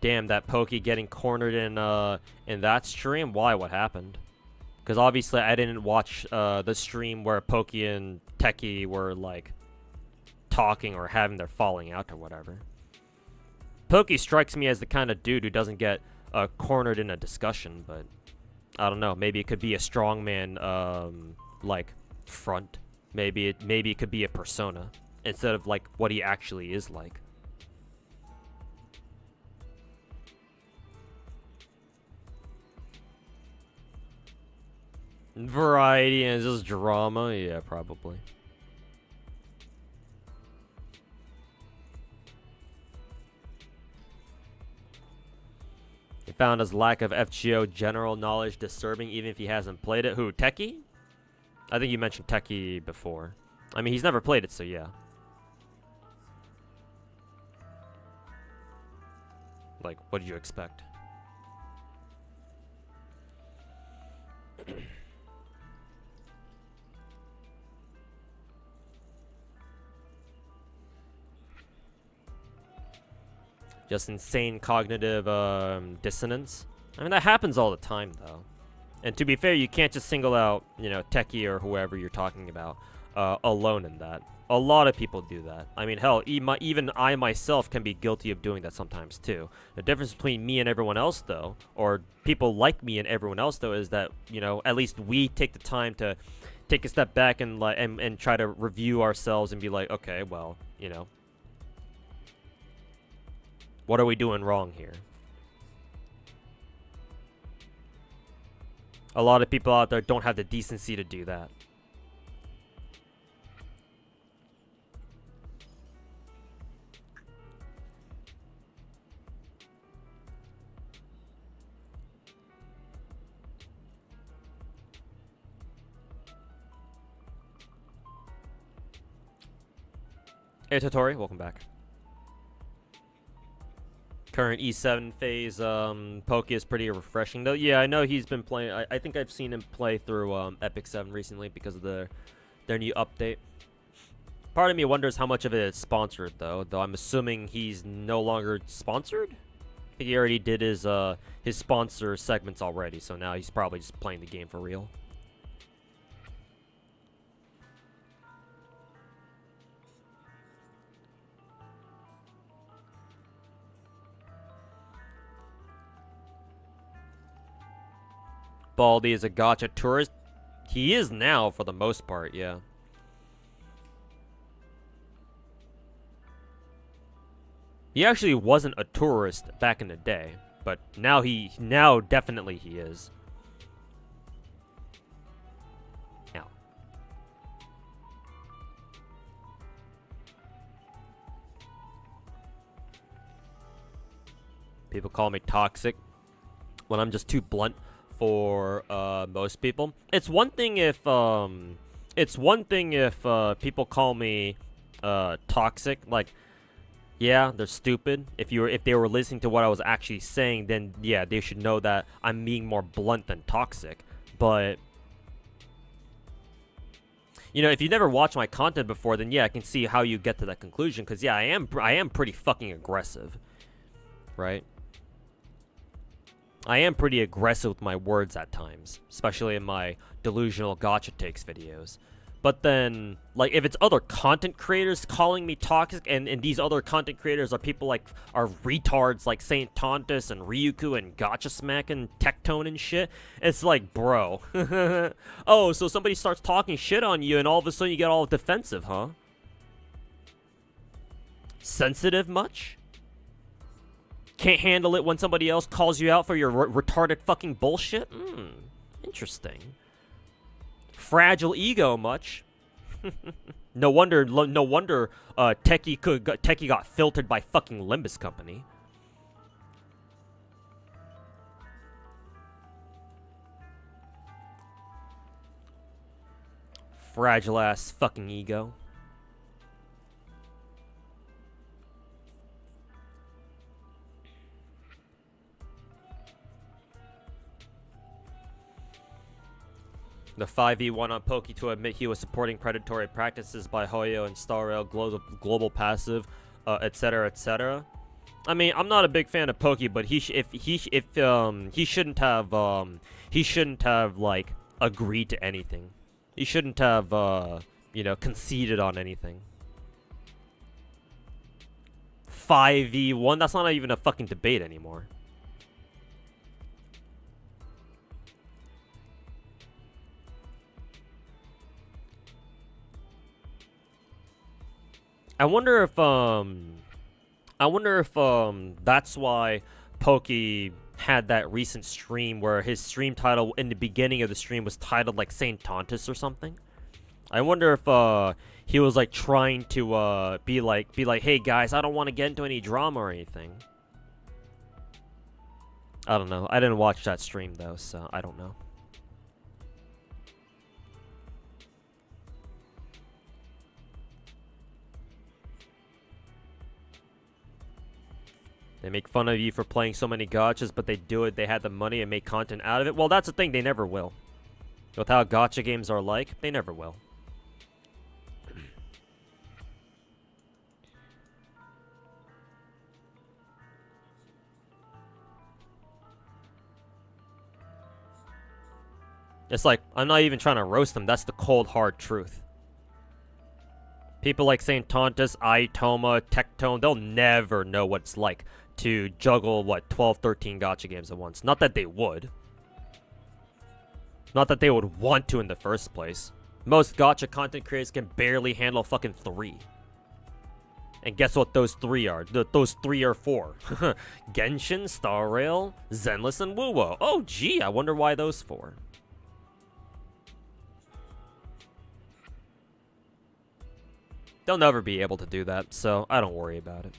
Damn, that Pokey getting cornered in that stream. Why? What happened? Because obviously I didn't watch the stream where Pokey and Techie were, like, talking or having their falling out or whatever. Pokey strikes me as the kind of dude who doesn't get cornered in a discussion, but I don't know. Maybe it could be a strongman, like, front. Maybe it could be a persona instead of, like, what he actually is like. Variety and just drama, yeah, probably. He found his lack of FGO general knowledge disturbing, even if he hasn't played it. Who, Techie? I think you mentioned Techie before. I mean, he's never played it, so yeah. Like, what did you expect? Just insane cognitive dissonance. I mean, that happens all the time, though. And to be fair, you can't just single out, you know, Techie or whoever you're talking about alone in that. A lot of people do that. I mean, hell, even I myself can be guilty of doing that sometimes, too. The difference between me and everyone else, though, or people like me and everyone else, though, is that, you know, at least we take the time to take a step back and try to review ourselves and be like, okay, well, you know, what are we doing wrong here? A lot of people out there don't have the decency to do that. Hey Totori, welcome back. Current E7 phase, Poke is pretty refreshing though. Yeah, I know he's been playing. I think I've seen him play through Epic 7 recently because of their new update. Part of me wonders how much of it is sponsored though. Though I'm assuming he's no longer sponsored. I think he already did his sponsor segments already, so now he's probably just playing the game for real. Baldy is a gacha tourist. He is now, for the most part, yeah. He actually wasn't a tourist back in the day, but now definitely he is. Now. People call me toxic when I'm just too blunt for most people. It's one thing if people call me toxic, like, yeah, they're stupid. If they were listening to what I was actually saying, then yeah, they should know that I'm being more blunt than toxic. But you know, if you never watched my content before, then yeah, I can see how you get to that conclusion. Because yeah, I am pretty fucking aggressive, right? I am pretty aggressive with my words at times, especially in my delusional gacha takes videos. But then, like, if it's other content creators calling me toxic, and these other content creators are people like, are retards like Saint Tontus and Ryuku and Gacha Smack and Tectone and shit, it's like, bro. Oh, so somebody starts talking shit on you and all of a sudden you get all defensive, huh? Sensitive much? Can't handle it when somebody else calls you out for your retarded fucking bullshit? Interesting. Fragile ego much? No wonder Techie got filtered by fucking Limbus Company. Fragile ass fucking ego. The 5v1 on Poke to admit he was supporting predatory practices by Hoyo and Starrail, global passive, etc., etc. I mean, I'm not a big fan of Poke, but he shouldn't have like agreed to anything. He shouldn't have you know, conceded on anything. 5v1, that's not even a fucking debate anymore. I wonder if that's why Poke had that recent stream where his stream title in the beginning of the stream was titled like Saint Tontus or something. I wonder if he was like trying to be like, hey guys, I don't want to get into any drama or anything. I don't know. I didn't watch that stream though, so I don't know. They make fun of you for playing so many gachas, but they do it. They had the money and make content out of it. Well, that's the thing. They never will. With how gacha games are like, they never will. It's like, I'm not even trying to roast them. That's the cold, hard truth. People like Saint Tontus, Aitoma, Tectone, they'll never know what it's like to juggle, what, 12, 13 gacha games at once. Not that they would. Not that they would want to in the first place. Most gacha content creators can barely handle fucking 3. And guess what those 3 are? Those 3 are 4. Genshin, Star Rail, Zenless, and Wuwo. Oh, gee, I wonder why those 4. They'll never be able to do that, so I don't worry about it.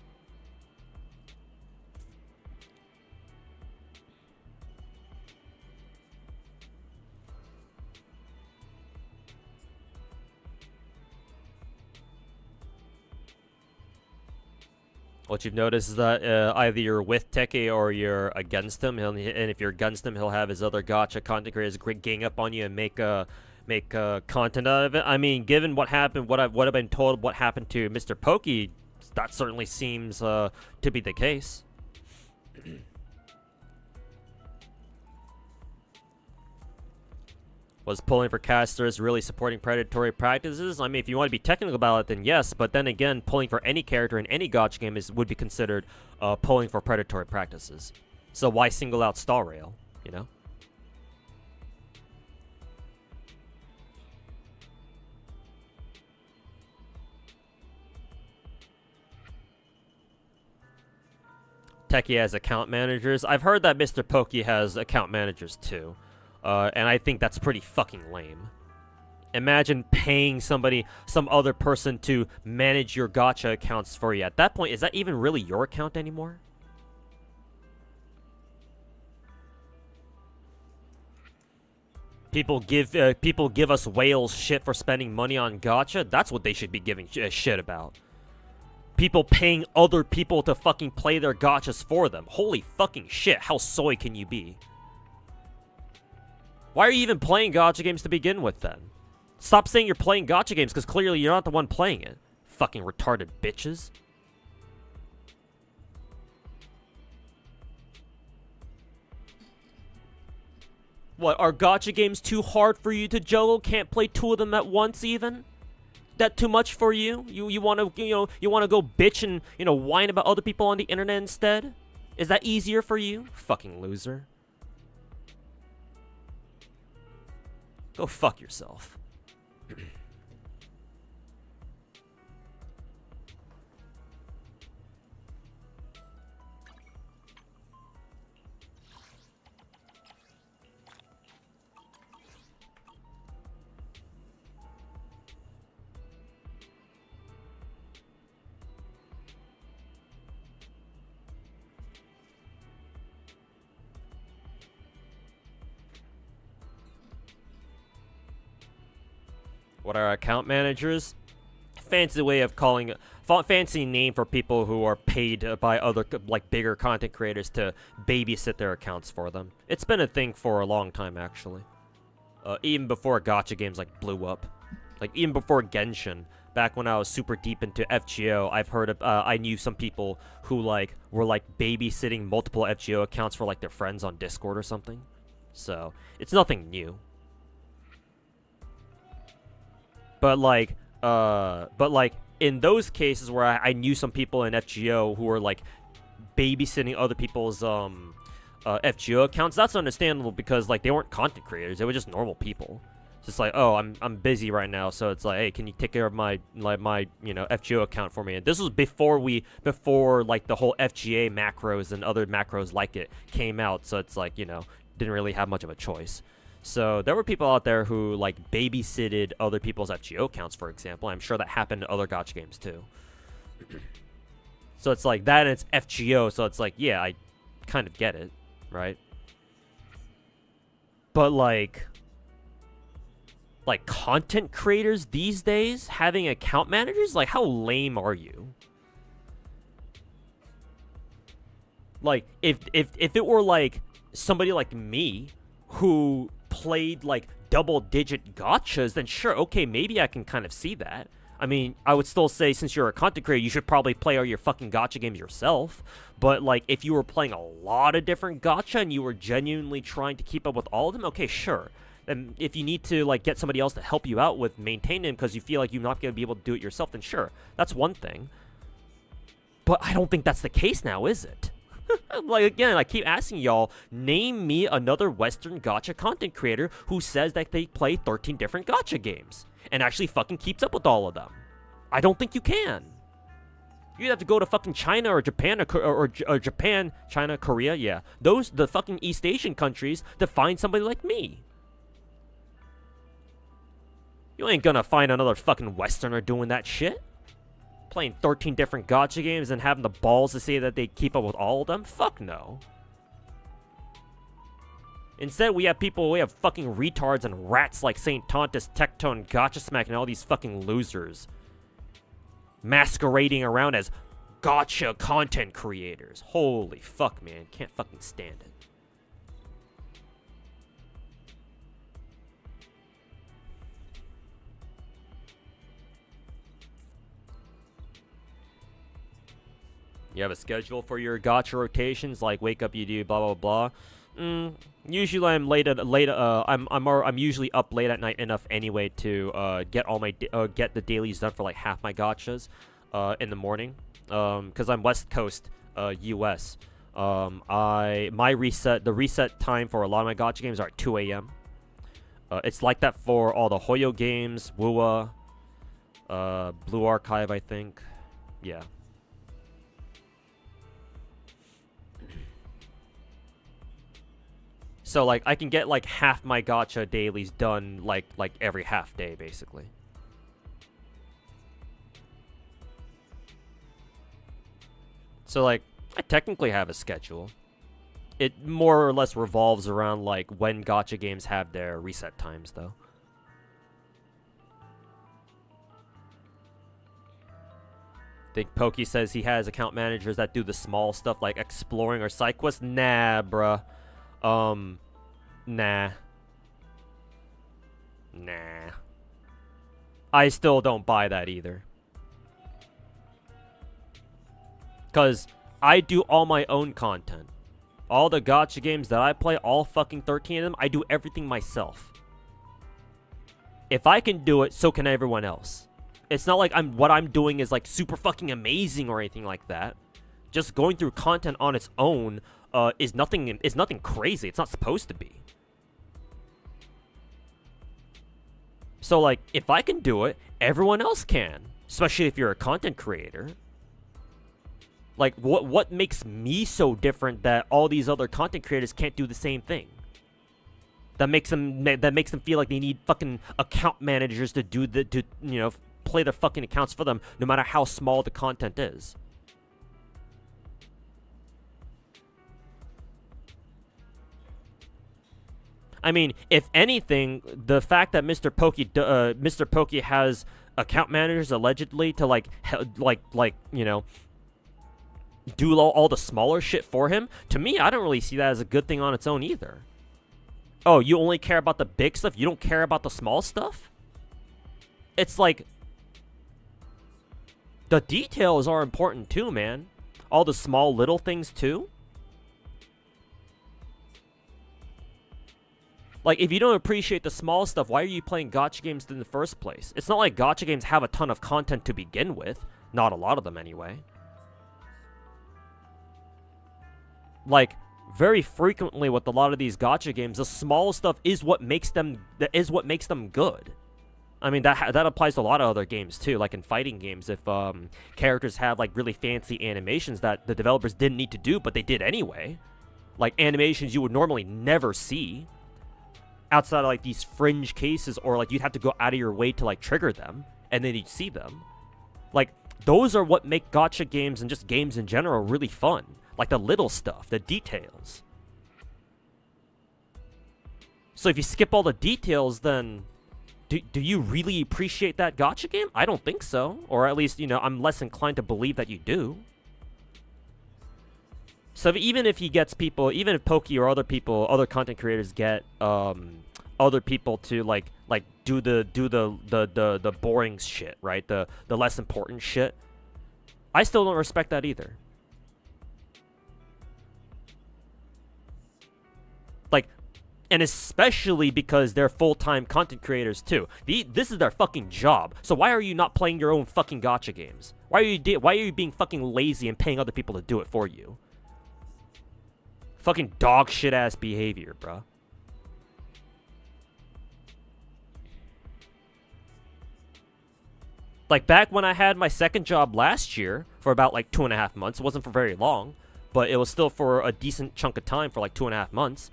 What you've noticed is that either you're with Nikke or you're against him. And if you're against him, he'll have his other gacha content creators gang up on you and make content out of it. I mean, given what happened, what I've been told, what happened to Mr. Pokey, that certainly seems to be the case. Was pulling for casters really supporting predatory practices? I mean, if you want to be technical about it, then yes. But then again, pulling for any character in any gacha game would be considered pulling for predatory practices. So why single out Star Rail? You know. Nikke has account managers. I've heard that Mr. Pokey has account managers too. And I think that's pretty fucking lame. Imagine paying somebody, some other person to manage your gacha accounts for you. At that point, is that even really your account anymore? People give us whales shit for spending money on gacha. That's what they should be giving shit about. People paying other people to fucking play their gachas for them. Holy fucking shit, how soy can you be? Why are you even playing gacha games to begin with, then? Stop saying you're playing gacha games, because clearly you're not the one playing it. Fucking retarded bitches. What, are gacha games too hard for you to juggle? Can't play 2 of them at once, even? That too much for you? You want to, you want to go bitch and, whine about other people on the internet instead? Is that easier for you? Fucking loser. Go fuck yourself. What are account managers? Fancy way of calling it, fancy name for people who are paid by other, like, bigger content creators to babysit their accounts for them. It's been a thing for a long time, actually. Even before gacha games, like, blew up. Like, even before Genshin, back when I was super deep into FGO, I've heard of, I knew some people who, like, were, like, babysitting multiple FGO accounts for, like, their friends on Discord or something. So, it's nothing new. But like in those cases where I knew some people in FGO who were like babysitting other people's FGO accounts, that's understandable because like they weren't content creators, they were just normal people. Just like, oh, I'm busy right now, so it's like, hey, can you take care of my FGO account for me? And this was before like the whole FGA macros and other macros like it came out, so it's like, didn't really have much of a choice. So there were people out there who like babysitted other people's FGO accounts, for example. I'm sure that happened in other gacha games too. So it's like that, and it's FGO, so it's like, yeah, I kind of get it, right? But like content creators these days having account managers, like, how lame are you? Like, if it were like somebody like me who played like double-digit gachas, then sure, okay, maybe I can kind of see that. I mean, I would still say, since you're a content creator, you should probably play all your fucking gacha games yourself. But, like, if you were playing a lot of different gacha and you were genuinely trying to keep up with all of them, okay, sure. And if you need to, like, get somebody else to help you out with maintaining them because you feel like you're not going to be able to do it yourself, then sure. That's one thing. But I don't think that's the case now, is it? Like, again, I keep asking y'all, name me another Western gacha content creator who says that they play 13 different gacha games and actually fucking keeps up with all of them. I don't think you can. You'd have to go to fucking China or Japan or Japan, China, Korea, yeah. The fucking East Asian countries to find somebody like me. You ain't gonna find another fucking Westerner doing that shit. Playing 13 different gacha games and having the balls to say that they keep up with all of them? Fuck no. Instead, we have fucking retards and rats like St. Tontus, Tectone, Gacha Smack, and all these fucking losers masquerading around as gacha content creators. Holy fuck, man. Can't fucking stand it. You have a schedule for your gacha rotations, like wake up, you do blah blah blah. Usually I'm I'm usually up late at night enough anyway to get the dailies done for like half my gachas in the morning. Because I'm West Coast US. The reset time for a lot of my gacha games are at 2 a.m. It's like that for all the Hoyo games, WUA, Blue Archive, I think. Yeah. So, like, I can get, like, half my gacha dailies done, like every half day, basically. So, like, I technically have a schedule. It more or less revolves around, like, when gacha games have their reset times, though. I think Pokey says he has account managers that do the small stuff, like exploring or side quests. Nah, bruh. Nah. I still don't buy that either. Because I do all my own content. All the gacha games that I play, all fucking 13 of them, I do everything myself. If I can do it, so can everyone else. It's not like what I'm doing is like super fucking amazing or anything like that. Just going through content on its own is nothing crazy. It's not supposed to be. So, like, if I can do it, everyone else can. Especially if you're a content creator. Like, what makes me so different that all these other content creators can't do the same thing? That makes them feel like they need fucking account managers to play their fucking accounts for them, no matter how small the content is. I mean, if anything, the fact that Mr. Pokey has account managers allegedly to do all the smaller shit for him, to me, I don't really see that as a good thing on its own either. Oh, you only care about the big stuff? You don't care about the small stuff? It's like, the details are important too, man. All the small little things too. Like, if you don't appreciate the small stuff, why are you playing gacha games in the first place? It's not like gacha games have a ton of content to begin with. Not a lot of them, anyway. Like, very frequently with a lot of these gacha games, the small stuff is what makes them good. I mean, that applies to a lot of other games too, like in fighting games. If characters have like really fancy animations that the developers didn't need to do, but they did anyway, like animations you would normally never see outside of like these fringe cases, or like you'd have to go out of your way to like trigger them, and then you'd see them. Like, those are what make gacha games and just games in general really fun. Like the little stuff, the details. So if you skip all the details, then do you really appreciate that gacha game? I don't think so. Or at least, you know, I'm less inclined to believe that you do. So even if he gets people, even if Pokey or other people, other content creators get other people to like do the boring shit, right? The less important shit, I still don't respect that either. Like, and especially because they're full-time content creators too. This is their fucking job. So why are you not playing your own fucking gacha games? Why are you being fucking lazy and paying other people to do it for you? Fucking dog shit ass behavior, bruh. Like, back when I had my second job last year for about like 2.5 months, it wasn't for very long, but it was still for a decent chunk of time for like 2.5 months.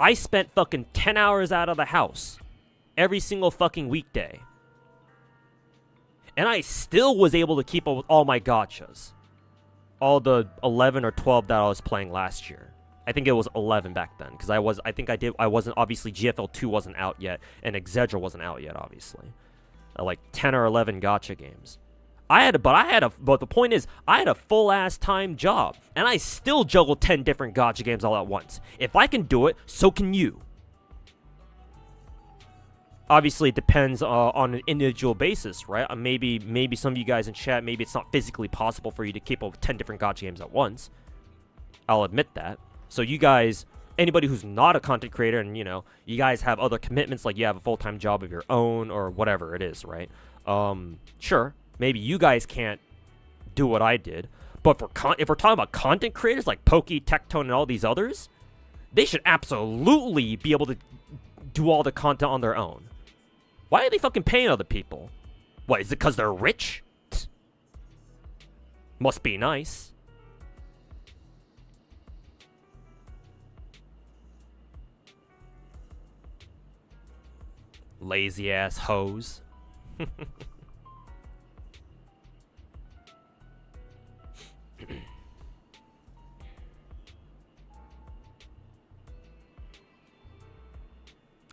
I spent fucking 10 hours out of the house every single fucking weekday. And I still was able to keep up with all my gachas. All the 11 or 12 that I was playing last year. I think it was 11 back then, because I wasn't, obviously GFL 2 wasn't out yet, and Exedra wasn't out yet, obviously. Like 10 or 11 gacha games. But the point is, I had a full-ass time job, and I still juggled 10 different gacha games all at once. If I can do it, so can you. Obviously, it depends on an individual basis, right? Maybe some of you guys in chat, maybe it's not physically possible for you to keep up with 10 different gacha games at once. I'll admit that. So you guys, anybody who's not a content creator, and, you know, you guys have other commitments, like you have a full-time job of your own, or whatever it is, right? Sure. Maybe you guys can't do what I did, but if we're talking about content creators like Pokey, Tectone, and all these others, they should absolutely be able to do all the content on their own. Why are they fucking paying other people? What, is it because they're rich? Must be nice. Lazy ass hoes.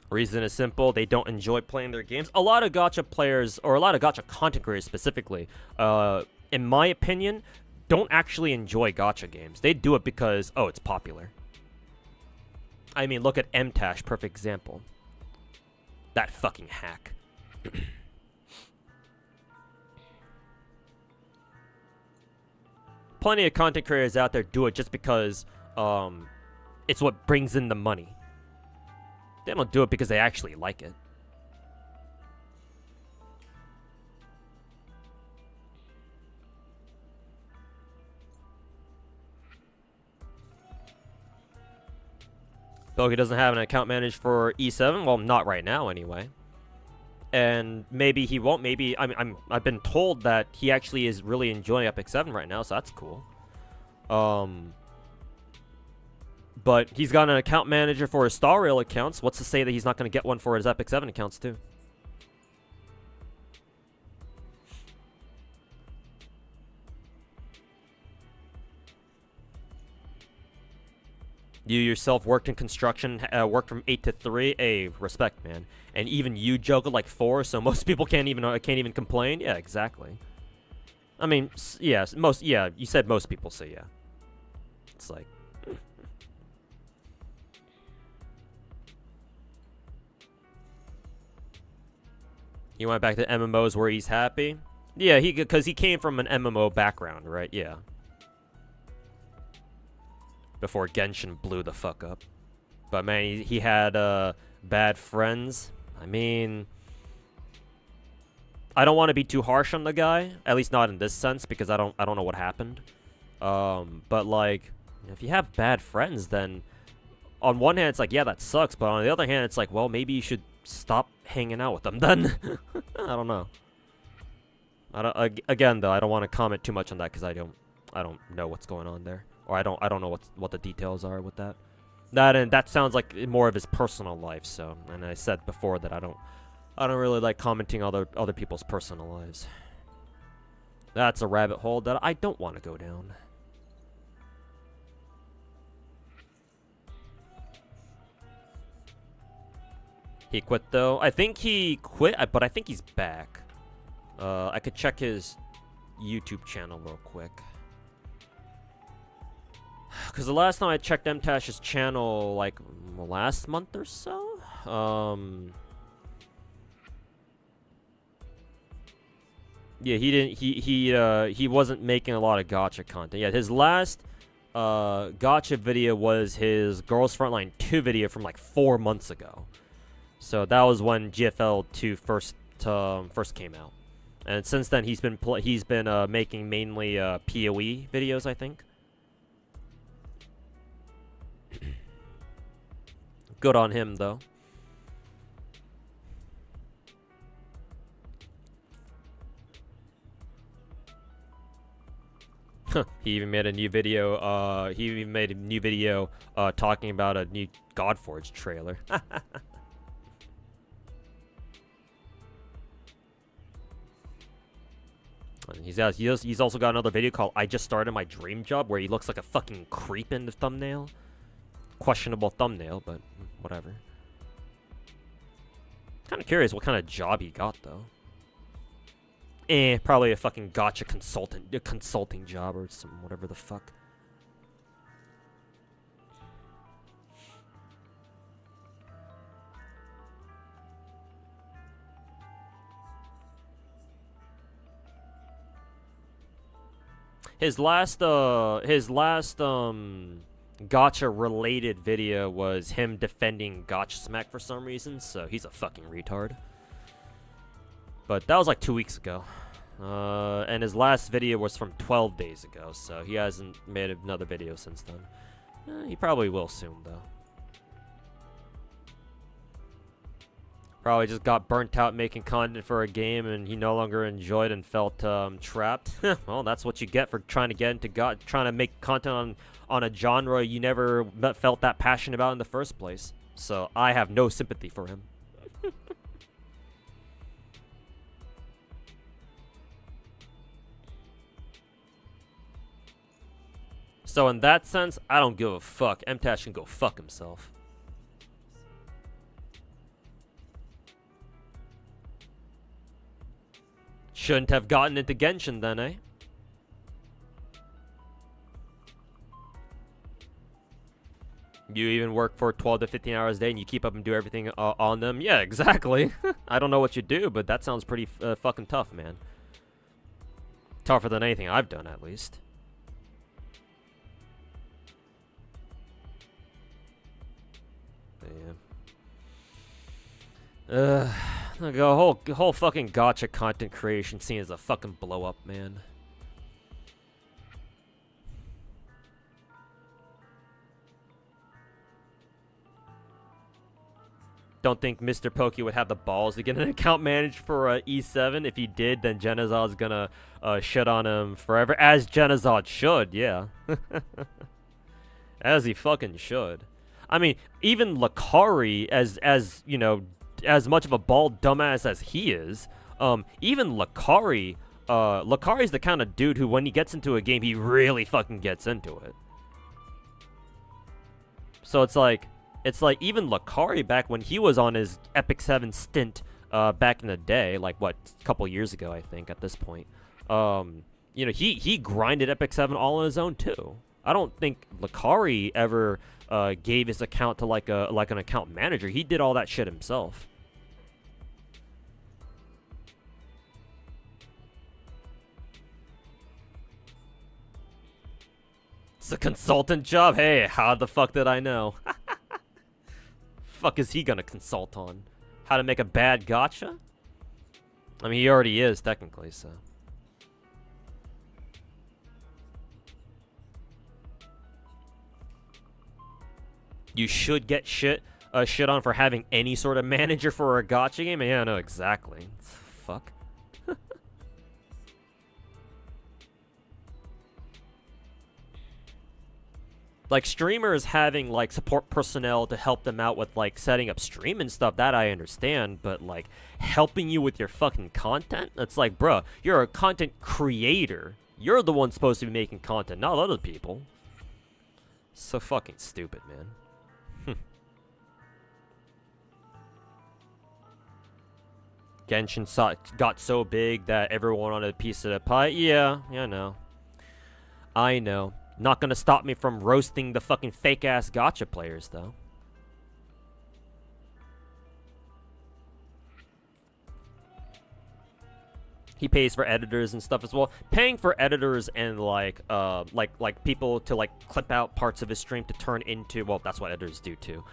Reason is simple, they don't enjoy playing their games. A lot of gacha players, or a lot of gacha content creators specifically, in my opinion, don't actually enjoy gacha games. They do it because, oh, it's popular. I mean, look at MTash, perfect example. That fucking hack. Plenty of content creators out there do it just because it's what brings in the money. They don't do it because they actually like it. Bogi doesn't have an account manager for E7. Well, not right now, anyway. And maybe he won't. Maybe I've been told that he actually is really enjoying Epic 7 right now, so that's cool. But he's got an account manager for his Star Rail accounts. What's to say that he's not going to get one for his Epic 7 accounts too? You yourself worked in construction, worked from 8 to 3. Hey, respect, man. And even you juggled like 4, so most people can't even complain. Yeah, exactly. I mean, yeah, you said most people, so yeah. It's like, he went back to MMOs where he's happy. Yeah, because he came from an MMO background, right? Yeah. Before Genshin blew the fuck up. But man, he had bad friends. I mean, I don't want to be too harsh on the guy, at least not in this sense, because I don't know what happened. But like, If you have bad friends, then on one hand it's like, yeah, that sucks, but on the other hand it's like, well, maybe you should stop hanging out with them then. I don't know. Again though, I don't want to comment too much on that because I don't know what's going on there, or I don't know what the details are with that. That sounds like more of his personal life. So, and I said before that I don't really like commenting other people's personal lives. That's a rabbit hole that I don't want to go down. He quit though. I think he quit, but I think he's back. I could check his YouTube channel real quick. Because the last time I checked MTash's channel, like, last month or so? Yeah, he wasn't making a lot of gacha content. Yeah, his last gacha video was his Girls Frontline 2 video from like 4 months ago. So that was when GFL 2 first came out. And since then he's been making mainly PoE videos, I think. Good on him though. He even made a new video. Talking about a new Godforge trailer. He's also got another video called "I Just Started My Dream Job," where he looks like a fucking creep in the thumbnail. Questionable thumbnail, but whatever. Kind of curious what kind of job he got though. Probably a fucking gacha consulting job or some whatever the fuck. His last gacha related video was him defending Gacha Smack for some reason, so he's a fucking retard. But that was like 2 weeks ago. And his last video was from 12 days ago, so he hasn't made another video since then. He probably will soon, though. Probably just got burnt out making content for a game and he no longer enjoyed and felt trapped. Well, that's what you get for trying to get into trying to make content on a genre you never felt that passionate about in the first place. So I have no sympathy for him. So in that sense, I don't give a fuck. MTash can go fuck himself. Shouldn't have gotten into Genshin then, eh? You even work for 12 to 15 hours a day and you keep up and do everything on them? Yeah, exactly. I don't know what you do, but that sounds pretty fucking tough, man. Tougher than anything I've done, at least. Yeah. The whole fucking gacha content creation scene is a fucking blow up, man. Don't think Mr. Pokey would have the balls to get an account managed for E7. If he did, then Genazod's gonna shit on him forever, as Genazod should, yeah. As he fucking should. I mean, even Lakari, as you know, as much of a bald dumbass as he is, even Lakari's the kind of dude who, when he gets into a game, he really fucking gets into it. So it's like even Lakari, back when he was on his Epic 7 stint back in the day, like what, a couple years ago, I think, at this point, you know, he grinded Epic 7 all on his own too. I don't think Lakari ever gave his account to like an account manager. He did all that shit himself. It's a consultant job? Hey, how the fuck did I know? Fuck is he gonna consult on? How to make a bad gacha? I mean, he already is, technically, so. you should get shit on for having any sort of manager for a gacha game. Yeah, no, exactly. Fuck. Like, streamers having, like, support personnel to help them out with, like, setting up stream and stuff, that I understand, but, like, helping you with your fucking content? It's like, bruh, you're a content creator. You're the one supposed to be making content, not other people. So fucking stupid, man. Genshin got so big that everyone wanted a piece of the pie. Yeah, I know. I know. Not gonna stop me from roasting the fucking fake-ass gacha players, though. He pays for editors and stuff as well. Paying for editors and like people to like clip out parts of his stream to turn into, well, that's what editors do too.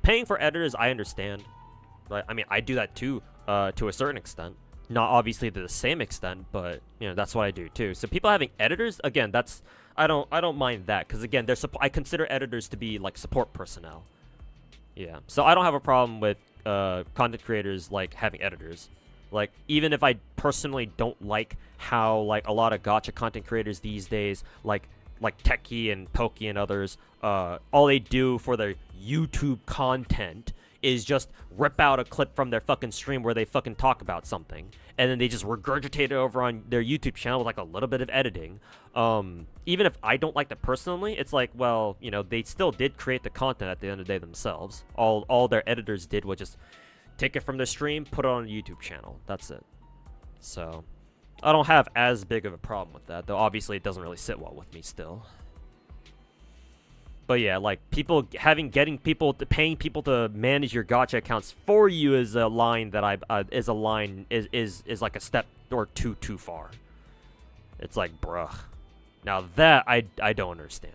Paying for editors, I understand. Right? I mean, I do that too, to a certain extent. Not obviously to the same extent, but you know, that's what I do too. So people having editors, again, that's I don't mind that, because again, I consider editors to be like support personnel. Yeah. So I don't have a problem with content creators like having editors. Like, even if I personally don't like how like a lot of gacha content creators these days, like Techie and Pokey and others, all they do for their YouTube content is just rip out a clip from their fucking stream where they fucking talk about something, and then they just regurgitate it over on their YouTube channel with like a little bit of editing. Even if I don't like that personally, it's like, well, you know, they still did create the content at the end of the day themselves. All their editors did was just take it from the stream, put it on a YouTube channel. That's it. So I don't have as big of a problem with that, though obviously it doesn't really sit well with me still. But yeah, like paying people to manage your gacha accounts for you is a line that is like a step or two too far. It's like, bruh. Now that I don't understand.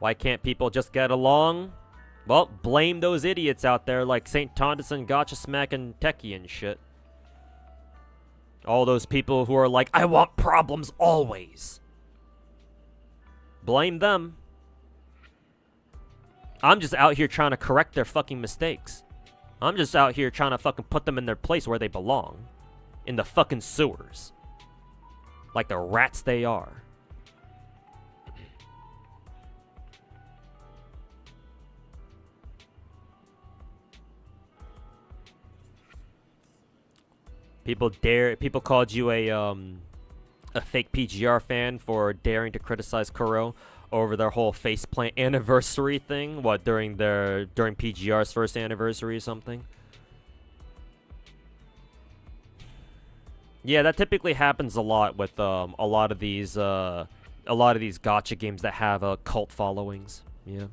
Why can't people just get along? Well, blame those idiots out there like St. Tondas and Gacha Smack and Techie and shit. All those people who are like, I want problems always. Blame them. I'm just out here trying to correct their fucking mistakes. I'm just out here trying to fucking put them in their place where they belong. In the fucking sewers. Like the rats they are. People called you a fake PGR fan for daring to criticize Kuro over their whole faceplant anniversary thing. What, during PGR's first anniversary or something? Yeah, that typically happens a lot with a lot of these gacha games that have cult followings. Yeah.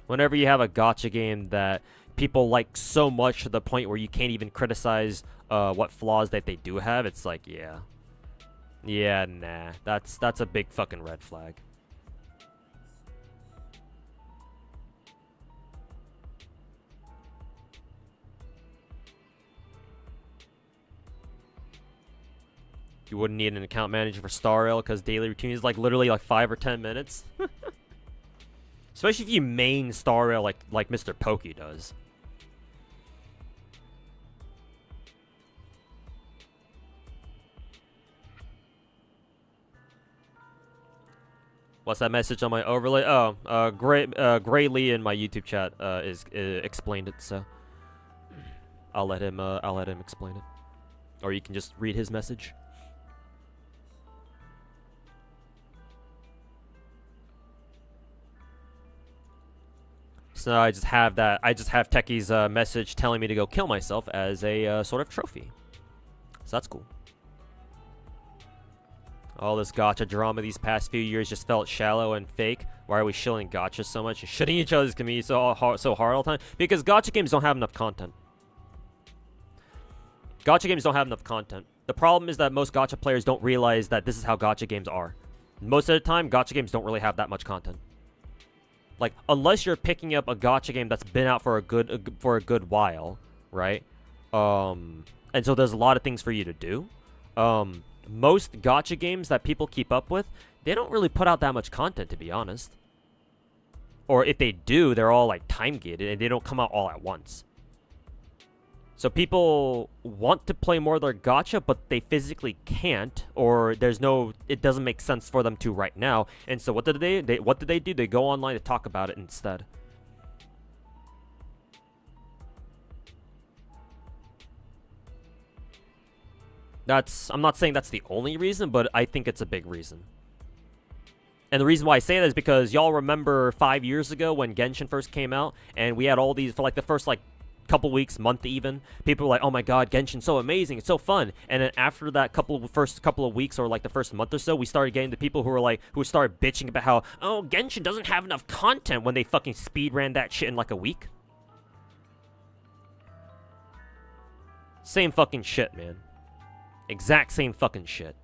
Whenever you have a gacha game that people like so much to the point where you can't even criticize what flaws that they do have, it's like, yeah, nah, that's a big fucking red flag. You wouldn't need an account manager for Star Rail because daily routine is like literally like 5 or 10 minutes. Especially if you main Star Rail like Mr. Pokey does. What's that message on my overlay? Oh, Gray Lee in my YouTube chat explained it, so I'll let him explain it, or you can just read his message. So I just have Techie's message telling me to go kill myself as a sort of trophy. So that's cool. All this gacha drama these past few years just felt shallow and fake. Why are we shilling gacha so much? Shitting each other's community so hard all the time? Because gacha games don't have enough content. Gacha games don't have enough content. The problem is that most gacha players don't realize that this is how gacha games are. Most of the time, gacha games don't really have that much content. Like, unless you're picking up a gacha game that's been out for a good while, right? And so there's a lot of things for you to do. most gacha games that people keep up with, they don't really put out that much content, to be honest. Or if they do, they're all like time gated and they don't come out all at once. So people want to play more of their gacha, but they physically can't, or it doesn't make sense for them to right now. And so what did they do? They go online to talk about it instead. I'm not saying that's the only reason, but I think it's a big reason. And the reason why I say that is because y'all remember 5 years ago when Genshin first came out, and we had all these, for like the first like couple weeks, month even, people were like, oh my god, Genshin's so amazing, it's so fun. And then after that first couple of weeks, or like the first month or so, we started getting the people who started bitching about how, oh, Genshin doesn't have enough content, when they fucking speed ran that shit in like a week. Same fucking shit, man. Exact same fucking shit.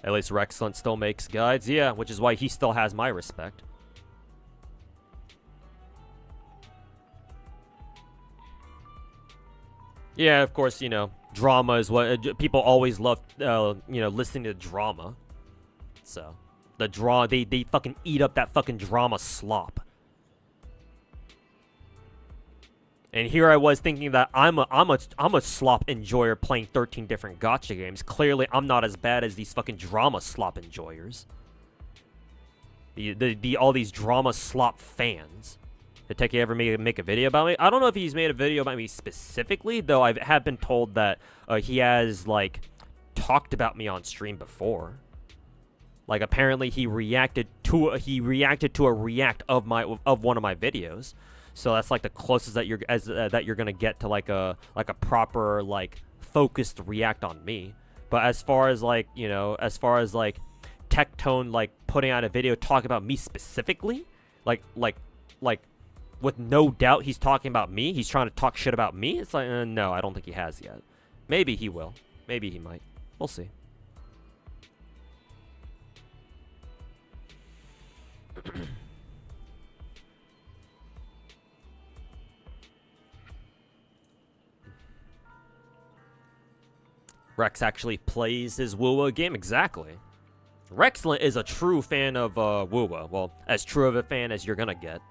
At least Rexlent still makes guides, yeah, which is why he still has my respect. Yeah, of course, you know, drama is what people always love, you know, listening to drama. So, they fucking eat up that fucking drama slop. And here I was thinking that I'm a slop enjoyer playing 13 different gacha games. Clearly, I'm not as bad as these fucking drama slop enjoyers. All these drama slop fans. Did Nikke ever make a video about me? I don't know if he's made a video about me specifically, though I have been told that he has like talked about me on stream before. Like apparently he reacted to a react of one of my videos. So that's like the closest that you're gonna get to like a proper like focused react on me. But as far as like, you know, as far as like Tectone like putting out a video talking about me specifically, like with no doubt he's talking about me. He's trying to talk shit about me. It's like no, I don't think he has yet. Maybe he will. Maybe he might. We'll see. Rex actually plays his Wuwa game? Exactly. Rexlent is a true fan of Wuwa. Well, as true of a fan as you're gonna get.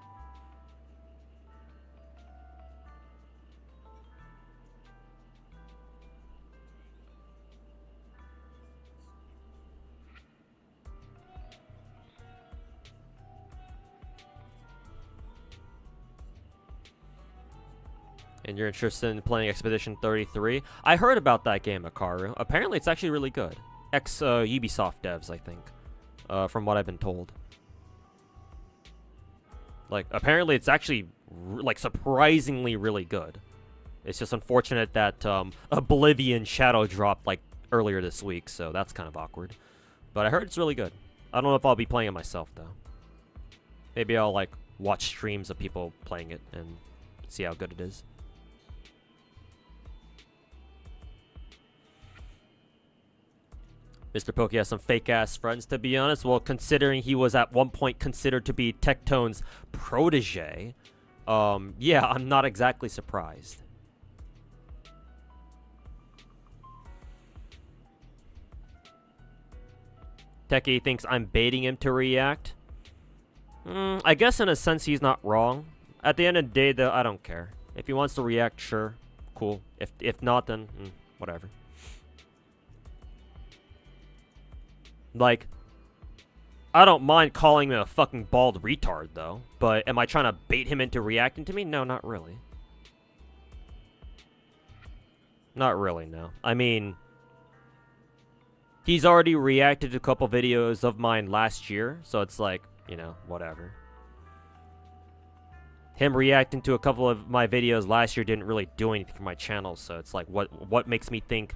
And you're interested in playing Expedition 33? I heard about that game, Akaru. Apparently, it's actually really good. Ubisoft devs, I think, from what I've been told. Like, apparently, it's actually like surprisingly really good. It's just unfortunate that Oblivion Shadow dropped like earlier this week, so that's kind of awkward. But I heard it's really good. I don't know if I'll be playing it myself though. Maybe I'll like watch streams of people playing it and see how good it is. Mr. Pokey has some fake-ass friends, to be honest. Well, considering he was at one point considered to be Tectone's protege, yeah, I'm not exactly surprised. Nikke thinks I'm baiting him to react. I guess in a sense he's not wrong. At the end of the day, though, I don't care. If he wants to react, sure, cool. If not, then whatever. Like, I don't mind calling him a fucking bald retard, though. But am I trying to bait him into reacting to me? No, not really. Not really, no. I mean, he's already reacted to a couple videos of mine last year, so it's like, you know, whatever. Him reacting to a couple of my videos last year didn't really do anything for my channel, so it's like, what makes me think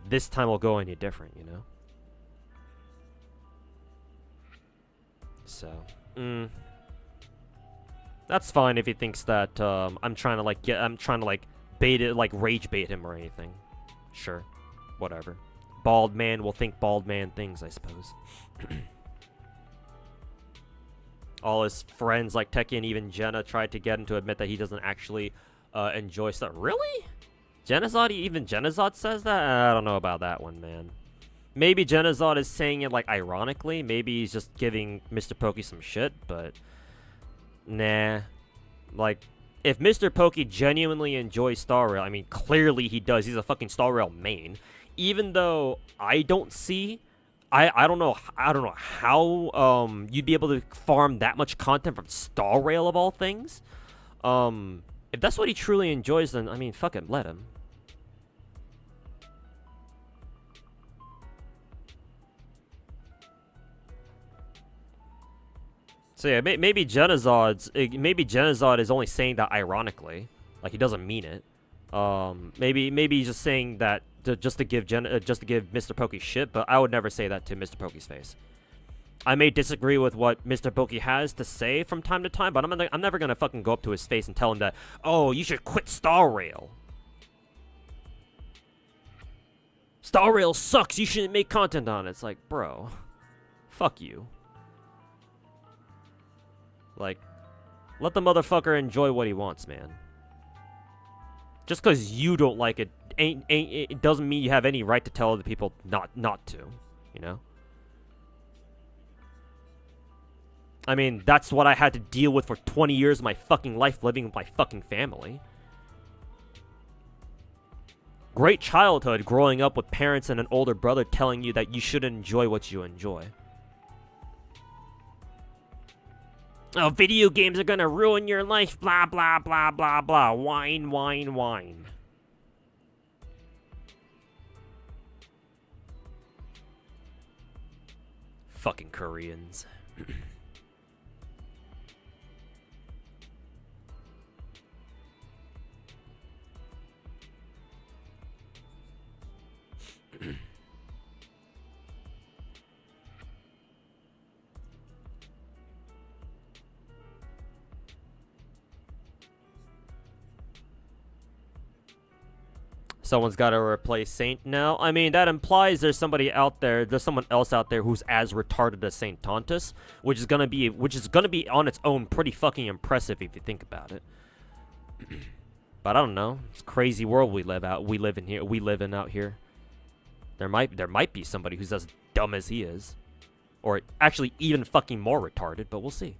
this time will go any different, you know? So, that's fine if he thinks that I'm trying to bait it, like rage bait him or anything. Sure, whatever. Bald man will think bald man things, I suppose. All his friends like Tekke and even Jenna tried to get him to admit that he doesn't actually enjoy stuff. Really? Genazod? Even Genazod says that? I don't know about that one, man. Maybe Genazod is saying it like ironically. Maybe he's just giving Mr. Pokey some shit, but nah. Like, if Mr. Pokey genuinely enjoys Star Rail, I mean, clearly he does. He's a fucking Star Rail main. Even though I don't see, I don't know how you'd be able to farm that much content from Star Rail of all things. If that's what he truly enjoys, then I mean, fuck him, let him. So yeah, maybe Genazod is only saying that ironically, like he doesn't mean it. Maybe he's just saying that just to give Mr. Pokey shit, but I would never say that to Mr. Pokey's face. I may disagree with what Mr. Pokey has to say from time to time, but I'm never gonna fucking go up to his face and tell him that, oh, you should quit Star Rail. Star Rail sucks. You shouldn't make content on it. It's like, bro, fuck you. Like, let the motherfucker enjoy what he wants, man. Just because you don't like it, it doesn't mean you have any right to tell other people not to, you know? I mean, that's what I had to deal with for 20 years of my fucking life living with my fucking family. Great childhood growing up with parents and an older brother telling you that you shouldn't enjoy what you enjoy. Oh, video games are gonna ruin your life, blah, blah, blah, blah, blah. Whine, whine, whine. Fucking Koreans. Someone's got to replace Saint now. I mean, that implies there's someone else out there who's as retarded as Saint Tontus, which is gonna be on its own pretty fucking impressive if you think about it. But I don't know. It's a crazy world we live in out here. There might be somebody who's as dumb as he is, or actually even fucking more retarded. But we'll see.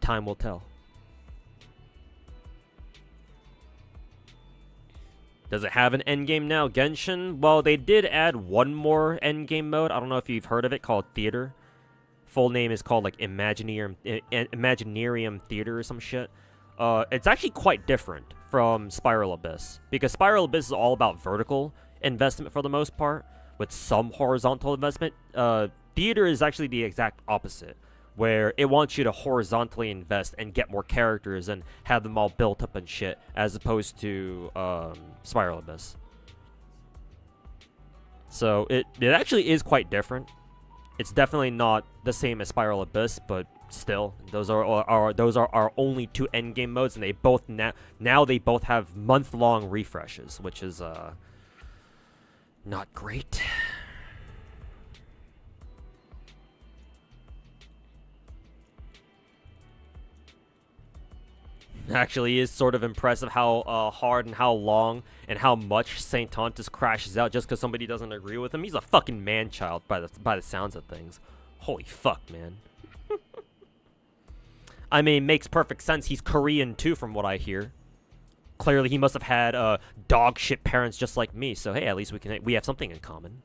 Time will tell. Does it have an endgame now? Genshin? Well, they did add one more endgame mode. I don't know if you've heard of it, called Theater. Full name is called, like, Imaginarium Theater or some shit. It's actually quite different from Spiral Abyss, because Spiral Abyss is all about vertical investment for the most part, with some horizontal investment. Theater is actually the exact opposite, where it wants you to horizontally invest and get more characters and have them all built up and shit, as opposed to Spiral Abyss. So it actually is quite different. It's definitely not the same as Spiral Abyss, but still, those are our only two endgame modes, and they both now they both have month-long refreshes, which is not great. Actually is sort of impressive how hard and how long and how much Saint Tontus crashes out just because somebody doesn't agree with him. He's a fucking man-child by the sounds of things. Holy fuck, man. I mean, makes perfect sense. He's Korean too, from what I hear. Clearly, he must have had dog shit parents just like me. So hey, at least we have something in common.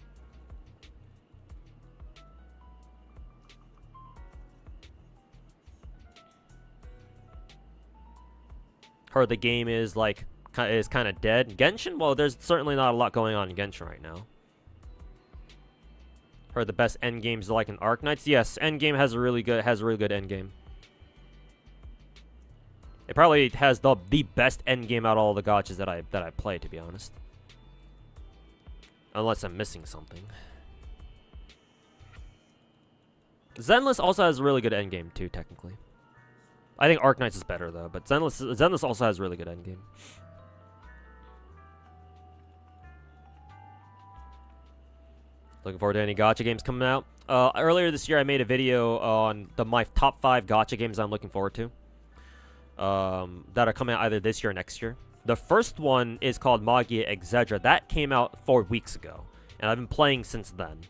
Heard the game is kind of dead. Genshin? Well, there's certainly not a lot going on in Genshin right now. Heard the best end games like in Arknights. Yes, end game has a really good end game. It probably has the best end game out of all the gachas that I play, to be honest. Unless I'm missing something. Zenless also has a really good end game too, technically. I think Arknights is better though, but Zenless also has a really good endgame. Looking forward to any gacha games coming out. Earlier this year, I made a video on my top 5 gacha games I'm looking forward to. That are coming out either this year or next year. The first one is called Magia Exedra. That came out 4 weeks ago, and I've been playing since then.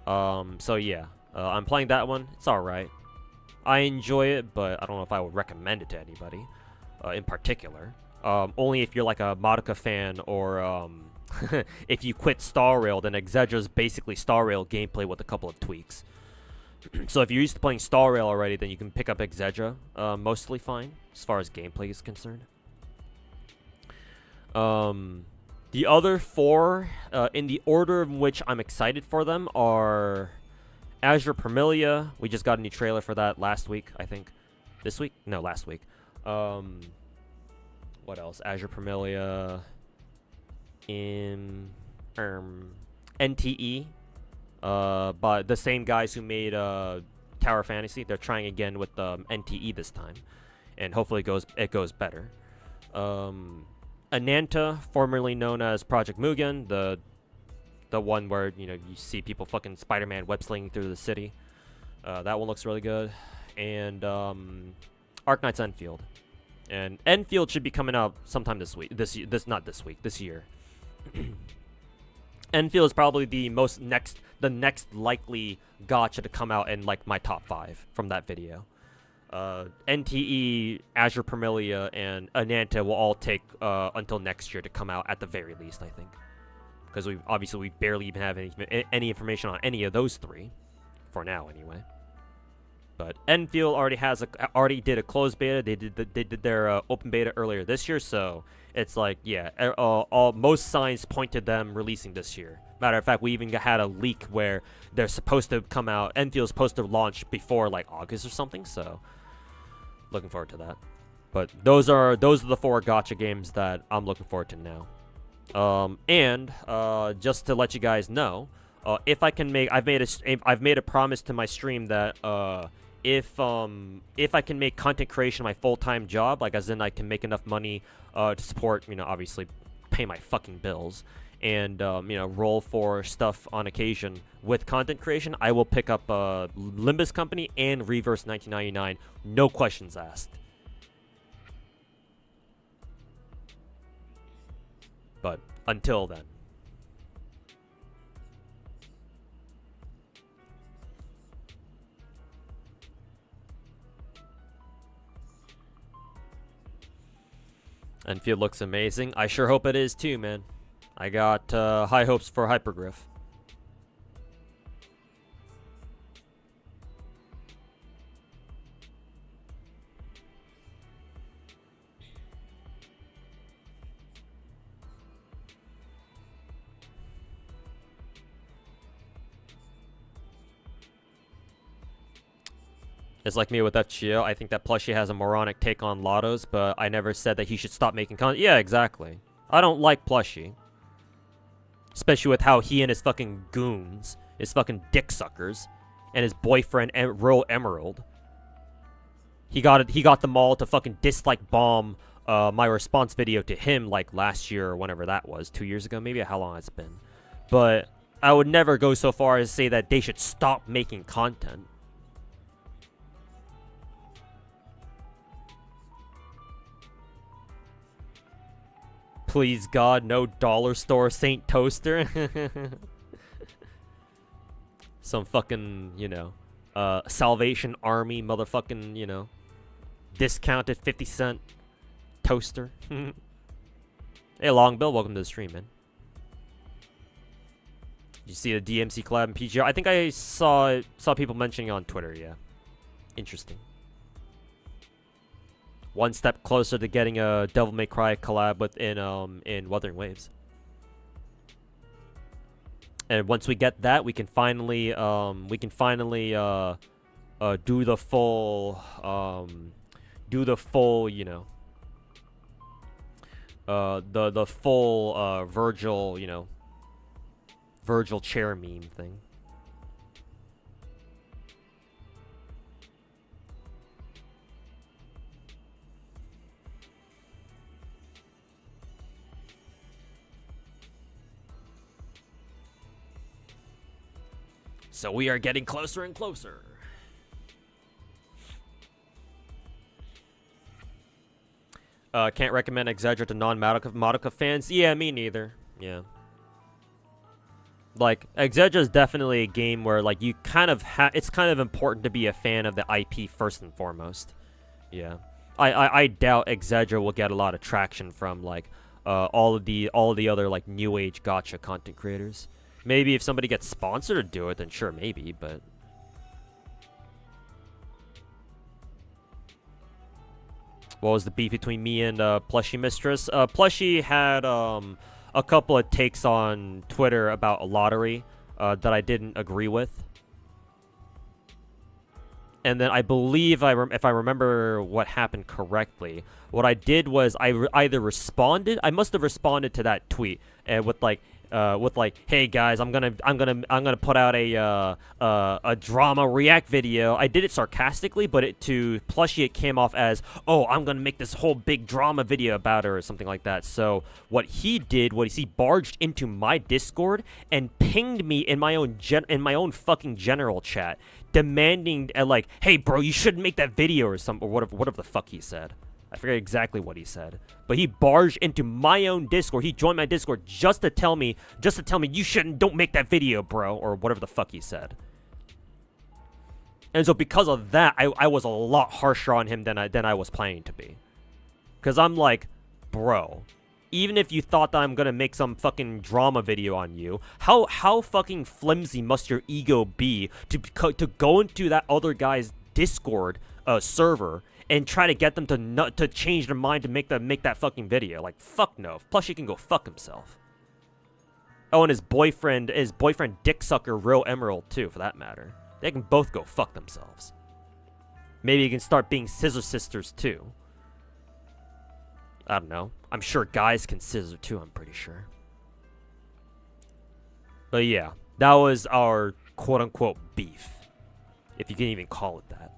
So yeah, I'm playing that one. It's alright. I enjoy it, but I don't know if I would recommend it to anybody in particular. Only if you're like a Madoka fan, or if you quit Star Rail, then Exedra's basically Star Rail gameplay with a couple of tweaks. So if you're used to playing Star Rail already, then you can pick up Exedra mostly fine, as far as gameplay is concerned. The other 4, in the order in which I'm excited for them, are Azure Permilia. We just got a new trailer for that last week, I think. This week? No, last week. What else? Azure Permilia. NTE. By the same guys who made Tower Fantasy. They're trying again with NTE this time, and hopefully it goes better. Ananta, formerly known as Project Mugen, the one where you see people fucking Spider-Man web slinging through the city. That one looks really good. And Arknights Enfield, and Enfield should be coming out sometime this week. This year. Enfield is probably the next likely gacha to come out in like my top 5 from that video. NTE, Azure Permilia, and Ananta will all take until next year to come out at the very least, I think, because we barely even have any information on any of those 3 for now, anyway. But Enfield already did a closed beta. They did their open beta earlier this year, so it's like, yeah, most signs point to them releasing this year. Matter of fact, we even had a leak where they're supposed to come out. Enfield's supposed to launch before like August or something. So, looking forward to that. But those are the 4 gacha games that I'm looking forward to now. And just to let you guys know, if I can make, I've made a promise to my stream that if I can make content creation my full-time job, like as in I can make enough money to support, obviously pay my fucking bills, and roll for stuff on occasion with content creation, I will pick up Limbus Company and Reverse 1999, no questions asked. But until then. Enfield looks amazing. I sure hope it is too, man. I got high hopes for Hypergriff. It's like me with FGO. I think that plushie has a moronic take on Lottos, but I never said that he should stop making content. Yeah, exactly. I don't like plushie. Especially with how he and his fucking goons, his fucking dick suckers, and his boyfriend, Royal Emerald. He got them all to fucking dislike bomb my response video to him like last year or whenever that was. 2 years ago, maybe? How long it's been. But I would never go so far as to say that they should stop making content. Please God, no dollar store Saint Toaster. Some fucking, Salvation Army motherfucking, discounted 50-cent toaster. Hey, Long Bill, welcome to the stream, man. You see the DMC collab and PGR? I think I saw people mentioning on Twitter, yeah. Interesting. One step closer to getting a Devil May Cry collab in Wuthering Waves. And once we get that, we can finally do the full the full Virgil chair meme thing. So we are getting closer and closer. Can't recommend Exedra to non-Madoka fans. Yeah, me neither. Yeah. Like, Exedra is definitely a game where, like, you kind of it's kind of important to be a fan of the IP first and foremost. Yeah. I doubt Exedra will get a lot of traction from, like, all of the other, like, new age gacha content creators. Maybe if somebody gets sponsored to do it, then sure, maybe, but... What was the beef between me and Plushie Mistress? Plushie had a couple of takes on Twitter about a lottery that I didn't agree with. And then I believe, if I remember what happened correctly, what I did was I must have responded to that tweet with like, hey guys, I'm gonna put out a drama react video. I did it sarcastically, but to Plushie it came off as, oh, I'm gonna make this whole big drama video about her or something like that. So what he did was he barged into my Discord and pinged me in my own fucking general chat, demanding like, hey bro, you shouldn't make that video or whatever the fuck he said. I forget exactly what he said, but he barged into my own Discord. He joined my Discord just to tell me don't make that video, bro, or whatever the fuck he said. And so because of that, I was a lot harsher on him than I was planning to be. Cause I'm like, bro, even if you thought that I'm gonna make some fucking drama video on you, how fucking flimsy must your ego be to go into that other guy's Discord server and try to get them to change their mind to make that fucking video? Like, fuck no. Plus, he can go fuck himself. Oh, and his boyfriend dick sucker, Real Emerald too, for that matter. They can both go fuck themselves. Maybe you can start being scissor sisters too. I don't know. I'm sure guys can scissor too, I'm pretty sure. But yeah, that was our quote-unquote beef. If you can even call it that.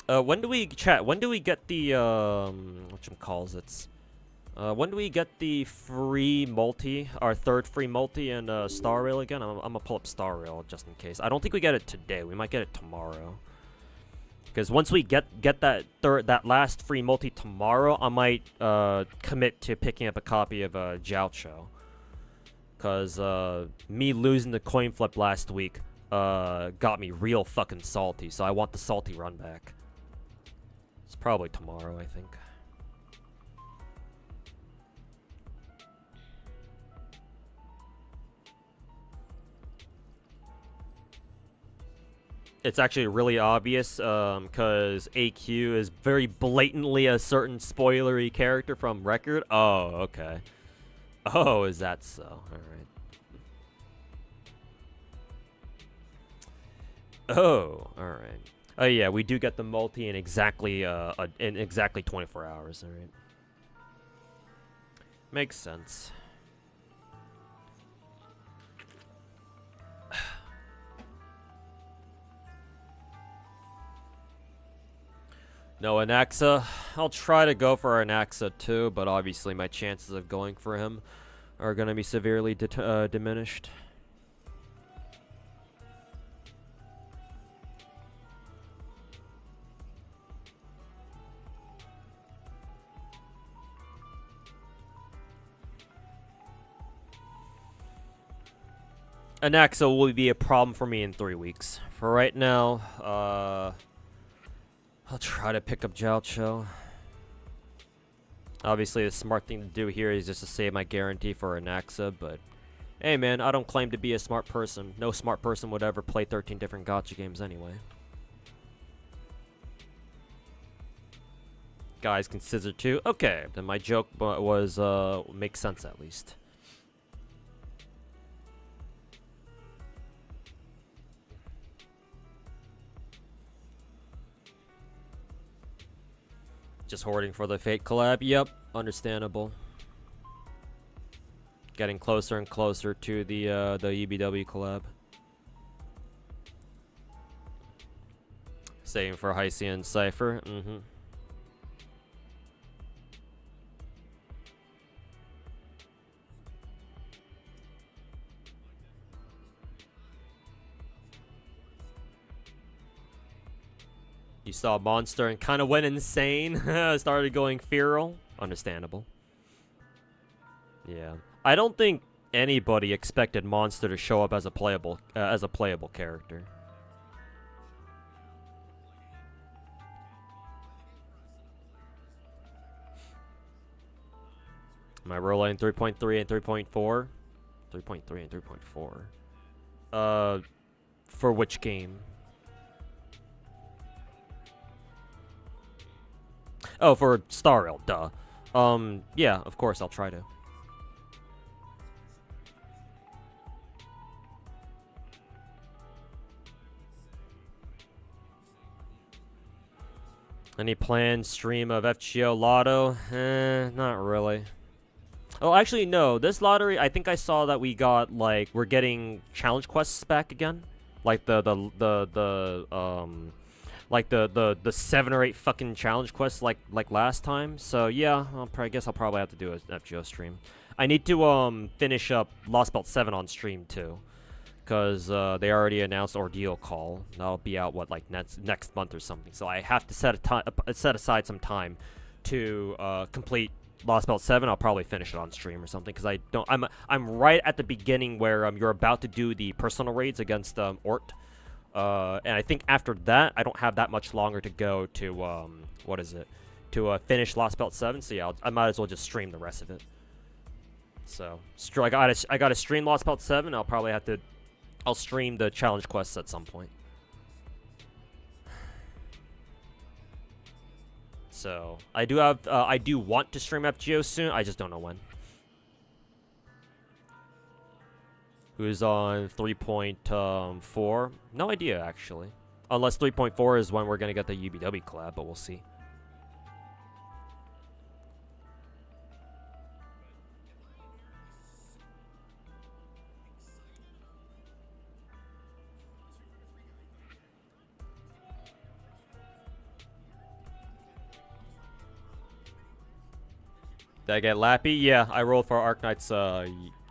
When do we get the whatchamacallit? When do we get the free multi, our third free multi and Star Rail again? I'm gonna pull up Star Rail just in case. I don't think we get it today. We might get it tomorrow. Because once we get that last free multi tomorrow, I might commit to picking up a copy of GACHA. Because me losing the coin flip last week got me real fucking salty. So I want the salty run back. It's probably tomorrow, I think. It's actually really obvious, because AQ is very blatantly a certain spoilery character from Record. Oh, okay. Oh, is that so? Alright. Oh, alright. Oh yeah, we do get the multi in exactly 24 hours, alright. Makes sense. No, Anaxa. I'll try to go for Anaxa too, but obviously my chances of going for him are going to be severely diminished. Anaxa will be a problem for me in 3 weeks. For right now, I'll try to pick up GACHA. Obviously, the smart thing to do here is just to save my guarantee for Anaxa, but hey man, I don't claim to be a smart person. No smart person would ever play 13 different gacha games anyway. Guys can scissor too? Okay, then my joke was, makes sense at least. Just hoarding for the Fate collab? Yep, understandable. getting closer and closer to the EBW collab. Same for Heisey and Cypher. You saw Monster and kind of went insane. Started going feral. Understandable. Yeah, I don't think anybody expected Monster to show up as a playable character. Am I rolling 3.3 and 3.4? 3.3 and 3.4. For which game? Oh, for Star Rail, duh. Yeah, of course I'll try to. Any planned stream of FGO Lotto? Not really. Oh, actually, no. This lottery, I think I saw that we got, like, we're getting challenge quests back again. Like, the 7 or 8 fucking challenge quests like last time. So, yeah, I guess I'll probably have to do an FGO stream. I need to, finish up Lost Belt 7 on stream, too. Because, they already announced Ordeal Call. That'll be out, what, like, next month or something. So I have to set aside some time to, complete Lost Belt 7. I'll probably finish it on stream or something, because I'm right at the beginning where you're about to do the personal raids against Ort, and I think after that I don't have that much longer to go to to finish Lost Belt 7. So yeah, I might as well just stream the rest of it. So I gotta stream Lost Belt 7. I'll stream the challenge quests at some point. So I do want to stream FGO soon. I just don't know when. Who's on 3.4? No idea, actually. Unless 3.4 is when we're gonna get the UBW collab, but we'll see. Did I get Lappy? Yeah, I rolled for Arknights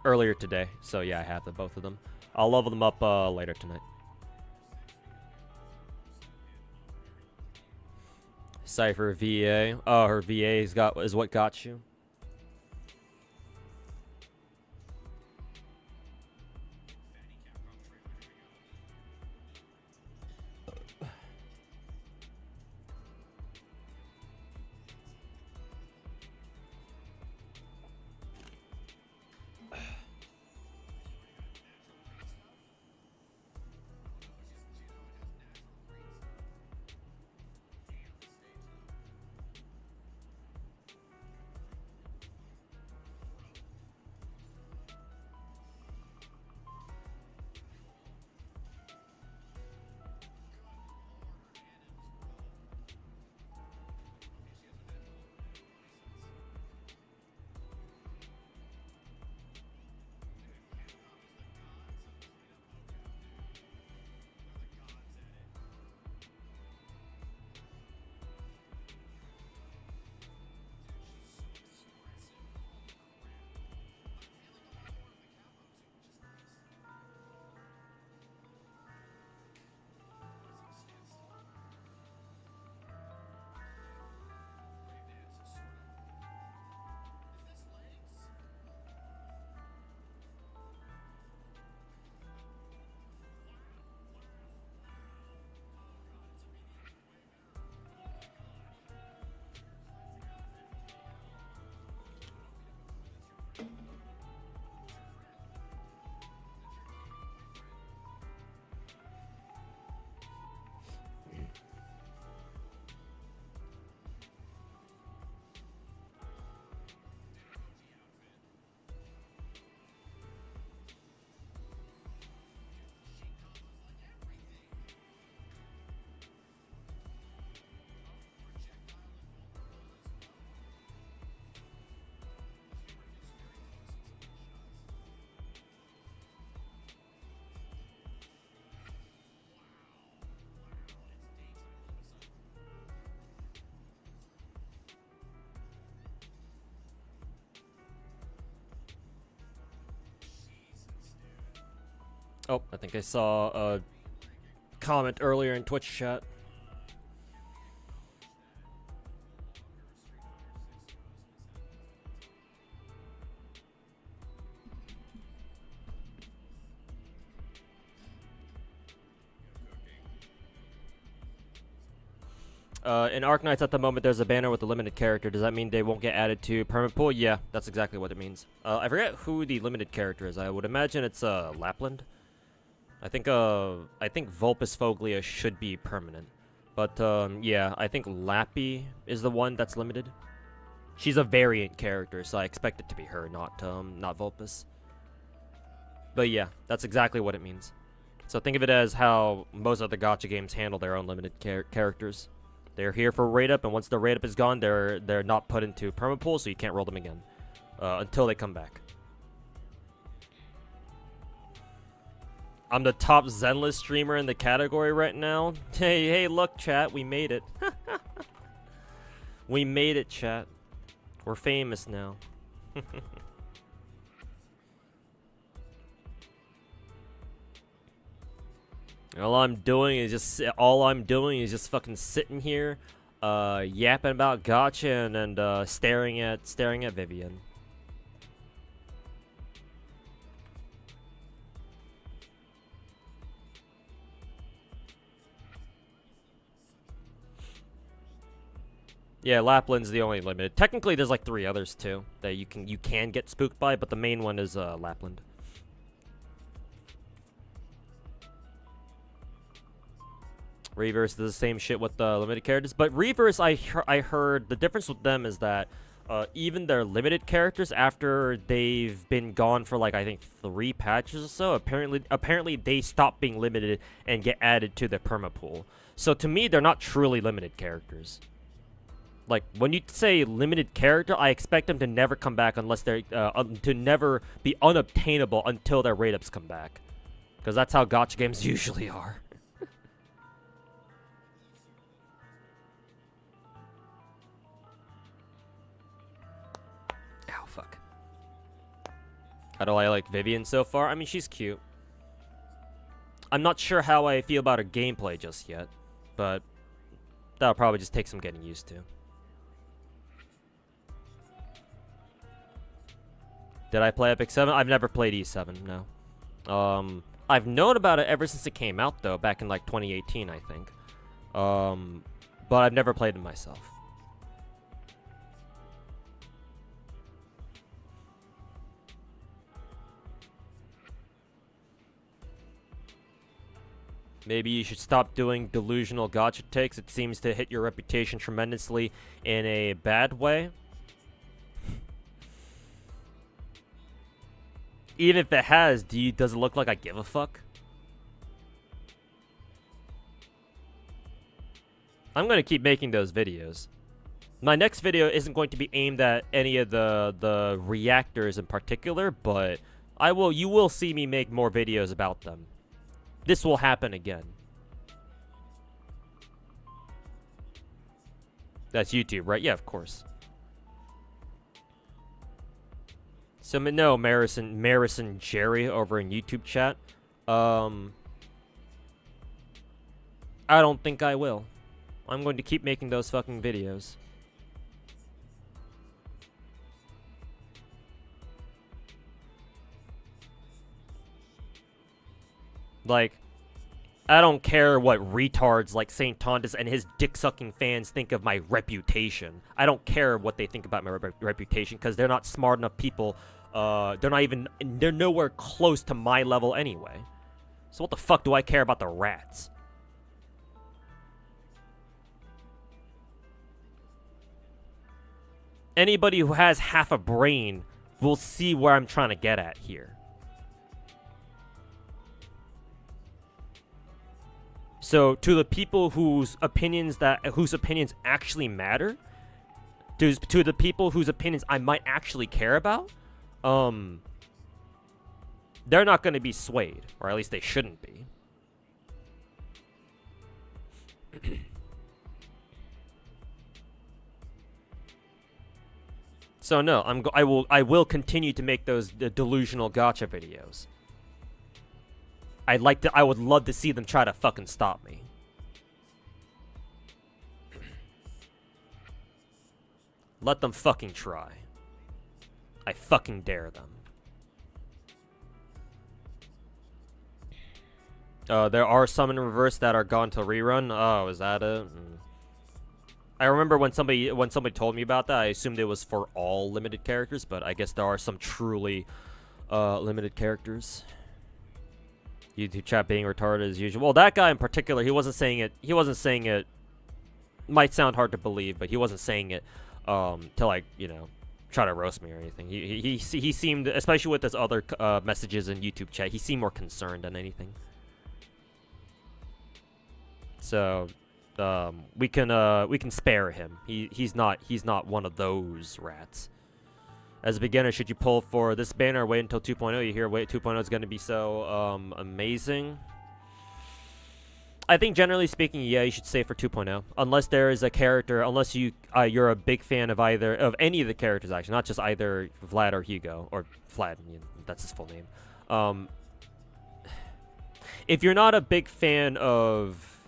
earlier today. So yeah, I have both of them. I'll level them up later tonight. Cypher VA. Oh, her VA is what got you. Oh, I think I saw a comment earlier in Twitch chat. In Arknights at the moment, there's a banner with a limited character. Does that mean they won't get added to permanent pool? Yeah, that's exactly what it means. I forget who the limited character is. I would imagine it's Lapland. I think Vulpes Foglia should be permanent, but yeah, I think Lappy is the one that's limited. She's a variant character, so I expect it to be her, not Vulpes. But yeah, that's exactly what it means. So think of it as how most other gacha games handle their own limited characters. They're here for raid up, and once the raid up is gone, they're not put into permapool, so you can't roll them again until they come back. I'm the top Zenless streamer in the category right now. Hey, look, chat, we made it. We made it, chat. We're famous now. All I'm doing is just fucking sitting here, yapping about gacha and staring at Vivian. Yeah, Lapland's the only limited. Technically, there's like 3 others too that you can get spooked by, but the main one is Lapland. Reverse does the same shit with the limited characters, but Reverse, I heard the difference with them is that even their limited characters, after they've been gone for like I think 3 patches or so, apparently they stop being limited and get added to the permapool. So to me, they're not truly limited characters. Like when you say limited character, I expect them to never come back unless they're to never be unobtainable until their raid ups come back, because that's how gacha games usually are. Fuck. How do I like Vivian so far? I mean, she's cute. I'm not sure how I feel about her gameplay just yet, but that'll probably just take some getting used to. Did I play Epic 7? I've never played E7, no. I've known about it ever since it came out, though, back in like 2018, I think. But I've never played it myself. Maybe you should stop doing delusional gacha takes. It seems to hit your reputation tremendously in a bad way. Even if it has, does it look like I give a fuck? I'm going to keep making those videos. My next video isn't going to be aimed at any of the reactors in particular, but you will see me make more videos about them. This will happen again. That's YouTube, right? Yeah, of course. So, no, Marison Jerry over in YouTube chat. I don't think I will. I'm going to keep making those fucking videos. Like, I don't care what retards like Saint Tondas and his dick-sucking fans think of my reputation. I don't care what they think about my reputation, because they're not smart enough people. They're nowhere close to my level anyway. So what the fuck do I care about the rats? Anybody who has half a brain will see where I'm trying to get at here. So, to the people whose opinions actually matter, to the people whose opinions I might actually care about, they're not going to be swayed, or at least they shouldn't be. So no, I will continue to make those delusional gacha videos. I would love to see them try to fucking stop me. Let them fucking try. I fucking dare them. There are some in reverse that are gone to rerun. Oh, is that it? I remember when somebody told me about that, I assumed it was for all limited characters, but I guess there are some truly limited characters. YouTube chat being retarded as usual. Well, that guy in particular, he wasn't saying it. Might sound hard to believe, but he wasn't saying it to, like, you know, try to roast me or anything. He seemed, especially with his other messages in YouTube chat, he seemed more concerned than anything. So we can spare him. He's not one of those rats. As a beginner, should you pull for this banner or wait until 2.0? You hear 2.0 is going to be so amazing. I think generally speaking, yeah, you should save for 2.0. Unless there is a character, unless you're a big fan of any of the characters, actually, not just either Vlad or Hugo, or Vlad, you know, that's his full name. If you're not a big fan of,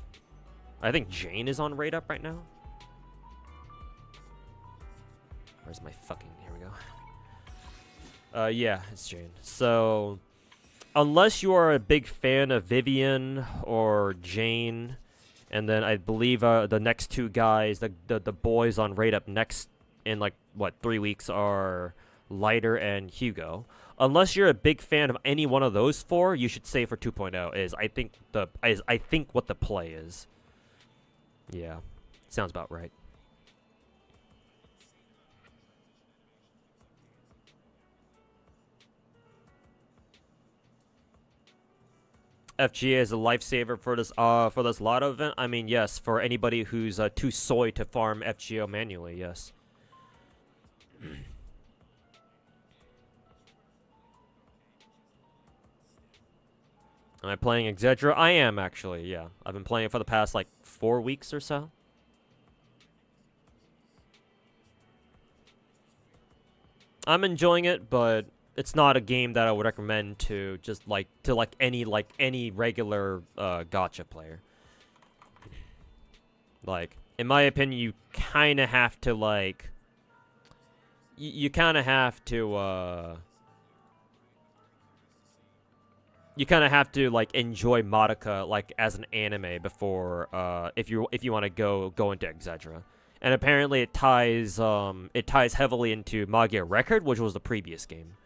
I think Jane is on raid up right now. Where's my fucking, here we go. Yeah, it's Jane. So, unless you are a big fan of Vivian or Jane, and then I believe the next two guys, the boys on raid up next in, like, what, 3 weeks are Lighter and Hugo. Unless you're a big fan of any one of those four, you should save for 2.0 is I think what the play is. Yeah, sounds about right. FGA is a lifesaver for this lotto event. I mean, yes, for anybody who's too soy to farm FGO manually, yes. Am I playing Exedra? I am, actually, yeah. I've been playing it for the past, like, 4 weeks or so. I'm enjoying it, but it's not a game that I would recommend to just, any regular, gacha player. Like, in my opinion, you kind of have to, like... You kind of have to, you kind of have to, like, enjoy Madoka, like, as an anime before, if you want to go into Exedra. And apparently it ties heavily into Magia Record, which was the previous game.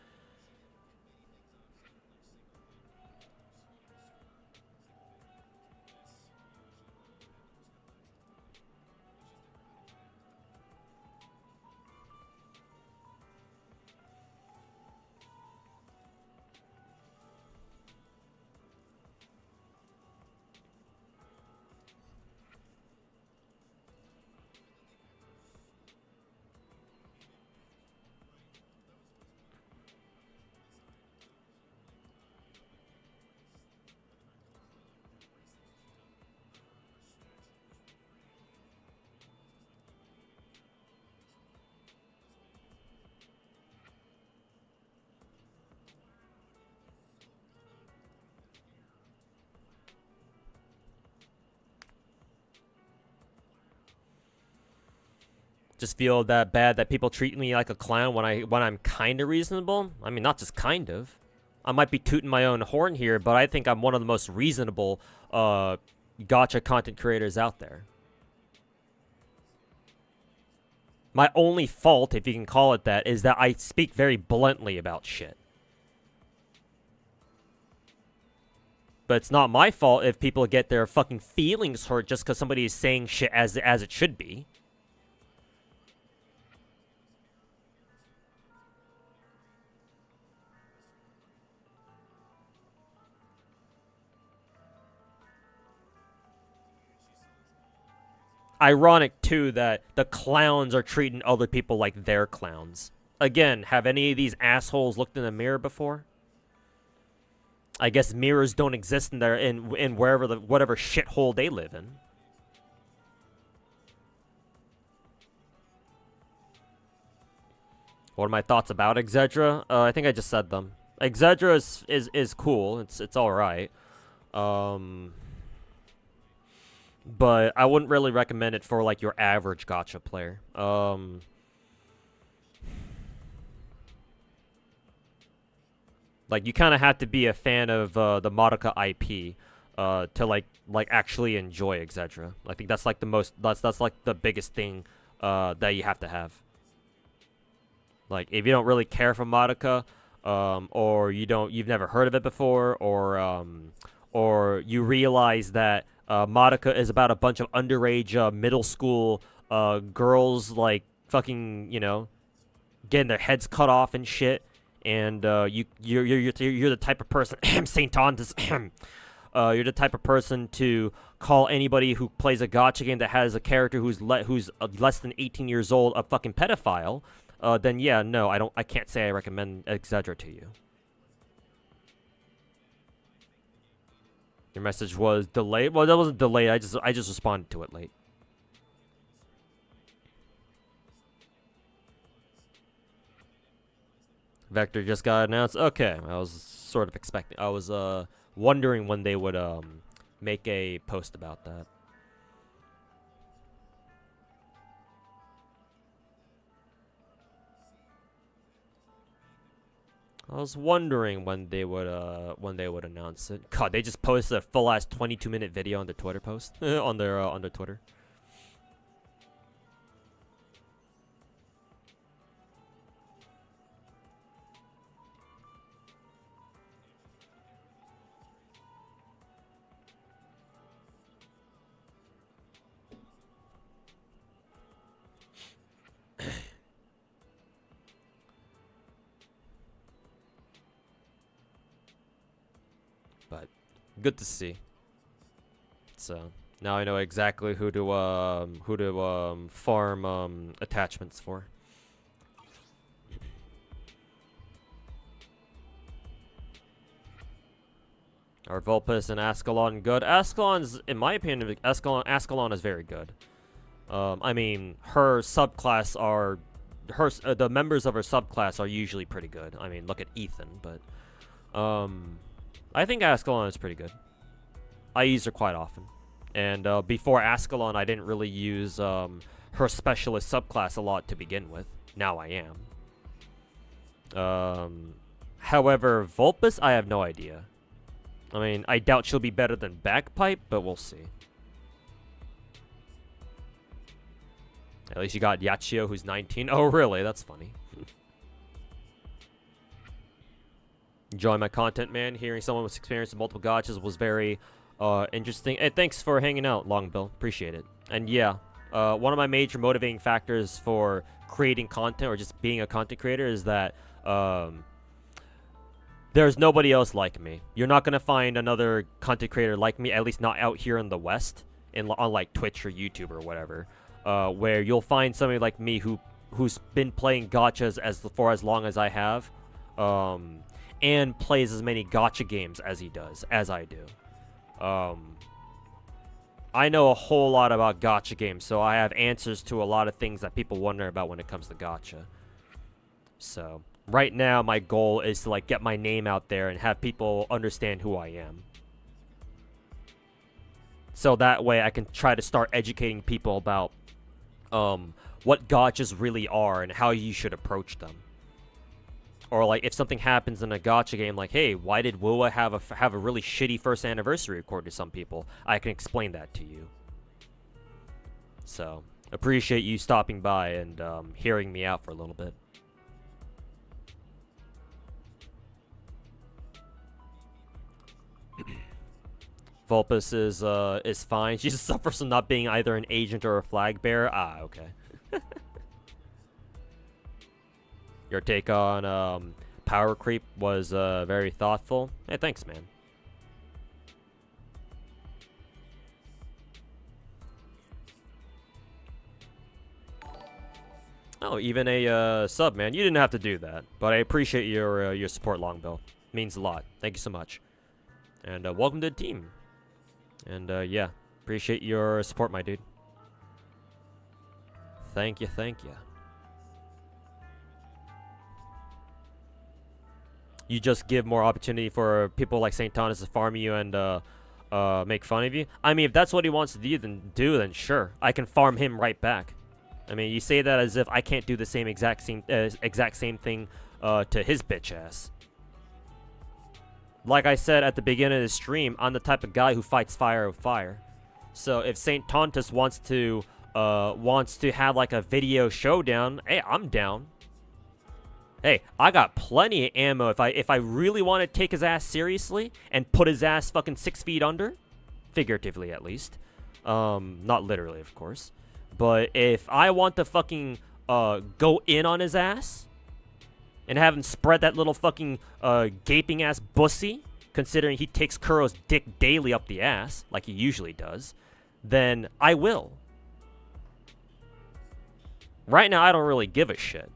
Just feel that bad that people treat me like a clown when I'm kind of reasonable. I mean, not just kind of. I might be tooting my own horn here, but I think I'm one of the most reasonable gacha content creators out there. My only fault, if you can call it that, is that I speak very bluntly about shit. But it's not my fault if people get their fucking feelings hurt just because somebody is saying shit as it should be. Ironic, too, that the clowns are treating other people like they're clowns. Again, have any of these assholes looked in the mirror before? I guess mirrors don't exist in whatever shithole they live in. What are my thoughts about Exedra? I think I just said them. Exedra is cool. It's all right. But I wouldn't really recommend it for like your average gacha player. Like you kind of have to be a fan of the Madoka IP to like actually enjoy etc. I think that's like the most that's like the biggest thing that you have to have. Like if you don't really care for Madoka, or you've never heard of it before, or you realize that Madoka is about a bunch of underage middle school girls like fucking, you know, getting their heads cut off and shit, and you're the type of person Saint Tondas you're the type of person to call anybody who plays a gacha game that has a character who's less than 18 years old a fucking pedophile, then yeah, no, I can't say I recommend Exedra to you. Your message was delayed? Well, that wasn't delayed. I just responded to it late. Vector just got announced. Okay, I was sort of expecting. I was wondering when they would make a post about that. I was wondering when they would announce it. God, they just posted a full ass 22-minute video on their Twitter post on their Twitter. But good to see. So now I know exactly who to farm attachments for. Are Vulpes and Ascalon good? Ascalon's, in my opinion, Ascalon is very good. I mean, her subclass are the members of her subclass are usually pretty good. I mean, look at Ethan, but I think Ascalon is pretty good. I use her quite often. And before Ascalon, I didn't really use her specialist subclass a lot to begin with. Now I am. However, Vulpes, I have no idea. I mean, I doubt she'll be better than Bagpipe, but we'll see. At least you got Yachio, who's 19. Oh, really? That's funny. Enjoying my content, man. Hearing someone with experience in multiple gachas was very interesting. Hey, thanks for hanging out, Longbill. Appreciate it. And yeah, one of my major motivating factors for creating content or just being a content creator is that there's nobody else like me. You're not going to find another content creator like me, at least not out here in the West, on like Twitch or YouTube or whatever, where you'll find somebody like me who's been playing gachas for as long as I have, and plays as many gacha games as I do. I know a whole lot about gacha games, so I have answers to a lot of things that people wonder about when it comes to gacha. So right now, my goal is to like get my name out there and have people understand who I am. So that way I can try to start educating people about what gachas really are and how you should approach them. Or like if something happens in a gacha game, like, hey, why did WoA have a really shitty first anniversary according to some people? I can explain that to you. So appreciate you stopping by and hearing me out for a little bit. Vulpes is fine. She just suffers from not being either an agent or a flag bearer. Ah, okay. Your take on power creep was very thoughtful. Hey, thanks, man. Oh, even a sub, man. You didn't have to do that, but I appreciate your support, Longbill. Means a lot. Thank you so much. And welcome to the team. And yeah, appreciate your support, my dude. Thank you, thank you. You just give more opportunity for people like St. Thomas to farm you and make fun of you. I mean, if that's what he wants to do, then sure, I can farm him right back. I mean, you say that as if I can't do the exact same thing to his bitch ass. Like I said at the beginning of the stream, I'm the type of guy who fights fire with fire. So if Saint Tontus wants to have like a video showdown, hey, I'm down. Hey, I got plenty of ammo if I really want to take his ass seriously and put his ass fucking 6 feet under, figuratively at least, not literally of course, but if I want to fucking go in on his ass and have him spread that little fucking gaping ass bussy, considering he takes Kuro's dick daily up the ass like he usually does, then I will. Right now I don't really give a shit.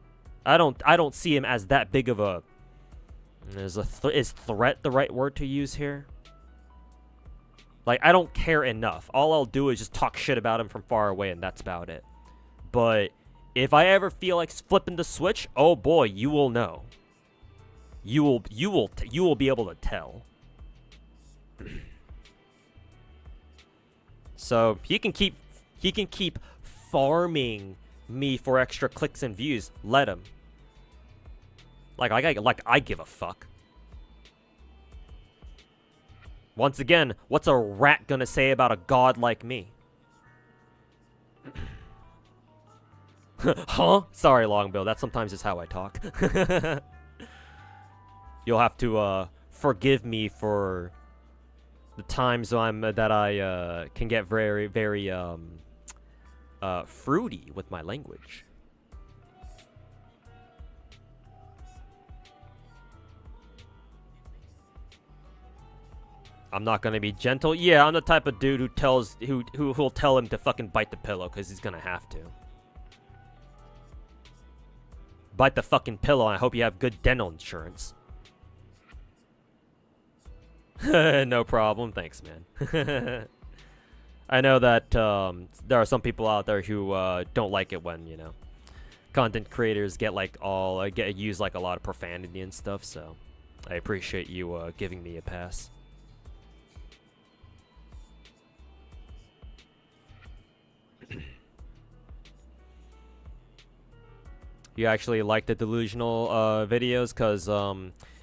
I don't see him as that big of a... Is threat the right word to use here? Like, I don't care enough. All I'll do is just talk shit about him from far away, and that's about it. But if I ever feel like flipping the switch, oh boy, you will know. You will be able to tell. So he can keep farming me for extra clicks and views. Let him. Like I give a fuck. Once again, what's a rat gonna say about a god like me? Huh? Sorry, Longbill. That's sometimes just how I talk. You'll have to forgive me for the times that I can get very, very fruity with my language. I'm not gonna be gentle. Yeah, I'm the type of dude who'll tell him to fucking bite the pillow because he's gonna have to. Bite the fucking pillow, and I hope you have good dental insurance. No problem. Thanks, man. I know that there are some people out there who don't like it when, you know, content creators get like use like a lot of profanity and stuff, so I appreciate you giving me a pass. You actually like the Delusional videos because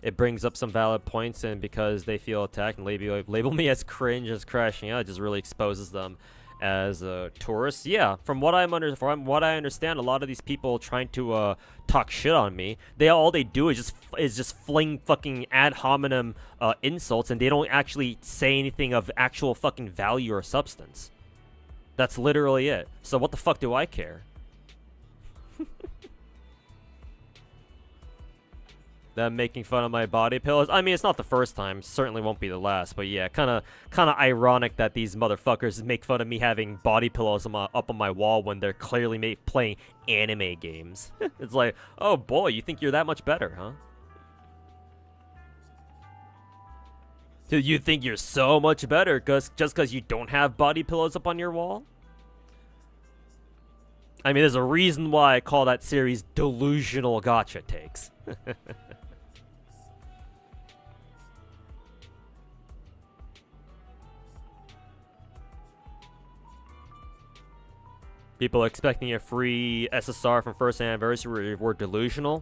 it brings up some valid points, and because they feel attacked and label me as cringe, as crashing out, it just really exposes them as tourists. Yeah, from what I understand, a lot of these people trying to talk shit on me, all they do is just fling fucking ad hominem insults, and they don't actually say anything of actual fucking value or substance. That's literally it. So what the fuck do I care? Them making fun of my body pillows. I mean, it's not the first time. Certainly won't be the last. But yeah, kind of ironic that these motherfuckers make fun of me having body pillows up on my wall when they're clearly playing anime games. It's like, oh boy, you think you're that much better, huh? Dude, you think you're so much better just because you don't have body pillows up on your wall? I mean, there's a reason why I call that series Delusional Gacha Takes. People expecting a free SSR from first anniversary were delusional.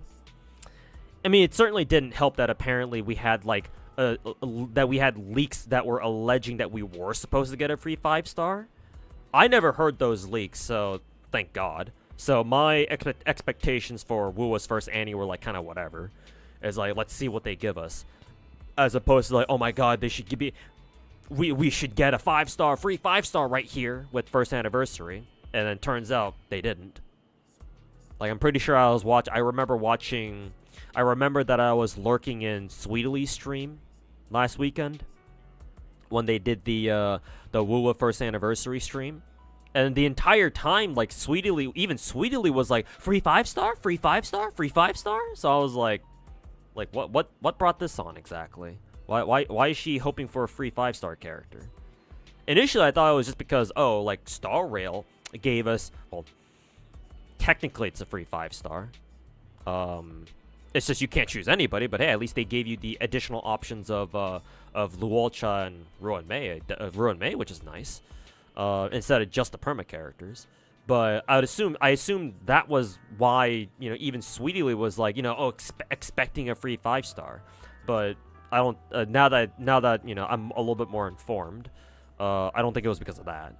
I mean, it certainly didn't help that apparently we had like leaks that were alleging that we were supposed to get a free 5-star. I never heard those leaks, so thank God. So my expectations for Wuwa's first Annie were like kind of whatever. It's like, let's see what they give us, as opposed to like, oh my God, they should give me, we should get a 5-star, free 5-star right here with first anniversary. And then turns out they didn't. Like, I'm pretty sure I remember that I was lurking in Sweetly's stream last weekend when they did the Wuwa first anniversary stream. And the entire time, like, even Sweetly was like, free 5-star, free 5-star, free 5-star. So I was like, what brought this on exactly? Why is she hoping for a free 5-star character? Initially, I thought it was just because, oh, like, Star Rail gave us, well, technically it's a free 5-star. It's just you can't choose anybody, but hey, at least they gave you the additional options of Luolcha and Ruin Mei, which is nice, instead of just the perma characters. But I assume that was why, you know, even Sweetly was like, you know, oh, expecting a free 5-star. But I don't, now that you know, I'm a little bit more informed, I don't think it was because of that.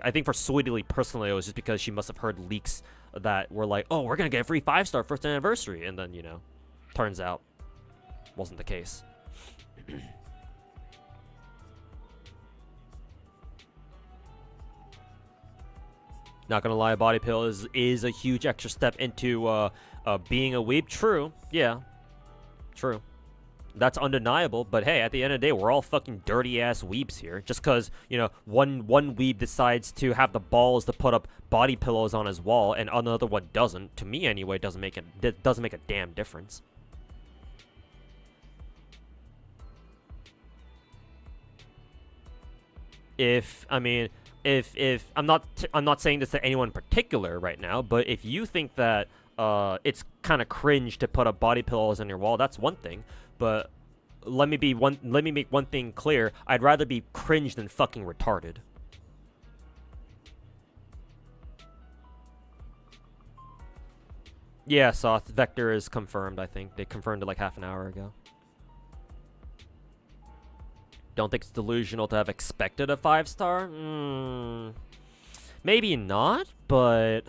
I think for Sweetly personally, it was just because she must have heard leaks that were like, oh, we're gonna get a free 5-star first anniversary, and then, you know, turns out wasn't the case. Not gonna lie, a body pill is a huge extra step into being a weeb. True, yeah, true. That's undeniable. But hey, at the end of the day, we're all fucking dirty ass weebs here. Just cause, you know, one weeb decides to have the balls to put up body pillows on his wall, and another one doesn't. To me, anyway, doesn't make a damn difference. If I'm not saying this to anyone in particular right now, but if you think that it's kind of cringe to put up body pillows on your wall, that's one thing. But let me make one thing clear: I'd rather be cringe than fucking retarded. Yeah, Soth Vector is confirmed. I think they confirmed it like half an hour ago. Don't think it's delusional to have expected a 5-star? Maybe not, but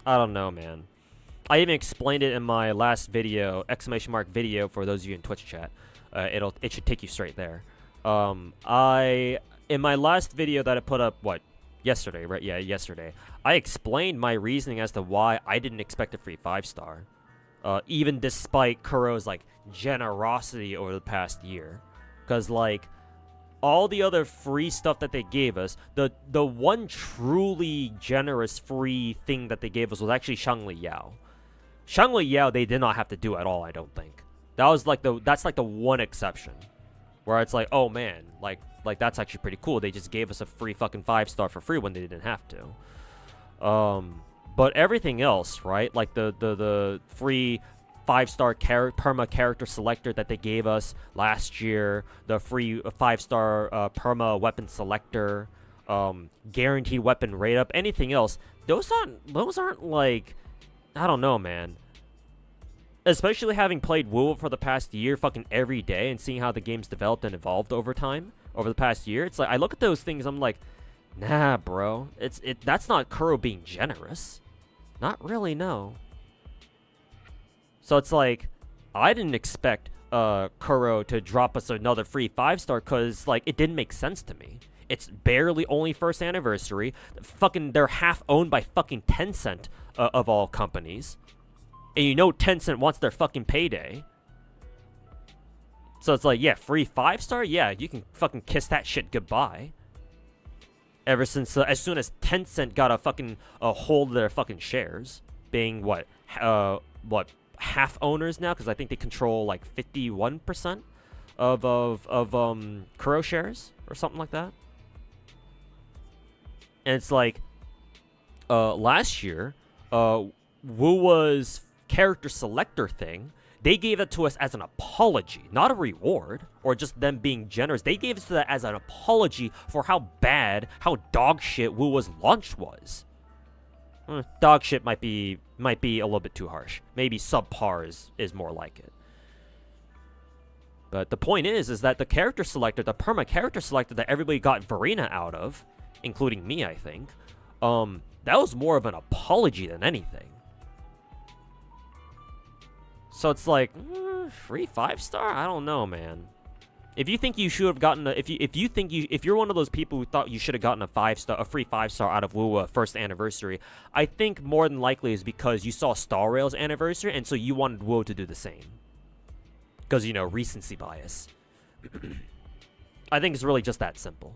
I don't know, man. I even explained it in my last video, ! video, for those of you in Twitch chat. It should take you straight there. In my last video that I put up, yesterday, right? Yeah, yesterday. I explained my reasoning as to why I didn't expect a free 5-star. Even despite Kuro's, like, generosity over the past year. Because, like, all the other free stuff that they gave us, the one truly generous free thing that they gave us was actually Shangli Yao. Shangli Yao they did not have to do at all, I don't think. That's like the one exception. Where it's like, oh man, like that's actually pretty cool. They just gave us a free fucking 5-star for free when they didn't have to. But everything else, right? Like the free 5-star perma character selector that they gave us last year, the free 5-star perma weapon selector, guaranteed weapon rate up, anything else, those aren't like, I don't know, man. Especially having played WoW for the past year fucking every day and seeing how the game's developed and evolved over time, over the past year, it's like, I look at those things, I'm like, nah, bro, that's not Kuro being generous. Not really, no. So it's like, I didn't expect Kuro to drop us another free 5-star because, like, it didn't make sense to me. It's barely only first anniversary. Fucking, they're half owned by fucking Tencent, of all companies. And you know Tencent wants their fucking payday. So it's like, yeah, free 5-star? Yeah, you can fucking kiss that shit goodbye. Ever since, as soon as Tencent got a hold of their fucking shares, being half owners now, because I think they control like 51% of Kuro shares or something like that. And it's like, last year, WoW's character selector thing, they gave it to us as an apology, not a reward, or just them being generous. They gave it to that as an apology for how bad, how dog shit WoW's launch was. Dog shit might be a little bit too harsh. Maybe subpar is more like it. But the point is that the character selector, the perma character selector that everybody got Verena out of, including me, I think, that was more of an apology than anything. So it's like, free 5-star? I don't know, man. If you think you should have gotten if you're one of those people who thought you should have gotten a free 5-star out of WoW first anniversary, I think more than likely is because you saw Star Rail's anniversary and so you wanted WoW to do the same. Because, you know, recency bias. I think it's really just that simple.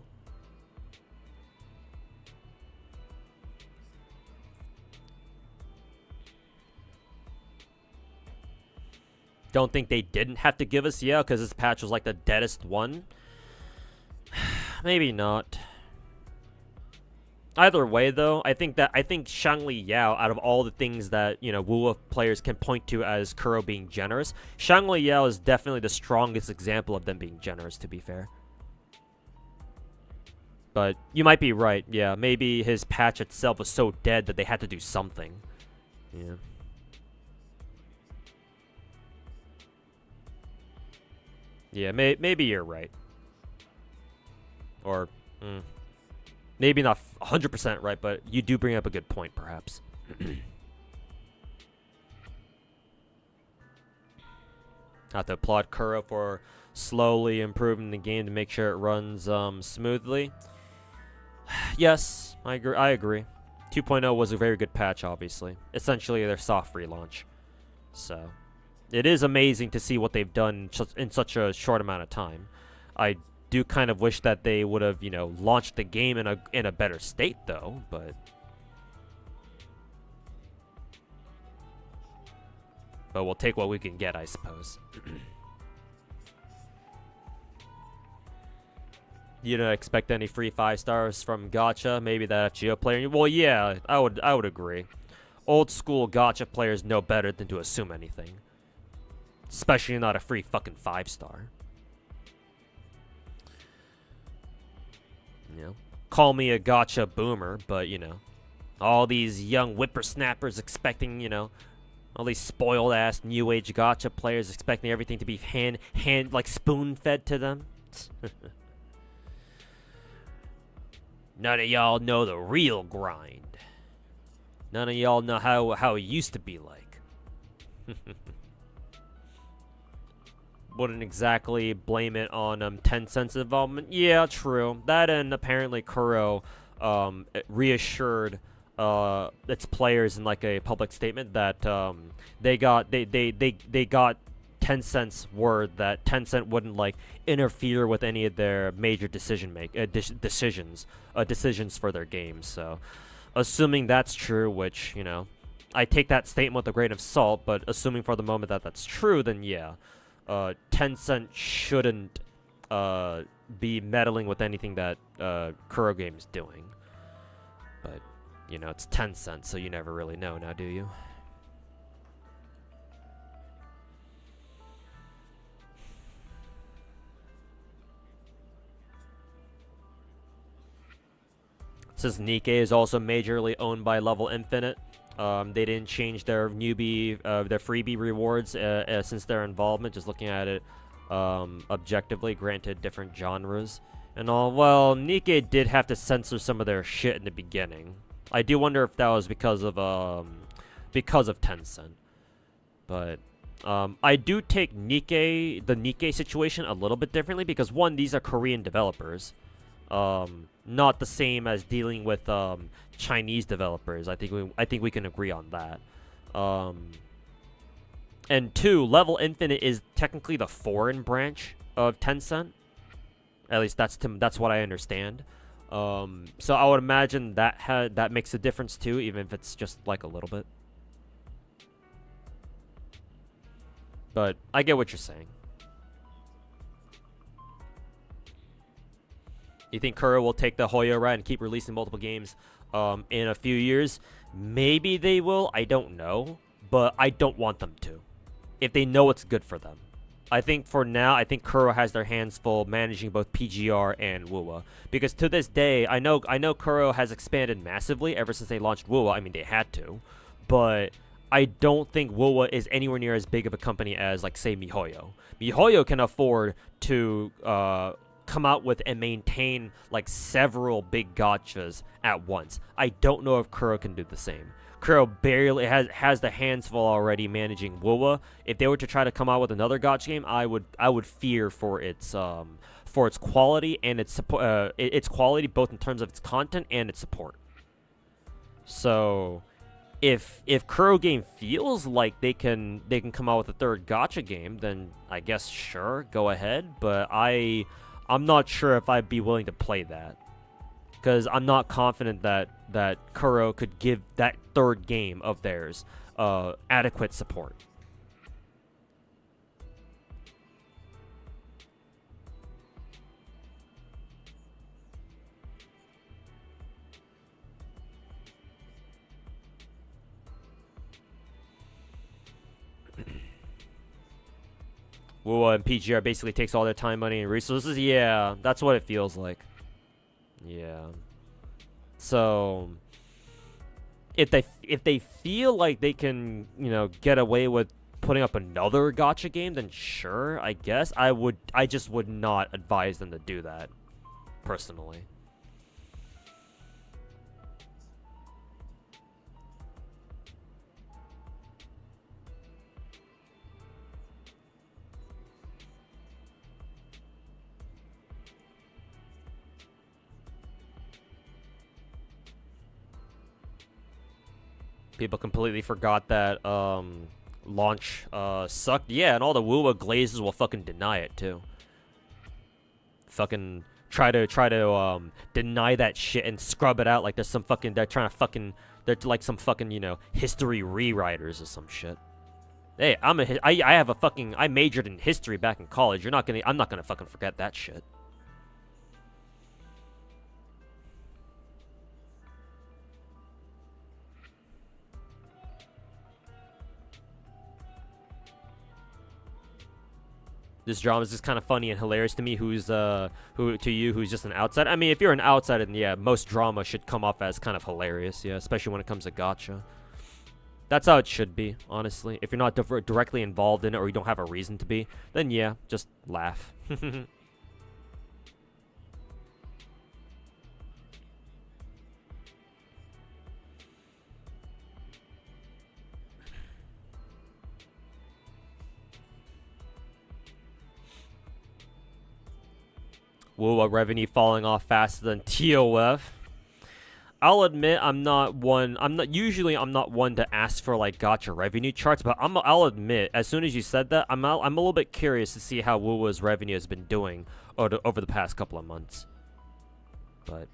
Don't think they didn't have to give us Yao because this patch was like the deadest one. Maybe not. Either way, though, I think Shangli Yao, out of all the things that, you know, Wuwa players can point to as Kuro being generous, Shangli Yao is definitely the strongest example of them being generous, to be fair. But you might be right, yeah. Maybe his patch itself was so dead that they had to do something. Yeah. Yeah, maybe you're right. Or, maybe not 100% right, but you do bring up a good point, perhaps. Have to applaud Kuro for slowly improving the game to make sure it runs smoothly. Yes, I agree. 2.0 was a very good patch, obviously. Essentially, their soft relaunch. So, it is amazing to see what they've done in such a short amount of time. I do kind of wish that they would have, you know, launched the game in a better state, though, but we'll take what we can get, I suppose. You don't expect any free 5 stars from Gacha? Maybe that FGO player? Well, yeah, I would agree. Old school Gacha players know better than to assume anything. Especially not a free fucking 5 star. You know, call me a Gacha boomer, but, you know, all these young whippersnappers expecting, you know, all these spoiled ass new age Gacha players expecting everything to be hand like spoon fed to them. None of y'all know the real grind. None of y'all know how it used to be like. Wouldn't exactly blame it on Tencent's involvement. Yeah, true. That and apparently Kuro reassured its players in like a public statement that they got Tencent's word that Tencent wouldn't like interfere with any of their major decisions for their games. So, assuming that's true, which, you know, I take that statement with a grain of salt, but assuming for the moment that that's true, then yeah, Tencent shouldn't be meddling with anything that Kuro Game is doing. But, you know, it's Tencent, so you never really know now, do you? Since Nikke is also majorly owned by Level Infinite, they didn't change their their freebie rewards since their involvement. Just looking at it objectively, granted different genres and all. Well, Nikke did have to censor some of their shit in the beginning. I do wonder if that was because of Tencent. But I do take the Nikke situation a little bit differently because one, these are Korean developers. Not the same as dealing with Chinese developers. I think we can agree on that. And two, Level Infinite is technically the foreign branch of Tencent. At least that's what I understand. So I would imagine that makes a difference too, even if it's just like a little bit. But I get what you're saying. You think Kuro will take the Hoyo route and keep releasing multiple games in a few years? Maybe they will. I don't know. But I don't want them to. If they know it's good for them. I think for now, I think Kuro has their hands full managing both PGR and WUWA. Because to this day, I know Kuro has expanded massively ever since they launched WUWA. I mean, they had to. But I don't think WUWA is anywhere near as big of a company as, like, say, MiHoYo. MiHoYo can afford to come out with and maintain like several big gachas at once. I don't know if Kuro can do the same. Kuro barely has the hands full already managing WUWA. If they were to try to come out with another gacha game, I would fear for its quality and its quality both in terms of its content and its support. So if Kuro Game feels like they can come out with a third gacha game, then I guess sure, go ahead, but I'm not sure if I'd be willing to play that. Because I'm not confident that Kuro could give that third game of theirs adequate support. WoA and PGR basically takes all their time, money, and resources. Yeah, that's what it feels like. Yeah. So if they feel like they can, you know, get away with putting up another gacha game, then sure, I guess. I just would not advise them to do that, personally. People completely forgot that launch sucked. Yeah, and all the WoA glazes will fucking deny it too. Fucking try to deny that shit and scrub it out like there's some fucking they're like some fucking, you know, history rewriters or some shit. Hey, I majored in history back in college. I'm not gonna fucking forget that shit. This drama is just kind of funny and hilarious to me. Who's who's just an outsider? I mean, if you're an outsider, then yeah, most drama should come off as kind of hilarious. Yeah, especially when it comes to gacha. That's how it should be, honestly. If you're not directly involved in it or you don't have a reason to be, then yeah, just laugh. WoA revenue falling off faster than TOF. I'll admit I'm not one to ask for like gacha revenue charts, but I'll admit as soon as you said that, I'm a little bit curious to see how WoWa's revenue has been doing over the past couple of months. But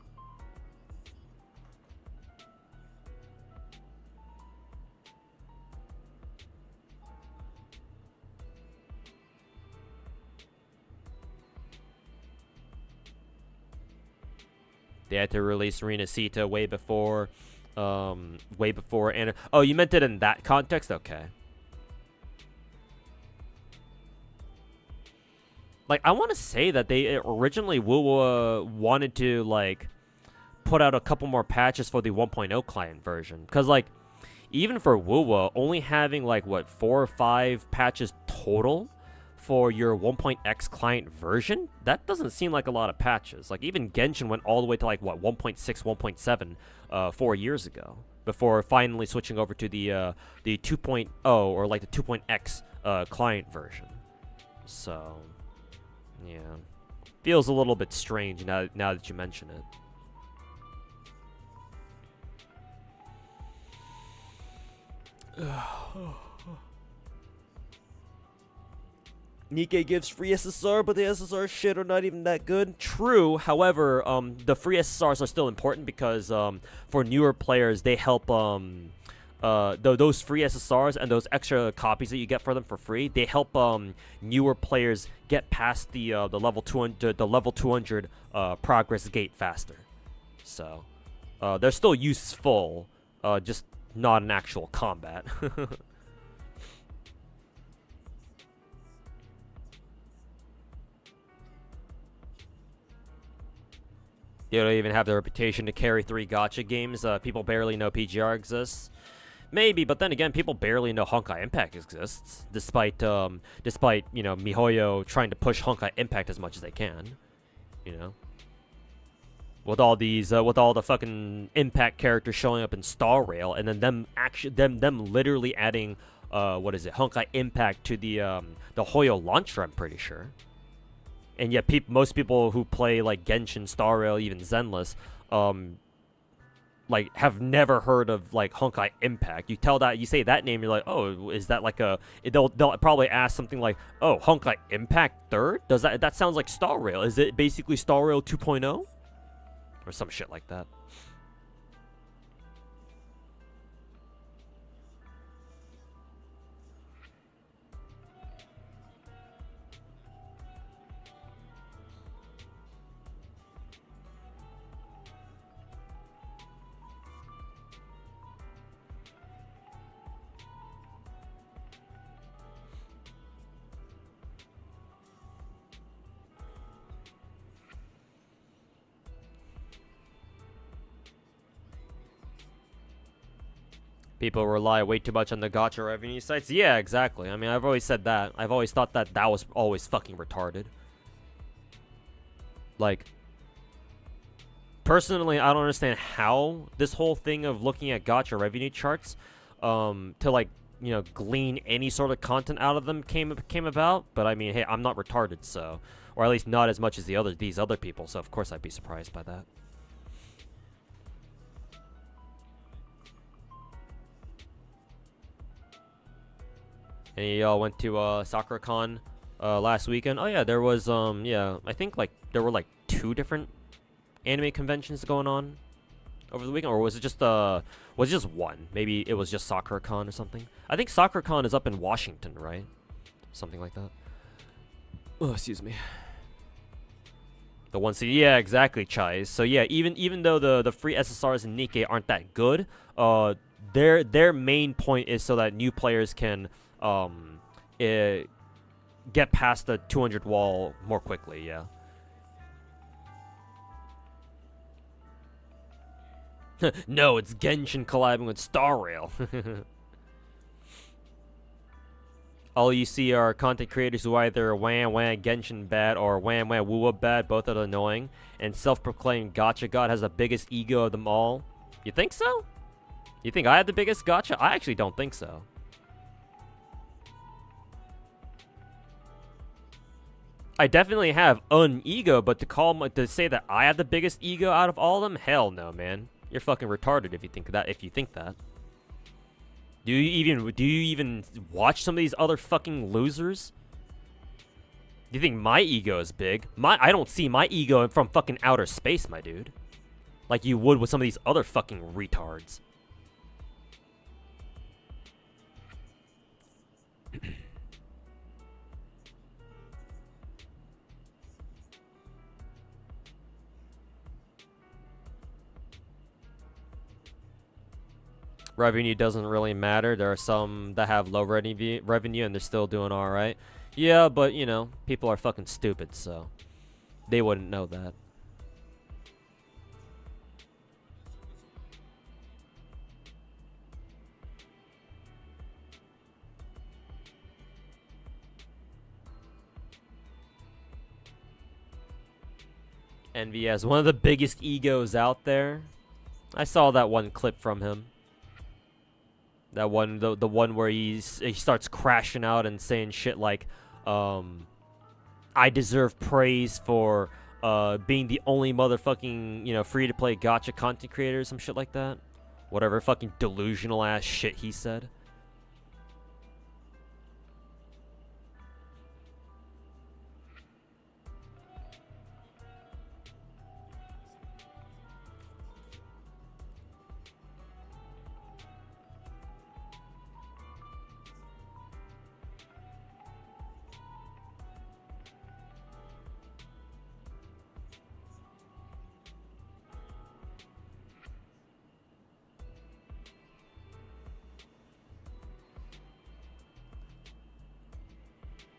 they had to release Renacita way before, and oh, you meant it in that context? Okay. Like, I want to say that they originally WoA wanted to like put out a couple more patches for the 1.0 client version, because like even for WoA, only having like what 4 or 5 patches total for your 1.x client version, that doesn't seem like a lot of patches. Like even Genshin went all the way to like what 1.6, 1.7 4 years ago before finally switching over to the 2.0 or like the 2.x client version. So yeah, feels a little bit strange now that you mention it. Nikke gives free SSR, but the SSR shit are not even that good. True, however, the free SSRs are still important because for newer players, they help those free SSRs and those extra copies that you get for them for free. They help newer players get past the level 200 progress gate faster. So they're still useful, just not in actual combat. They don't even have the reputation to carry 3 gacha games. People barely know PGR exists. Maybe, but then again, people barely know Honkai Impact exists, despite you know, MiHoYo trying to push Honkai Impact as much as they can. You know, with all these, with all the fucking Impact characters showing up in Star Rail, and then them literally adding, what is it, Honkai Impact to the Hoyo launcher. I'm pretty sure. And yet, most people who play like Genshin, Star Rail, even Zenless, like have never heard of like Honkai Impact. You say that name, you're like, oh, is that like a? They'll probably ask something like, oh, Honkai Impact 3rd? Does that sounds like Star Rail? Is it basically Star Rail 2.0 or some shit like that? People rely way too much on the gacha revenue sites. Yeah, exactly. I mean, I've always said that. I've always thought that that was always fucking retarded. Like, personally, I don't understand how this whole thing of looking at gacha revenue charts to, like, you know, glean any sort of content out of them came about. But I mean, hey, I'm not retarded, so, or at least not as much as these other people. So of course I'd be surprised by that. And y'all went to SakuraCon last weekend. Oh yeah, there was yeah, I think like there were like 2 different anime conventions going on over the weekend, or was it just one? Maybe it was just SakuraCon or something. I think SakuraCon is up in Washington, right? Something like that. Oh, excuse me. The one scene, yeah, exactly, Chais. So yeah, even though the free SSRs in Nikke aren't that good, their main point is so that new players can get past the 200 wall more quickly. Yeah. No, it's Genshin collabing with Star Rail. All you see are content creators who either wham wham Genshin bad or wham wham woo bad, both are annoying, and self-proclaimed gacha god has the biggest ego of them all. You think so? You think I have the biggest gacha? I actually don't think so. I definitely have an ego, but to say that I have the biggest ego out of all of them, hell no, man. You're fucking retarded if you think that. Do you even watch some of these other fucking losers? Do you think my ego is big? I don't see my ego from fucking outer space, my dude. Like you would with some of these other fucking retards. Revenue doesn't really matter. There are some that have low revenue and they're still doing alright. Yeah, but, you know, people are fucking stupid, so they wouldn't know that. Envy has one of the biggest egos out there. I saw that one clip from him. That one, the one where he starts crashing out and saying shit like, I deserve praise for being the only motherfucking, you know, free-to-play gacha content creator or some shit like that. Whatever fucking delusional ass shit he said.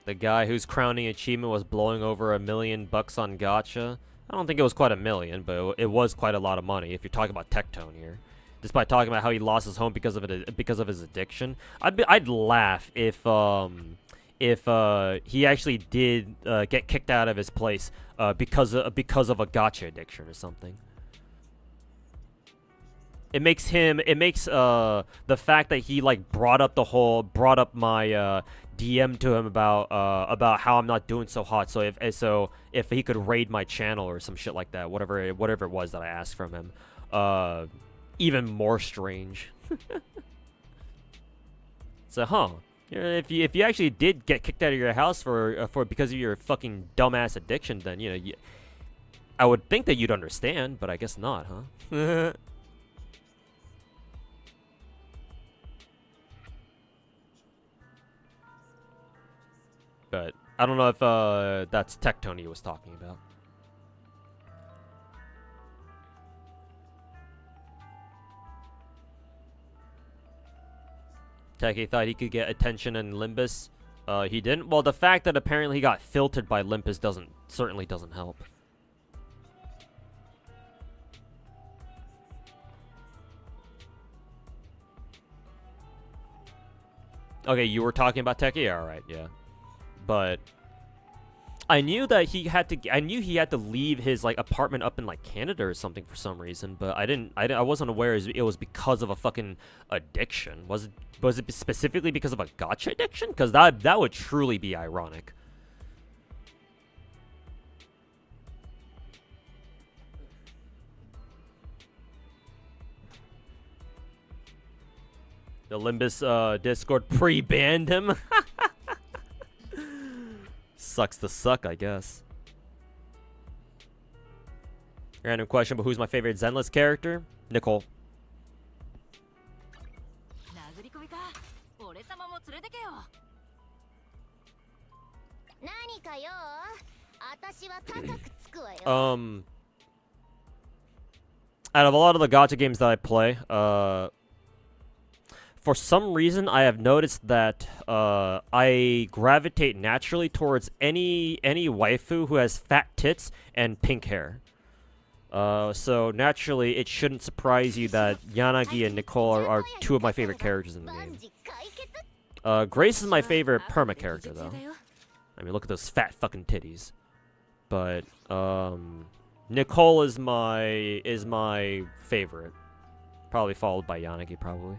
The guy whose crowning achievement was blowing over $1 million on gacha. I don't think it was quite $1 million, but it was quite a lot of money if you're talking about Tectone here. Despite talking about how he lost his home because of his addiction, I'd laugh if he actually did get kicked out of his place because of a gacha addiction or something. It makes the fact that he like brought up my DM to him about how I'm not doing so hot. So if he could raid my channel or some shit like that, whatever it was that I asked from him, even more strange. So if you actually did get kicked out of your house for because of your fucking dumbass addiction, then you know I would think that you'd understand, but I guess not, huh? But I don't know if that's Tectone he was talking about. Techie thought he could get attention in Limbus. He didn't. Well, the fact that apparently he got filtered by Limbus certainly doesn't help. Okay, you were talking about Tekke? Alright, yeah. But I knew that he had to. I knew he had to leave his like apartment up in like Canada or something for some reason. But I wasn't aware it was because of a fucking addiction. Was it specifically because of a gacha addiction? Because that would truly be ironic. The Limbus Discord pre-banned him. Sucks to suck, I guess. Random question, but who's my favorite Zenless character? Nicole. Out of a lot of the gacha games that I play, for some reason, I have noticed that I gravitate naturally towards any waifu who has fat tits and pink hair. So naturally, it shouldn't surprise you that Yanagi and Nicole are two of my favorite characters in the game. Grace is my favorite perma character, though. I mean, look at those fat fucking titties. But Nicole is my favorite, probably followed by Yanagi, probably.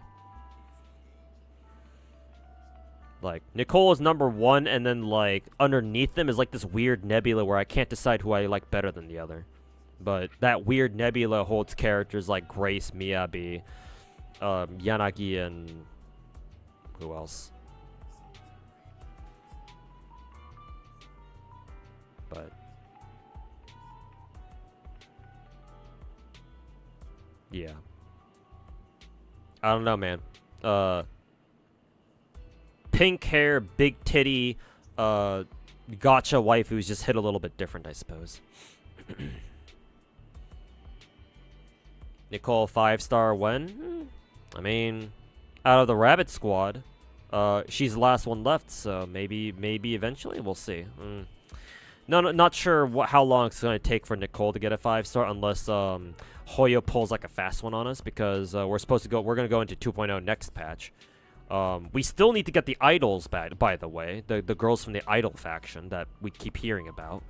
Like, Nicole is #1, and then, like, underneath them is, like, this weird nebula where I can't decide who I like better than the other. But that weird nebula holds characters like Grace, Miyabi, Yanagi, and... who else? But... yeah. I don't know, man. Pink hair, big titty, gacha waifus just hit a little bit different, I suppose. Nicole 5-star when? I mean, out of the Rabbit Squad, she's the last one left, so maybe eventually we'll see. No, not sure how long it's gonna take for Nicole to get a 5-star, unless Hoyo pulls like a fast one on us, because we're gonna go into 2.0 next patch. We still need to get the idols back, by the way. The girls from the idol faction that we keep hearing about.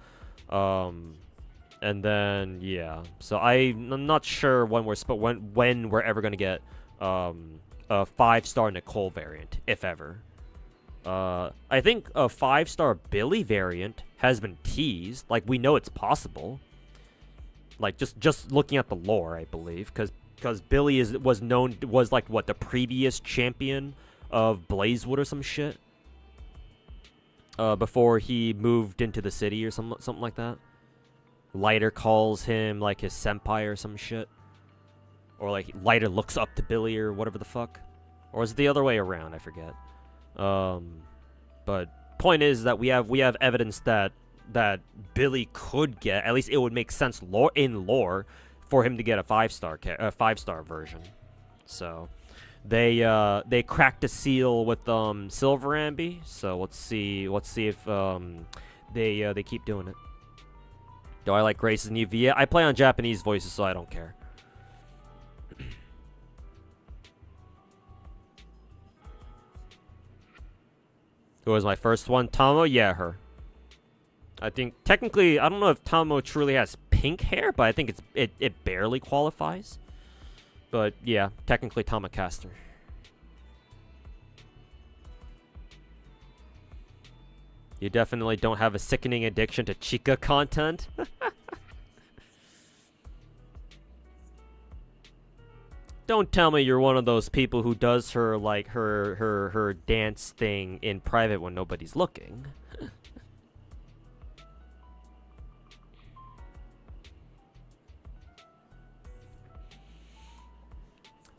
And then, yeah. So I'm not sure when we're ever going to get a 5-star Nicole variant, if ever. I think a 5-star Billy variant has been teased. Like, we know it's possible. Like, just looking at the lore, I believe. Because Billy was like, what, the previous champion of Blazewood or some shit, before he moved into the city or something like that. Lighter calls him like his senpai or some shit, or like Lighter looks up to Billy or whatever the fuck, or is it the other way around? I forget. But point is that we have evidence that Billy could get, at least it would make sense in lore for him to get a 5-star version. So they cracked a seal with Silver Ambi. So let's see if they keep doing it. Do I like Grace's new VA? I play on Japanese voices, so I don't care. Who was my first one? Tamo? Yeah, her. I think technically, I don't know if Tamo truly has pink hair, but I think it barely qualifies. But yeah, technically Tamacaster. You definitely don't have a sickening addiction to chica content. Don't tell me you're one of those people who does her dance thing in private when nobody's looking.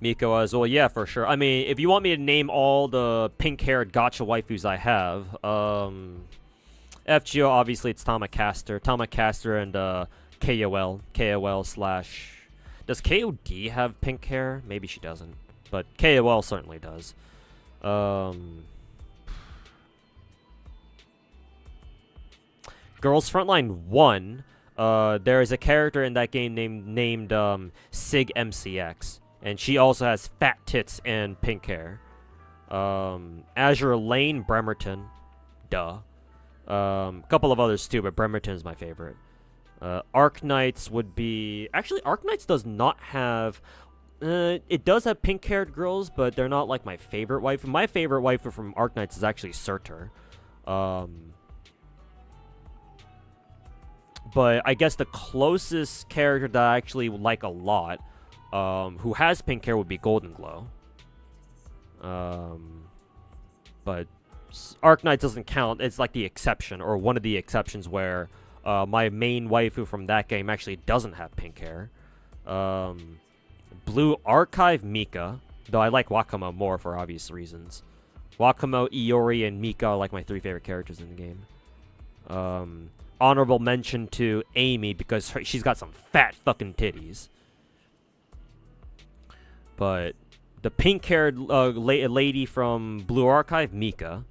Miko as well, yeah, for sure. I mean, if you want me to name all the pink-haired gacha waifus I have, FGO, obviously it's Tamacaster and KOL slash... Does KOD have pink hair? Maybe she doesn't, but KOL certainly does. Girls Frontline 1, there is a character in that game named Sig MCX. And she also has fat tits and pink hair. Azure Lane, Bremerton. Duh. Couple of others too, but Bremerton is my favorite. Arknights would be... Actually, Arknights does not have... it does have pink-haired girls, but they're not like my favorite waifu. My favorite waifu from Arknights is actually Surtur. But I guess the closest character that I actually like a lot, who has pink hair, would be Golden Glow. But Arknights doesn't count. It's like the exception, or one of the exceptions, where my main waifu from that game actually doesn't have pink hair. Blue Archive, Mika. Though I like Wakamo more for obvious reasons. Wakamo, Iori, and Mika are like my 3 favorite characters in the game. Honorable mention to Amy, because she's got some fat fucking titties. But the pink-haired lady from Blue Archive, Mika.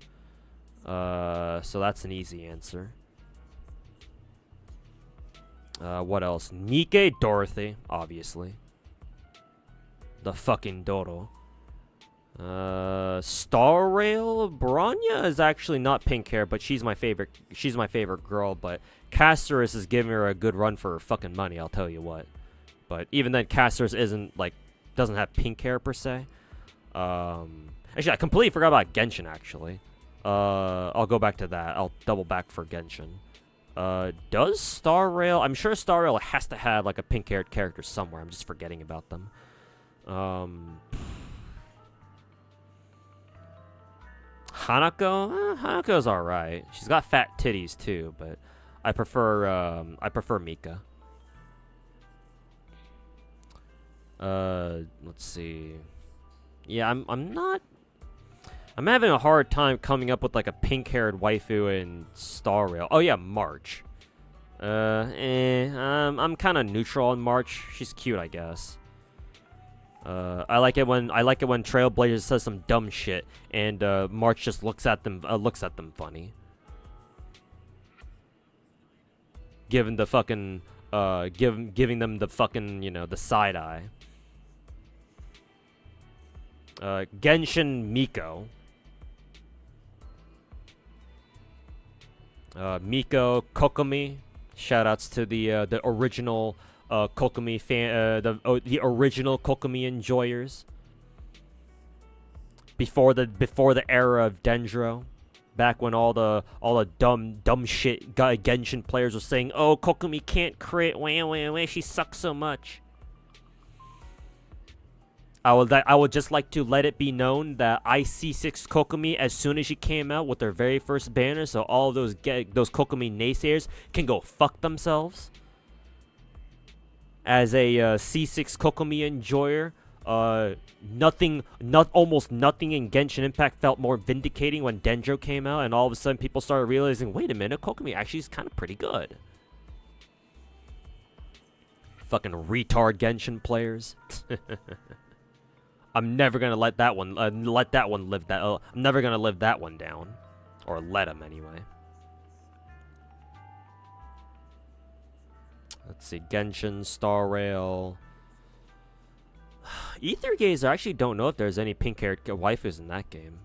So that's an easy answer. What else? Nikke, Dorothy, obviously. The fucking Doro. Star Rail, Bronya is actually not pink hair, but she's my favorite. She's my favorite girl. But Casterus is giving her a good run for her fucking money. I'll tell you what. But even then, Casterus isn't like doesn't have pink hair per se. Actually, I completely forgot about Genshin. Actually, I'll go back to that. I'll double back for Genshin. Does Star Rail? I'm sure Star Rail has to have like a pink-haired character somewhere. I'm just forgetting about them. Hanako? Hanako's alright. She's got fat titties too, but I prefer Mika. Let's see. Yeah, I'm having a hard time coming up with like a pink-haired waifu in Star Rail. Oh yeah, March. I'm kind of neutral on March. She's cute, I guess. I like it when Trailblazer says some dumb shit and March just looks at them funny. Giving the fucking giving them the fucking, you know, the side eye. Genshin Miko. Miko Kokomi. Shoutouts to the original Kokomi fan, the original Kokomi enjoyers. Before the era of Dendro, back when all the dumb shit Genshin players were saying, "Oh, Kokomi can't crit, wah, she sucks so much." I would just like to let it be known that I C6 Kokomi as soon as she came out with their very first banner, so all of those Kokomi naysayers can go fuck themselves. As a C6 Kokomi enjoyer, almost nothing in Genshin Impact felt more vindicating when Dendro came out, and all of a sudden people started realizing, wait a minute, Kokomi actually is kind of pretty good. Fucking retard Genshin players. I'm never gonna let that one live that. I'm never gonna live that one down, or let him anyway. Let's see, Genshin, Star Rail, Ether Gazer. I actually don't know if there's any pink-haired waifus in that game.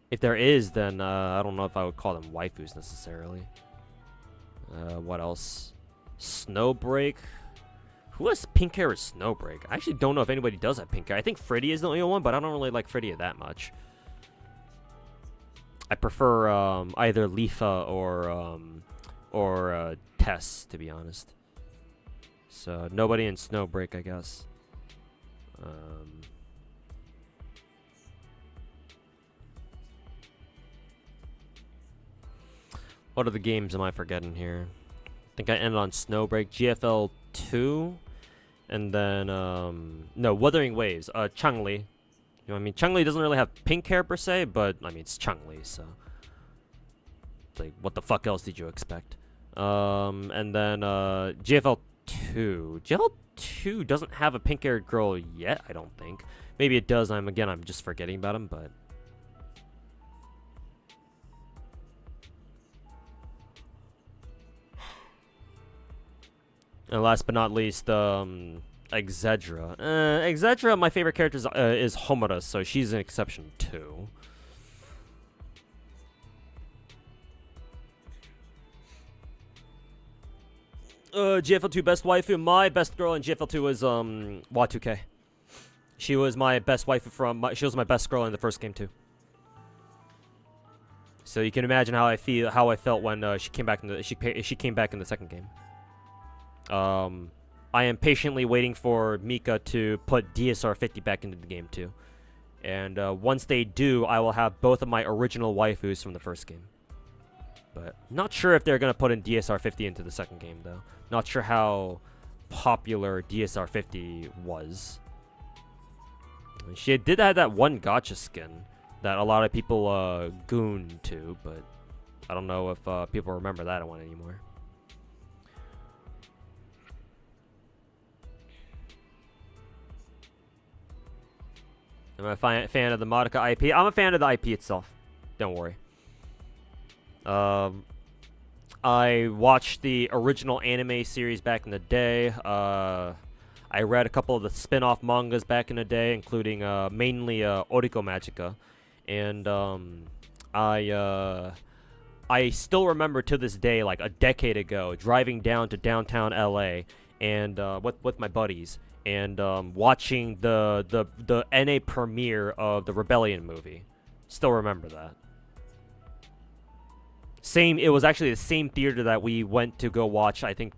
If there is, then I don't know if I would call them waifus necessarily. What else? Snowbreak. Who has pink hair with Snowbreak? I actually don't know if anybody does have pink hair. I think Freddy is the only one, but I don't really like Freddy that much. I prefer either Lifa or Tess, to be honest. So nobody in Snowbreak, I guess. What other games am I forgetting here? I think I ended on Snowbreak, GFL 2, and then no, Wuthering Waves. Changli. You know what I mean? Changli doesn't really have pink hair per se, but I mean it's Changli, so it's like, what the fuck else did you expect? And then GFL 2. GFL 2 doesn't have a pink-haired girl yet, I don't think. Maybe it does. I'm just forgetting about him, but and last but not least, Exedra. Exedra, my favorite character is Homura, so she's an exception too. GFL2 best waifu. My best girl in GFL2 was Y2K. She was my best waifu she was my best girl in the first game too. So you can imagine how I felt when she came back in the second game. I am patiently waiting for Mika to put DSR 50 back into the game too. And once they do, I will have both of my original waifus from the first game. But not sure if they're going to put in DSR 50 into the second game though. Not sure how popular DSR 50 was. She did have that one gacha skin that a lot of people gooned to, but I don't know if people remember that one anymore. Am I a fan of the Madoka IP? I'm a fan of the IP itself. Don't worry. I watched the original anime series back in the day. I read a couple of the spin-off mangas back in the day, including mainly Oriko Magica. And I still remember to this day, like a decade ago, driving down to downtown LA and with my buddies and watching the NA premiere of the Rebellion movie. Still remember that. It was actually the same theater that we went to go watch, I think,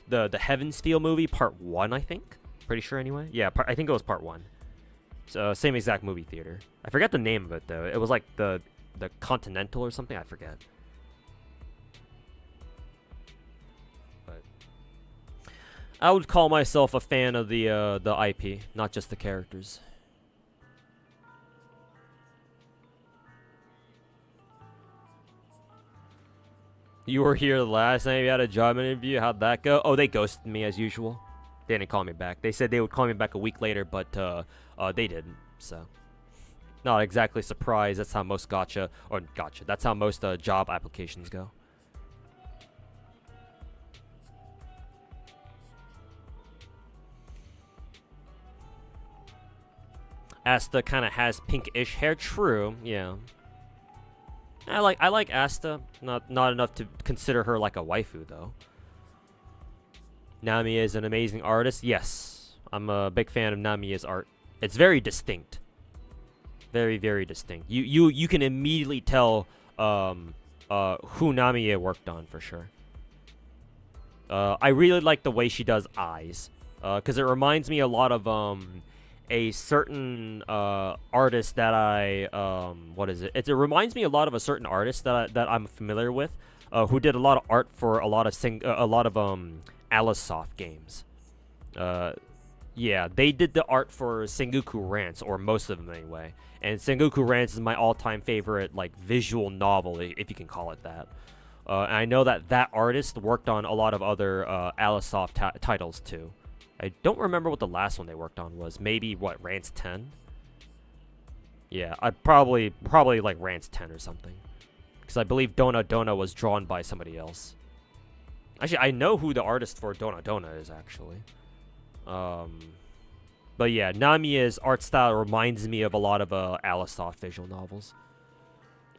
the Heaven's Feel movie, part 1, I think. Pretty sure anyway. Yeah, I think it was part 1. So same exact movie theater. I forget the name of it though. It was like the Continental or something. I forget. But I would call myself a fan of the IP, not just the characters. You were here the last time you had a job interview. How'd that go? Oh, they ghosted me as usual. They didn't call me back. They said they would call me back a week later, but they didn't. So, not exactly surprised. That's how most that's how most job applications go. Asta kind of has pinkish hair. True. Yeah. I like Asta. Not enough to consider her like a waifu though. Nami is an amazing artist. Yes, I'm a big fan of Nami's art. It's very distinct. Very, very distinct. You can immediately tell who Nami worked on for sure. I really like the way she does eyes, because it reminds me a lot of a certain artist that what is it? It reminds me a lot of a certain artist that I'm familiar with, who did a lot of art for a lot of Alisoft games. Yeah, they did the art for Sengoku Rants, or most of them anyway. And Sengoku Rants is my all-time favorite, like, visual novel, if you can call it that. And I know that artist worked on a lot of other Alisoft titles too. I don't remember what the last one they worked on was. Maybe what, Rants 10? Yeah, I'd probably like Rants 10 or something, because I believe Dona Dona was drawn by somebody else. Actually, I know who the artist for Dona Dona is actually. But yeah, Nami's art style reminds me of a lot of Alisoft visual novels,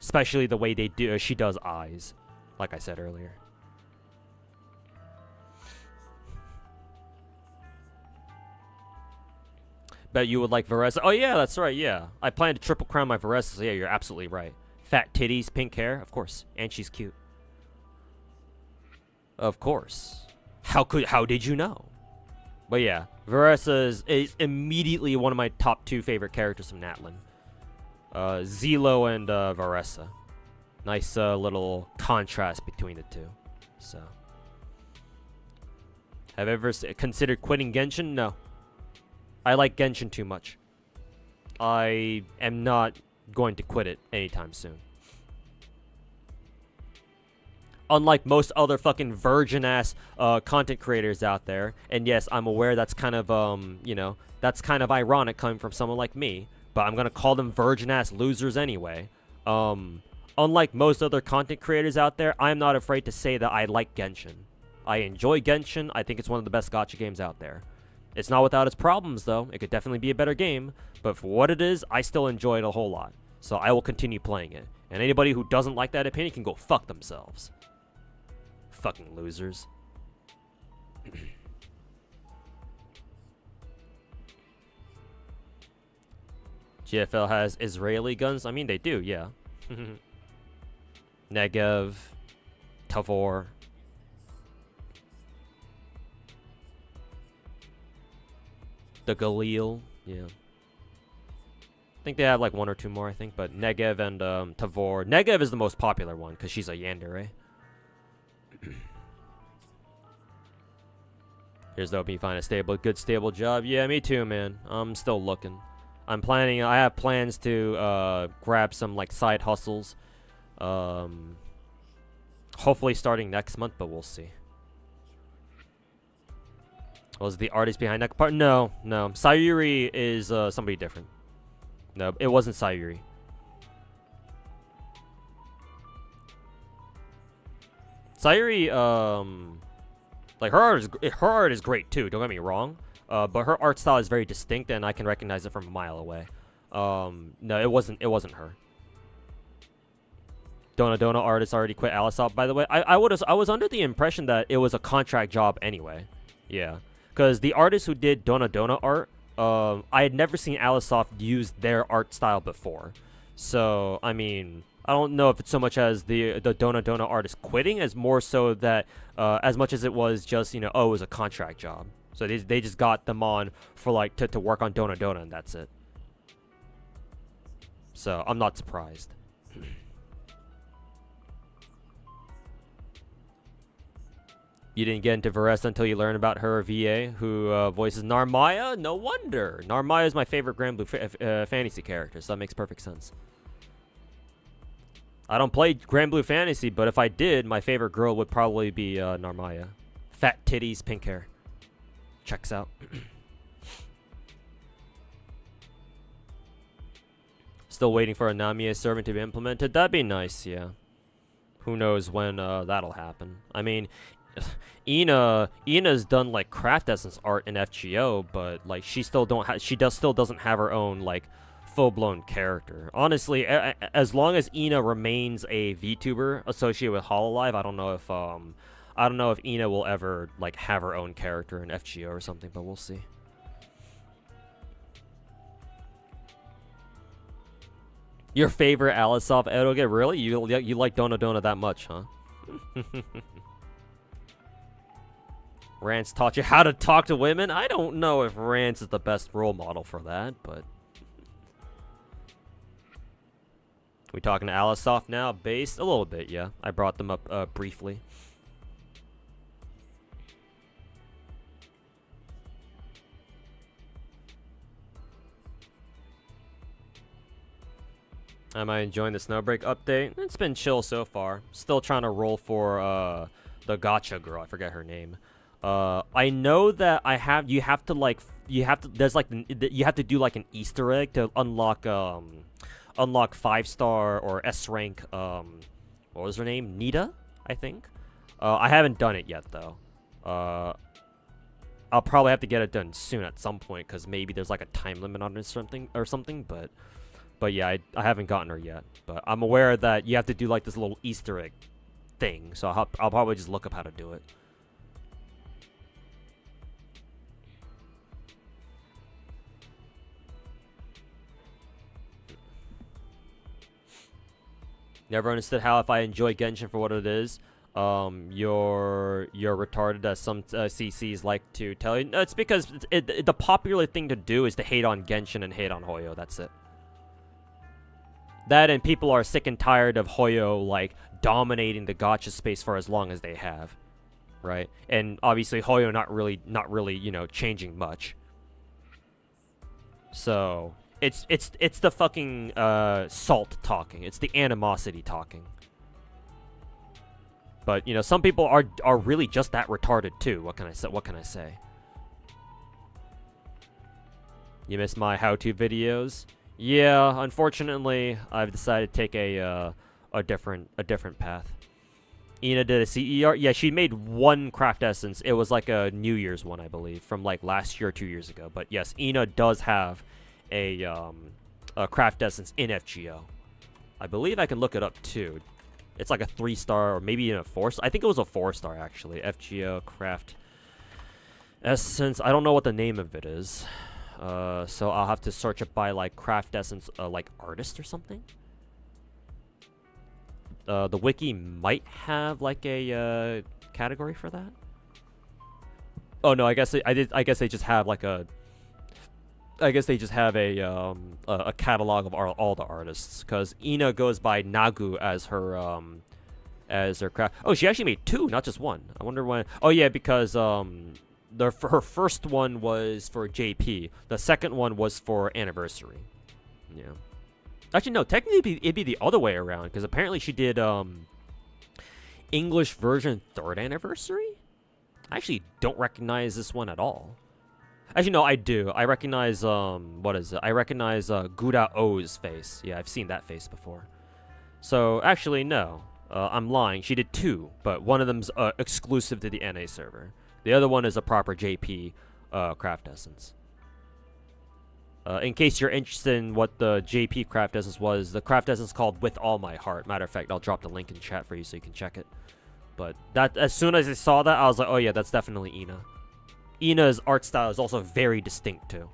especially the way she does eyes, like I said earlier. Bet you would like Varese. Oh yeah, that's right, yeah. I plan to triple crown my Varese, so yeah, you're absolutely right. Fat titties, pink hair, of course. And she's cute. Of course. How did you know? But yeah, Varese is immediately one of my top 2 favorite characters from Natlan. Zelo and Varese. Nice little contrast between the two. So, have you ever considered quitting Genshin? No. I like Genshin too much. I am not going to quit it anytime soon. Unlike most other fucking virgin-ass content creators out there, and yes, I'm aware that's kind of, you know, that's kind of ironic coming from someone like me, but I'm gonna call them virgin-ass losers anyway. Unlike most other content creators out there, I'm not afraid to say that I like Genshin. I enjoy Genshin. I think it's one of the best gacha games out there. It's not without its problems, though. It could definitely be a better game, but for what it is, I still enjoy it a whole lot. So I will continue playing it. And anybody who doesn't like that opinion can go fuck themselves. Fucking losers. GFL has Israeli guns? I mean, they do, yeah. Negev. Tavor. The Galil, yeah. I think they have like one or two more, I think, but Negev and Tavor. Negev is the most popular one because she's a Yandere. Here's the hoping you find a good stable job. Yeah, me too, man. I'm still looking. I have plans to grab some like side hustles. Hopefully starting next month, but we'll see. Was the artist behind that part? No. Sayuri is somebody different. No, it wasn't Sayuri. Sayuri, like her art is great too. Don't get me wrong. But her art style is very distinct, and I can recognize it from a mile away. No, it wasn't her. Dona artist already quit Alisop, by the way. I was under the impression that it was a contract job anyway. Yeah, because the artist who did Dona art, I had never seen Alisop use their art style before. So I mean, I don't know if it's so much as the Dona artist quitting, as more so that as much as it was just, you know, oh, it was a contract job. So they just got them on for like to work on Dona and that's it. So I'm not surprised. You didn't get into Varesa until you learned about her VA, who voices Narmaya? No wonder. Narmaya is my favorite Granblue Fantasy character, so that makes perfect sense. I don't play Granblue Fantasy, but if I did, my favorite girl would probably be Narmaya. Fat titties, pink hair. Checks out. Still waiting for a Namiya servant to be implemented? That'd be nice, yeah. Who knows when that'll happen. I mean, Ina's done like craft essence art in FGO, but like she still doesn't have her own like full-blown character. Honestly, as long as Ina remains a VTuber associated with Hololive, I don't know if Ina will ever like have her own character in FGO or something, but we'll see. Your favorite Alisop Eroge? Really? You like Dona that much, huh? Rance taught you how to talk to women? I don't know if Rance is the best role model for that, but... We talking to Alisop now? Based? A little bit, yeah. I brought them up briefly. Am I enjoying the Snowbreak update? It's been chill so far. Still trying to roll for the gacha girl. I forget her name. I know that you have to do like an Easter egg to unlock 5-star or S rank. What was her name? Nita, I think. I haven't done it yet though. I'll probably have to get it done soon at some point because maybe there's like a time limit on it or something. But yeah, I haven't gotten her yet. But I'm aware that you have to do like this little Easter egg thing. So I'll probably just look up how to do it. Never understood how if I enjoy Genshin for what it is, you're retarded, as some CCs like to tell you. No, it's because the popular thing to do is to hate on Genshin and hate on Hoyo. That's it. That and people are sick and tired of Hoyo like dominating the gacha space for as long as they have, right? And obviously Hoyo not really, you know, changing much. So it's the fucking salt talking. It's the animosity talking. But you know, some people are really just that retarded too. What can I say? You missed my how-to videos? Yeah, unfortunately, I've decided to take a different path. Ina did a CER. Yeah, she made one craft essence. It was like a New Year's one, I believe, from like last year or 2 years ago. But yes, Ina does have a craft essence in FGO. I believe I can look it up too. It's like a 3-star or maybe even a 4-star. I think it was a 4-star actually. FGO craft essence. I don't know what the name of it is. So I'll have to search it by like craft essence, like artist or something. The wiki might have like a category for that. Oh no, I guess I guess they just have like a. I guess they just have a catalog of all the artists, because Ina goes by Nagu as her craft. Oh, she actually made 2, not just 1. I wonder when. Oh yeah, because her first one was for JP. The second one was for anniversary. Yeah. Actually, no. Technically, it'd be the other way around, because apparently she did English version 3rd anniversary. I actually don't recognize this one at all. Actually, no, I do. I recognize, what is it? I recognize Guda O's face. Yeah, I've seen that face before. So, actually, no. I'm lying. She did 2, but one of them's exclusive to the NA server. The other one is a proper JP craft essence. In case you're interested in what the JP craft essence was, the craft essence is called With All My Heart. Matter of fact, I'll drop the link in chat for you so you can check it. But that, as soon as I saw that, I was like, oh yeah, that's definitely Ina. Ina's art style is also very distinct too.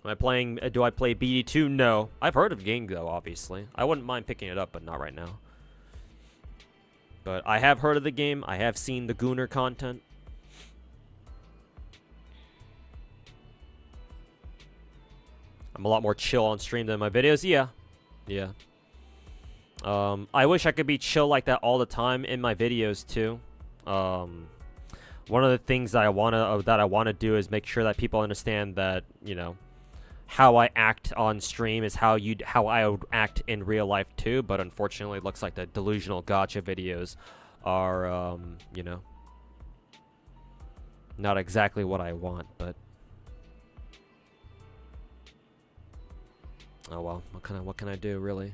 Am I playing? Do I play BD2? No. I've heard of the game though, obviously. I wouldn't mind picking it up, but not right now. But I have heard of the game. I have seen the Gooner content. I'm a lot more chill on stream than my videos. Yeah. Yeah. I wish I could be chill like that all the time in my videos too. One of the things that I wanna do is make sure that people understand that, you know, how I act on stream is how I would act in real life too. But unfortunately, it looks like the delusional gacha videos are, you know, not exactly what I want. But oh well, what can I do really?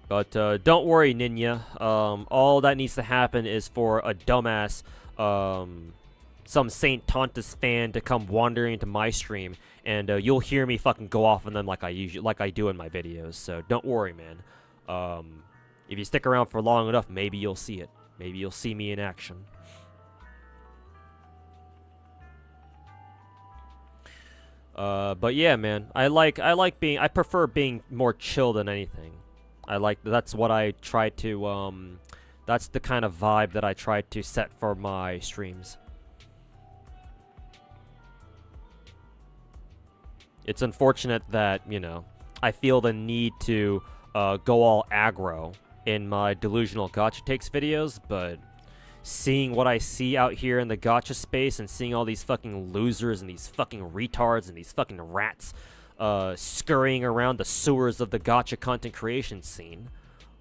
But don't worry, Ninja. All that needs to happen is for a dumbass, some Saint Tontus fan to come wandering into my stream, and you'll hear me fucking go off on them like I do in my videos. So don't worry, man. If you stick around for long enough, maybe you'll see it. Maybe you'll see me in action. But yeah, man. I prefer being more chill than anything. That's what I try to, that's the kind of vibe that I try to set for my streams. It's unfortunate that, you know, I feel the need to go all aggro in my delusional gacha takes videos, but seeing what I see out here in the gacha space and seeing all these fucking losers and these fucking retards and these fucking rats scurrying around the sewers of the gacha content creation scene,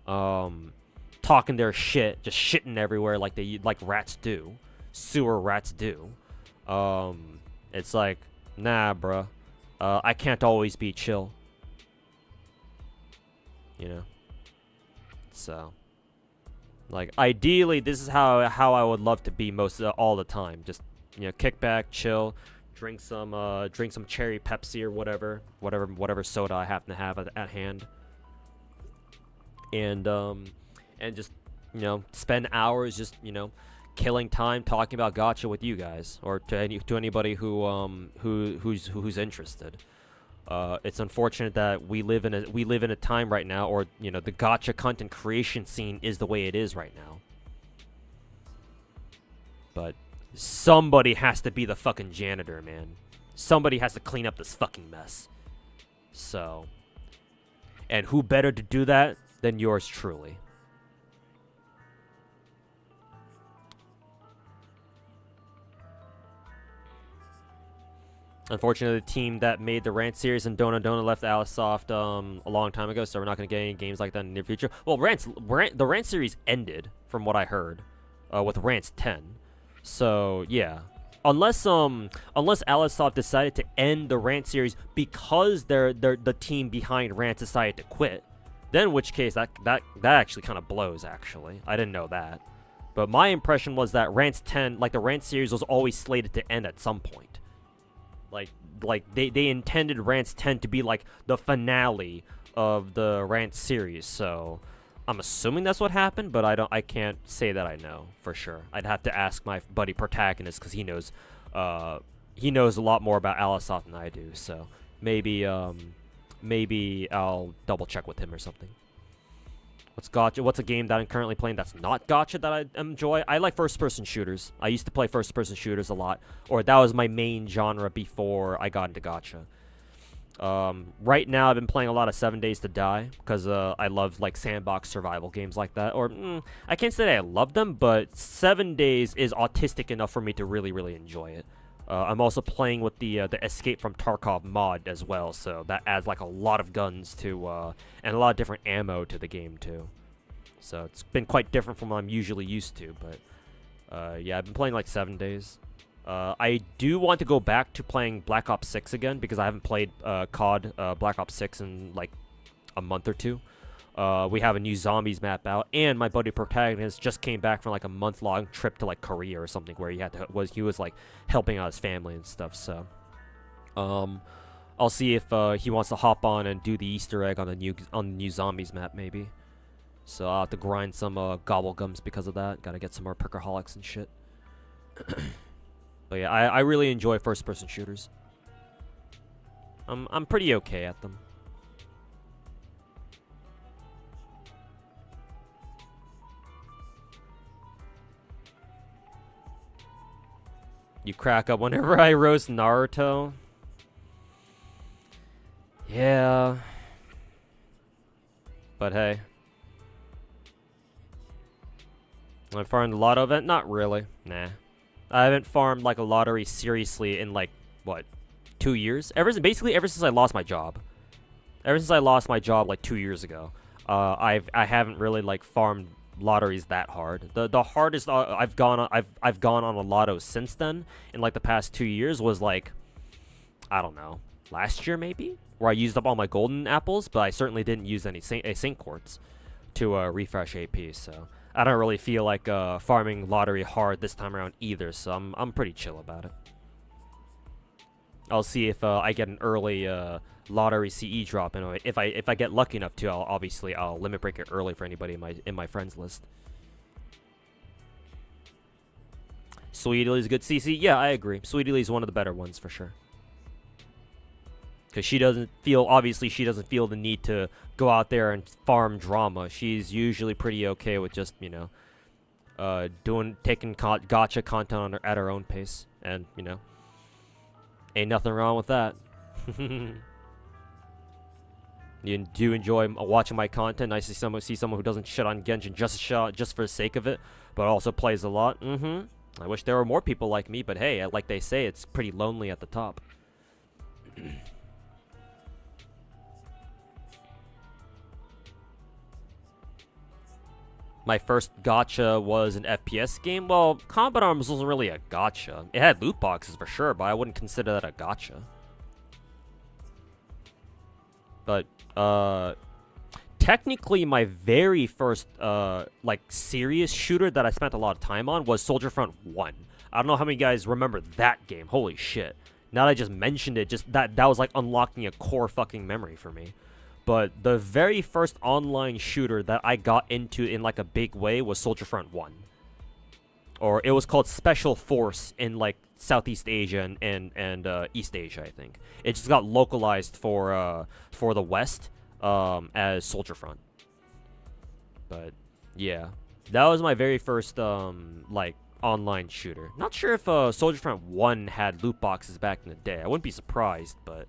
talking their shit, just shitting everywhere like rats do, sewer rats do. It's like, nah, bruh. I can't always be chill. You know? So, like, ideally, this is how I would love to be all the time. Just, you know, kick back, chill, drink some cherry Pepsi or whatever soda I happen to have at hand, and just, you know, spend hours just, you know, killing time talking about gacha with you guys, or to anybody who's interested. It's unfortunate that we live in a time right now, or, you know, the gacha content creation scene is the way it is right now. But somebody has to be the fucking janitor, man. Somebody has to clean up this fucking mess. So, and who better to do that than yours truly? Unfortunately, the team that made the Rant series and Dona left Alisoft a long time ago, so we're not going to get any games like that in the near future. Well, the Rant series ended, from what I heard, with Rants 10. So, yeah. unless Alisoft decided to end the Rant series because the team behind Rant decided to quit, then in which case that actually kind of blows. Actually, I didn't know that, but my impression was that Rant's 10, like the Rant series, was always slated to end at some point. Like they intended Rant's 10 to be like the finale of the Rant series, so I'm assuming that's what happened, but I can't say that I know for sure. I'd have to ask my buddy Protagonist, because he knows a lot more about Alisoft than I do, so maybe I'll double check with him or something. What's a game that I'm currently playing that's not gacha that I enjoy? I like first-person shooters. I used to play first-person shooters a lot, or that was my main genre before I got into gacha. Right now I've been playing a lot of 7 Days to Die, because I love like sandbox survival games like that. Or I can't say that I love them, but 7 Days is autistic enough for me to really enjoy it. I'm also playing with the Escape from Tarkov mod as well, so that adds like a lot of guns to and a lot of different ammo to the game too. So it's been quite different from what I'm usually used to, but yeah, I've been playing like 7 Days. I do want to go back to playing Black Ops 6 again, because I haven't played COD Black Ops 6 in like a month or two. We have a new zombies map out, and my buddy Protagonist just came back from like a month-long trip to like Korea or something, where he was like helping out his family and stuff. So, I'll see if he wants to hop on and do the Easter egg on the new zombies map maybe. So I'll have to grind some gobblegums because of that. Gotta get some more perkaholics and shit. But yeah, I really enjoy first-person shooters. I'm pretty okay at them. You crack up whenever I roast Naruto. Yeah. But hey. I farmed the lotto event? Not really. Nah. I haven't farmed like a lottery seriously in like, what, 2 years? Basically ever since I lost my job. Ever since I lost my job like 2 years ago. I haven't really like farmed lotteries that hard. The hardest I've gone on a lotto since then in like the past 2 years was like, I don't know, last year maybe, where I used up all my golden apples, but I certainly didn't use any Saint quartz to refresh AP. So I don't really feel like farming lottery hard this time around either. So I'm pretty chill about it. I'll see if I get an early lottery CE drop, and if I get lucky enough to, I'll limit break it early for anybody in my friends list. Sweet Lily's a good CC. Yeah, I agree. Sweet Lily's one of the better ones for sure. Because she doesn't feel the need to go out there and farm drama. She's usually pretty okay with just, you know, taking gacha content at her own pace, and you know, ain't nothing wrong with that. You do enjoy watching my content. I see someone who doesn't shit on Genshin just for the sake of it, but also plays a lot. I wish there were more people like me, but hey, like they say, it's pretty lonely at the top. My first gacha was an FPS game. Well, Combat Arms wasn't really a gacha. It had loot boxes for sure, but I wouldn't consider that a gacha. But technically my very first like serious shooter that I spent a lot of time on was Soldier Front 1. I don't know how many guys remember that game. Holy shit. Now that I just mentioned it, just that was like unlocking a core fucking memory for me. But the very first online shooter that I got into in like a big way was Soldier Front 1. Or it was called Special Force in like Southeast Asia and East Asia, I think. It just got localized for the West as Soldier Front. But yeah, that was my very first like online shooter. Not sure if Soldier Front 1 had loot boxes back in the day. I wouldn't be surprised, but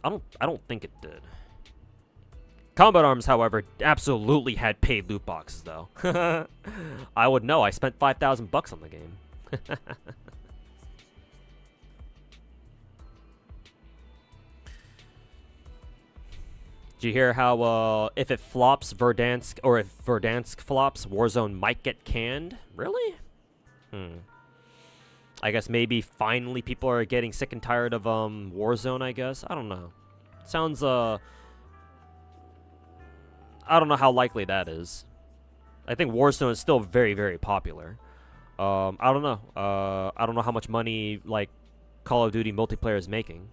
I don't think it did. Combat Arms, however, absolutely had paid loot boxes, though. I would know. I spent $5,000 on the game. Did you hear how, if it flops Verdansk, or if Verdansk flops, Warzone might get canned? Really? I guess maybe finally people are getting sick and tired of Warzone, I guess. I don't know. Sounds I don't know how likely that is. I think Warzone is still very, very popular. I don't know. I don't know how much money like Call of Duty multiplayer is making.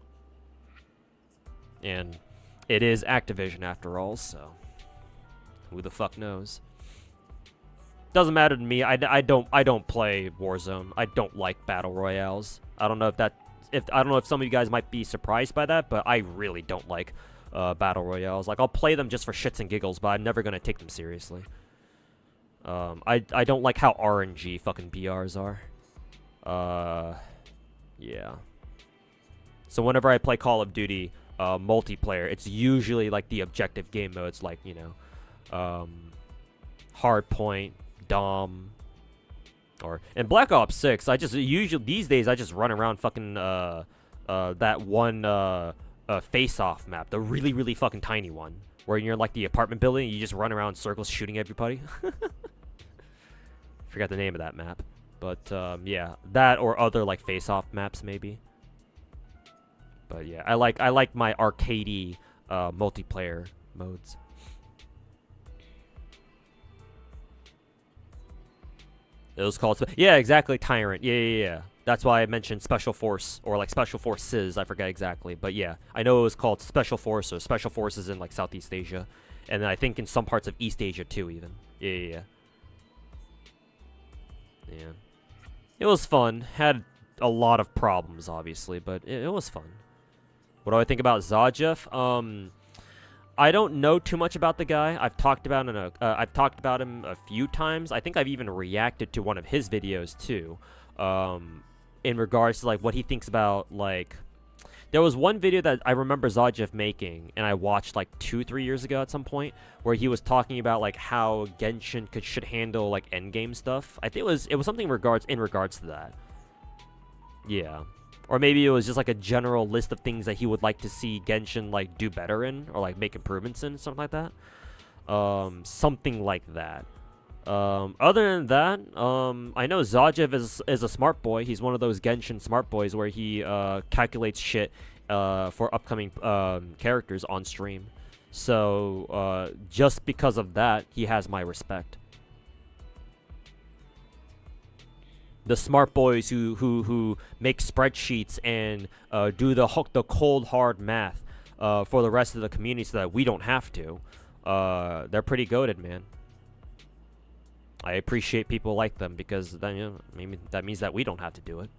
And it is Activision after all, so who the fuck knows? Doesn't matter to me. I don't play Warzone. I don't like battle royales. I don't know if some of you guys might be surprised by that, but I really don't like battle royales. Like, I'll play them just for shits and giggles, but I'm never gonna take them seriously. I don't like how RNG fucking BRs are. Yeah. So whenever I play Call of Duty multiplayer, it's usually like the objective game modes, like, you know, hardpoint, Dom, or in Black Ops 6. I just usually these days I just run around fucking that one face-off map, the really, really fucking tiny one, where you're in like the apartment building, you just run around in circles shooting everybody. Forgot the name of that map, but yeah, that or other like face-off maps maybe. But yeah, I like my arcadey multiplayer modes. It was called, yeah, exactly, Tyrant. Yeah. That's why I mentioned Special Force, or like Special Forces, I forget exactly. But yeah, I know it was called Special Force, or Special Forces in like Southeast Asia. And then I think in some parts of East Asia too, even. Yeah. It was fun. Had a lot of problems, obviously, but it was fun. What do I think about Zajeff? I don't know too much about the guy. I've talked about him a few times. I think I've even reacted to one of his videos too, in regards to like what he thinks about, like, there was one video that I remember Zajeff making, and I watched like 2-3 years ago at some point, where he was talking about like how Genshin should handle like endgame stuff. I think it was something in regards to that. Yeah. Or maybe it was just like a general list of things that he would like to see Genshin like do better in, or like make improvements in, something like that. Something like that. Other than that, I know Zajeff is a smart boy. He's one of those Genshin smart boys where he calculates shit for upcoming characters on stream. So just because of that, he has my respect. The smart boys who make spreadsheets and do the cold hard math for the rest of the community so that we don't have to. They're pretty goated, man. I appreciate people like them, because then, you know, maybe that means that we don't have to do it.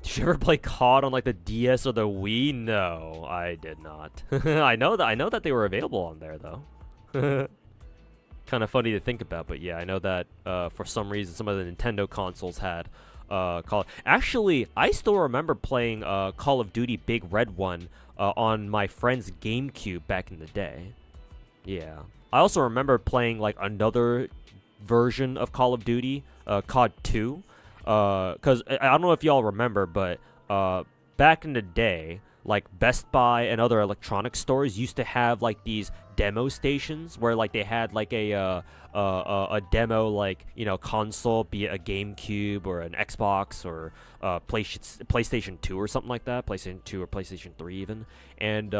Did you ever play COD on like the DS or the Wii? No, I did not. I know that they were available on there though. Kind of funny to think about, but yeah, I know that for some reason some of the Nintendo consoles had Call. Actually, I still remember playing Call of Duty Big Red One on my friend's GameCube back in the day. Yeah, I also remember playing like another version of Call of Duty, COD 2, because I don't know if y'all remember, but back in the day, like Best Buy and other electronics stores used to have like these demo stations where like they had like a demo, like, you know, console, be it a GameCube or an Xbox or PlayStation 2 or something like that, PlayStation 2 or PlayStation 3 even, and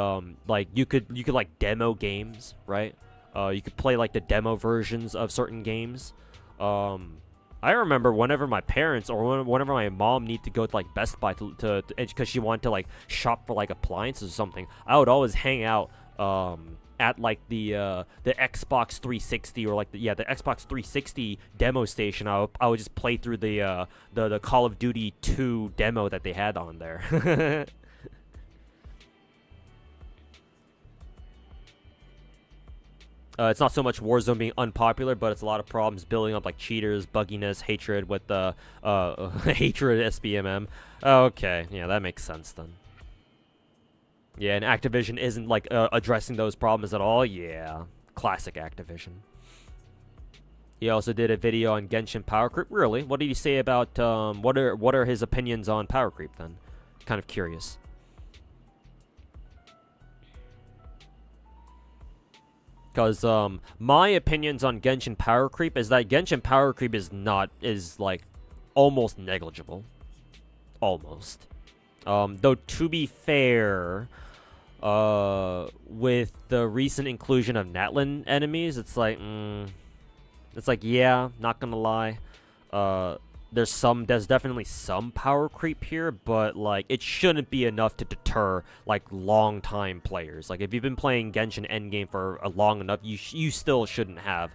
like you could like demo games, right? You could play like the demo versions of certain games. I remember whenever my parents or whenever my mom needed to go to like Best Buy to because she wanted to like shop for like appliances or something, I would always hang out at like the Xbox 360 or like the Xbox 360 demo station. I would just play through the Call of Duty 2 demo that they had on there. It's not so much Warzone being unpopular, but it's a lot of problems building up, like cheaters, bugginess, hatred with the hatred SBMM. Okay, yeah, that makes sense then. Yeah, and Activision isn't like addressing those problems at all. Yeah, classic Activision. He also did a video on Genshin power creep. Really? What did he say about what are his opinions on power creep then? Kind of curious. Because my opinions on Genshin power creep is that Genshin power creep is almost negligible. Almost. Though to be fair, with the recent inclusion of Natlan enemies, it's like, yeah, not gonna lie. There's definitely some power creep here, but like it shouldn't be enough to deter like long-time players. Like if you've been playing Genshin endgame for long enough, you still shouldn't have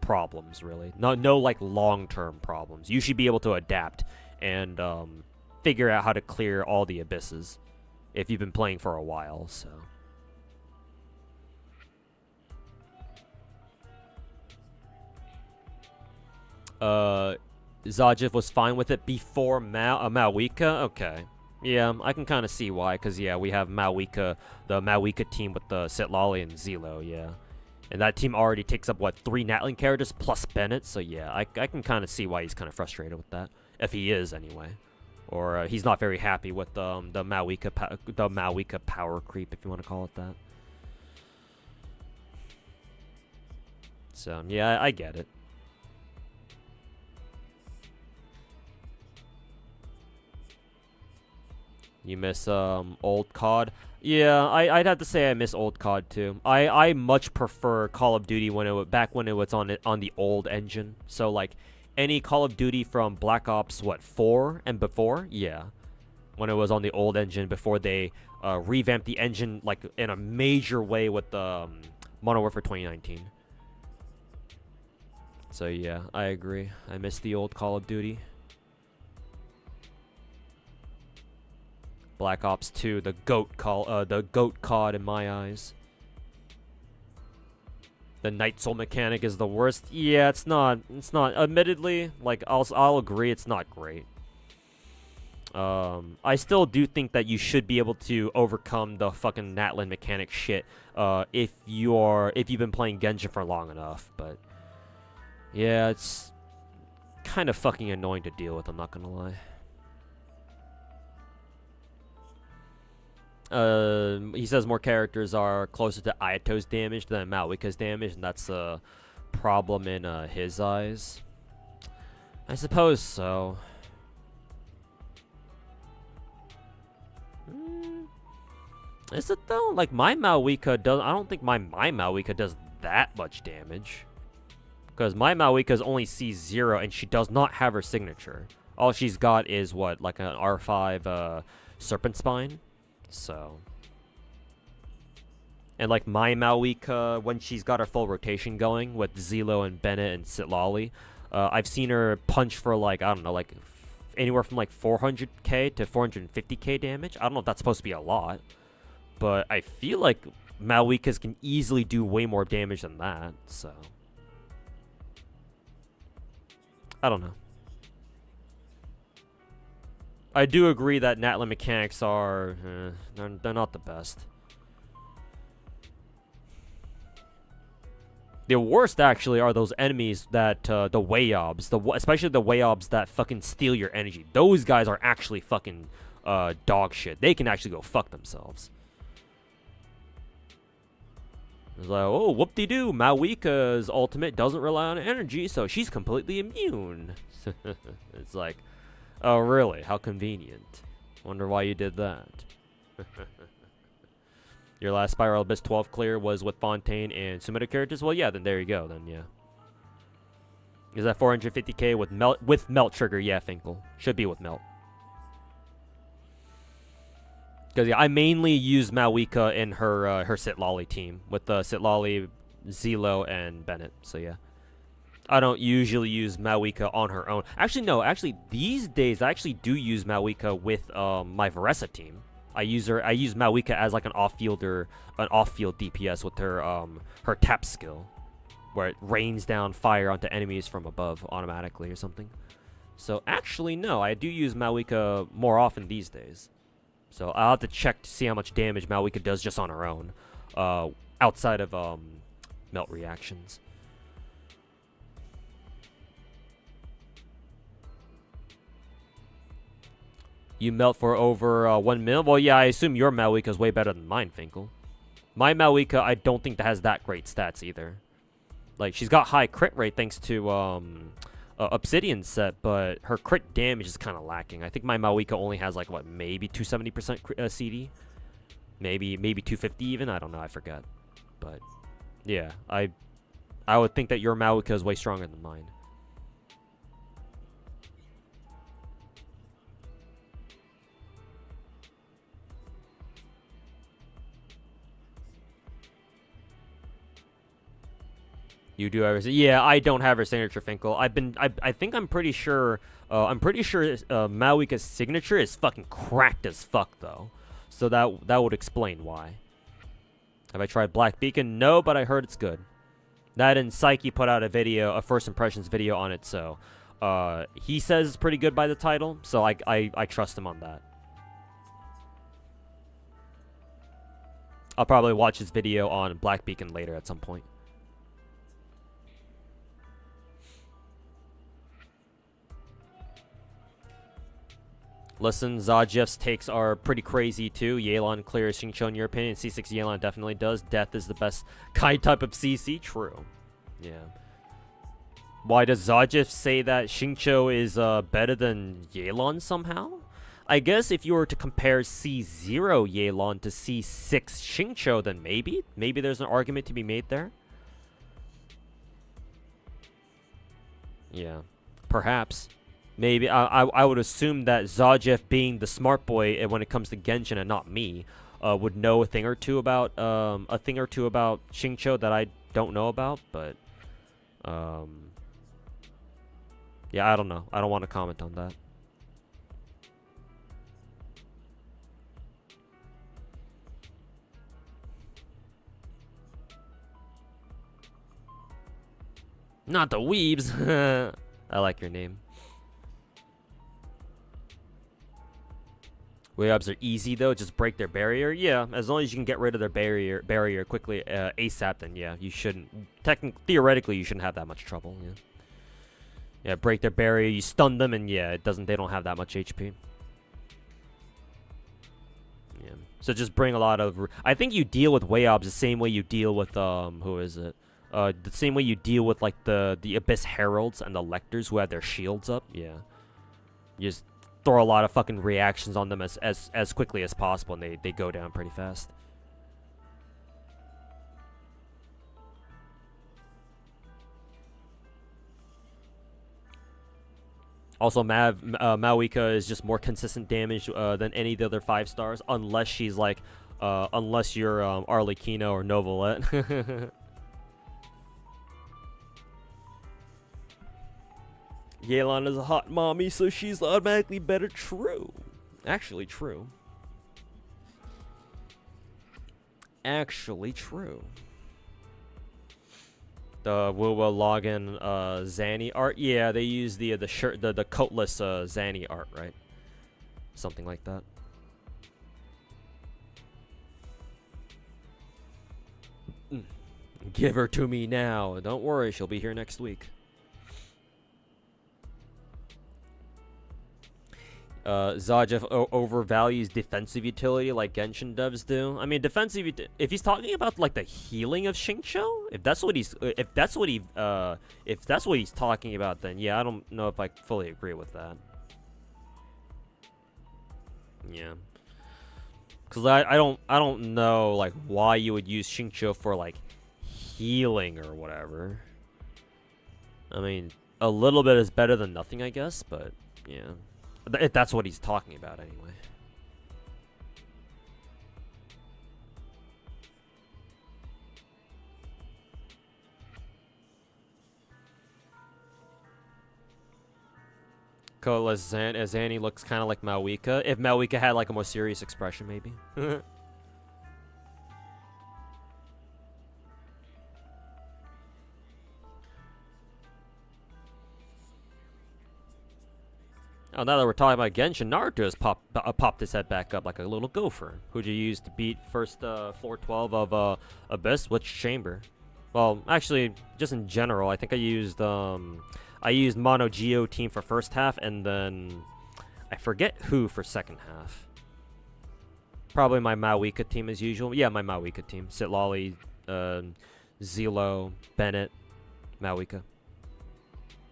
problems really. No like long-term problems. You should be able to adapt and figure out how to clear all the abysses if you've been playing for a while. So. Zajiv was fine with it before Malwika? Okay. Yeah, I can kind of see why, because, yeah, we have Malwika, the Malwika team with the Sitlali and Zelo, yeah. And that team already takes up, what, 3 Natlan characters plus Bennett? So, yeah, I can kind of see why he's kind of frustrated with that. If he is, anyway. Or he's not very happy with the Malwika power creep, if you want to call it that. So, yeah, I get it. You miss old COD? Yeah, I'd have to say I miss old COD too. I much prefer Call of Duty back when it was on the old engine. So like any Call of Duty from Black Ops 4 and before, yeah, when it was on the old engine before they revamped the engine like in a major way with Modern Warfare 2019. So yeah, I agree. I miss the old Call of Duty. Black Ops 2, the goat COD in my eyes. The Night Soul mechanic is the worst. Yeah, it's not. Admittedly, like I'll agree, it's not great. I still do think that you should be able to overcome the fucking Natlan mechanic shit. If you've been playing Genshin for long enough, but yeah, it's kind of fucking annoying to deal with. I'm not gonna lie. He says more characters are closer to Ayato's damage than Malwika's damage, and that's a problem in his eyes. I suppose so. Is it though? Like my Malwika does. I don't think my Malwika does that much damage, because my Malwika is only C0 and she does not have her signature. All she's got is what, like an R5 Serpent Spine. So, and like my Malwika, when she's got her full rotation going with Zelo and Bennett and Sitlali, I've seen her punch for like, I don't know, like anywhere from like 400k to 450k damage. I don't know if that's supposed to be a lot, but I feel like Malwikas can easily do way more damage than that. So, I don't know. I do agree that Natlan mechanics are, they're not the best. The worst, actually, are those enemies that, the Wayobs, especially the Wayobs that fucking steal your energy. Those guys are actually fucking, dog shit. They can actually go fuck themselves. It's like, oh, whoop-de-doo, Malwika's ultimate doesn't rely on energy, so she's completely immune. It's like, oh, really? How convenient. Wonder why you did that. Your last Spiral Abyss 12 clear was with Fontaine and Sumida characters? Well, yeah, then there you go, then, yeah. Is that 450k with Melt trigger? Yeah, Finkel. Should be with Melt. Because, yeah, I mainly use Malwika in her Sitlali team. With Sitlali, Zelo, and Bennett. So, yeah. I don't usually use Malwika on her own. Actually, no. Actually, these days, I actually do use Malwika with my Varessa team. I use Malwika as like an off-field DPS with her tap skill, where it rains down fire onto enemies from above automatically or something. So actually, no. I do use Malwika more often these days. So I'll have to check to see how much damage Malwika does just on her own, outside of melt reactions. You melt for over 1 mil? Well, yeah, I assume your Malwika is way better than mine, Finkel. My Malwika, I don't think that has that great stats either. Like, she's got high crit rate thanks to obsidian set, but her crit damage is kind of lacking. I think my Maoika only has like what, maybe 270% CD, maybe 250 even. I don't know. I forgot. But yeah, I would think that your Maoika is way stronger than mine. You do have her. Yeah, I don't have her signature, Finkel. I think I'm pretty sure. Maoika's signature is fucking cracked as fuck though. So that would explain why. Have I tried Black Beacon? No, but I heard it's good. That and Psyche put out a first impressions video on it. So, he says it's pretty good by the title. So I trust him on that. I'll probably watch his video on Black Beacon later at some point. Listen, Zajeff's takes are pretty crazy too. Yelan clears Xingqiu in your opinion. C6 Yelan definitely does. Death is the best kind type of CC. True. Yeah. Why does Zajeff say that Xingqiu is better than Yelan somehow? I guess if you were to compare C0 Yelan to C6 Xingqiu, then maybe there's an argument to be made there. Yeah. Perhaps. Maybe I would assume that Zajeff, being the smart boy when it comes to Genshin and not me, would know a thing or two about Xingqiu that I don't know about. But yeah, I don't know. I don't want to comment on that. Not the weebs. I like your name. Weebs are easy though, just break their barrier. Yeah, as long as you can get rid of their barrier quickly, ASAP, then yeah, you shouldn't. Theoretically, you shouldn't have that much trouble. Yeah. Yeah, break their barrier, you stun them, and yeah, they don't have that much HP. Yeah. So just bring a lot of. I think you deal with Weebs the same way you deal with who is it? The same way you deal with like the Abyss Heralds and the Lectors who have their shields up. Yeah. You just throw a lot of fucking reactions on them as quickly as possible, and they go down pretty fast. Also, Maoika is just more consistent damage than any of the other 5 stars, unless she's like, unless you're Arlecchino or Novelette. Yelan is a hot mommy, so she's automatically better. True. Actually true. Actually true. The Wuwa login Zanny art. Yeah, they use the coatless Zanny art, right? Something like that. Give her to me now. Don't worry, she'll be here next week. Zajeff overvalues defensive utility like Genshin devs do. I mean, defensive. If he's talking about like the healing of Xingqiu, if that's what he's talking about, then yeah, I don't know if I fully agree with that. Yeah, because I don't know like why you would use Xingqiu for like healing or whatever. I mean, a little bit is better than nothing, I guess, but yeah. If that's what he's talking about, anyway. Coatless Zanny looks kind of like Maoika. If Maoika had like a more serious expression, maybe. Oh, now that we're talking about Genshin, Naruto has popped his head back up like a little gopher. Who'd you use to beat first floor 12 of Abyss? Which chamber? Well, actually, just in general, I think I used Mono Geo team for first half, and then I forget who for second half. Probably my Maoika team as usual. Yeah, my Maoika team. Sitlolly, Zelo, Bennett, Maoika.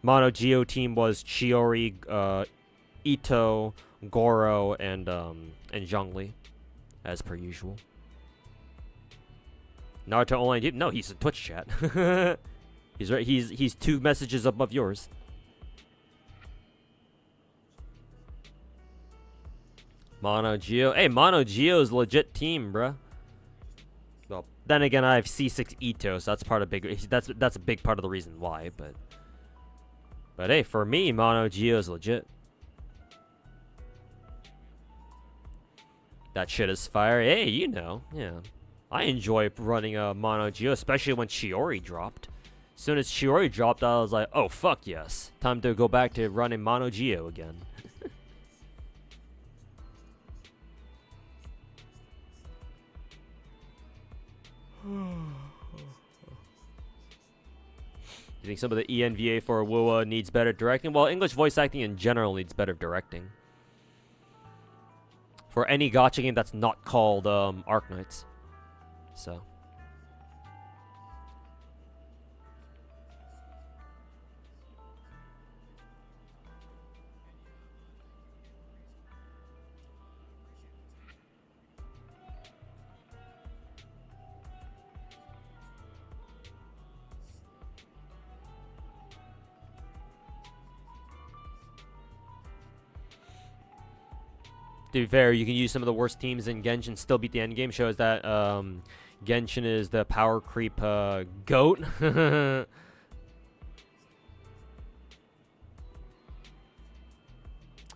Mono Geo team was Chiori, Ito, Goro, and Zhongli, as per usual. Naruto only did no. He's in Twitch chat. He's right. He's 2 messages above yours. Mono Geo. Hey, Mono Geo's legit team, bruh. Well, then again, I have C6 Ito, so that's part of that's a big part of the reason why. But hey, for me, Mono Geo's legit. That shit is fire. Hey, you know, yeah. I enjoy running a Mono Geo, especially when Chiori dropped. As soon as Chiori dropped, I was like, oh, fuck yes. Time to go back to running Mono Geo again. You think some of the ENVA for WoA needs better directing? Well, English voice acting in general needs better directing. For any gacha game that's not called Arknights. So. To be fair, you can use some of the worst teams in Genshin, still beat the endgame. Shows that Genshin is the power creep goat.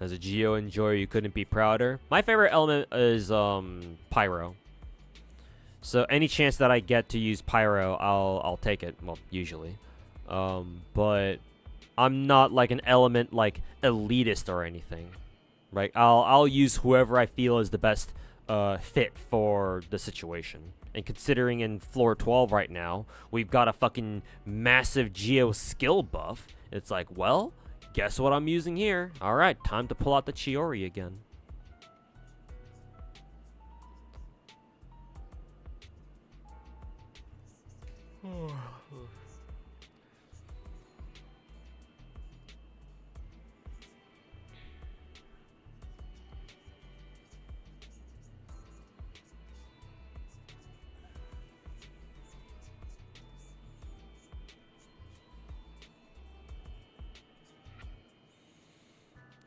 As a Geo enjoyer, you couldn't be prouder. My favorite element is Pyro. So any chance that I get to use Pyro, I'll take it. Well, usually. But I'm not like an element like elitist or anything. Right, I'll use whoever I feel is the best fit for the situation. And considering in floor 12 right now, we've got a fucking massive Geo skill buff. It's like, well, guess what I'm using here? All right, time to pull out the Chiori again.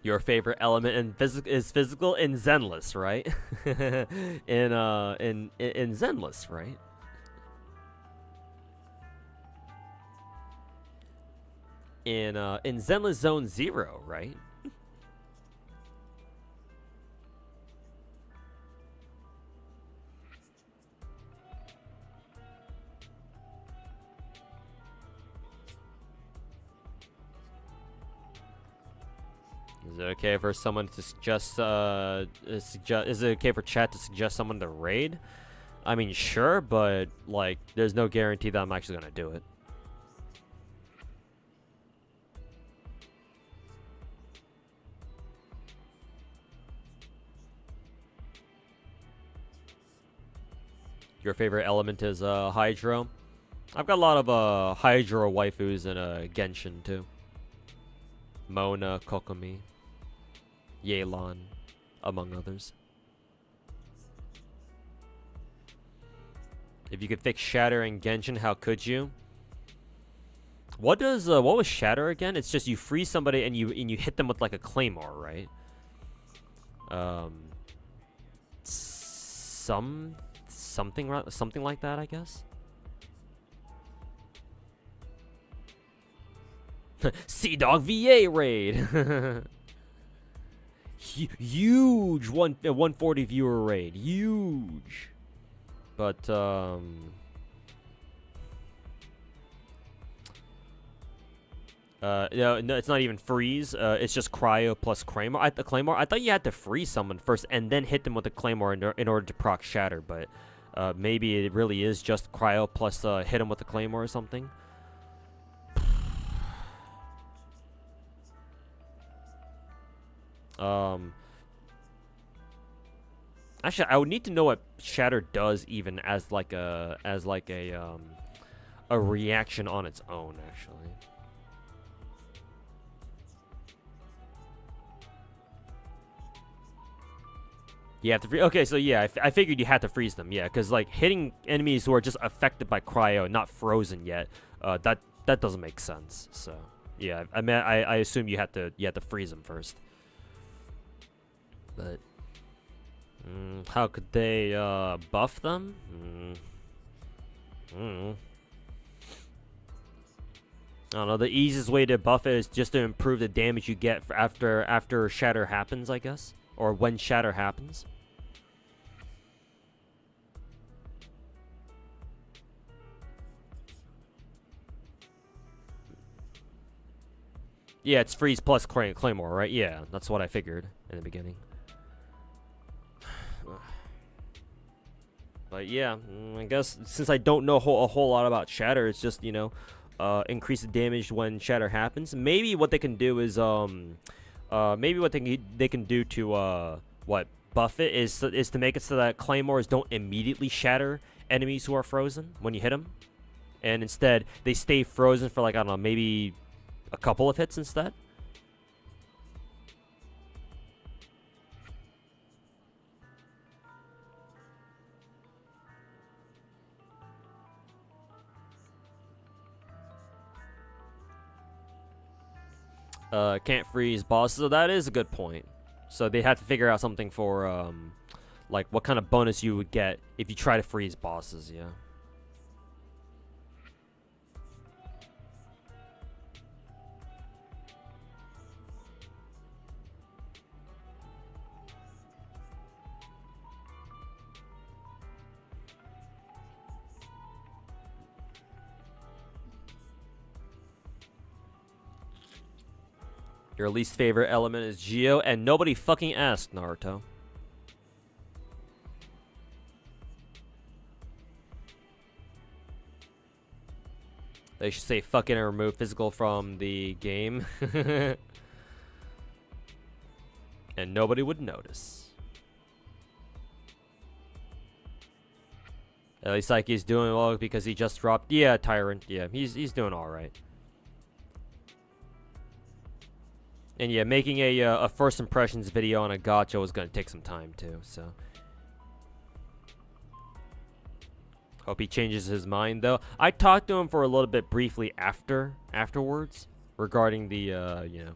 Your favorite element is physical in Zenless, right? in Zenless, right? In Zenless Zone Zero, right? Is it okay for someone to suggest, is it okay for chat to suggest someone to raid? I mean, sure, but, like, there's no guarantee that I'm actually gonna do it. Your favorite element is, Hydro? I've got a lot of, Hydro waifus in, Genshin, too. Mona, Kokomi. Yelan, among others. If you could fix Shatter in Genshin, how could you? What was Shatter again? It's just you freeze somebody and you hit them with like a claymore, right? Something like that, I guess. Sea Dog VA raid. Huge 140 viewer raid, huge. But no, it's not even freeze. It's just cryo plus claymore. I thought you had to freeze someone first and then hit them with a claymore in order to proc shatter. But maybe it really is just cryo plus hit them with a claymore or something. Actually, I would need to know what Shatter does even as like a reaction on its own, actually. You have to okay, so yeah, I figured you had to freeze them, yeah, because like hitting enemies who are just affected by cryo, not frozen yet, that doesn't make sense. So yeah, I mean, I assume you had to freeze them first. But how could they buff them? I don't know. The easiest way to buff it is just to improve the damage you get for after shatter happens, I guess, or when shatter happens. Yeah, it's freeze plus claymore, right? Yeah, that's what I figured in the beginning. But yeah, I guess since I don't know a whole lot about shatter, it's just, you know, increase the damage when shatter happens. Maybe what they can do is maybe what they can do to buff it is to make it so that claymores don't immediately shatter enemies who are frozen when you hit them, and instead they stay frozen for like, I don't know, maybe a couple of hits instead. Can't freeze bosses, so that is a good point. So they had to figure out something for like what kind of bonus you would get if you try to freeze bosses, yeah. Your least favorite element is Geo, and nobody fucking asked, Naruto. They should say fucking and remove physical from the game. And nobody would notice. At least like he's doing well because he just dropped. Yeah, Tyrant. Yeah, he's doing all right. And yeah, making a first impressions video on a gacha was gonna take some time too, so. Hope he changes his mind though. I talked to him for a little bit briefly afterwards regarding the you know,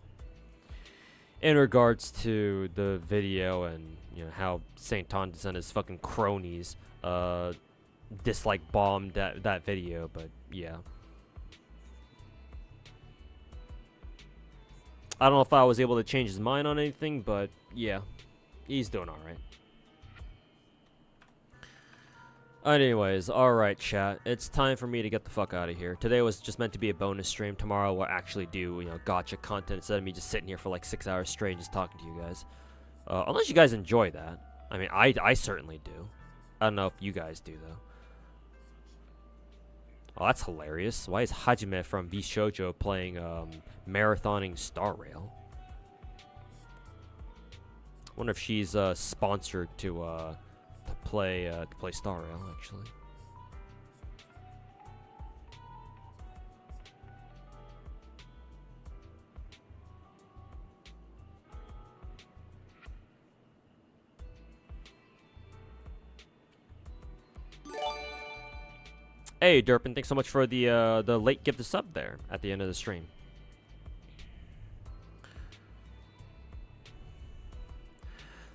in regards to the video and, you know, how St. Tondas and his fucking cronies dislike bombed that video, but yeah. I don't know if I was able to change his mind on anything, but yeah, he's doing alright. Anyways, alright chat, it's time for me to get the fuck out of here. Today was just meant to be a bonus stream. Tomorrow we'll actually do, you know, gacha content instead of me just sitting here for like 6 hours straight just talking to you guys. Unless you guys enjoy that. I mean, I certainly do. I don't know if you guys do though. Oh, that's hilarious. Why is Hajime from Bishojo playing marathoning Star Rail? I wonder if she's sponsored to play Star Rail actually. Hey, Derpin, thanks so much for the late gift of sub there at the end of the stream.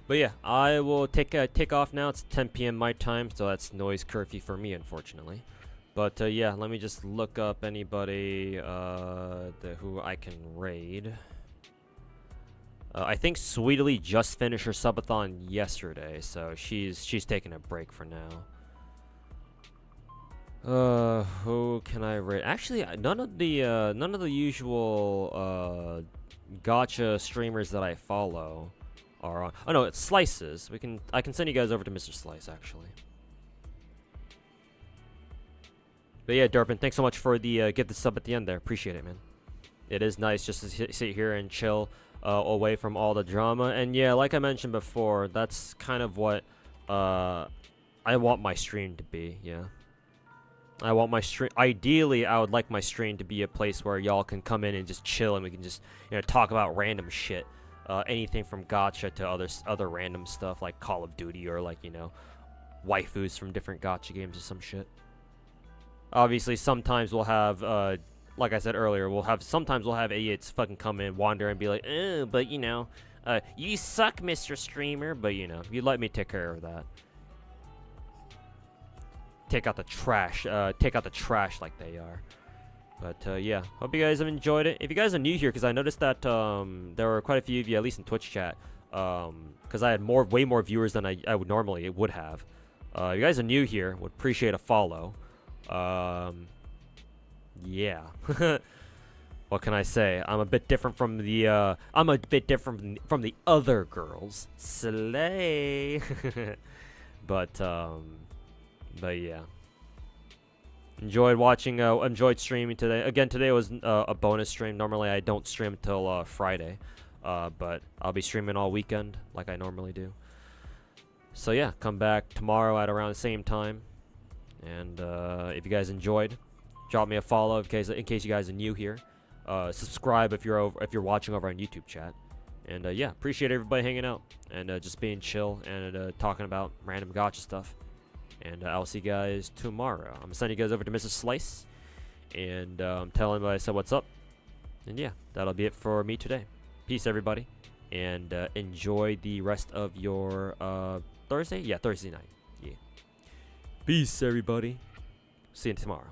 But yeah, I will take off now. It's 10 p.m. my time, so that's noise curfew for me, unfortunately. But yeah, let me just look up anybody who I can raid. I think Sweetly just finished her subathon yesterday, so she's taking a break for now. Who can I raid? Actually, none of the usual gacha streamers that I follow are on. Oh no, it's Slices. I can send you guys over to Mr. Slice actually. But yeah, Derpin, thanks so much for the get the sub at the end there. Appreciate it, man. It is nice just to sit here and chill away from all the drama. And yeah, like I mentioned before, that's kind of what I want my stream to be. Yeah. I want my stream. Ideally, I would like my stream to be a place where y'all can come in and just chill, and we can just, you know, talk about random shit. anything from gacha to other random stuff like Call of Duty or like, you know, waifus from different gacha games or some shit. Obviously, sometimes we'll have, like I said earlier, sometimes we'll have idiots fucking come in, wander, and be like, oh, but you know, you suck, Mr. Streamer. But you know, you let me take care of that. Take out the trash. Take out the trash like they are. But yeah, hope you guys have enjoyed it. If you guys are new here, because I noticed that there were quite a few of you, at least in Twitch chat, because I had way more viewers than I would normally would have. If you guys are new here, would appreciate a follow. Yeah. What can I say? I'm a bit different from the from the other girls. Slay. But yeah. Enjoyed streaming today. Again, today was a bonus stream. Normally I don't stream until Friday. But I'll be streaming all weekend like I normally do. So yeah, come back tomorrow at around the same time. And if you guys enjoyed, drop me a follow in case you guys are new here. Subscribe if you're watching over on YouTube chat. And yeah, appreciate everybody hanging out and just being chill and talking about random gacha stuff. And I'll see you guys tomorrow. I'm gonna send you guys over to Mrs. Slice and tell him I said what's up. And yeah, that'll be it for me today. Peace, everybody, and enjoy the rest of your Thursday. Yeah, Thursday night. Yeah. Peace, everybody. See you tomorrow.